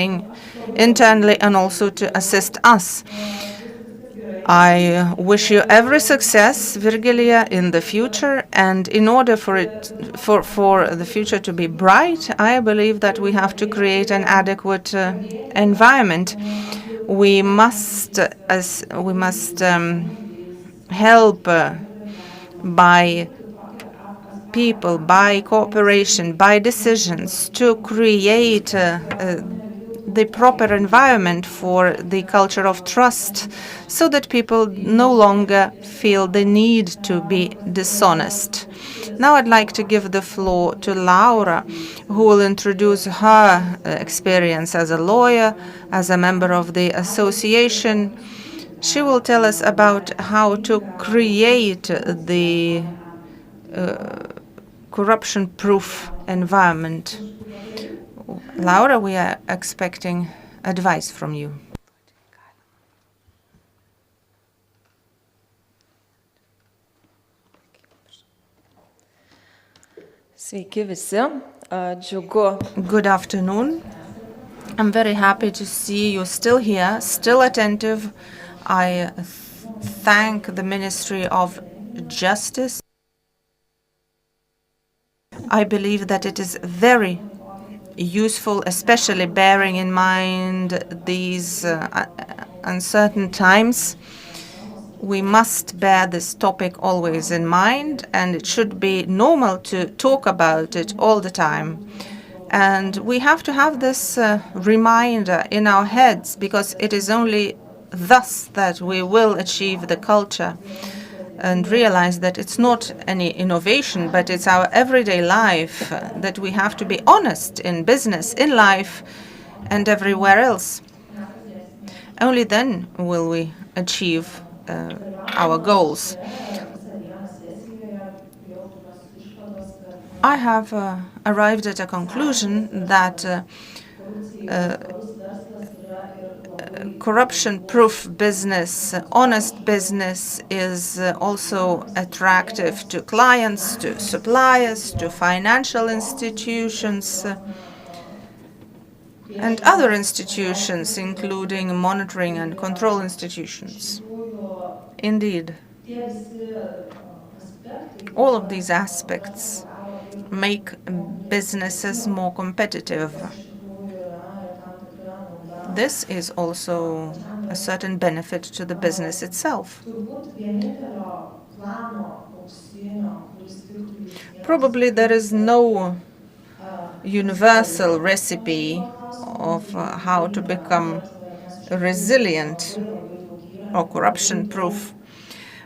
internally and also to assist us. I wish you every success, Virgilia, in the future, and in order for the future to be bright, I believe that we have to create an adequate environment. We must help by people, by cooperation, by decisions to create the proper environment for the culture of trust, so that people no longer feel the need to be dishonest. Now I'd like to give the floor to Laura, who will introduce her experience as a lawyer, as a member of the association. She will tell us about how to create the corruption-proof environment. Laura, we are expecting advice from you. Good afternoon. I'm very happy to see you still here, still attentive. I thank the Ministry of Justice. I believe that it is very useful, especially bearing in mind these uncertain times. We must bear this topic always in mind, and it should be normal to talk about it all the time. And we have to have this reminder in our heads, because it is only thus that we will achieve the culture and realize that it's not any innovation, but it's our everyday life, that we have to be honest in business, in life, and everywhere else. Only then will we achieve our goals. I have arrived at a conclusion that corruption-proof business, honest business, is also attractive to clients, to suppliers, to financial institutions, and other institutions, including monitoring and control institutions. Indeed, all of these aspects make businesses more competitive. This is also a certain benefit to the business itself. Probably there is no universal recipe of how to become resilient or corruption-proof.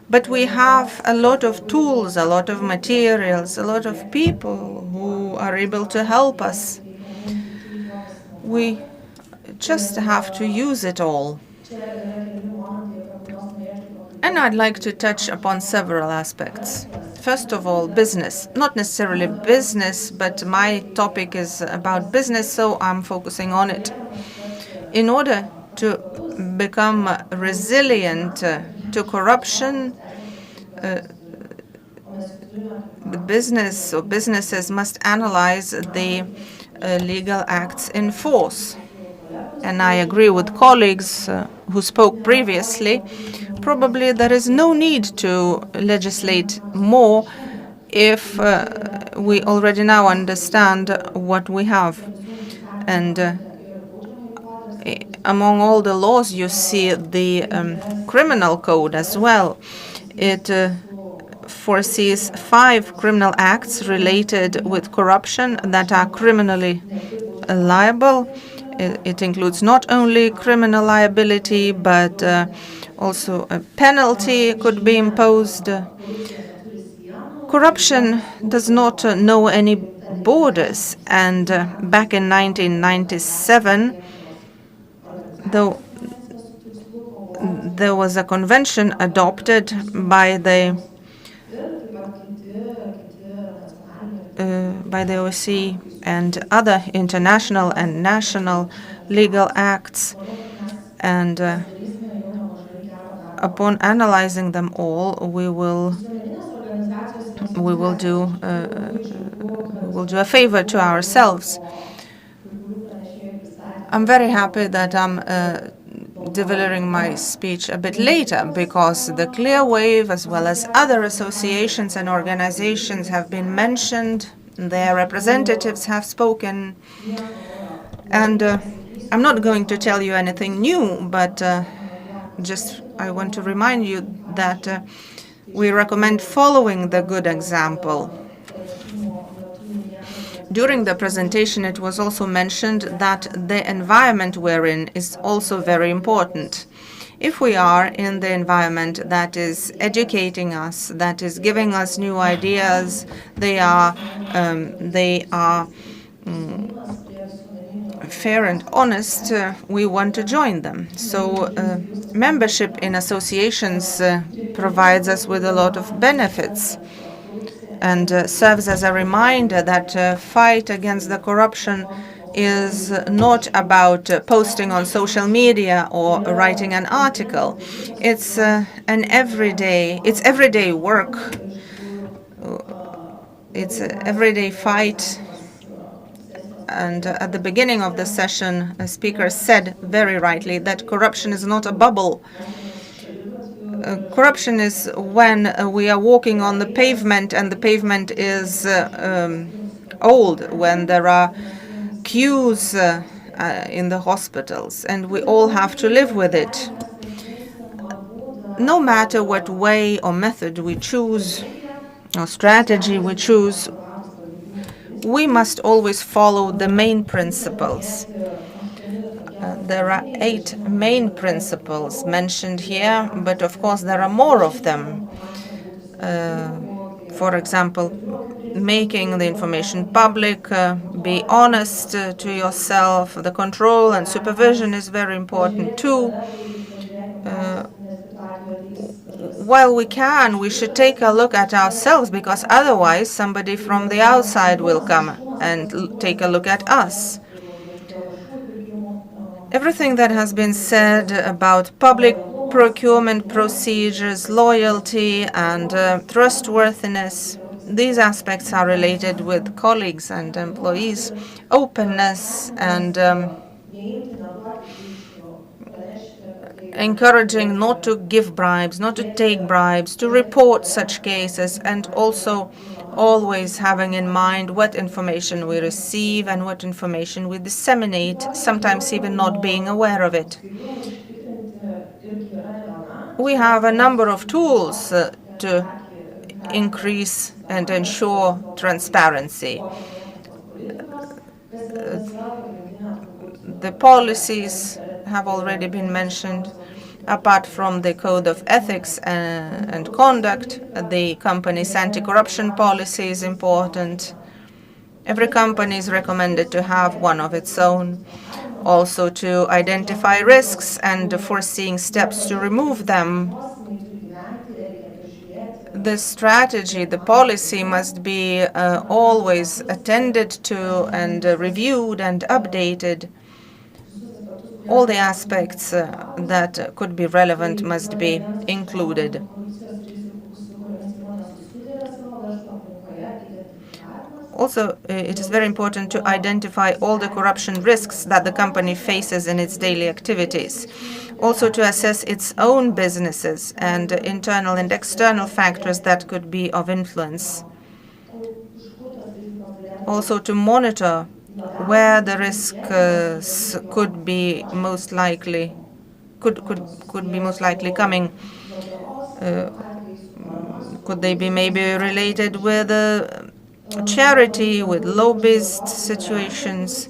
But we have a lot of tools, a lot of materials, a lot of people who are able to help us. We just have to use it all. And I'd like to touch upon several aspects. First of all, business. Not necessarily business, but my topic is about business, so I'm focusing on it. In order to become resilient to corruption, the business or businesses must analyze the legal acts in force. And I agree with colleagues who spoke previously. Probably there is no need to legislate more if we already now understand what we have. And among all the laws, you see the criminal code as well. It foresees 5 criminal acts related with corruption that are criminally liable. It includes not only criminal liability, but also a penalty could be imposed. Corruption does not know any borders, and back in 1997, though there was a convention adopted by the OSCE and other international and national legal acts, and upon analyzing them all, we will do a favor to ourselves. I'm very happy that I'm delivering my speech a bit later, because the Clear Wave, as well as other associations and organizations, have been mentioned. Their representatives have spoken. And I'm not going to tell you anything new, but just I want to remind you that we recommend following the good example. During the presentation, it was also mentioned that the environment we're in is also very important. If we are in the environment that is educating us, that is giving us new ideas, they are fair and honest, we want to join them. So membership in associations provides us with a lot of benefits, and serves as a reminder that fight against the corruption is not about posting on social media or writing an article. It's everyday work. It's an everyday fight. And at the beginning of the session, a speaker said very rightly that corruption is not a bubble. Corruption is when we are walking on the pavement and the pavement is old, when there are queues in the hospitals, and we all have to live with it. No matter what way or method we choose, or strategy we choose, we must always follow the main principles. There are 8 main principles mentioned here, but of course there are more of them. For example, making the information public, be honest to yourself. The control and supervision is very important too. While we can, we should take a look at ourselves, because otherwise somebody from the outside will come and take a look at us. Everything that has been said about public procurement procedures, loyalty, and trustworthiness, these aspects are related with colleagues and employees. Openness and encouraging not to give bribes, not to take bribes, to report such cases, and also always having in mind what information we receive and what information we disseminate, sometimes even not being aware of it. We have a number of tools to increase and ensure transparency. The policies have already been mentioned. Apart from the code of ethics and conduct, the company's anti-corruption policy is important. Every company is recommended to have one of its own. Also to identify risks and foreseeing steps to remove them. The strategy, the policy must be always attended to and reviewed and updated. All the aspects that could be relevant must be included. Also, it is very important to identify all the corruption risks that the company faces in its daily activities. Also to assess its own businesses and internal and external factors that could be of influence. Also to monitor where the risks could be most likely coming. Could they be maybe related with charity, with lobbyist situations?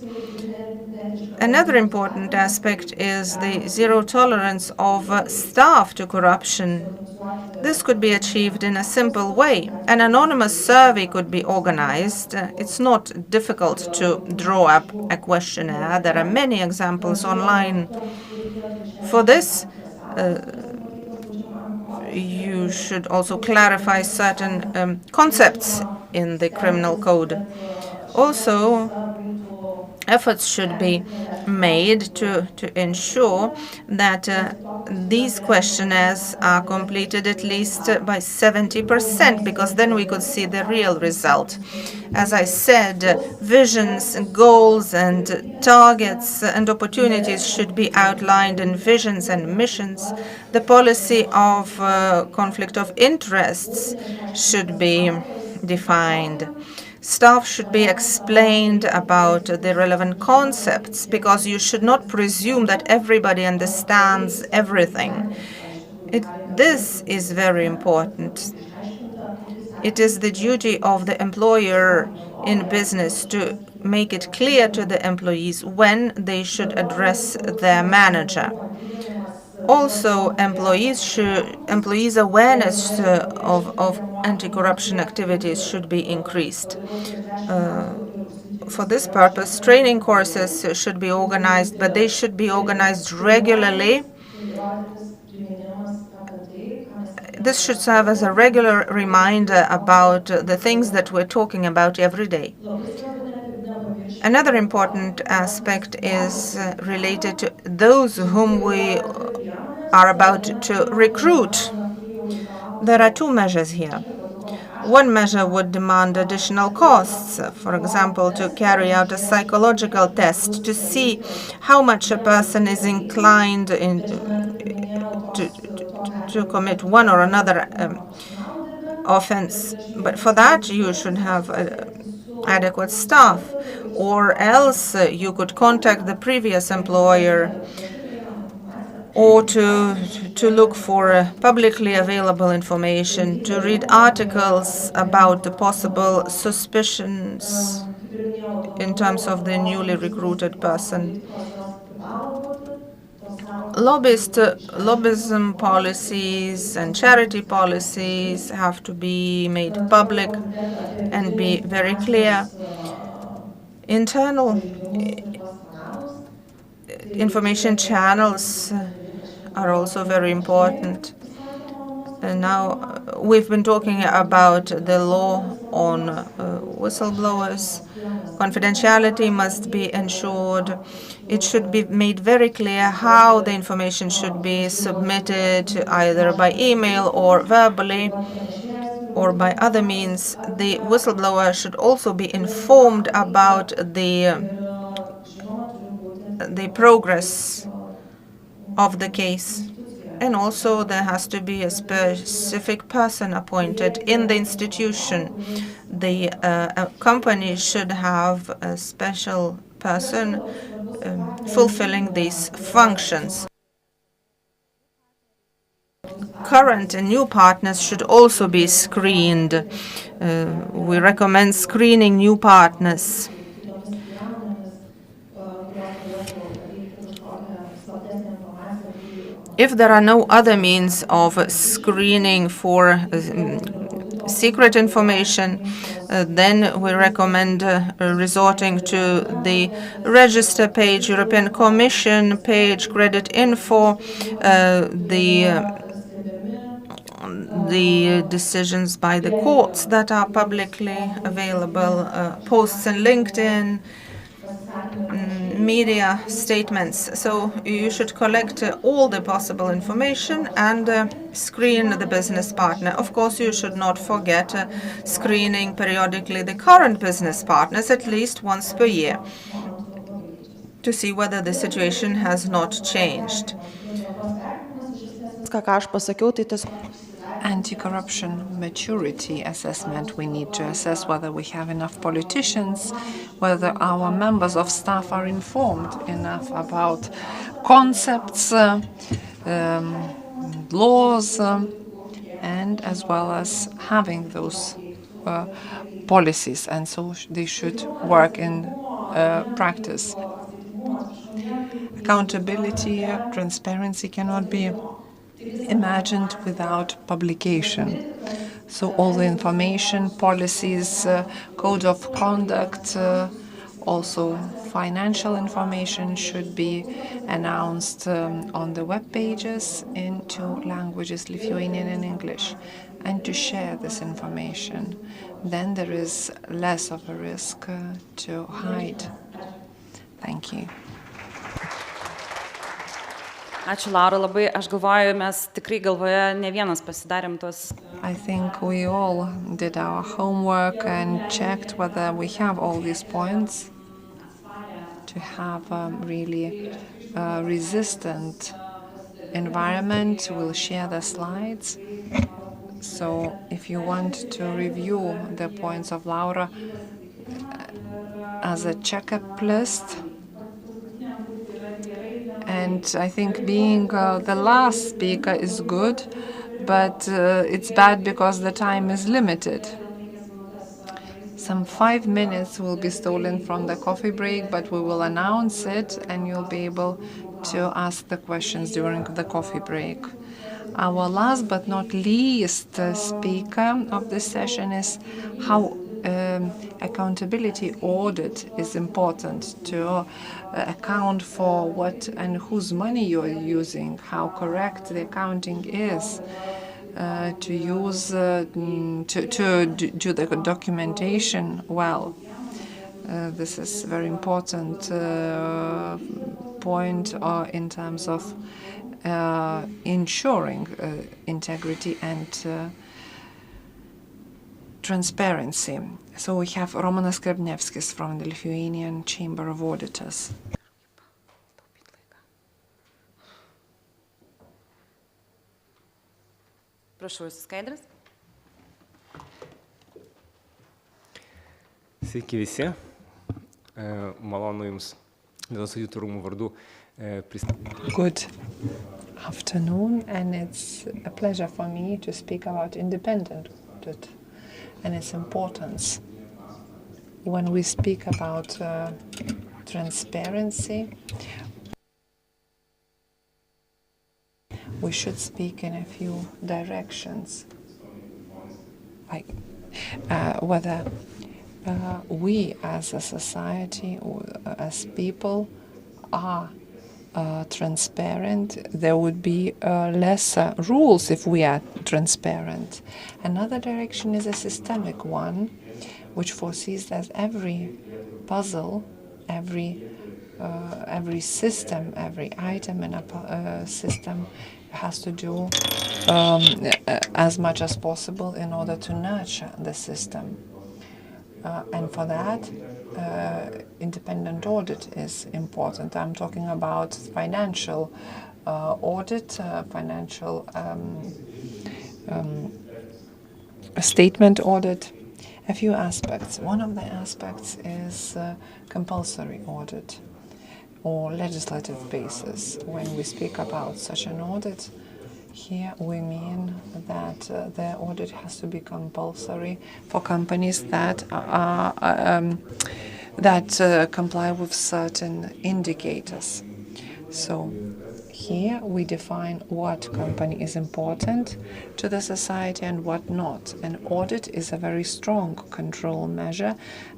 Another important aspect is the zero tolerance of staff to corruption. This could be achieved in a simple way. An anonymous survey could be organized. It's not difficult to draw up a questionnaire. There are many examples online. For this, you should also clarify certain concepts in the criminal code. Also, efforts should be made to ensure that these questionnaires are completed at least by 70%, because then we could see the real result. As I said, visions, goals, and targets and opportunities should be outlined in visions and missions. The policy of conflict of interests should be defined. Staff should be explained about the relevant concepts, because you should not presume that everybody understands everything. This is very important. It is the duty of the employer in business to make it clear to the employees when they should address their manager. Also, employees' awareness of anti-corruption activities should be increased. For this purpose, training courses should be organized, but they should be organized regularly. This should serve as a regular reminder about the things that we're talking about every day. Another important aspect is related to those whom we are about to recruit. There are two measures here. One measure would demand additional costs, for example, to carry out a psychological test to see how much a person is inclined to commit one or another offense. But for that, you should have adequate staff, or else you could contact the previous employer, or to look for publicly available information, to read articles about the possible suspicions in terms of the newly recruited person. Lobbyism policies and charity policies have to be made public and be very clear. Internal information channels are also very important. And now we've been talking about the law on whistleblowers. Confidentiality must be ensured. It should be made very clear how the information should be submitted, either by email or verbally or by other means. The whistleblower should also be informed about the progress of the case. And also there has to be a specific person appointed in the institution. The company should have a special person fulfilling these functions. current and new partners should also be screened. We recommend screening new partners. If there are no other means of screening for secret information, then we recommend resorting to the register page, European Commission page, credit info, the decisions by the courts that are publicly available, posts in LinkedIn, media statements. So you should collect all the possible information and screen the business partner. Of course, you should not forget screening periodically the current business partners at least once per year to see whether the situation has not changed. Anti-corruption maturity assessment. We need to assess whether we have enough politicians, whether our members of staff are informed enough about concepts, laws, and as well as having those policies, and so they should work in practice. Accountability, transparency cannot be imagined without publication. So all the information, policies, code of conduct, also financial information should be announced on the web pages in 2 languages, Lithuanian and English, and to share this information. Then there is less of a risk to hide. Thank you. Ačiū, Laura, labai. Aš galvoju, mes tikrai galvoje ne vienas pasidarėm tos. I think we all did our homework and checked whether we have all these points to have a really resistant environment. We'll share the slides. So if you want to review the points of Laura as a checkup list, and I think being the last speaker is good, but it's bad because the time is limited. Some 5 minutes will be stolen from the coffee break, but we will announce it and you'll be able to ask the questions during the coffee break. Our last but not least speaker of this session is how accountability audit is important to account for what and whose money you're using, how correct the accounting is, to use to do the documentation well. This is a very important point in terms of ensuring integrity and transparency. So we have Romanas Skrebnevskis from the Lithuanian Chamber of Auditors. Prašau, jūs skaidras? Sveiki visi. Malonu Jums Lietuvos auditų rūmų vardu pristatyti. Good afternoon, and it's a pleasure for me to speak about independent audit and its importance. When we speak about transparency, we should speak in a few directions, like whether we as a society or as people are transparent. There would be less rules if we are transparent. Another direction is a systemic one, which foresees that every puzzle, every system, every item in a system has to do as much as possible in order to nurture the system. And for that, independent audit is important. I'm talking about financial audit, financial statement audit. A few aspects. One of the aspects is compulsory audit or legislative basis. When we speak about such an audit, Here we mean that the audit has to be compulsory for companies that comply with certain indicators. So here we define what company is important to the society and what not. An audit is a very strong control measure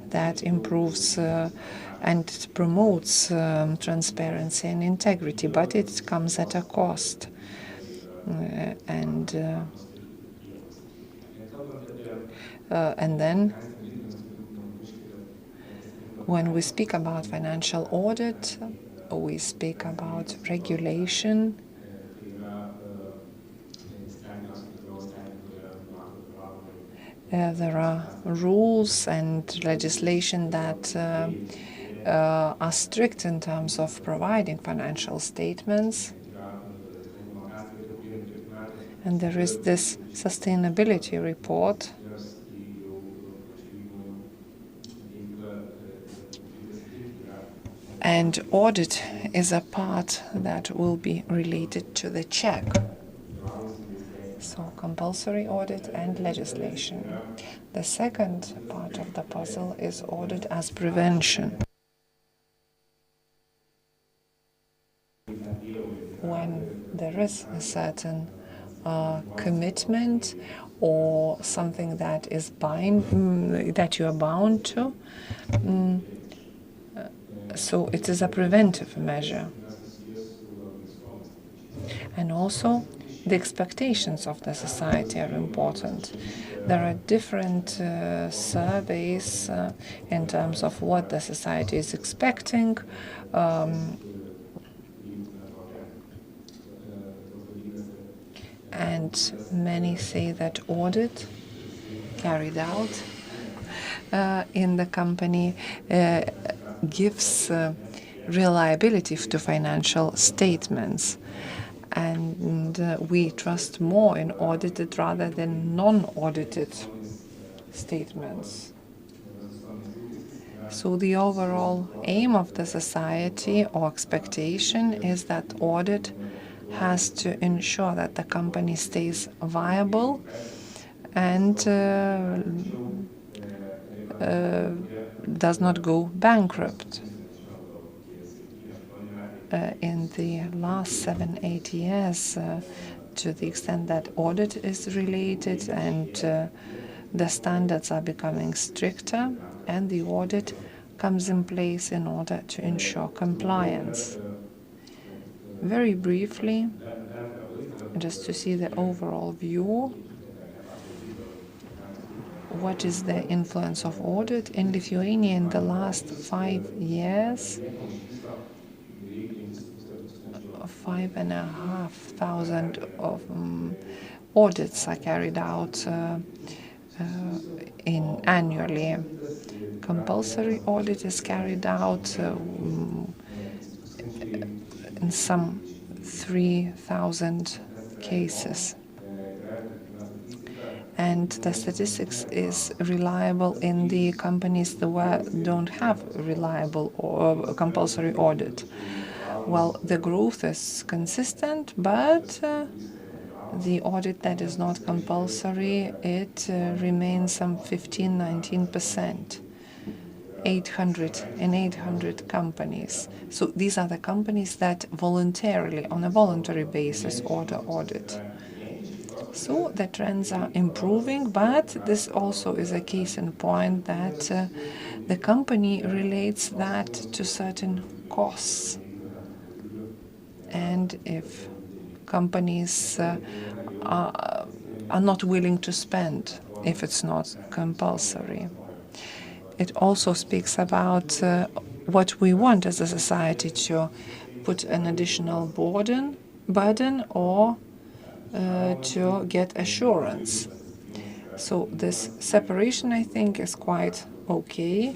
that improves and promotes transparency and integrity, but it comes at a cost. And then when we speak about financial audit, we speak about regulation. There are rules and legislation that are strict in terms of providing financial statements. And there is this sustainability report and audit is a part that will be related to the check. So compulsory audit and legislation. The second part of the puzzle is audit as prevention. When there is a certain commitment or something that is that you are bound to, so it is a preventive measure. And also the expectations of the society are important. There are different surveys in terms of what the society is expecting. And many say that audit carried out in the company gives reliability to financial statements. And we trust more in audited rather than non-audited statements. So the overall aim of the society or expectation is that audit has to ensure that the company stays viable and does not go bankrupt. In the last 7-8 years, to the extent that audit is related and the standards are becoming stricter, and the audit comes in place in order to ensure compliance. Very briefly, just to see the overall view, what is the influence of audit in Lithuania in the last 5 years? 5,500 of audits are carried out annually. Compulsory audit is carried out in some 3,000 cases. And the statistics is reliable in the companies that don't have reliable or compulsory audit. Well, the growth is consistent, but the audit that is not compulsory, it remains some 15–19%. 800 companies. So these are the companies that voluntarily, on a voluntary basis, order audit. So the trends are improving, but this also is a case in point that the company relates that to certain costs. And if companies are not willing to spend if it's not compulsory. It also speaks about what we want as a society to put an additional burden or to get assurance. So this separation, I think, is quite okay,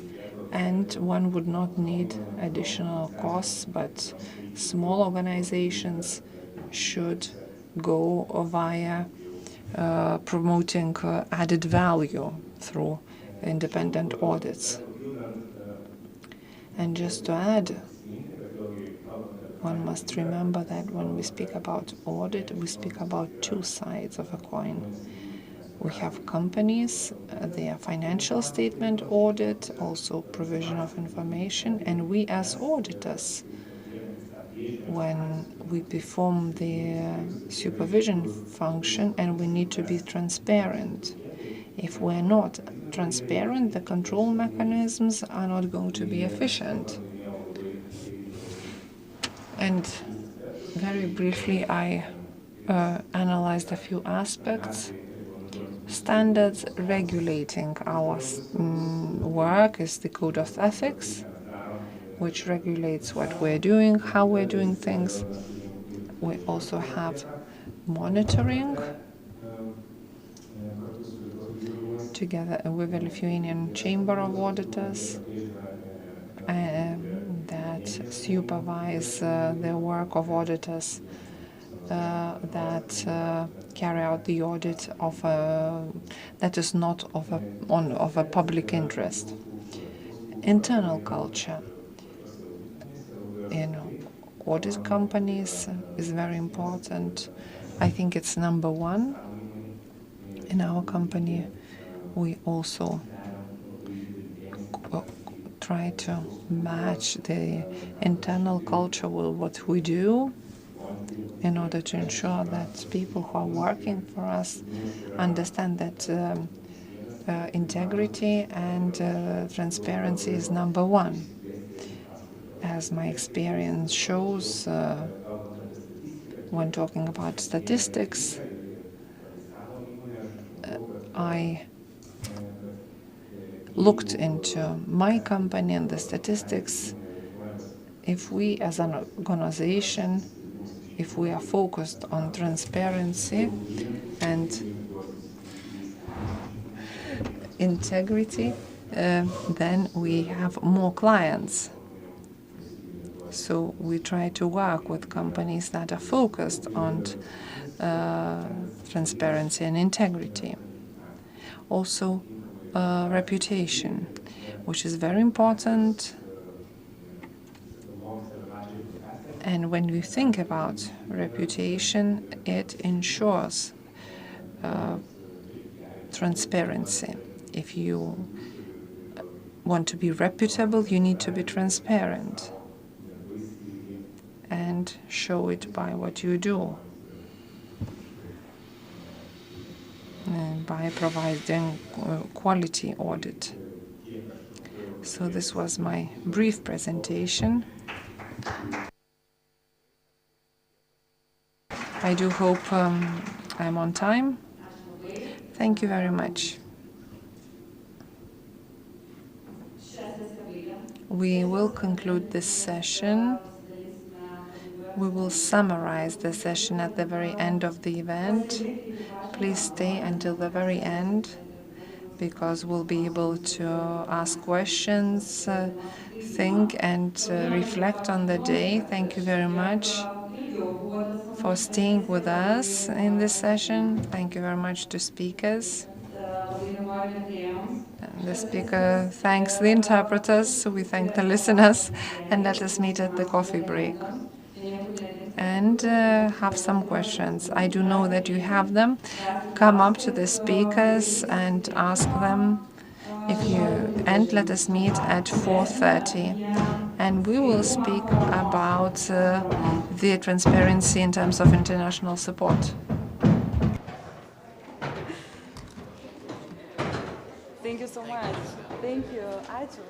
and one would not need additional costs, but small organizations should go via promoting added value through independent audits. And just to add one must remember that when we speak about audit, we speak about two sides of a coin. We have companies, their financial statement audit, also provision of information, and we as auditors, when we perform the supervision function, and we need to be transparent. If we're not transparent, the control mechanisms are not going to be efficient. And very briefly, I analyzed a few aspects. Standards regulating our work is the Code of Ethics, which regulates what we're doing, how we're doing things. We also have monitoring together with the Lithuanian Chamber of Auditors that supervise the work of auditors that carry out the audit of that is not of a public interest. Internal culture in audit companies is very important. I think it's number one. In our company, we also try to match the internal culture with what we do in order to ensure that people who are working for us understand that integrity and transparency is number one. As my experience shows, when talking about statistics, I looked into my company and the statistics. If we as an organization, if we are focused on transparency and integrity, then we have more clients. So we try to work with companies that are focused on transparency and integrity. Also, reputation, which is very important. And when we think about reputation, it ensures transparency. If you want to be reputable, you need to be transparent and show it by what you do, and by providing quality audit. So this was my brief presentation. I do hope I'm on time. Thank you very much. We will conclude this session. We will summarize the session at the very end of the event. Please stay until the very end, because we'll be able to ask questions, think and reflect on the day. Thank you very much for staying with us in this session. Thank you very much to speakers. The speaker thanks the interpreters, we thank the listeners, and let us meet at the coffee break and have some questions. I do know that you have them. Come up to the speakers and ask them and let us meet at 4:30. And we will speak about the transparency in terms of international support. Thank you so much. Thank you. Ačiū.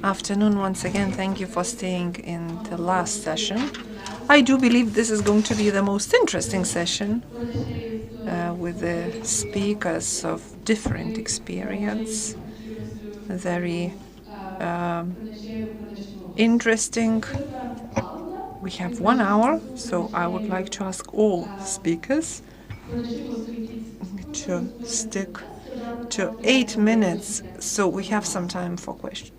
Afternoon once again. Thank you for staying in the last session. I do believe this is going to be the most interesting session with the speakers of different experience. Very interesting. We have 1 hour, so I would like to ask all speakers to stick to 8 minutes, so we have some time for questions.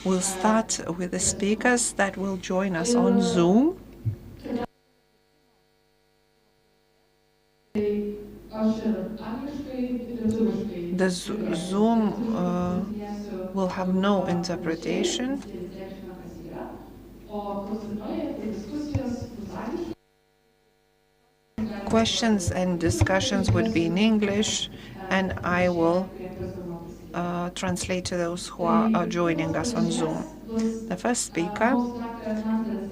We'll start with the speakers that will join us on Zoom. The Zoom will have no interpretation. Questions and discussions would be in English, and I will translate to those who are joining us on Zoom. The first speaker,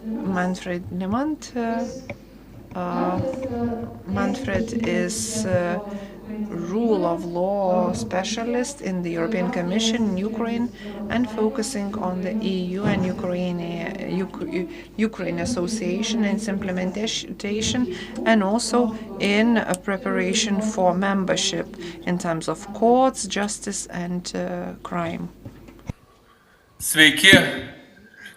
Manfred Niemand. Manfred is rule of law specialist in the European Commission in Ukraine and focusing on the EU and Ukraine association and its implementation, and also in preparation for membership in terms of courts, justice and crime. Sveiki,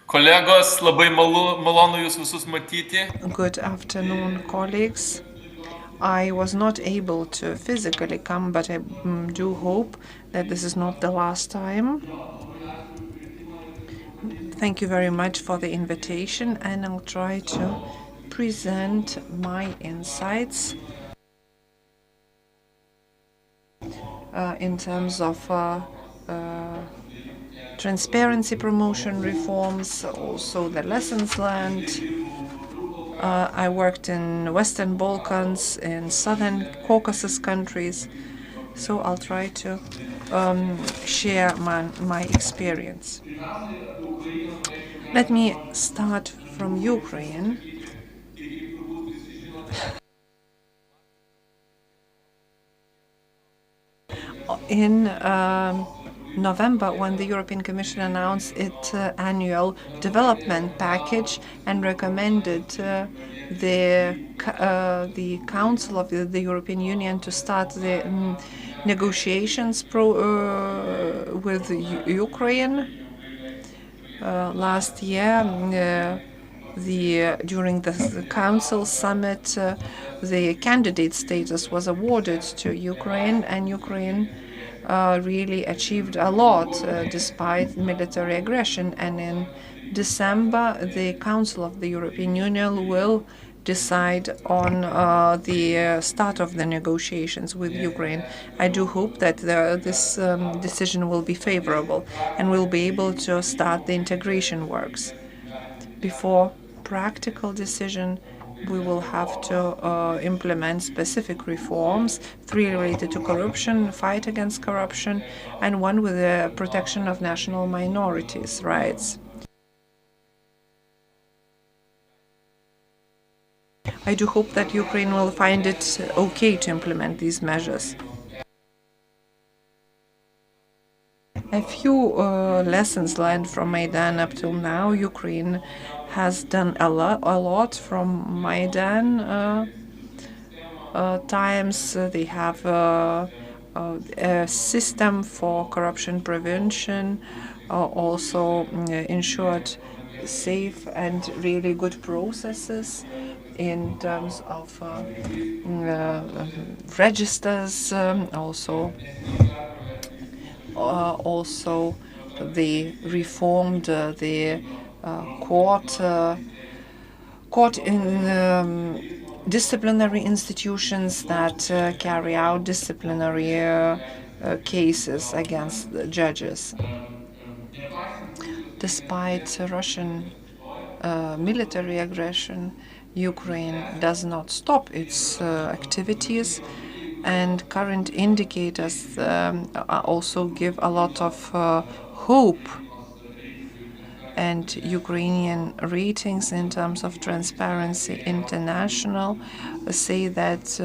kolegos, labai malonu jūs visus matyti. Good afternoon, colleagues. I was not able to physically come, but I do hope that this is not the last time. Thank you very much for the invitation, and I'll try to present my insights in terms of transparency promotion reforms, also the lessons learned. I worked in Western Balkans, in Southern Caucasus countries, so I'll try to share my experience. Let me start from Ukraine. In November, when the European Commission announced its annual development package and recommended the Council of the European Union to start the negotiations with Ukraine last year, during the Council summit, the candidate status was awarded to Ukraine, and Ukraine really achieved a lot despite military aggression. And in December, the Council of the European Union will decide on the start of the negotiations with Ukraine. I do hope that this decision will be favorable and we'll be able to start the integration works. Before practical decision, we will have to implement specific reforms, 3 related to corruption, fight against corruption, and 1 with the protection of national minorities' rights. I do hope that Ukraine will find it okay to implement these measures. A few lessons learned from Maidan up till now. Ukraine has done a lot from Maidan times. They have a system for corruption prevention, also ensured safe and really good processes in terms of registers, also they reformed the court in disciplinary institutions that carry out disciplinary cases against the judges. Despite Russian military aggression, Ukraine does not stop its activities, and current indicators also give a lot of hope. And Ukrainian ratings in terms of Transparency International say that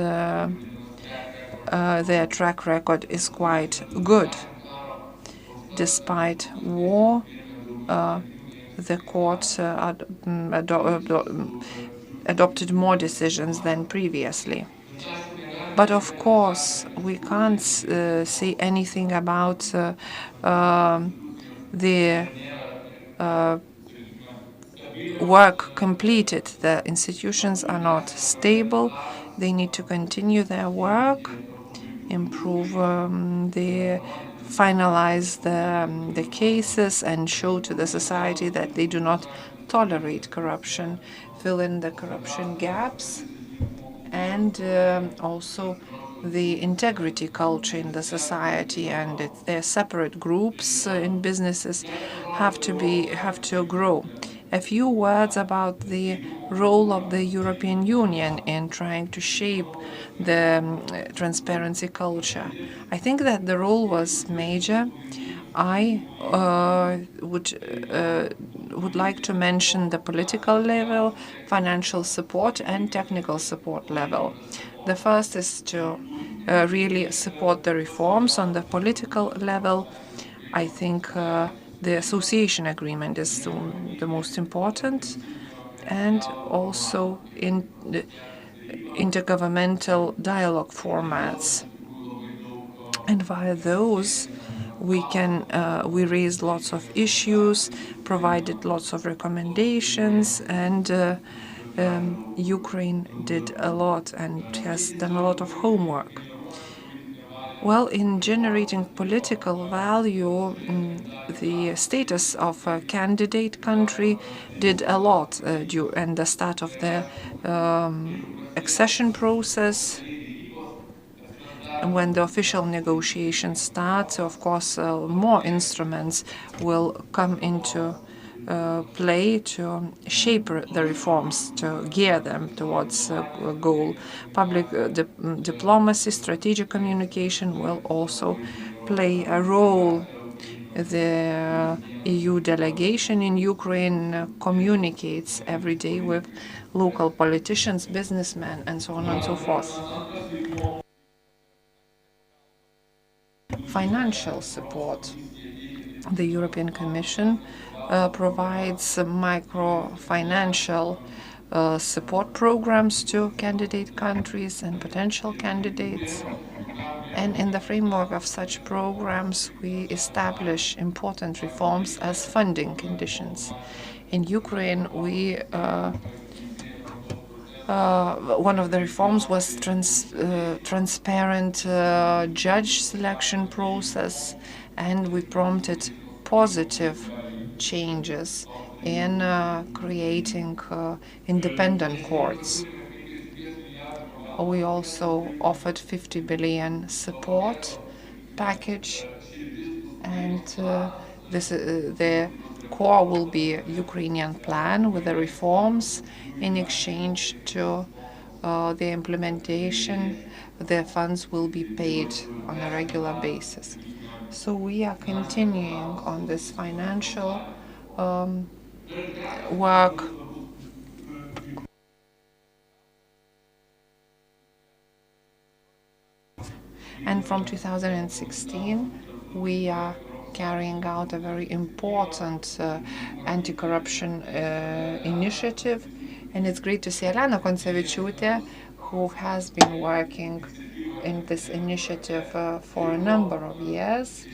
their track record is quite good. Despite war, the court adopted more decisions than previously. But of course, we can't say anything about the work completed. The institutions are not stable. They need to continue their work, improve finalize the cases and show to the society that they do not tolerate corruption, fill in the corruption gaps, and also the integrity culture in the society and their separate groups in businesses have to grow. A few words about the role of the European Union in trying to shape the transparency culture. I think that the role was major. I would like to mention the political level, financial support, and technical support level. The first is to really support the reforms on the political level. I think the association agreement is the most important, and also in the intergovernmental dialogue formats. And via those, we raised lots of issues, provided lots of recommendations, and Ukraine did a lot and has done a lot of homework. Well, in generating political value, the status of a candidate country did a lot and the start of the accession process. And when the official negotiations start, of course, more instruments will come into play to shape the reforms, to gear them towards a goal. Public diplomacy, strategic communication will also play a role. The EU delegation in Ukraine communicates every day with local politicians, businessmen, and so on and so forth. Financial support. The European Commission provides micro-financial support programs to candidate countries and potential candidates. And in the framework of such programs, we establish important reforms as funding conditions. In Ukraine, one of the reforms was transparent judge selection process, and we prompted positive changes in creating independent courts. We also offered 50 billion support package, and the core will be a Ukrainian plan with the reforms. In exchange to the implementation, the funds will be paid on a regular basis. So we are continuing on this financial work. And from 2016, we are carrying out a very important anti-corruption initiative. And it's great to see Elena Koncevičiūtė, who has been working in this initiative for a number of years.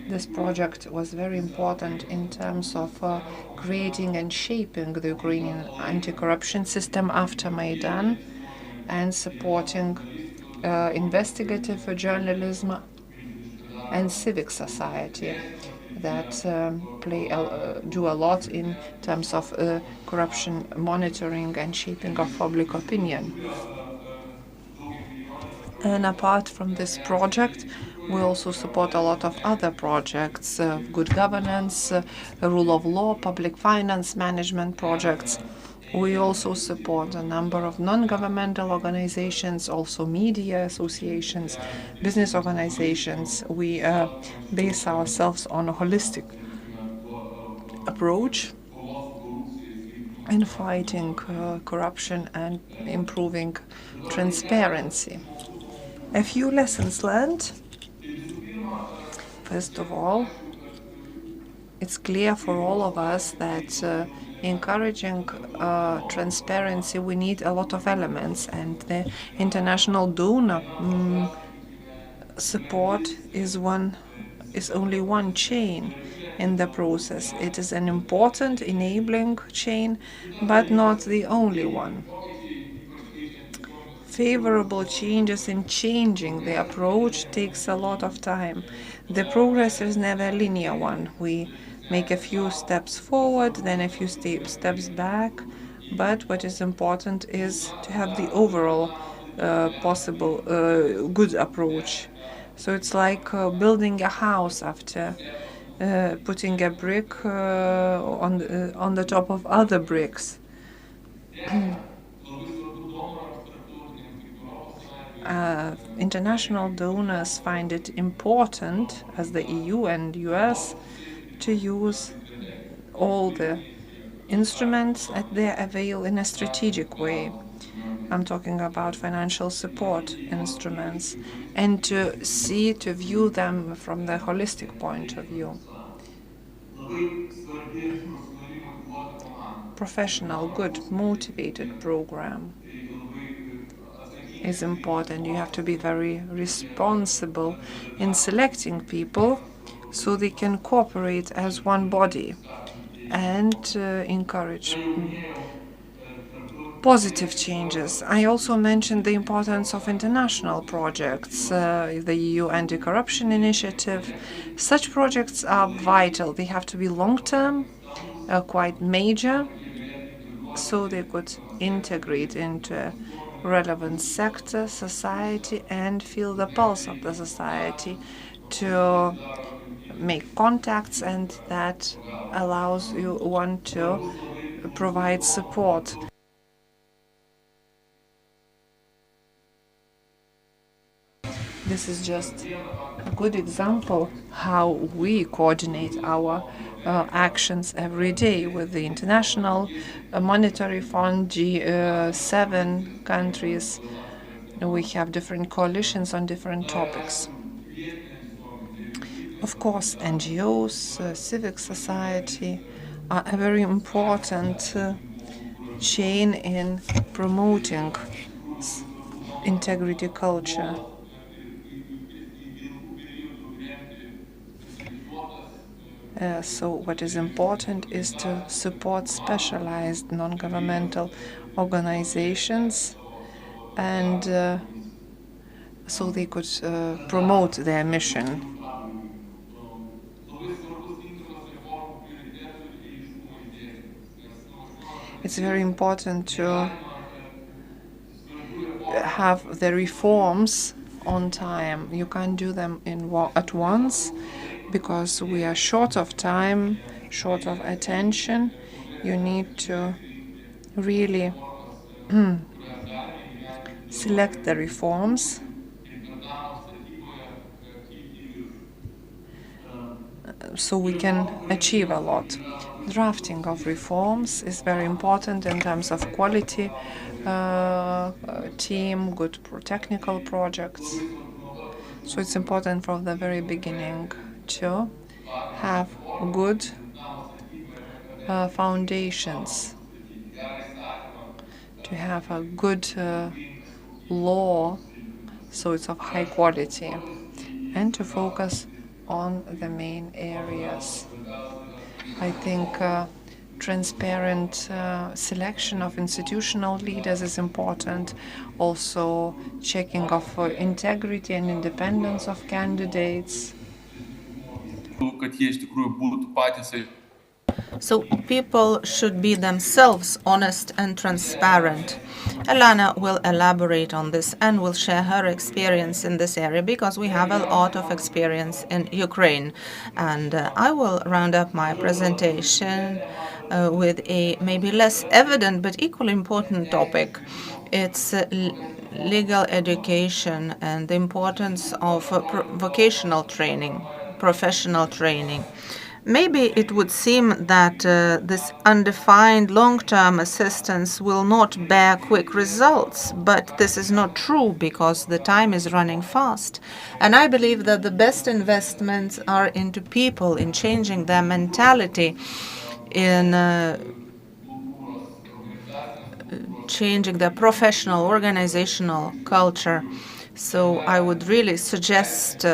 This project was very important in terms of creating and shaping the Ukrainian anti-corruption system after Maidan and supporting investigative journalism and civic society that do a lot in terms of corruption monitoring and shaping of public opinion. And apart from this project, we also support a lot of other projects, good governance, rule of law, public finance management projects. We also support a number of non-governmental organizations, also media associations, business organizations. We base ourselves on a holistic approach. in fighting corruption and improving transparency. A few lessons learned. First of all, it's clear for all of us that encouraging transparency, we need a lot of elements, and the international donor support is only one chain in the process. It is an important enabling chain, but not the only one. Favorable changes in changing the approach takes a lot of time. The progress is never a linear one. We make a few steps forward, then a few steps back, but what is important is to have the overall possible good approach. So it's like building a house after putting a brick on the top of other bricks. International donors find it important, as the EU and US, to use all the instruments at their avail in a strategic way. I'm talking about financial support instruments, and to view them from the holistic point of view. Professional, good, motivated program is important. You have to be very responsible in selecting people so they can cooperate as one body and encourage positive changes. I also mentioned the importance of international projects, the EU Anti-Corruption Initiative. Such projects are vital. They have to be long-term, quite major, so they could integrate into a relevant sector, society, and feel the pulse of the society to make contacts, and that allows one to provide support. This is just a good example how we coordinate our actions every day with the International Monetary Fund, G7 countries. We have different coalitions on different topics. Of course, NGOs, civic society are a very important chain in promoting integrity culture. So what is important is to support specialized non-governmental organizations, and so they could promote their mission. It's very important to have the reforms on time. You can't do them at once, because we are short of time, short of attention. You need to really select the reforms so we can achieve a lot. Drafting of reforms is very important in terms of quality team, good technical projects. So it's important from the very beginning to have good foundations, to have a good law, so it's of high quality, and to focus on the main areas. I think transparent selection of institutional leaders is important. Also, checking of integrity and independence of candidates. So people should be themselves honest and transparent. Elena will elaborate on this and will share her experience in this area, because we have a lot of experience in Ukraine. And I will round up my presentation with a maybe less evident but equally important topic. It's legal education and the importance of vocational training, professional training. Maybe it would seem that this undefined long-term assistance will not bear quick results, but this is not true because the time is running fast. And I believe that the best investments are into people, in changing their mentality, in changing their professional, organizational culture. So I would really suggest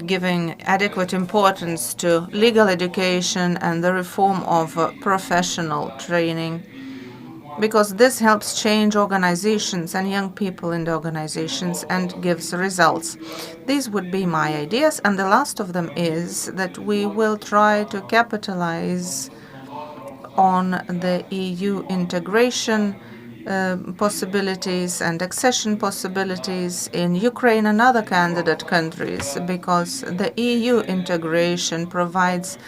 giving adequate importance to legal education and the reform of professional training, because this helps change organizations and young people in the organizations and gives results. These would be my ideas, and the last of them is that we will try to capitalize on the EU integration possibilities and accession possibilities in Ukraine and other candidate countries, because the EU integration provides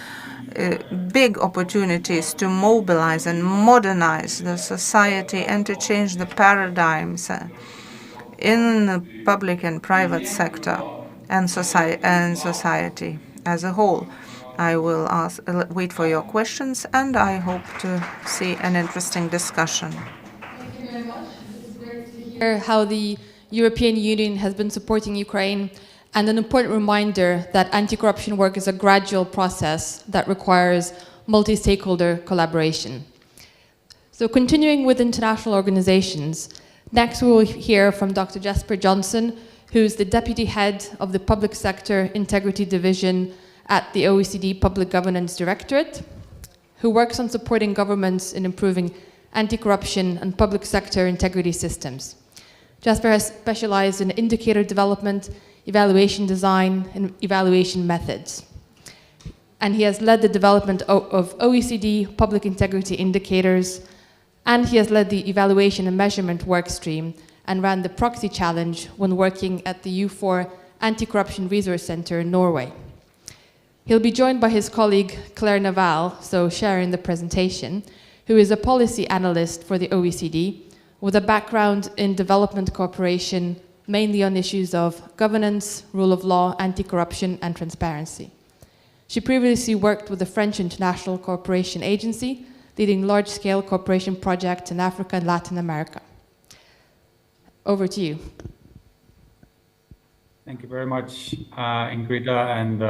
big opportunities to mobilize and modernize the society and to change the paradigms in the public and private sector and society as a whole. I will wait for your questions, and I hope to see an interesting discussion. How the European Union has been supporting Ukraine, and an important reminder that anti-corruption work is a gradual process that requires multi-stakeholder collaboration. So continuing with international organizations, next we will hear from Dr. Jesper Johnson, who's the Deputy Head of the Public Sector Integrity Division at the OECD Public Governance Directorate, who works on supporting governments in improving anti-corruption and public sector integrity systems. Jesper has specialized in indicator development, evaluation design, and evaluation methods. And he has led the development of OECD public integrity indicators, and he has led the evaluation and measurement work stream and ran the proxy challenge when working at the U4 Anti-Corruption Resource Center in Norway. He'll be joined by his colleague Claire Naval, so sharing the presentation, who is a policy analyst for the OECD with a background in development cooperation, mainly on issues of governance, rule of law, anti-corruption, and transparency. She previously worked with the French International Cooperation Agency, leading large-scale cooperation projects in Africa and Latin America. Over to you. Thank you very much, Ingrida, and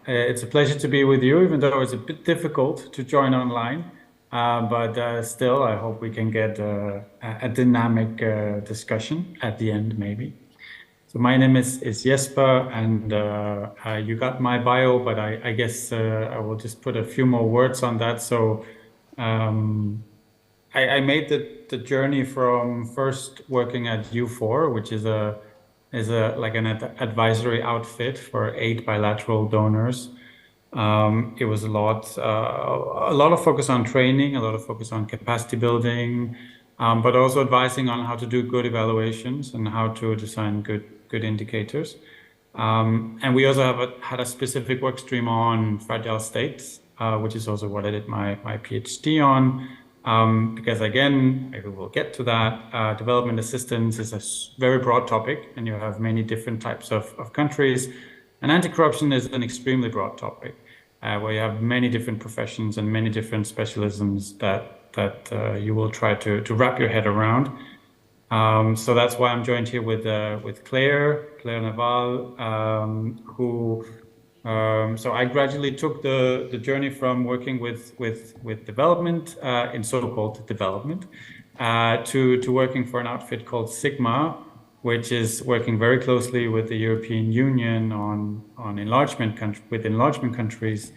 it's a pleasure to be with you, even though it's a bit difficult to join online. But still, I hope we can get a dynamic discussion at the end, maybe. So my name is Jesper, and you got my bio, but I guess I will just put a few more words on that. So I made the journey from first working at U4, which is like an advisory outfit for 8 bilateral donors. It was a lot of focus on training, a lot of focus on capacity building, but also advising on how to do good evaluations and how to design good indicators. And we also had a specific work stream on fragile states, which is also what I did my PhD on. Because again, maybe we'll get to that, development assistance is a very broad topic, and you have many different types of countries. And anti-corruption is an extremely broad topic, where you have many different professions and many different specialisms that you will try to wrap your head around. So that's why I'm joined here with Claire Naval, who. So I gradually took the journey from working with development in so-called development to working for an outfit called Sigma, which is working very closely with the European Union on enlargement countries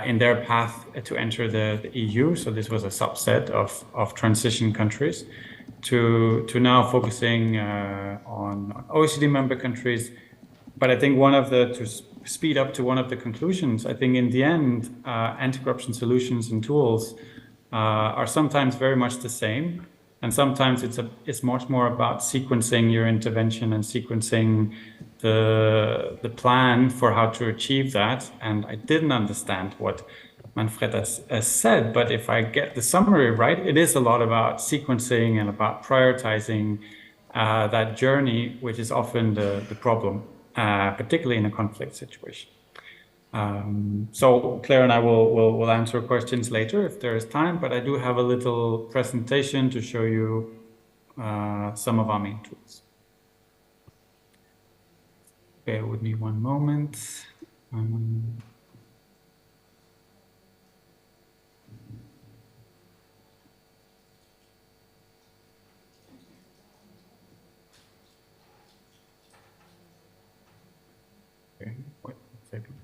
in their path to enter the EU. So this was a subset of transition countries to now focusing on OECD member countries. But I think to speed up to one of the conclusions, I think in the end, anti-corruption solutions and tools are sometimes very much the same. And sometimes it's much more about sequencing your intervention and sequencing the plan for how to achieve that. And I didn't understand what Manfred has said, but if I get the summary right, it is a lot about sequencing and about prioritizing that journey, which is often the problem, particularly in a conflict situation. So Claire and I will answer questions later if there is time, but I do have a little presentation to show you some of our main tools. Bear with me one moment. Okay, wait a second.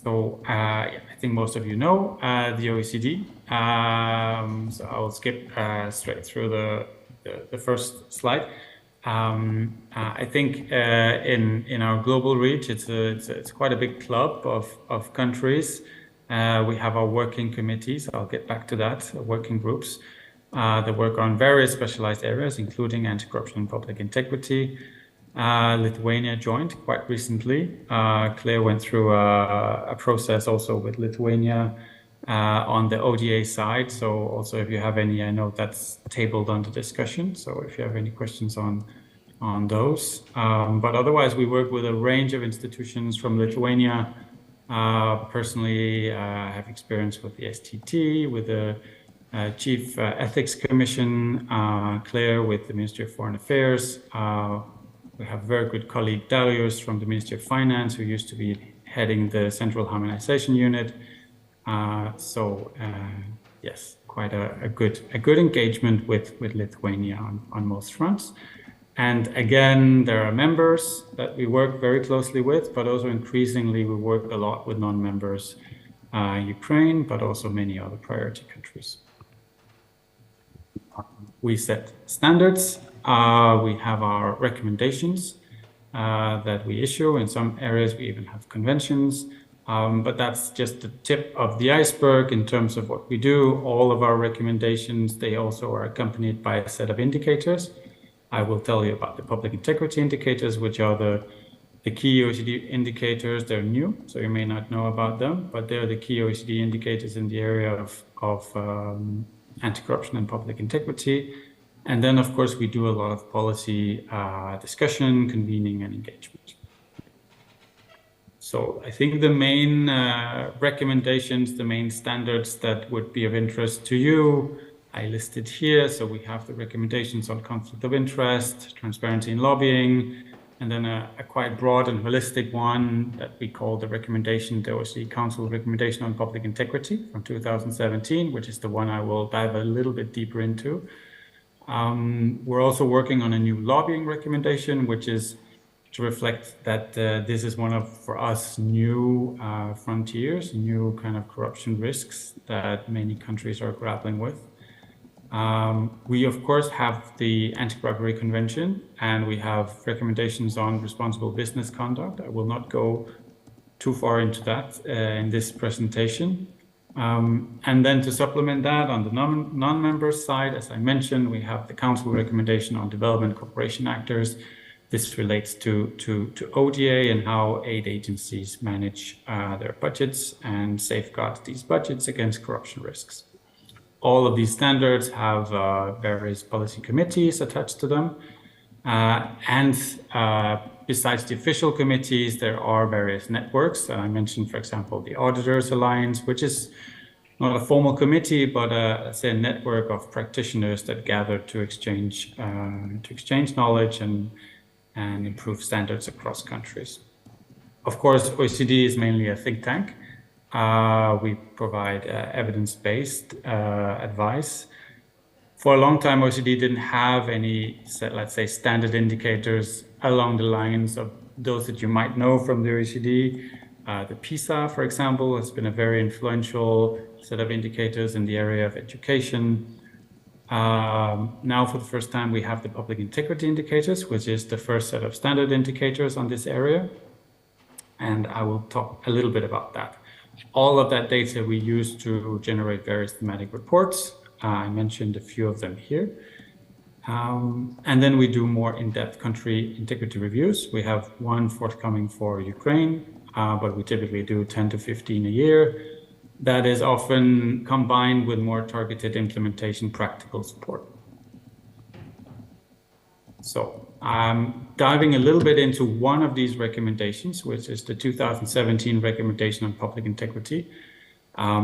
So yeah, I think most of you know the OECD. So I'll skip straight through the first slide. I think in our global reach, it's quite a big club of countries. We have our working committees. I'll get back to that. Working groups that work on various specialized areas, including anti-corruption and public integrity. Lithuania joined quite recently. Claire went through a process also with Lithuania on the ODA side. So also if you have any, I know that's tabled under discussion. So if you have any questions on those. But otherwise, we work with a range of institutions from Lithuania. Personally, I have experience with the STT, with the Chief Ethics Commission, Claire with the Ministry of Foreign Affairs. We have a very good colleague, Darius, from the Ministry of Finance, who used to be heading the Central Harmonization Unit. Yes, quite a good engagement with Lithuania on most fronts. And again, there are members that we work very closely with, but also increasingly we work a lot with non-members, Ukraine, but also many other priority countries. We set standards. We have our recommendations that we issue. In some areas, we even have conventions. But that's just the tip of the iceberg in terms of what we do. All of our recommendations, they also are accompanied by a set of indicators. I will tell you about the public integrity indicators, which are the key OECD indicators. They're new, so you may not know about them, but they're the key OECD indicators in the area of anti-corruption and public integrity. And then, of course, we do a lot of policy discussion, convening, and engagement. So I think the main recommendations, the main standards that would be of interest to you, I listed here. So we have the recommendations on conflict of interest, transparency in lobbying, and then a quite broad and holistic one that we call the recommendation, the OECD Council recommendation on public integrity from 2017, which is the one I will dive a little bit deeper into. We're also working on a new lobbying recommendation, which is to reflect that this is one of, for us, new frontiers, new kind of corruption risks that many countries are grappling with. We, of course, have the Anti-Bribery Convention, and we have recommendations on responsible business conduct. I will not go too far into that in this presentation. And then to supplement that, on the non-member side, as I mentioned, we have the Council recommendation on development cooperation actors. This relates to ODA and how aid agencies manage their budgets and safeguard these budgets against corruption risks. All of these standards have various policy committees attached to them. Besides the official committees, there are various networks. I mentioned, for example, the Auditors Alliance, which is not a formal committee, but let's say a network of practitioners that gather to exchange knowledge and improve standards across countries. Of course, OECD is mainly a think tank. We provide evidence-based advice. For a long time, OECD didn't have any, let's say, standard indicators along the lines of those that you might know from the OECD. The PISA, for example, has been a very influential set of indicators in the area of education. Now, for the first time, we have the public integrity indicators, which is the first set of standard indicators on this area. And I will talk a little bit about that. All of that data we use to generate various thematic reports. I mentioned a few of them here. And then we do more in-depth country integrity reviews. We have one forthcoming for Ukraine, but we typically do 10 to 15 a year. That is often combined with more targeted implementation practical support. So I'm diving a little bit into one of these recommendations, which is the 2017 recommendation on public integrity,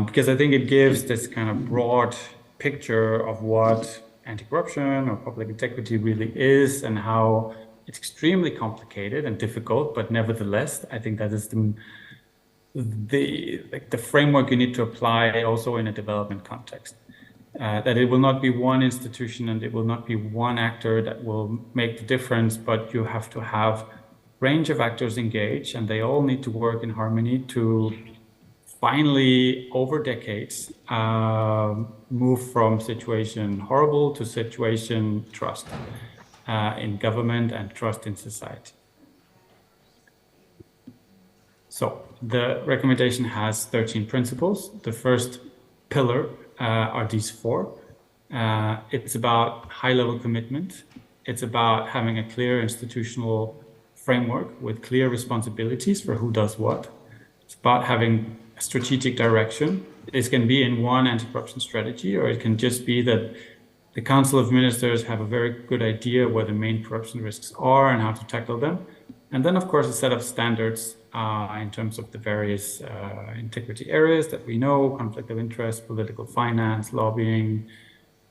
because I think it gives this kind of broad picture of what anti-corruption or public integrity really is and how it's extremely complicated and difficult, but nevertheless, I think that is the framework you need to apply also in a development context. That it will not be one institution and it will not be one actor that will make the difference, but you have to have a range of actors engaged and they all need to work in harmony to finally, over decades, move from situation horrible to situation trust in government and trust in society. So the recommendation has 13 principles. The first pillar are these 4. It's about high-level commitment. It's about having a clear institutional framework with clear responsibilities for who does what. It's about having a strategic direction. This can be in one anti-corruption strategy, or it can just be that the Council of Ministers have a very good idea where the main corruption risks are and how to tackle them. And then, of course, a set of standards in terms of the various integrity areas that we know, conflict of interest, political finance, lobbying,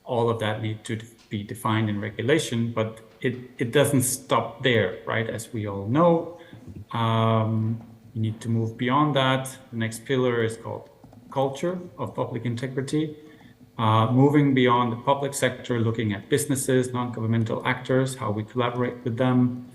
all of that need to be defined in regulation, but it doesn't stop there, right? As we all know, you need to move beyond that. The next pillar is called culture of public integrity, moving beyond the public sector, looking at businesses, non-governmental actors, how we collaborate with them,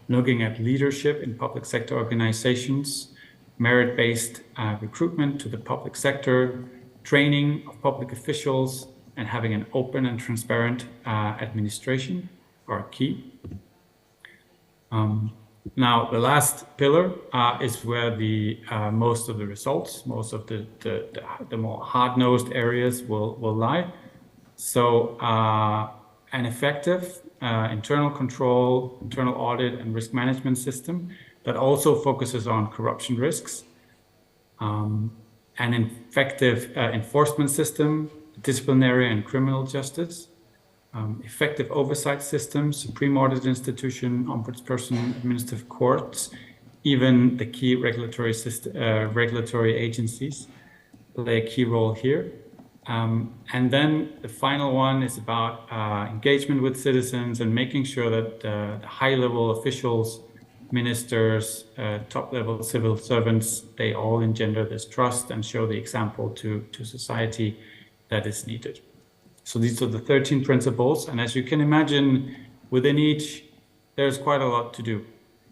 looking at leadership in public sector organizations, merit-based recruitment to the public sector, training of public officials, and having an open and transparent administration are key. Now, the last pillar is where the most of the results, most of the more hard-nosed areas will lie. So an effective internal control, internal audit and risk management system that also focuses on corruption risks, an effective enforcement system, disciplinary and criminal justice, effective oversight systems, supreme audit institution, ombudsperson, administrative courts, even the key regulatory agencies play a key role here. And then the final one is about engagement with citizens and making sure that the high-level officials, ministers, top-level civil servants, they all engender this trust and show the example to society that is needed. So these are the 13 principles. And as you can imagine, within each, there's quite a lot to do.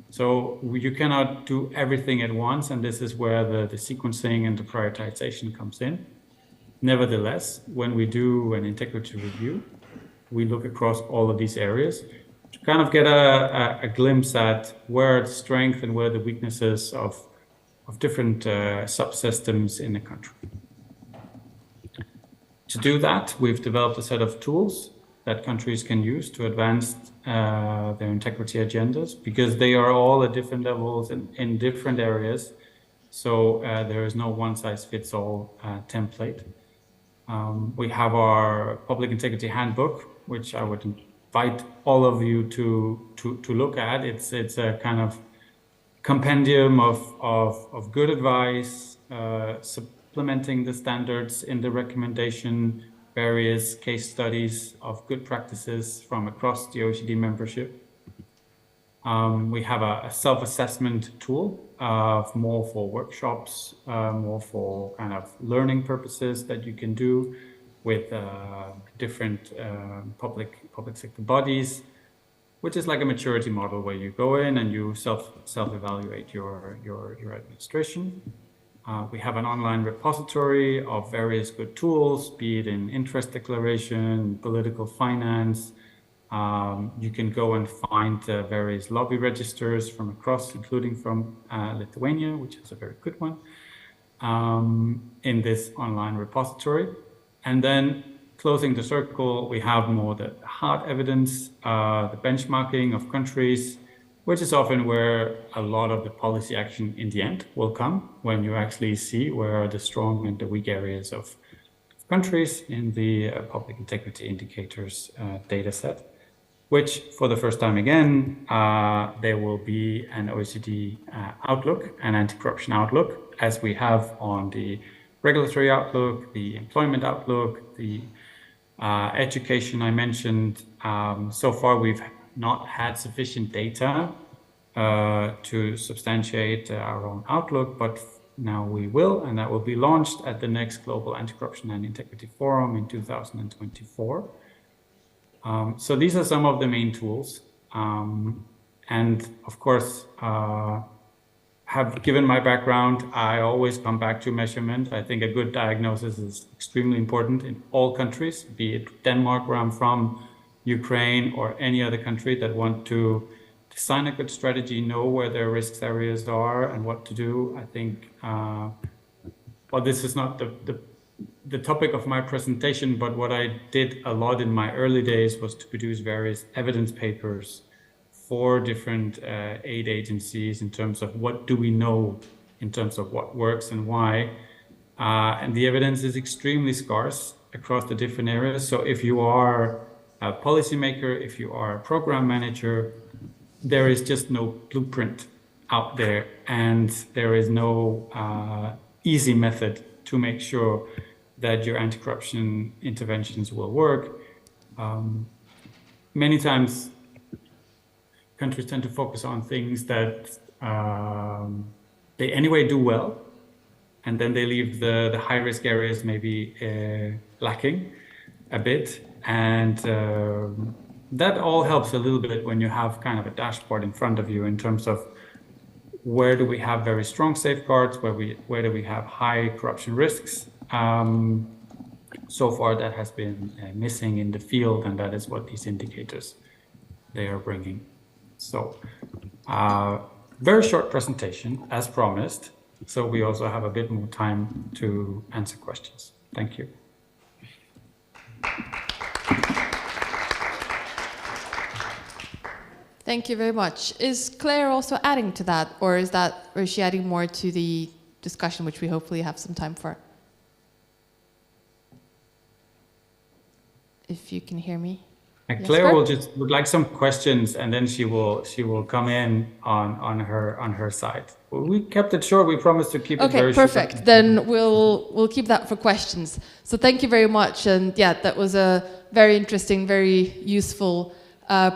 So you cannot do everything at once. And this is where the sequencing and the prioritization comes in. Nevertheless, when we do an integrity review, we look across all of these areas to kind of get a glimpse at where the strength and where the weaknesses of different subsystems in the country. To do that, we've developed a set of tools that countries can use to advance their integrity agendas, because they are all at different levels and in different areas. So there is no one-size-fits-all template. We have our public integrity handbook, which I would invite all of you to look at. It's a kind of compendium of good advice, implementing the standards in the recommendation, various case studies of good practices from across the OECD membership. We have a self-assessment tool more for workshops, more for kind of learning purposes that you can do with different public sector bodies, which is like a maturity model where you go in and you self-evaluate your administration. We have an online repository of various good tools, be it in interest declaration, political finance. You can go and find various lobby registers from across, including from Lithuania, which is a very good one, in this online repository. And then closing the circle, we have more the hard evidence, the benchmarking of countries, which is often where a lot of the policy action in the end will come, when you actually see where are the strong and the weak areas of countries in the public integrity indicators data set, which for the first time again, there will be an OECD outlook, an anti-corruption outlook, as we have on the regulatory outlook, the employment outlook, the education I mentioned. So far, we've not had sufficient data to substantiate our own outlook, but now we will, and that will be launched at the next Global Anti-Corruption and Integrity Forum in 2024. So these are some of the main tools. And of course, given my background, I always come back to measurement. I think a good diagnosis is extremely important in all countries, be it Denmark, where I'm from, Ukraine, or any other country that want to design a good strategy, know where their risk areas are and what to do. I think, well, this is not the topic of my presentation, but what I did a lot in my early days was to produce various evidence papers for different aid agencies in terms of what do we know in terms of what works and why. And the evidence is extremely scarce across the different areas. So if you are a policymaker, if you are a program manager, there is just no blueprint out there, and there is no easy method to make sure that your anti-corruption interventions will work. Many times, countries tend to focus on things that they anyway do well, and then they leave the high-risk areas maybe lacking a bit. And that all helps a little bit when you have kind of a dashboard in front of you in terms of where do we have very strong safeguards, where do we have high corruption risks. So far that has been missing in the field, and that is what these indicators they are bringing. So very short presentation as promised, so we also have a bit more time to answer questions. Thank you. Thank you very much. Is Claire also adding to that, or is she adding more to the discussion, which we hopefully have some time for? If you can hear me. And Claire would like some questions, and then she will come in on her side. Well, we kept it short. We promised to keep it very short. Okay, perfect. Then we'll keep that for questions. So thank you very much, and yeah, that was a very interesting, very useful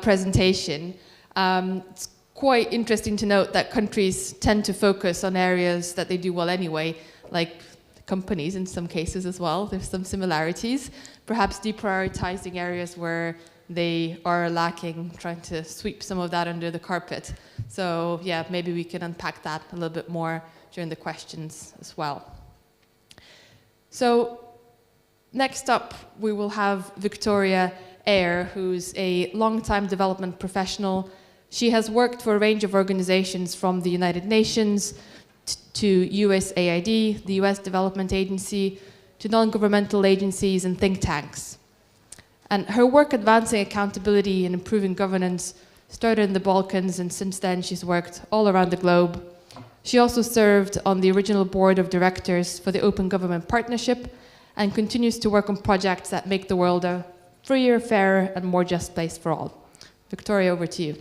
presentation. It's quite interesting to note that countries tend to focus on areas that they do well anyway, like companies in some cases as well. There's some similarities, perhaps deprioritizing areas where they are lacking, trying to sweep some of that under the carpet. So yeah, maybe we can unpack that a little bit more during the questions as well. So next up, we will have Victoria Eyre, who's a long-time development professional. She has worked for a range of organizations from the United Nations to USAID, the US Development Agency, to non-governmental agencies and think tanks. And her work advancing accountability and improving governance started in the Balkans, and since then she's worked all around the globe. She also served on the original board of directors for the Open Government Partnership and continues to work on projects that make the world a freer, fairer, and more just place for all. Victoria, over to you.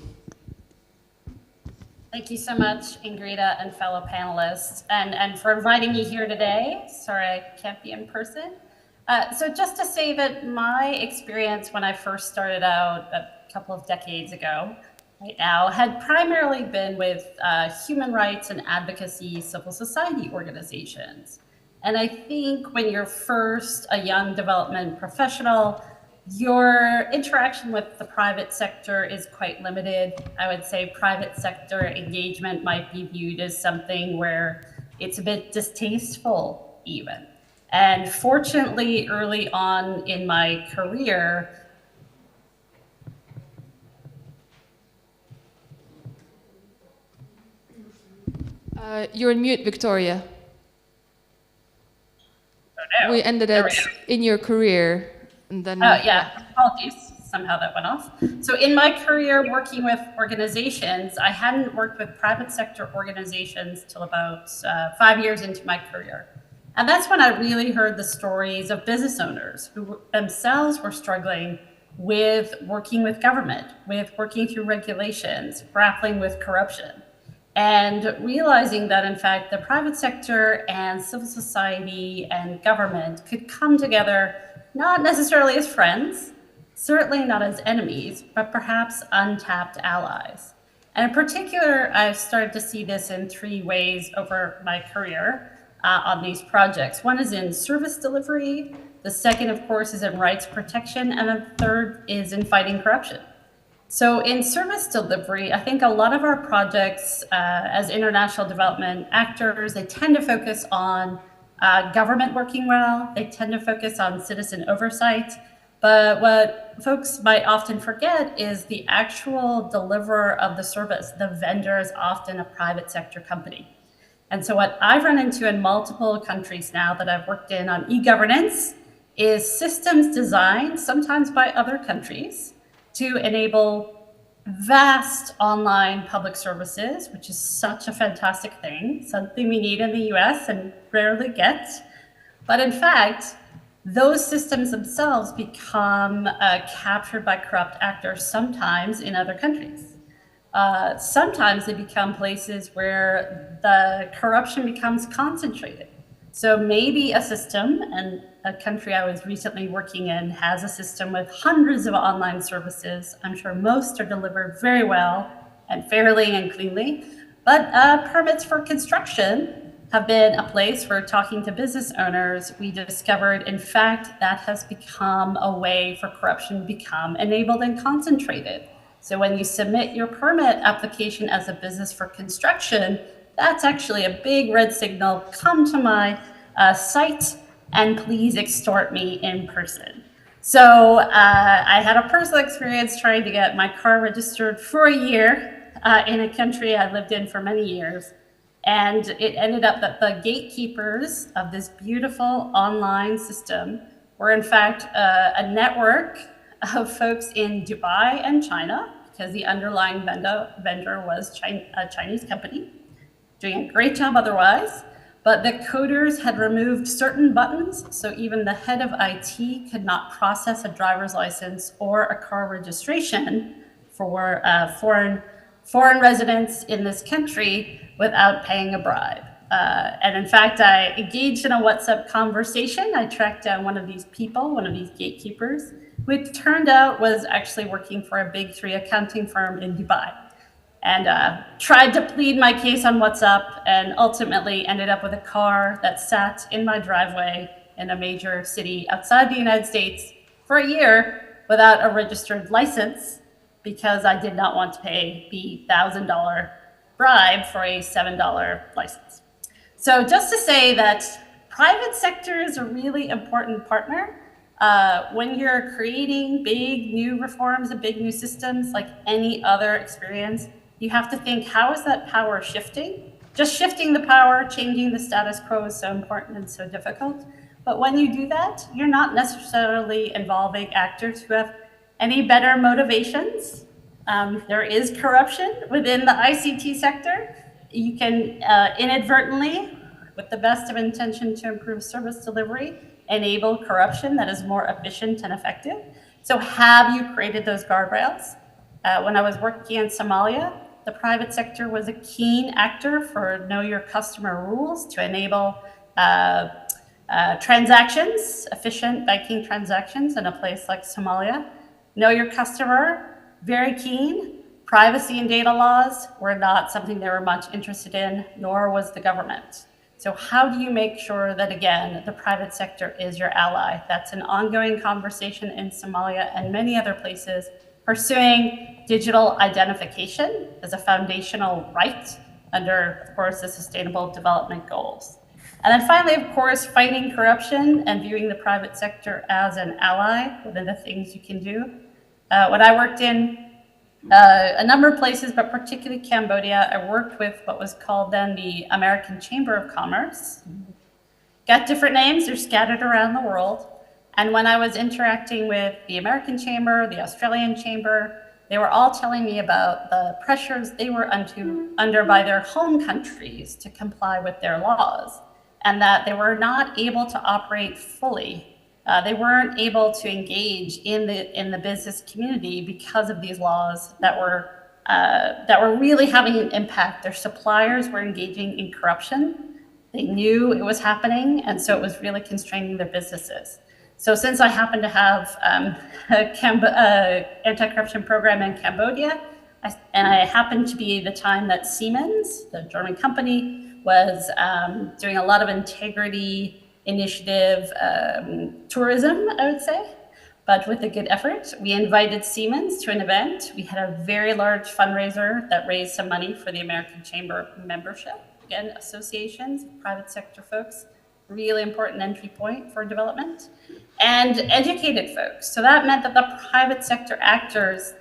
Thank you so much, Ingrida and fellow panelists, and for inviting me here today. Sorry I can't be in person. So just to say that my experience when I first started out a couple of decades ago, right now, had primarily been with human rights and advocacy civil society organizations. And I think when you're first a young development professional, your interaction with the private sector is quite limited. I would say private sector engagement might be viewed as something where it's a bit distasteful even. And fortunately, early on in my career, you're on mute, Victoria. Oh, no. We ended it in your career. And then, yeah, apologies. Somehow that went off. So in my career working with organizations, I hadn't worked with private sector organizations till about 5 years into my career. And that's when I really heard the stories of business owners who themselves were struggling with working with government, with working through regulations, grappling with corruption, and realizing that, in fact, the private sector and civil society and government could come together, not necessarily as friends, certainly not as enemies, but perhaps untapped allies. And in particular, I've started to see this in 3 ways over my career on these projects. One is in service delivery, the second, of course, is in rights protection, and the third is in fighting corruption. So in service delivery, I think a lot of our projects as international development actors, they tend to focus on government working well, they tend to focus on citizen oversight, but what folks might often forget is the actual deliverer of the service. The vendor is often a private sector company. And so what I've run into in multiple countries now that I've worked in on e-governance is systems designed, sometimes by other countries, to enable vast online public services, which is such a fantastic thing, something we need in the US and rarely get. But in fact, those systems themselves become captured by corrupt actors sometimes in other countries. Sometimes they become places where the corruption becomes concentrated. So maybe a system, and a country I was recently working in has a system with hundreds of online services. I'm sure most are delivered very well and fairly and cleanly, but permits for construction have been a place where, talking to business owners, we discovered, in fact, that has become a way for corruption to become enabled and concentrated. So when you submit your permit application as a business for construction, that's actually a big red signal. Come to my site and please extort me in person. So I had a personal experience trying to get my car registered for a year in a country I lived in for many years. And it ended up that the gatekeepers of this beautiful online system were, in fact, a network of folks in Dubai and China, because the underlying vendor was a Chinese company, doing a great job otherwise. But the coders had removed certain buttons, so even the head of IT could not process a driver's license or a car registration for foreign residents in this country without paying a bribe. And in fact, I engaged in a WhatsApp conversation. I tracked down one of these people, one of these gatekeepers, who it turned out was actually working for a big 3 accounting firm in Dubai. And tried to plead my case on WhatsApp, and ultimately ended up with a car that sat in my driveway in a major city outside the United States for a year without a registered license, because I did not want to pay the $1,000 bribe for a $7 license. So just to say that private sector is a really important partner. When you're creating big new reforms and big new systems, like any other experience, you have to think, how is that power shifting? Just shifting the power, changing the status quo is so important and so difficult. But when you do that, you're not necessarily involving actors who have any better motivations. There is corruption within the ICT sector. You can inadvertently, with the best of intention to improve service delivery, enable corruption that is more efficient and effective. So have you created those guardrails? When I was working in Somalia, the private sector was a keen actor for know your customer rules to enable transactions, efficient banking transactions in a place like Somalia. Know your customer, very keen. Privacy and data laws were not something they were much interested in, nor was the government. So how do you make sure that, again, the private sector is your ally? That's an ongoing conversation in Somalia and many other places, pursuing digital identification as a foundational right under, of course, the Sustainable Development Goals. And then finally, of course, fighting corruption and viewing the private sector as an ally, one of the things you can do. When I worked in a number of places, but particularly Cambodia, I worked with what was called then the American Chamber of Commerce. Got different names, they're scattered around the world. And when I was interacting with the American Chamber, the Australian Chamber, they were all telling me about the pressures they were under by their home countries to comply with their laws, and that they were not able to operate fully. They weren't able to engage in the business community because of these laws that were really having an impact. Their suppliers were engaging in corruption. They knew it was happening, and so it was really constraining their businesses. So since I happen to have a anti-corruption program in Cambodia, and I happened to be the time that Siemens, the German company, was doing a lot of integrity initiative tourism, I would say, but with a good effort. We invited Siemens to an event. We had a very large fundraiser that raised some money for the American Chamber membership. Again, associations, private sector folks, really important entry point for development, and educated folks. So that meant that the private sector actors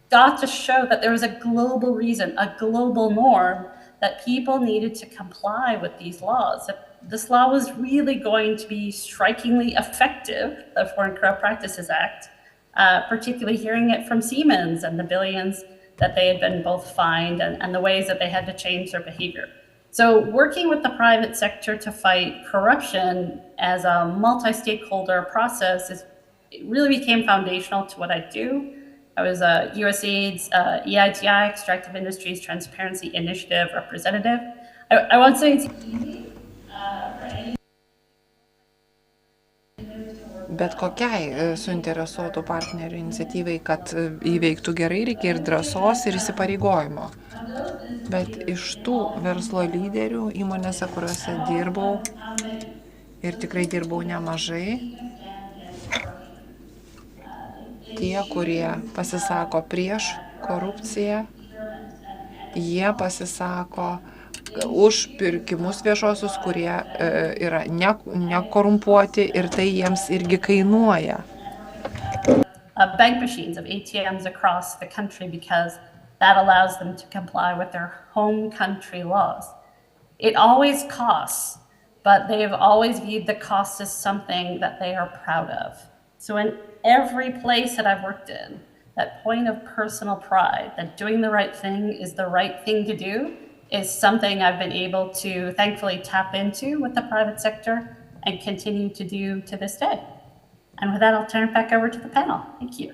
got to show that there was a global reason, a global norm, that people needed to comply with these laws. That this law was really going to be strikingly effective, the Foreign Corrupt Practices Act, particularly hearing it from Siemens and the billions that they had been both fined and the ways that they had to change their behavior. So working with the private sector to fight corruption as a multi-stakeholder process it really became foundational to what I do. I was a USAID's EITI, Extractive Industries Transparency Initiative representative. I won't say it's easy for any. Bet kokiai suinteresuotų partnerių iniciatyvai, kad įveiktų gerai, reikia ir drąsos, ir įsipareigojimo. Bet iš tų verslo lyderių įmonėse, kuriuose dirbau, ir tikrai dirbau nemažai, tie, kurie pasisako prieš korupciją, jie pasisako už pirkimus viešosius, kurie yra nekorumpuoti ir tai jiems irgi kainuoja. Bank machines of ATMs across the country because that allows them to comply with their home country laws. It always costs, but they've always viewed the cost as something that they are proud of. So in every place that I've worked in, that point of personal pride, that doing the right thing is the right thing to do, is something I've been able to thankfully tap into with the private sector and continue to do to this day. And with that, I'll turn it back over to the panel. Thank you.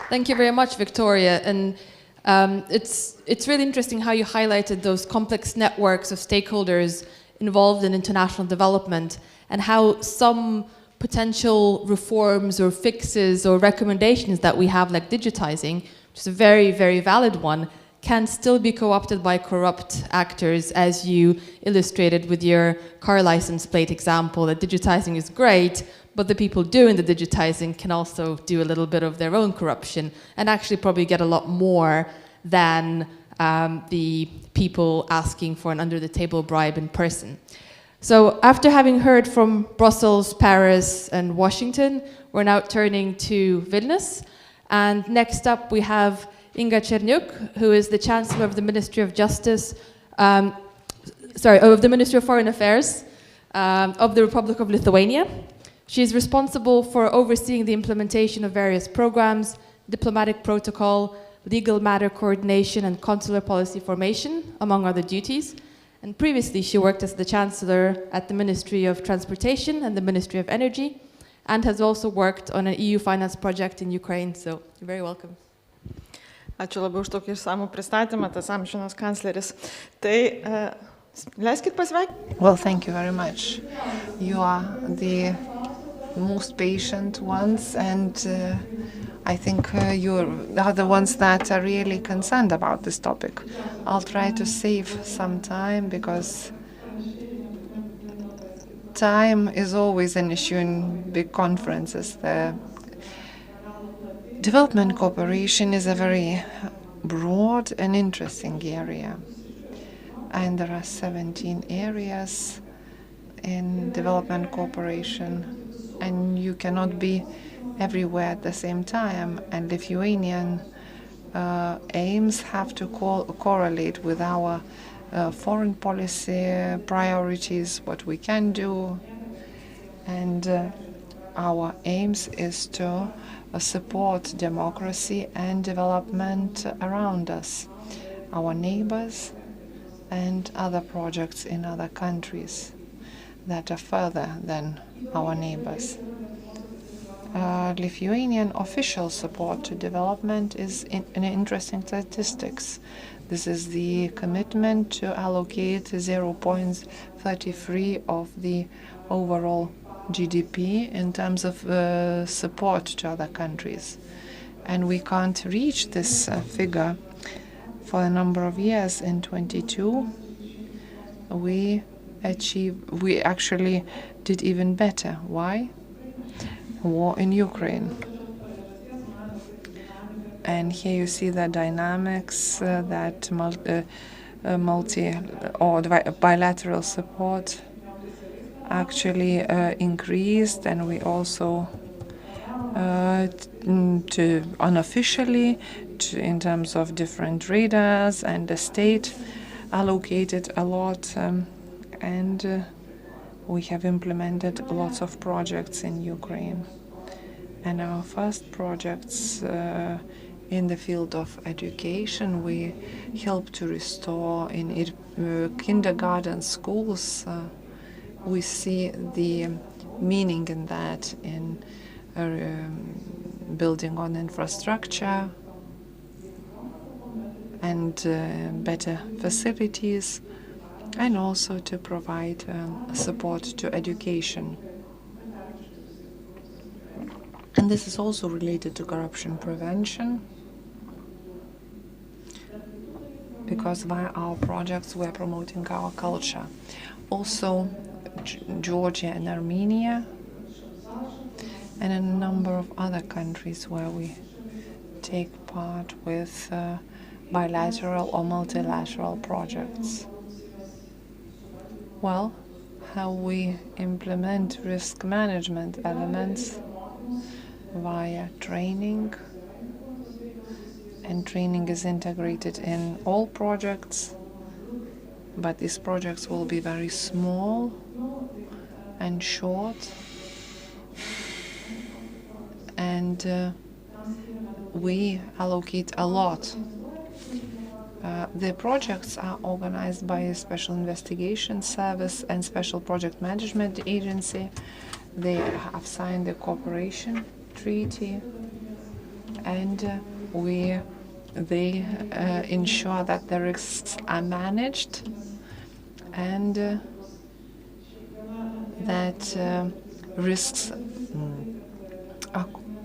Thank you very much, Victoria. And it's really interesting how you highlighted those complex networks of stakeholders involved in international development and how some potential reforms or fixes or recommendations that we have, like digitizing, which is a very, very valid one, can still be co-opted by corrupt actors, as you illustrated with your car license plate example, that digitizing is great, but the people doing the digitizing can also do a little bit of their own corruption and actually probably get a lot more than the people asking for an under-the-table bribe in person. So after having heard from Brussels, Paris, and Washington, we're now turning to Vilnius. And next up, we have Inga Černiuk, who is the Chancellor of the Ministry of Justice, of the Ministry of Foreign Affairs of the Republic of Lithuania. She is responsible for overseeing the implementation of various programs, diplomatic protocol, legal matter coordination, and consular policy formation, among other duties. And previously, she worked as the Chancellor at the Ministry of Transportation and the Ministry of Energy, and has also worked on an EU finance project in Ukraine. So you're very welcome. Ačiū labai už tokį išsamų pristatymą, tas amžinas kancleris. Tai leiskit pasveikinti. Well, thank you very much. You are the most patient ones, and I think you are the ones that are really concerned about this topic. I'll try to save some time because time is always an issue in big conferences. The development cooperation is a very broad and interesting area, and there are 17 areas in development cooperation, and you cannot be everywhere at the same time, and Lithuanian aims have to correlate with our foreign policy priorities, what we can do, and our aims is to support democracy and development around us, our neighbors, and other projects in other countries that are further than our neighbors. Lithuanian official support to development is an interesting statistics. This is the commitment to allocate 0.33 of the overall GDP in terms of support to other countries. And we can't reach this figure for a number of years. In 22, we actually did even better. Why? War in Ukraine. And here you see the dynamics that bilateral support actually increased, and we also unofficially in terms of different radars, and the state allocated a lot, and we have implemented lots of projects in Ukraine. And our first projects in the field of education, we help to restore in kindergarten schools. We see the meaning in that, in building on infrastructure and better facilities, and also to provide support to education. And this is also related to corruption prevention, because via our projects we are promoting our culture. Also Georgia and Armenia, and a number of other countries where we take part with bilateral or multilateral projects. Well, how we implement risk management elements via training, and training is integrated in all projects, but these projects will be very small and short, and we allocate a lot. The projects are organized by a special investigation service and special project management agency. They have signed a cooperation treaty, and they ensure that the risks are managed, and that risks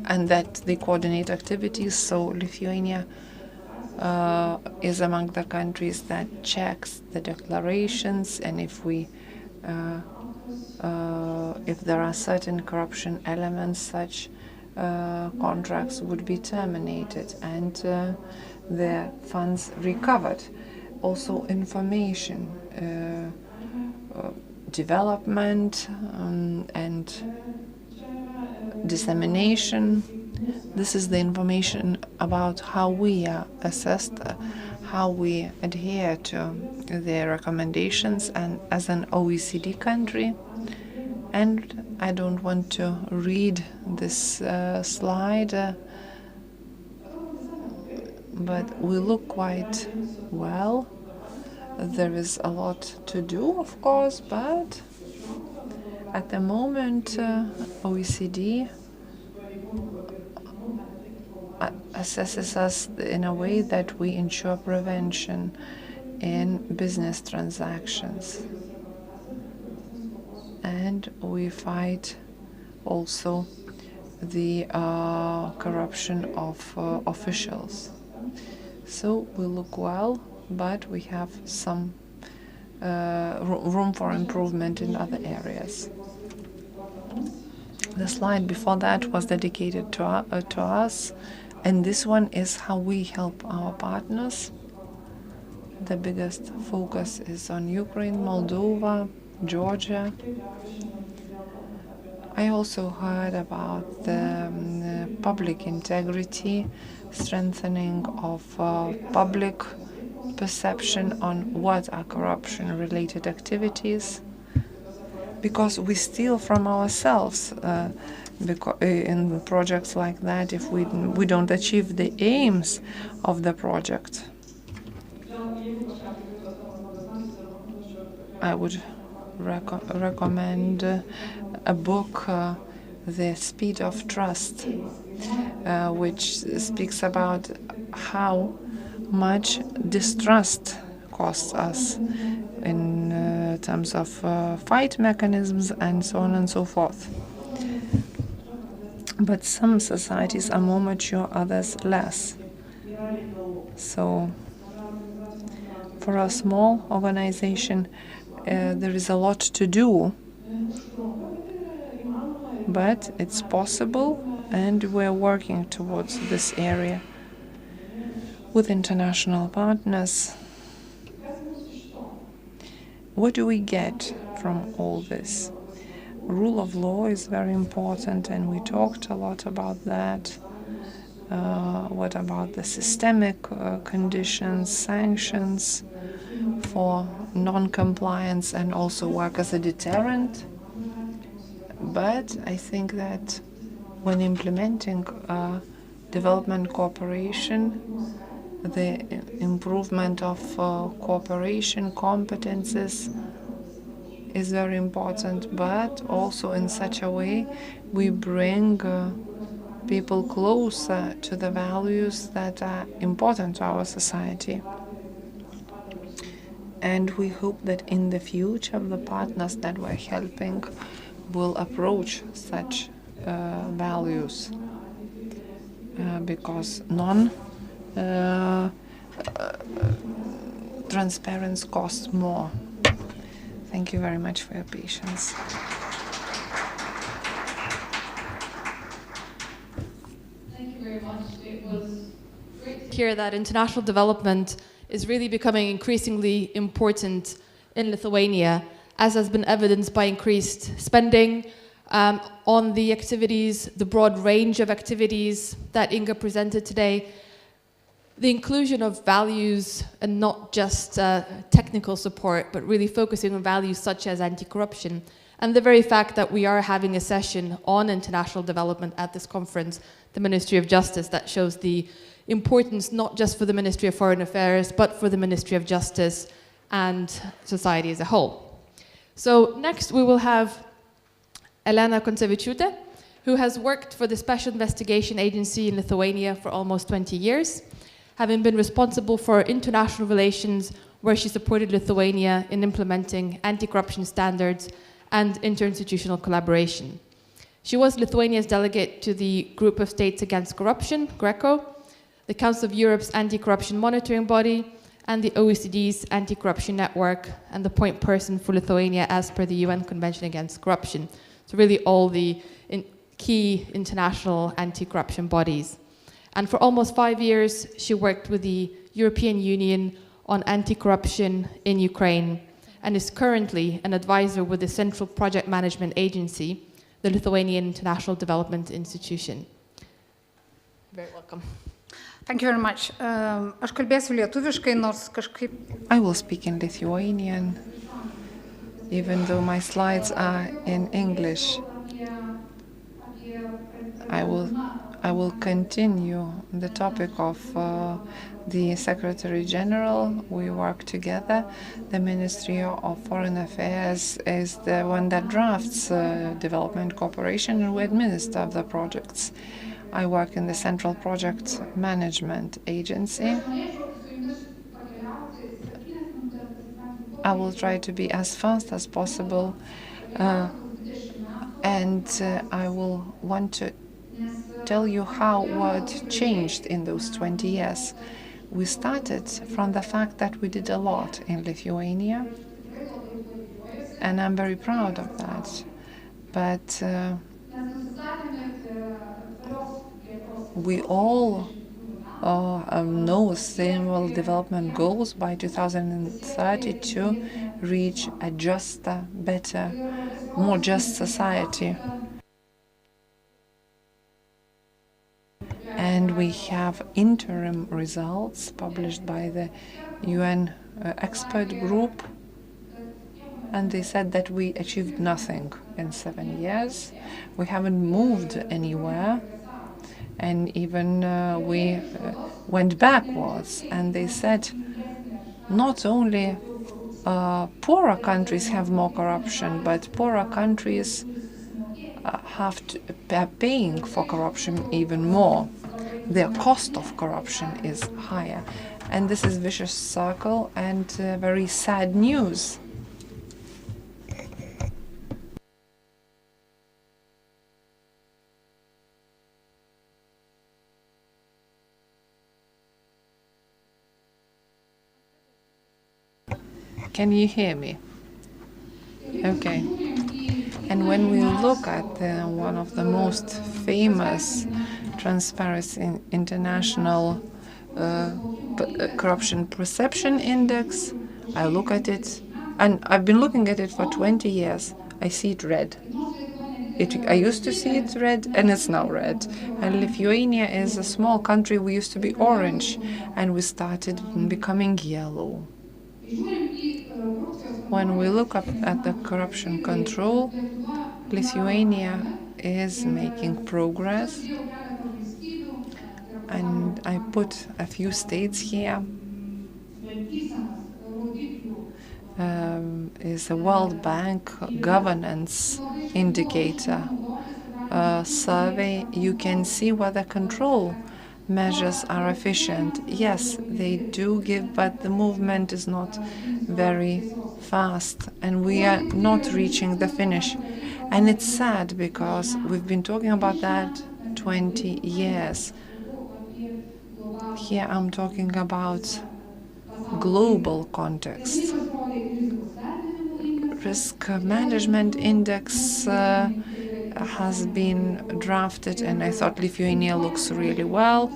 and that they coordinate activities. So Lithuania is among the countries that checks the declarations, and if there are certain corruption elements, such contracts would be terminated and the funds recovered. Also information, development and dissemination. This is the information about how we are assessed, how we adhere to the recommendations, and as an OECD country. And I don't want to read this slide, but we look quite well. There is a lot to do, of course, but at the moment OECD assesses us in a way that we ensure prevention in business transactions. And we fight also the corruption of officials. So we look well, but we have some room for improvement in other areas. The slide before that was dedicated to us, and this one is how we help our partners. The biggest focus is on Ukraine, Moldova, Georgia. I also heard about the public integrity, strengthening of public perception on what are corruption-related activities, because we steal from ourselves in projects like that if we don't achieve the aims of the project. I would recommend a book, The Speed of Trust, which speaks about how much distrust costs us in terms of fight mechanisms and so on and so forth. But some societies are more mature, others less. So for a small organization, there is a lot to do, but it's possible, and we're working towards this area with international partners. What do we get from all this? Rule of law is very important, and we talked a lot about that. What about the systemic conditions, sanctions for non-compliance, and also work as a deterrent? But I think that when implementing development cooperation, the improvement of cooperation competences is very important, but also in such a way we bring people closer to the values that are important to our society. And we hope that in the future the partners that we're helping will approach such values, because transparency costs more. Thank you very much for your patience. Thank you very much. It was great to hear that international development is really becoming increasingly important in Lithuania, as has been evidenced by increased spending on the activities, the broad range of activities that Inga presented today, the inclusion of values and not just technical support, but really focusing on values such as anti-corruption, and the very fact that we are having a session on international development at this conference, the Ministry of Justice, that shows the importance not just for the Ministry of Foreign Affairs, but for the Ministry of Justice and society as a whole. So next we will have Elena Koncevičiūtė, who has worked for the Special Investigation Agency in Lithuania for almost 20 years, having been responsible for international relations, where she supported Lithuania in implementing anti-corruption standards and interinstitutional collaboration. She was Lithuania's delegate to the Group of States Against Corruption, GRECO, the Council of Europe's anti-corruption monitoring body, and the OECD's anti-corruption network, and the point person for Lithuania as per the UN Convention Against Corruption. So really all the key international anti-corruption bodies. And for almost 5 years, she worked with the European Union on anti-corruption in Ukraine, and is currently an advisor with the Central Project Management Agency, the Lithuanian International Development Institution. Very welcome. Thank you very much. Aš kalbėsiu lietuviškai, nors kažkaip... I will speak in Lithuanian, even though my slides are in English. I will continue the topic of the Secretary General. We work together. The Ministry of Foreign Affairs is the one that drafts development cooperation, and we administer the projects. I work in the Central Project Management Agency. I will try to be as fast as possible, and I will want to tell you how what changed in those 20 years. We started from the fact that we did a lot in Lithuania, and I'm very proud of that. But we all know sustainable development goals by 2030 to reach a juster, better, more just society. And we have interim results published by the UN expert group, and they said that we achieved nothing in 7 years. We haven't moved anywhere, and even we went backwards. And they said not only poorer countries have more corruption, but poorer countries are paying for corruption even more. Their cost of corruption is higher. And this is vicious circle and very sad news. Can you hear me? Okay. And when we look at one of the most famous Transparency International Corruption Perception Index, I look at it, and I've been looking at it for 20 years. I see it red. I used to see it red, and it's now red. And Lithuania is a small country. We used to be orange, and we started becoming yellow. When we look up at the corruption control, Lithuania is making progress. And I put a few states here. Is a World Bank governance indicator survey. You can see whether control measures are efficient. Yes, they do give, but the movement is not very fast, and we are not reaching the finish. And it's sad because we've been talking about that 20 years. Here I'm talking about global context. Risk management index has been drafted, and I thought Lithuania looks really well.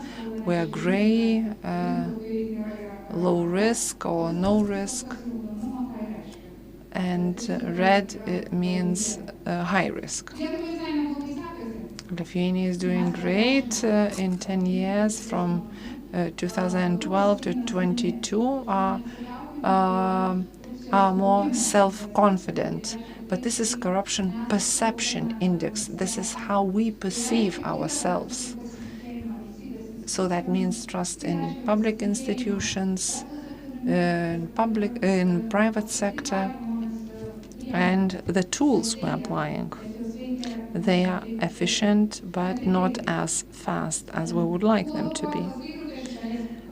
We're gray, low risk or no risk, and red means high risk. Lithuania is doing great in 10 years from 2012 to 22 are more self-confident. But this is corruption perception index. This is how we perceive ourselves. So that means trust in public institutions, in private sector, and the tools we're applying. They are efficient, but not as fast as we would like them to be.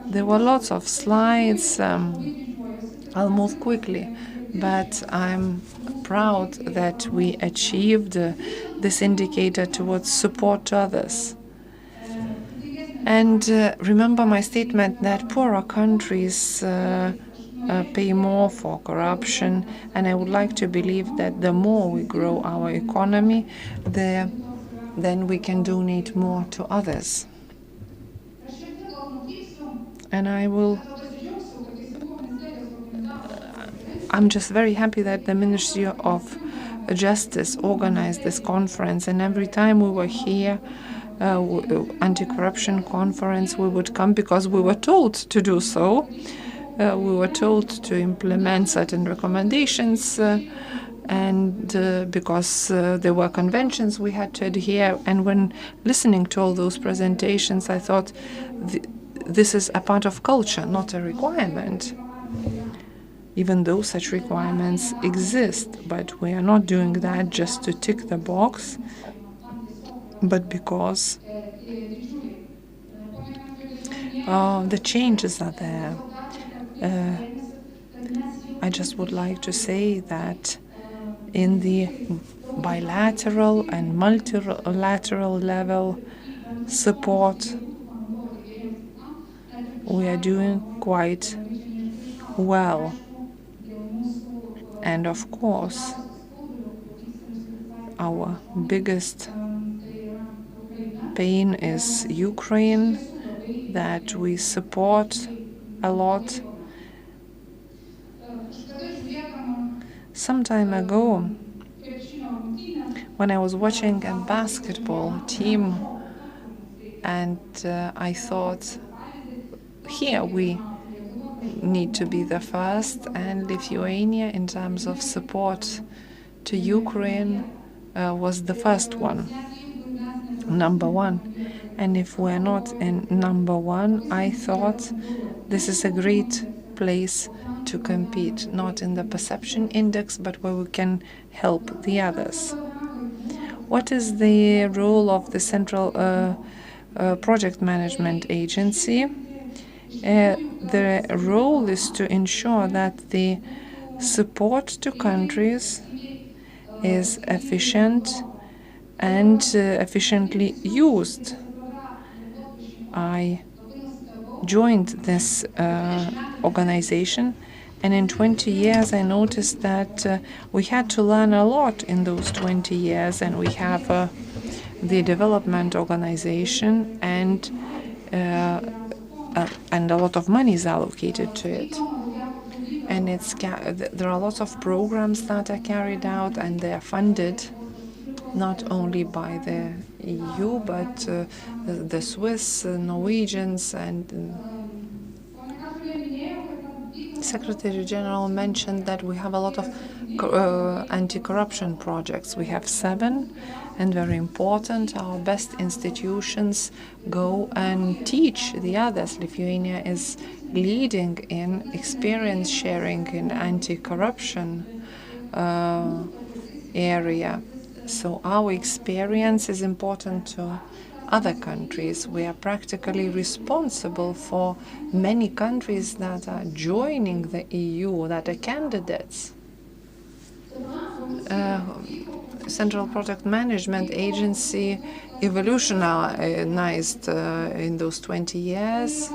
There were lots of slides. I'll move quickly, but I'm proud that we achieved this indicator towards support to others. And remember my statement that poorer countries pay more for corruption, and I would like to believe that the more we grow our economy, then we can donate more to others. And I'm just very happy that the Ministry of Justice organized this conference, and every time we were here, anti-corruption conference, we would come because we were told to do so. We were told to implement certain recommendations, and because there were conventions we had to adhere. And when listening to all those presentations, I thought this is a part of culture, not a requirement. Even though such requirements exist, but we are not doing that just to tick the box, but because the changes are there. I just would like to say that in the bilateral and multilateral level support, we are doing quite well. And of course, our biggest pain is Ukraine, that we support a lot. Some time ago, when I was watching a basketball team, and I thought, here we need to be the first, and Lithuania, in terms of support to Ukraine, was the first one, number one. And if we're not in number one, I thought this is a great place to compete, not in the perception index, but where we can help the others. What is the role of the Central Project Management Agency? The role is to ensure that the support to countries is efficient and efficiently used. I joined this organization, and in 20 years I noticed that we had to learn a lot in those 20 years, and we have the development organization, and a lot of money is allocated to it. And there are lots of programs that are carried out, and they are funded not only by the EU, but the Swiss, Norwegians, and Secretary General mentioned that we have a lot of anti-corruption projects. We have 7, and very important, our best institutions go and teach the others. Lithuania is leading in experience sharing in anti-corruption area. So our experience is important to other countries. We are practically responsible for many countries that are joining the EU, that are candidates. Central Project Management Agency evolutionized in those 20 years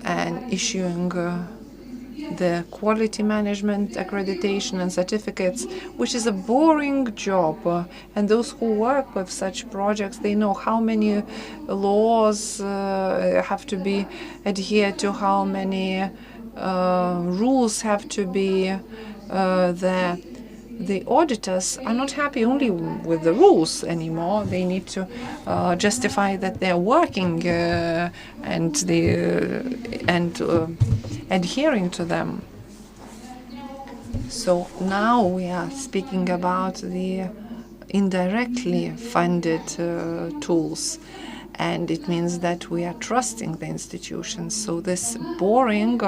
and issuing the quality management accreditation and certificates, which is a boring job. And those who work with such projects, they know how many laws have to be adhered to, how many rules have to be there. The auditors are not happy only with the rules anymore. They need to justify that they're working and adhering to them. So now we are speaking about the indirectly funded tools, and it means that we are trusting the institutions. So this boring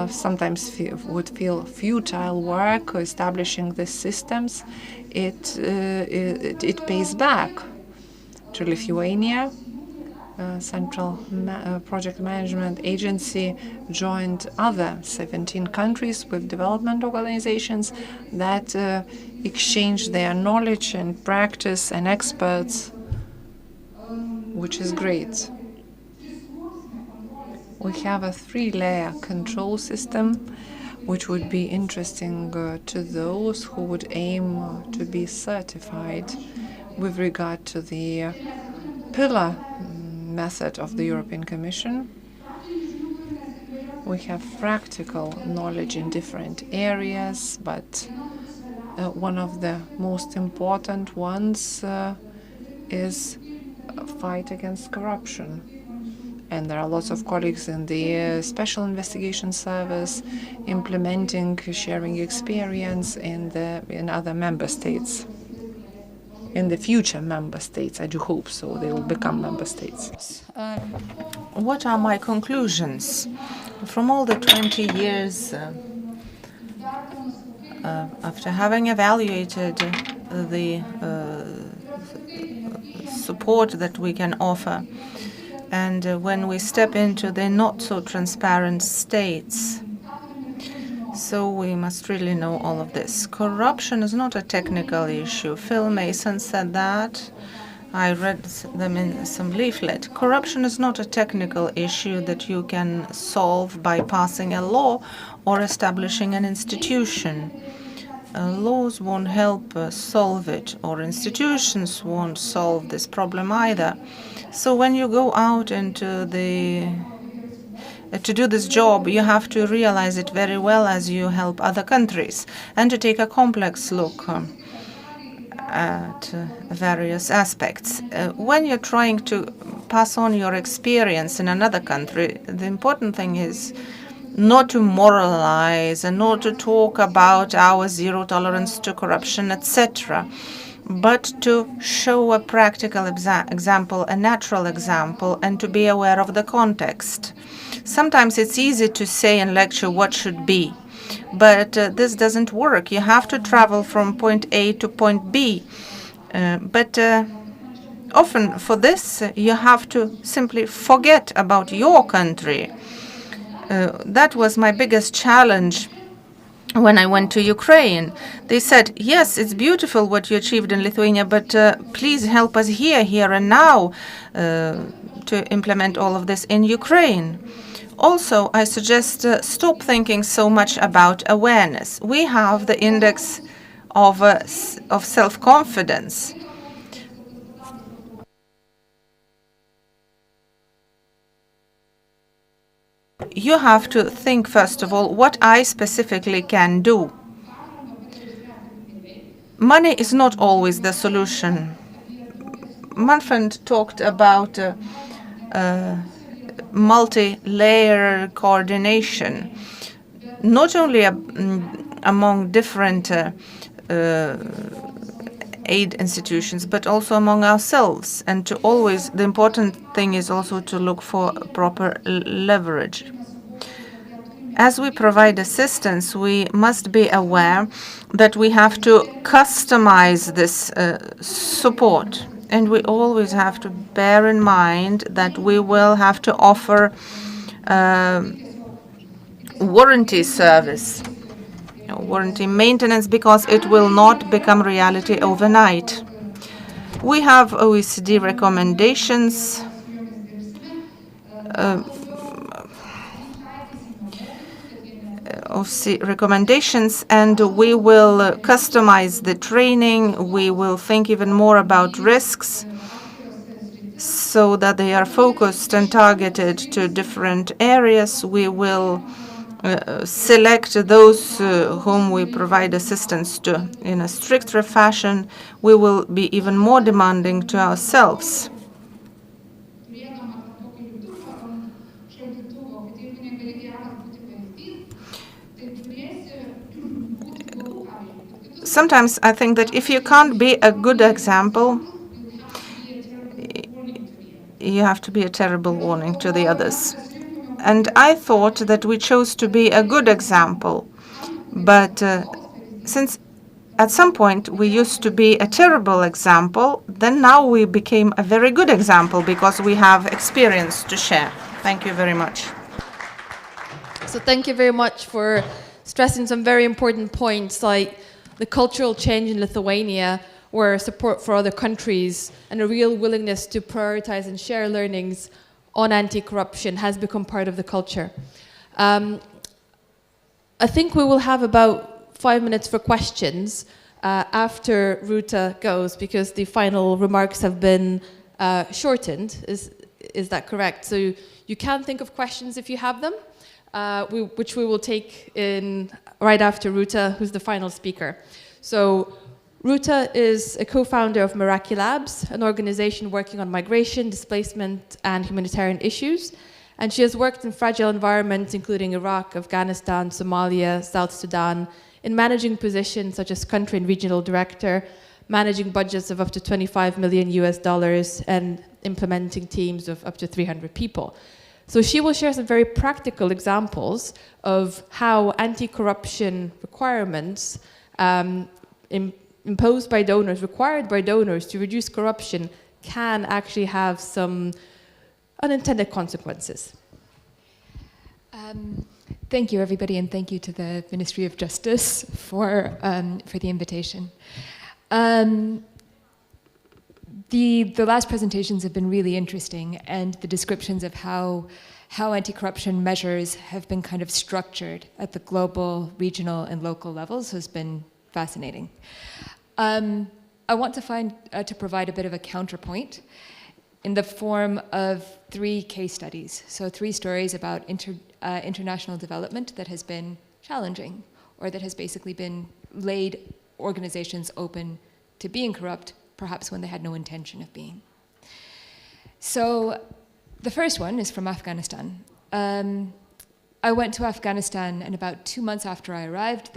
sometimes would feel futile work establishing these systems, it pays back to Lithuania. Central Project Management Agency joined other 17 countries with development organizations that exchange their knowledge and practice and experts, which is great. We have a 3-layer control system, which would be interesting to those who would aim to be certified with regard to the pillar method of the European Commission. We have practical knowledge in different areas, but one of the most important ones is fight against corruption. And there are lots of colleagues in the Special Investigation Service implementing, sharing experience in other member states. In the future member states, I do hope so, they will become member states. What are my conclusions? From all the 20 years, after having evaluated the support that we can offer, and when we step into the not-so-transparent states, so we must really know all of this. Corruption is not a technical issue. Phil Mason said that. I read them in some leaflet. Corruption is not a technical issue that you can solve by passing a law or establishing an institution. Laws won't help solve it, or institutions won't solve this problem either. So when you go out into to do this job, you have to realize it very well as you help other countries, and to take a complex look at various aspects. When you're trying to pass on your experience in another country, the important thing is not to moralize and not to talk about our zero tolerance to corruption, etc., but to show a practical example, a natural example, and to be aware of the context. Sometimes it's easy to say in lecture what should be, but this doesn't work. You have to travel from point A to point B. But often for this, you have to simply forget about your country. That was my biggest challenge when I went to Ukraine. They said, yes, it's beautiful what you achieved in Lithuania, but please help us here and now to implement all of this in Ukraine. Also, I suggest stop thinking so much about awareness. We have the index of self-confidence. You have to think, first of all, what I specifically can do. Money is not always the solution. Manfred talked about multi-layer coordination, not only among different aid institutions, but also among ourselves. And to always, the important thing is also to look for proper leverage. As we provide assistance, we must be aware that we have to customize this support. And we always have to bear in mind that we will have to offer warranty service, warranty maintenance, because it will not become reality overnight. We have OECD recommendations. And we will customize the training. We will think even more about risks so that they are focused and targeted to different areas. We will select those whom we provide assistance to in a stricter fashion. We will be even more demanding to ourselves. Sometimes I think that if you can't be a good example, you have to be a terrible warning to the others. And I thought that we chose to be a good example. But since at some point we used to be a terrible example, then now we became a very good example because we have experience to share. Thank you very much. So thank you very much for stressing some very important points, like the cultural change in Lithuania, where support for other countries and a real willingness to prioritize and share learnings on anti-corruption has become part of the culture. I think we will have about 5 minutes for questions after Ruta goes, because the final remarks have been shortened. Is that correct? So you can think of questions if you have them, which we will take in right after Ruta, who's the final speaker. So Ruta is a co-founder of Miraculabs, an organization working on migration, displacement, and humanitarian issues. And she has worked in fragile environments, including Iraq, Afghanistan, Somalia, South Sudan, in managing positions such as country and regional director, managing budgets of up to $25 million and implementing teams of up to 300 people. So she will share some very practical examples of how anti-corruption requirements imposed by donors, required by donors to reduce corruption, can actually have some unintended consequences. Thank you, everybody, and thank you to the Ministry of Justice for the invitation. The last presentations have been really interesting, and the descriptions of how anti-corruption measures have been kind of structured at the global, regional, and local levels has been fascinating. I want to provide a bit of a counterpoint in the form of 3 case studies. So 3 stories about international development that has been challenging, or that has basically been laid organizations open to being corrupt, perhaps when they had no intention of being. So the first one is from Afghanistan. I went to Afghanistan, and about 2 months after I arrived,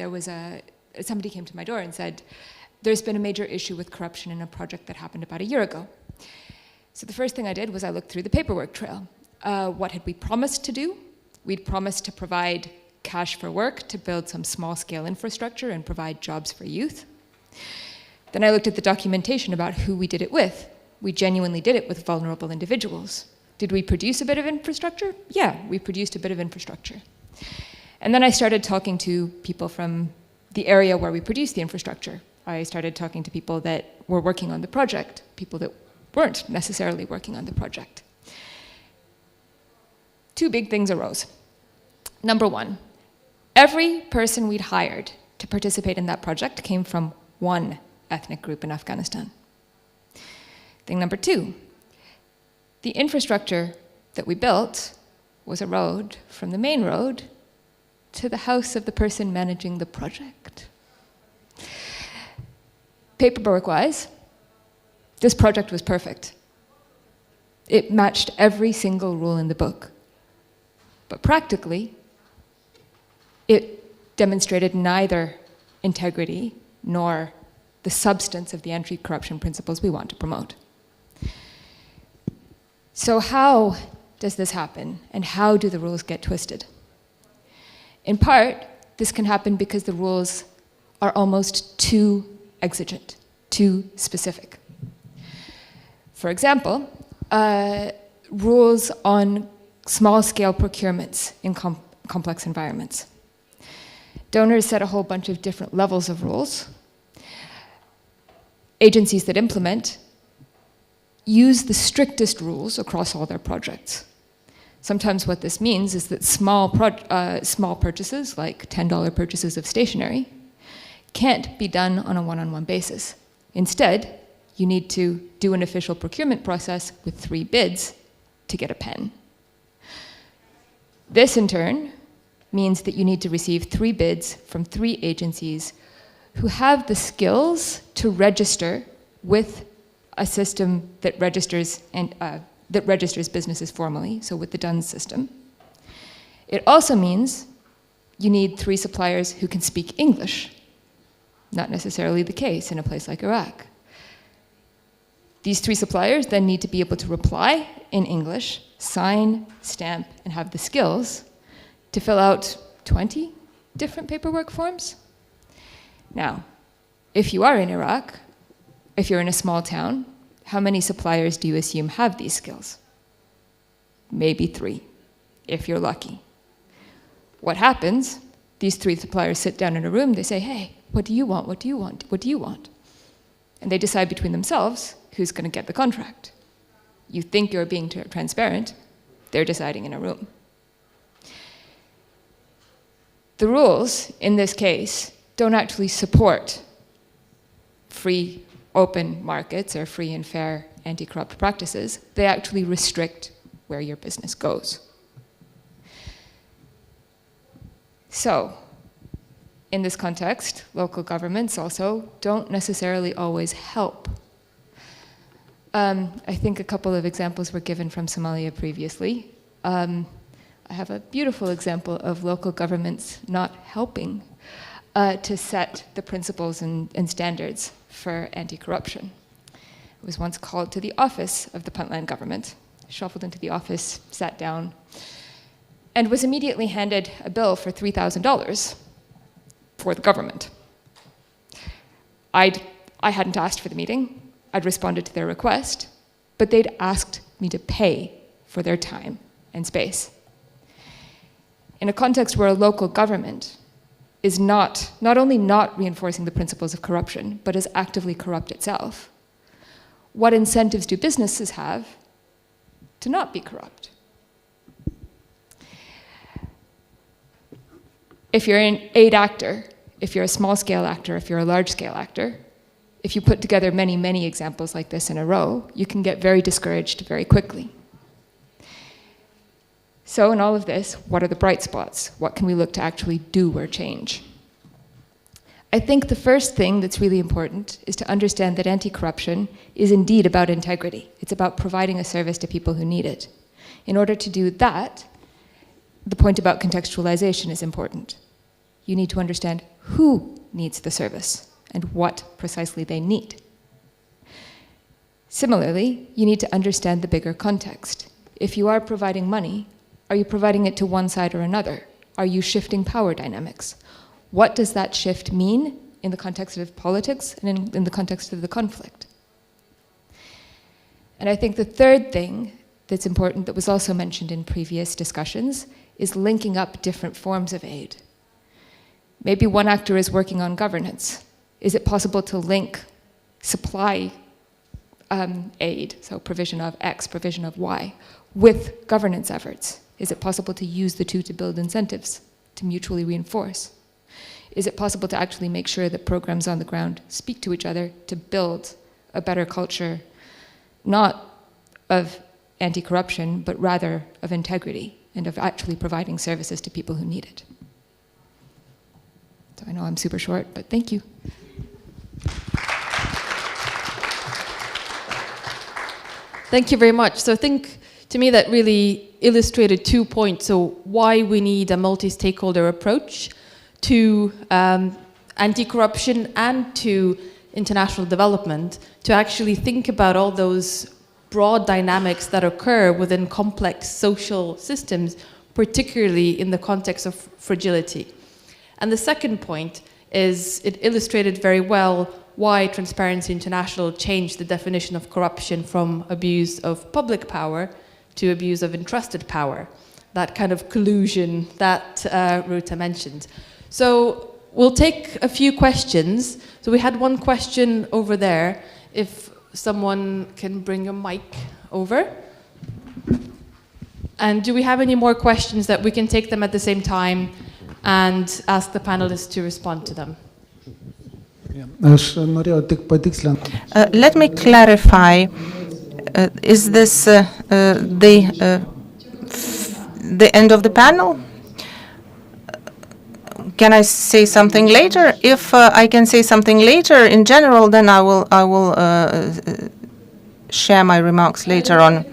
somebody came to my door and said, there's been a major issue with corruption in a project that happened about a year ago. So the first thing I did was I looked through the paperwork trail. What had we promised to do? We'd promised to provide cash for work, to build some small-scale infrastructure and provide jobs for youth. Then I looked at the documentation about who we did it with. We genuinely did it with vulnerable individuals. Did we produce a bit of infrastructure? Yeah, we produced a bit of infrastructure. And then I started talking to people from the area where we produced the infrastructure. I started talking to people that were working on the project, people that weren't necessarily working on the project. 2 big things arose. Number 1, every person we'd hired to participate in that project came from one ethnic group in Afghanistan. Thing number 2, the infrastructure that we built was a road from the main road to the house of the person managing the project. Paperwork-wise, this project was perfect. It matched every single rule in the book. But practically, it demonstrated neither integrity nor the substance of the anti-corruption principles we want to promote. So how does this happen, and how do the rules get twisted? In part, this can happen because the rules are almost too exigent, too specific. For example, rules on small-scale procurements in complex environments. Donors set a whole bunch of different levels of rules. Agencies that implement use the strictest rules across all their projects. Sometimes what this means is that small purchases, like $10 purchases of stationery, can't be done on a one-on-one basis. Instead, you need to do an official procurement process with 3 bids to get a pen. This, in turn, means that you need to receive 3 bids from 3 agencies who have the skills to register with a system that registers businesses formally, so with the DUNS system. It also means you need 3 suppliers who can speak English. Not necessarily the case in a place like Iraq. These 3 suppliers then need to be able to reply in English, sign, stamp, and have the skills to fill out 20 different paperwork forms. Now, if you are in Iraq, if you're in a small town, how many suppliers do you assume have these skills? Maybe 3, if you're lucky. What happens? These 3 suppliers sit down in a room, they say, hey, what do you want, what do you want, what do you want? And they decide between themselves who's going to get the contract. You think you're being transparent, they're deciding in a room. The rules, in this case, don't actually support free, open markets or free and fair anti-corrupt practices. They actually restrict where your business goes. So, in this context, local governments also don't necessarily always help. I think a couple of examples were given from Somalia previously. I have a beautiful example of local governments not helping to set the principles and standards for anti-corruption. I was once called to the office of the Puntland government, shuffled into the office, sat down, and was immediately handed a bill for $3,000 for the government. I hadn't asked for the meeting. I'd responded to their request, but they'd asked me to pay for their time and space. In a context where a local government is not only not reinforcing the principles of corruption, but is actively corrupt itself, what incentives do businesses have to not be corrupt? If you're an aid actor, if you're a small-scale actor, if you're a large-scale actor, if you put together many, many examples like this in a row, you can get very discouraged very quickly. So in all of this, what are the bright spots? What can we look to actually do or change? I think the first thing that's really important is to understand that anti-corruption is indeed about integrity. It's about providing a service to people who need it. In order to do that, the point about contextualization is important. You need to understand who needs the service and what precisely they need. Similarly, you need to understand the bigger context. If you are providing money, are you providing it to one side or another? Are you shifting power dynamics? What does that shift mean in the context of politics and in the context of the conflict? And I think the third thing that's important, that was also mentioned in previous discussions, is linking up different forms of aid. Maybe one actor is working on governance. Is it possible to link supply aid, so provision of X, provision of Y, with governance efforts? Is it possible to use the two to build incentives, to mutually reinforce? Is it possible to actually make sure that programs on the ground speak to each other to build a better culture, not of anti-corruption, but rather of integrity and of actually providing services to people who need it? So I know I'm super short, but thank you. Thank you very much. So I think, to me, that really illustrated 2 points. So why we need a multi-stakeholder approach to anti-corruption and to international development, to actually think about all those broad dynamics that occur within complex social systems, particularly in the context of fragility. And the second point is it illustrated very well why Transparency International changed the definition of corruption from abuse of public power to abuse of entrusted power, that kind of collusion that Ruta mentioned. So we'll take a few questions. So we had one question over there. If someone can bring a mic over. And do we have any more questions that we can take them at the same time and ask the panelists to respond to them? Let me clarify. Is this the end of the panel? Can I say something later? If I can say something later in general, then I will share my remarks later on.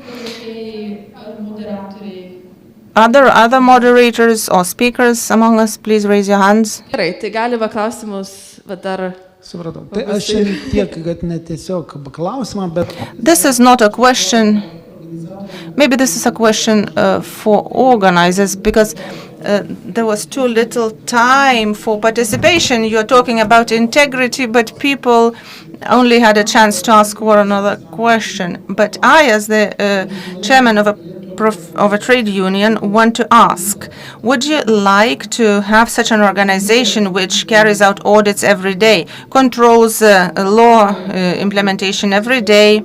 Other moderators or speakers among us, please raise your hands. Gerai, tai galima klausimus, bet dar. Supratau. Tai aš tiek, kad ne tiesiog klausimą, bet. This is not a question. Maybe this is a question for organizers, because there was too little time for participation. You're talking about integrity, but people only had a chance to ask one another question. But I, as the chairman of a trade union, want to ask, would you like to have such an organization which carries out audits every day, controls law implementation every day,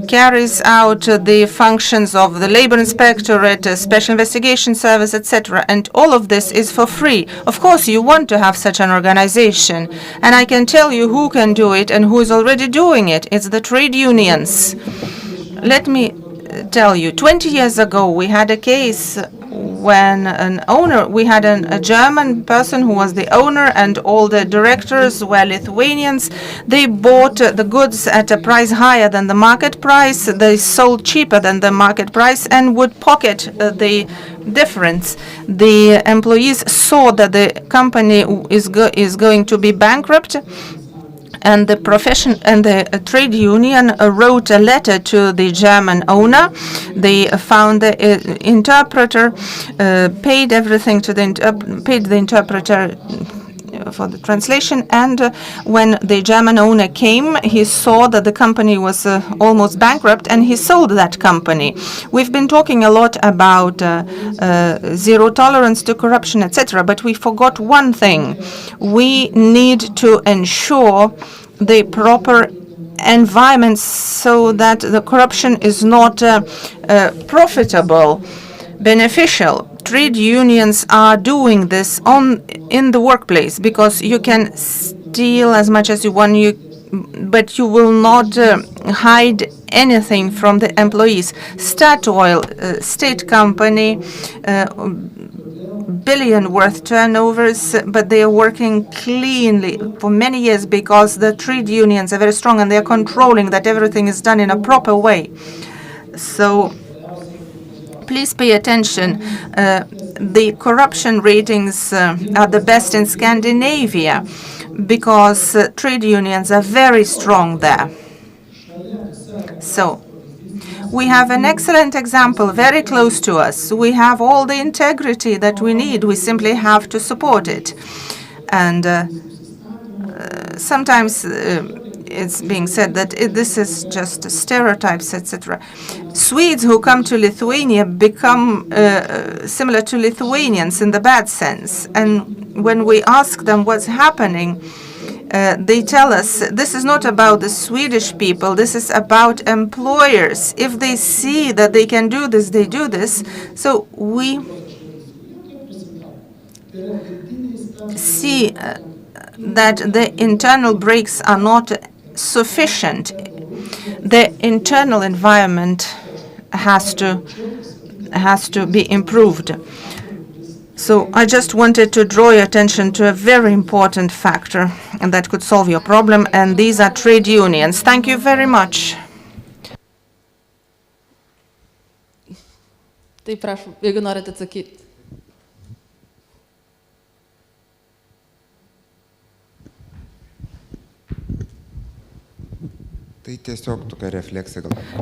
carries out the functions of the labor inspectorate, special investigation service, etc. And all of this is for free. Of course, you want to have such an organization. And I can tell you who can do it and who is already doing it. It's the trade unions. Let me tell you, 20 years ago, we had a case when an owner, we had a German person who was the owner, and all the directors were Lithuanians. They bought the goods at a price higher than the market price. They sold cheaper than the market price and would pocket the difference. The employees saw that the company is going to be bankrupt. And the trade union wrote a letter to the German owner. They found the interpreter, paid everything to paid the interpreter for the translation. And when the German owner came, he saw that the company was almost bankrupt, and he sold that company. We've been talking a lot about zero tolerance to corruption, etc., but we forgot one thing. We need to ensure the proper environment so that the corruption is not profitable, beneficial. Trade unions are doing this in the workplace, because you can steal as much as you want, but you will not hide anything from the employees. Statoil, state company, billion worth turnovers, but they are working cleanly for many years because the trade unions are very strong and they are controlling that everything is done in a proper way. So please pay attention. The corruption ratings are the best in Scandinavia because trade unions are very strong there. So we have an excellent example very close to us. We have all the integrity that we need. We simply have to support it. And sometimes it's being said that this is just stereotypes, etc. Swedes who come to Lithuania become similar to Lithuanians in the bad sense. And when we ask them what's happening, they tell us this is not about the Swedish people, this is about employers. If they see that they can do this, they do this. So we see that the internal brakes are not sufficient. The internal environment has to be improved. So I just wanted to draw your attention to a very important factor that could solve your problem, and these are trade unions. Thank you very much. Tai prašom, jeigu norite atsakyti.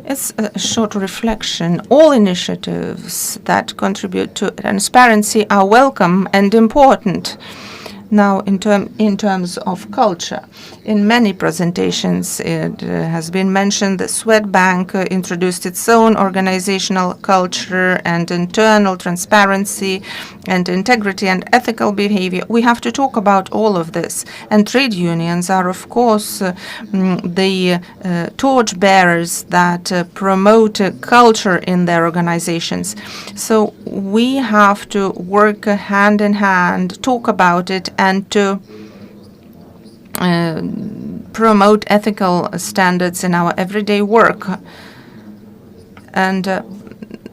It's a short reflection. All initiatives that contribute to transparency are welcome and important. Now, in terms of culture, in many presentations, it has been mentioned that Swedbank introduced its own organizational culture and internal transparency and integrity and ethical behavior. We have to talk about all of this. And trade unions are, of course, the torch bearers that promote culture in their organizations. So we have to work hand in hand, talk about it, and to promote ethical standards in our everyday work. And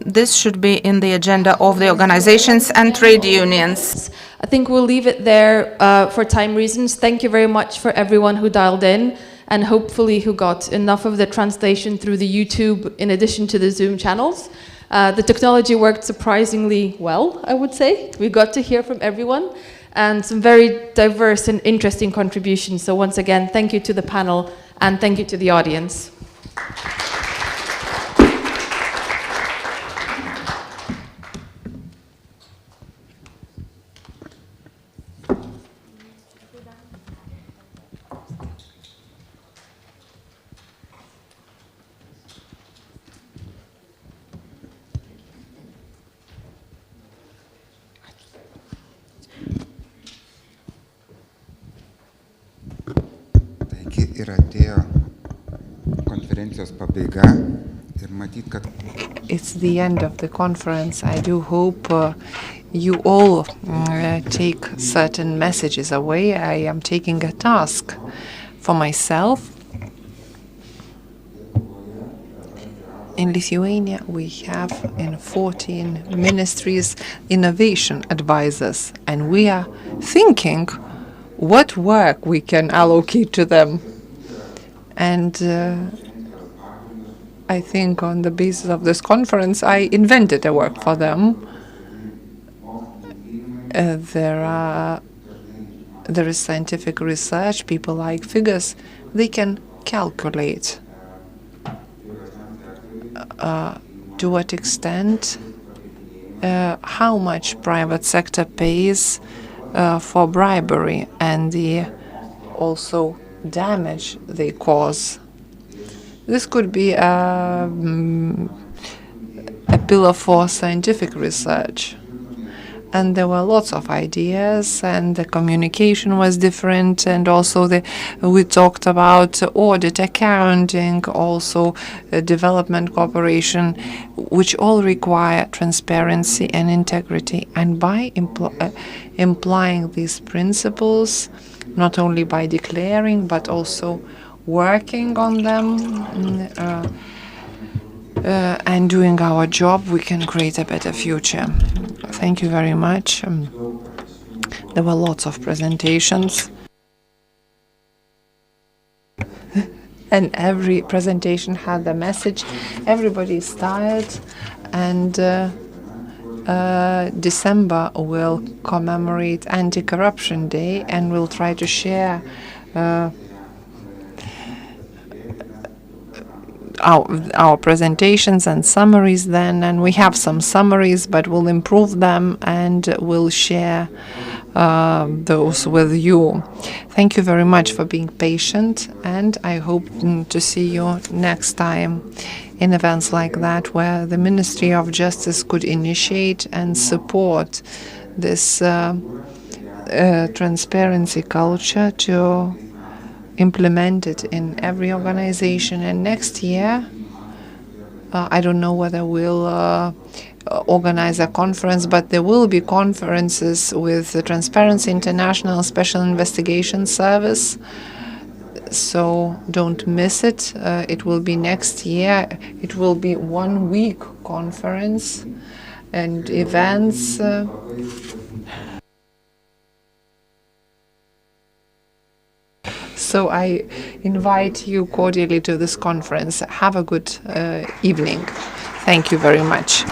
this should be in the agenda of the organizations and trade unions. I think we'll leave it there for time reasons. Thank you very much for everyone who dialed in and hopefully who got enough of the translation through the YouTube in addition to the Zoom channels. The technology worked surprisingly well, I would say. We got to hear from everyone and some very diverse and interesting contributions. So once again, thank you to the panel and thank you to the audience. Ir atėjo konferencijos pabaiga ir matyt, kad it's the end of the conference. I do hope you all take certain messages away. I am taking a task for myself. In Lithuania, we have in 14 ministries innovation advisors, and we are thinking what work we can allocate to them. And I think on the basis of this conference, I invented a work for them. There is scientific research, people like figures, they can calculate to what extent, how much private sector pays for bribery and the also damage they cause. This could be a pillar for scientific research. And there were lots of ideas, and the communication was different, and also we talked about audit, accounting, also development cooperation, which all require transparency and integrity. And by implying these principles, not only by declaring, but also working on them and doing our job, we can create a better future. Thank Thank you very much. There were lots of presentations. And every presentation had a message. Everybody is tired, and December will commemorate Anti-Corruption Day, and we'll try to share our presentations and summaries then, and we have some summaries, but we'll improve them and we'll share those with you. Thank you very much for being patient, and I hope to see you next time in events like that, where the Ministry of Justice could initiate and support this transparency culture to implement it in every organization. And next year, I don't know whether we'll organize a conference, but there will be conferences with the Transparency International Special Investigation Service. So don't miss it. It will be next year. It will be 1 week conference and events. So I invite you cordially to this conference. Have a good evening. Thank you very much.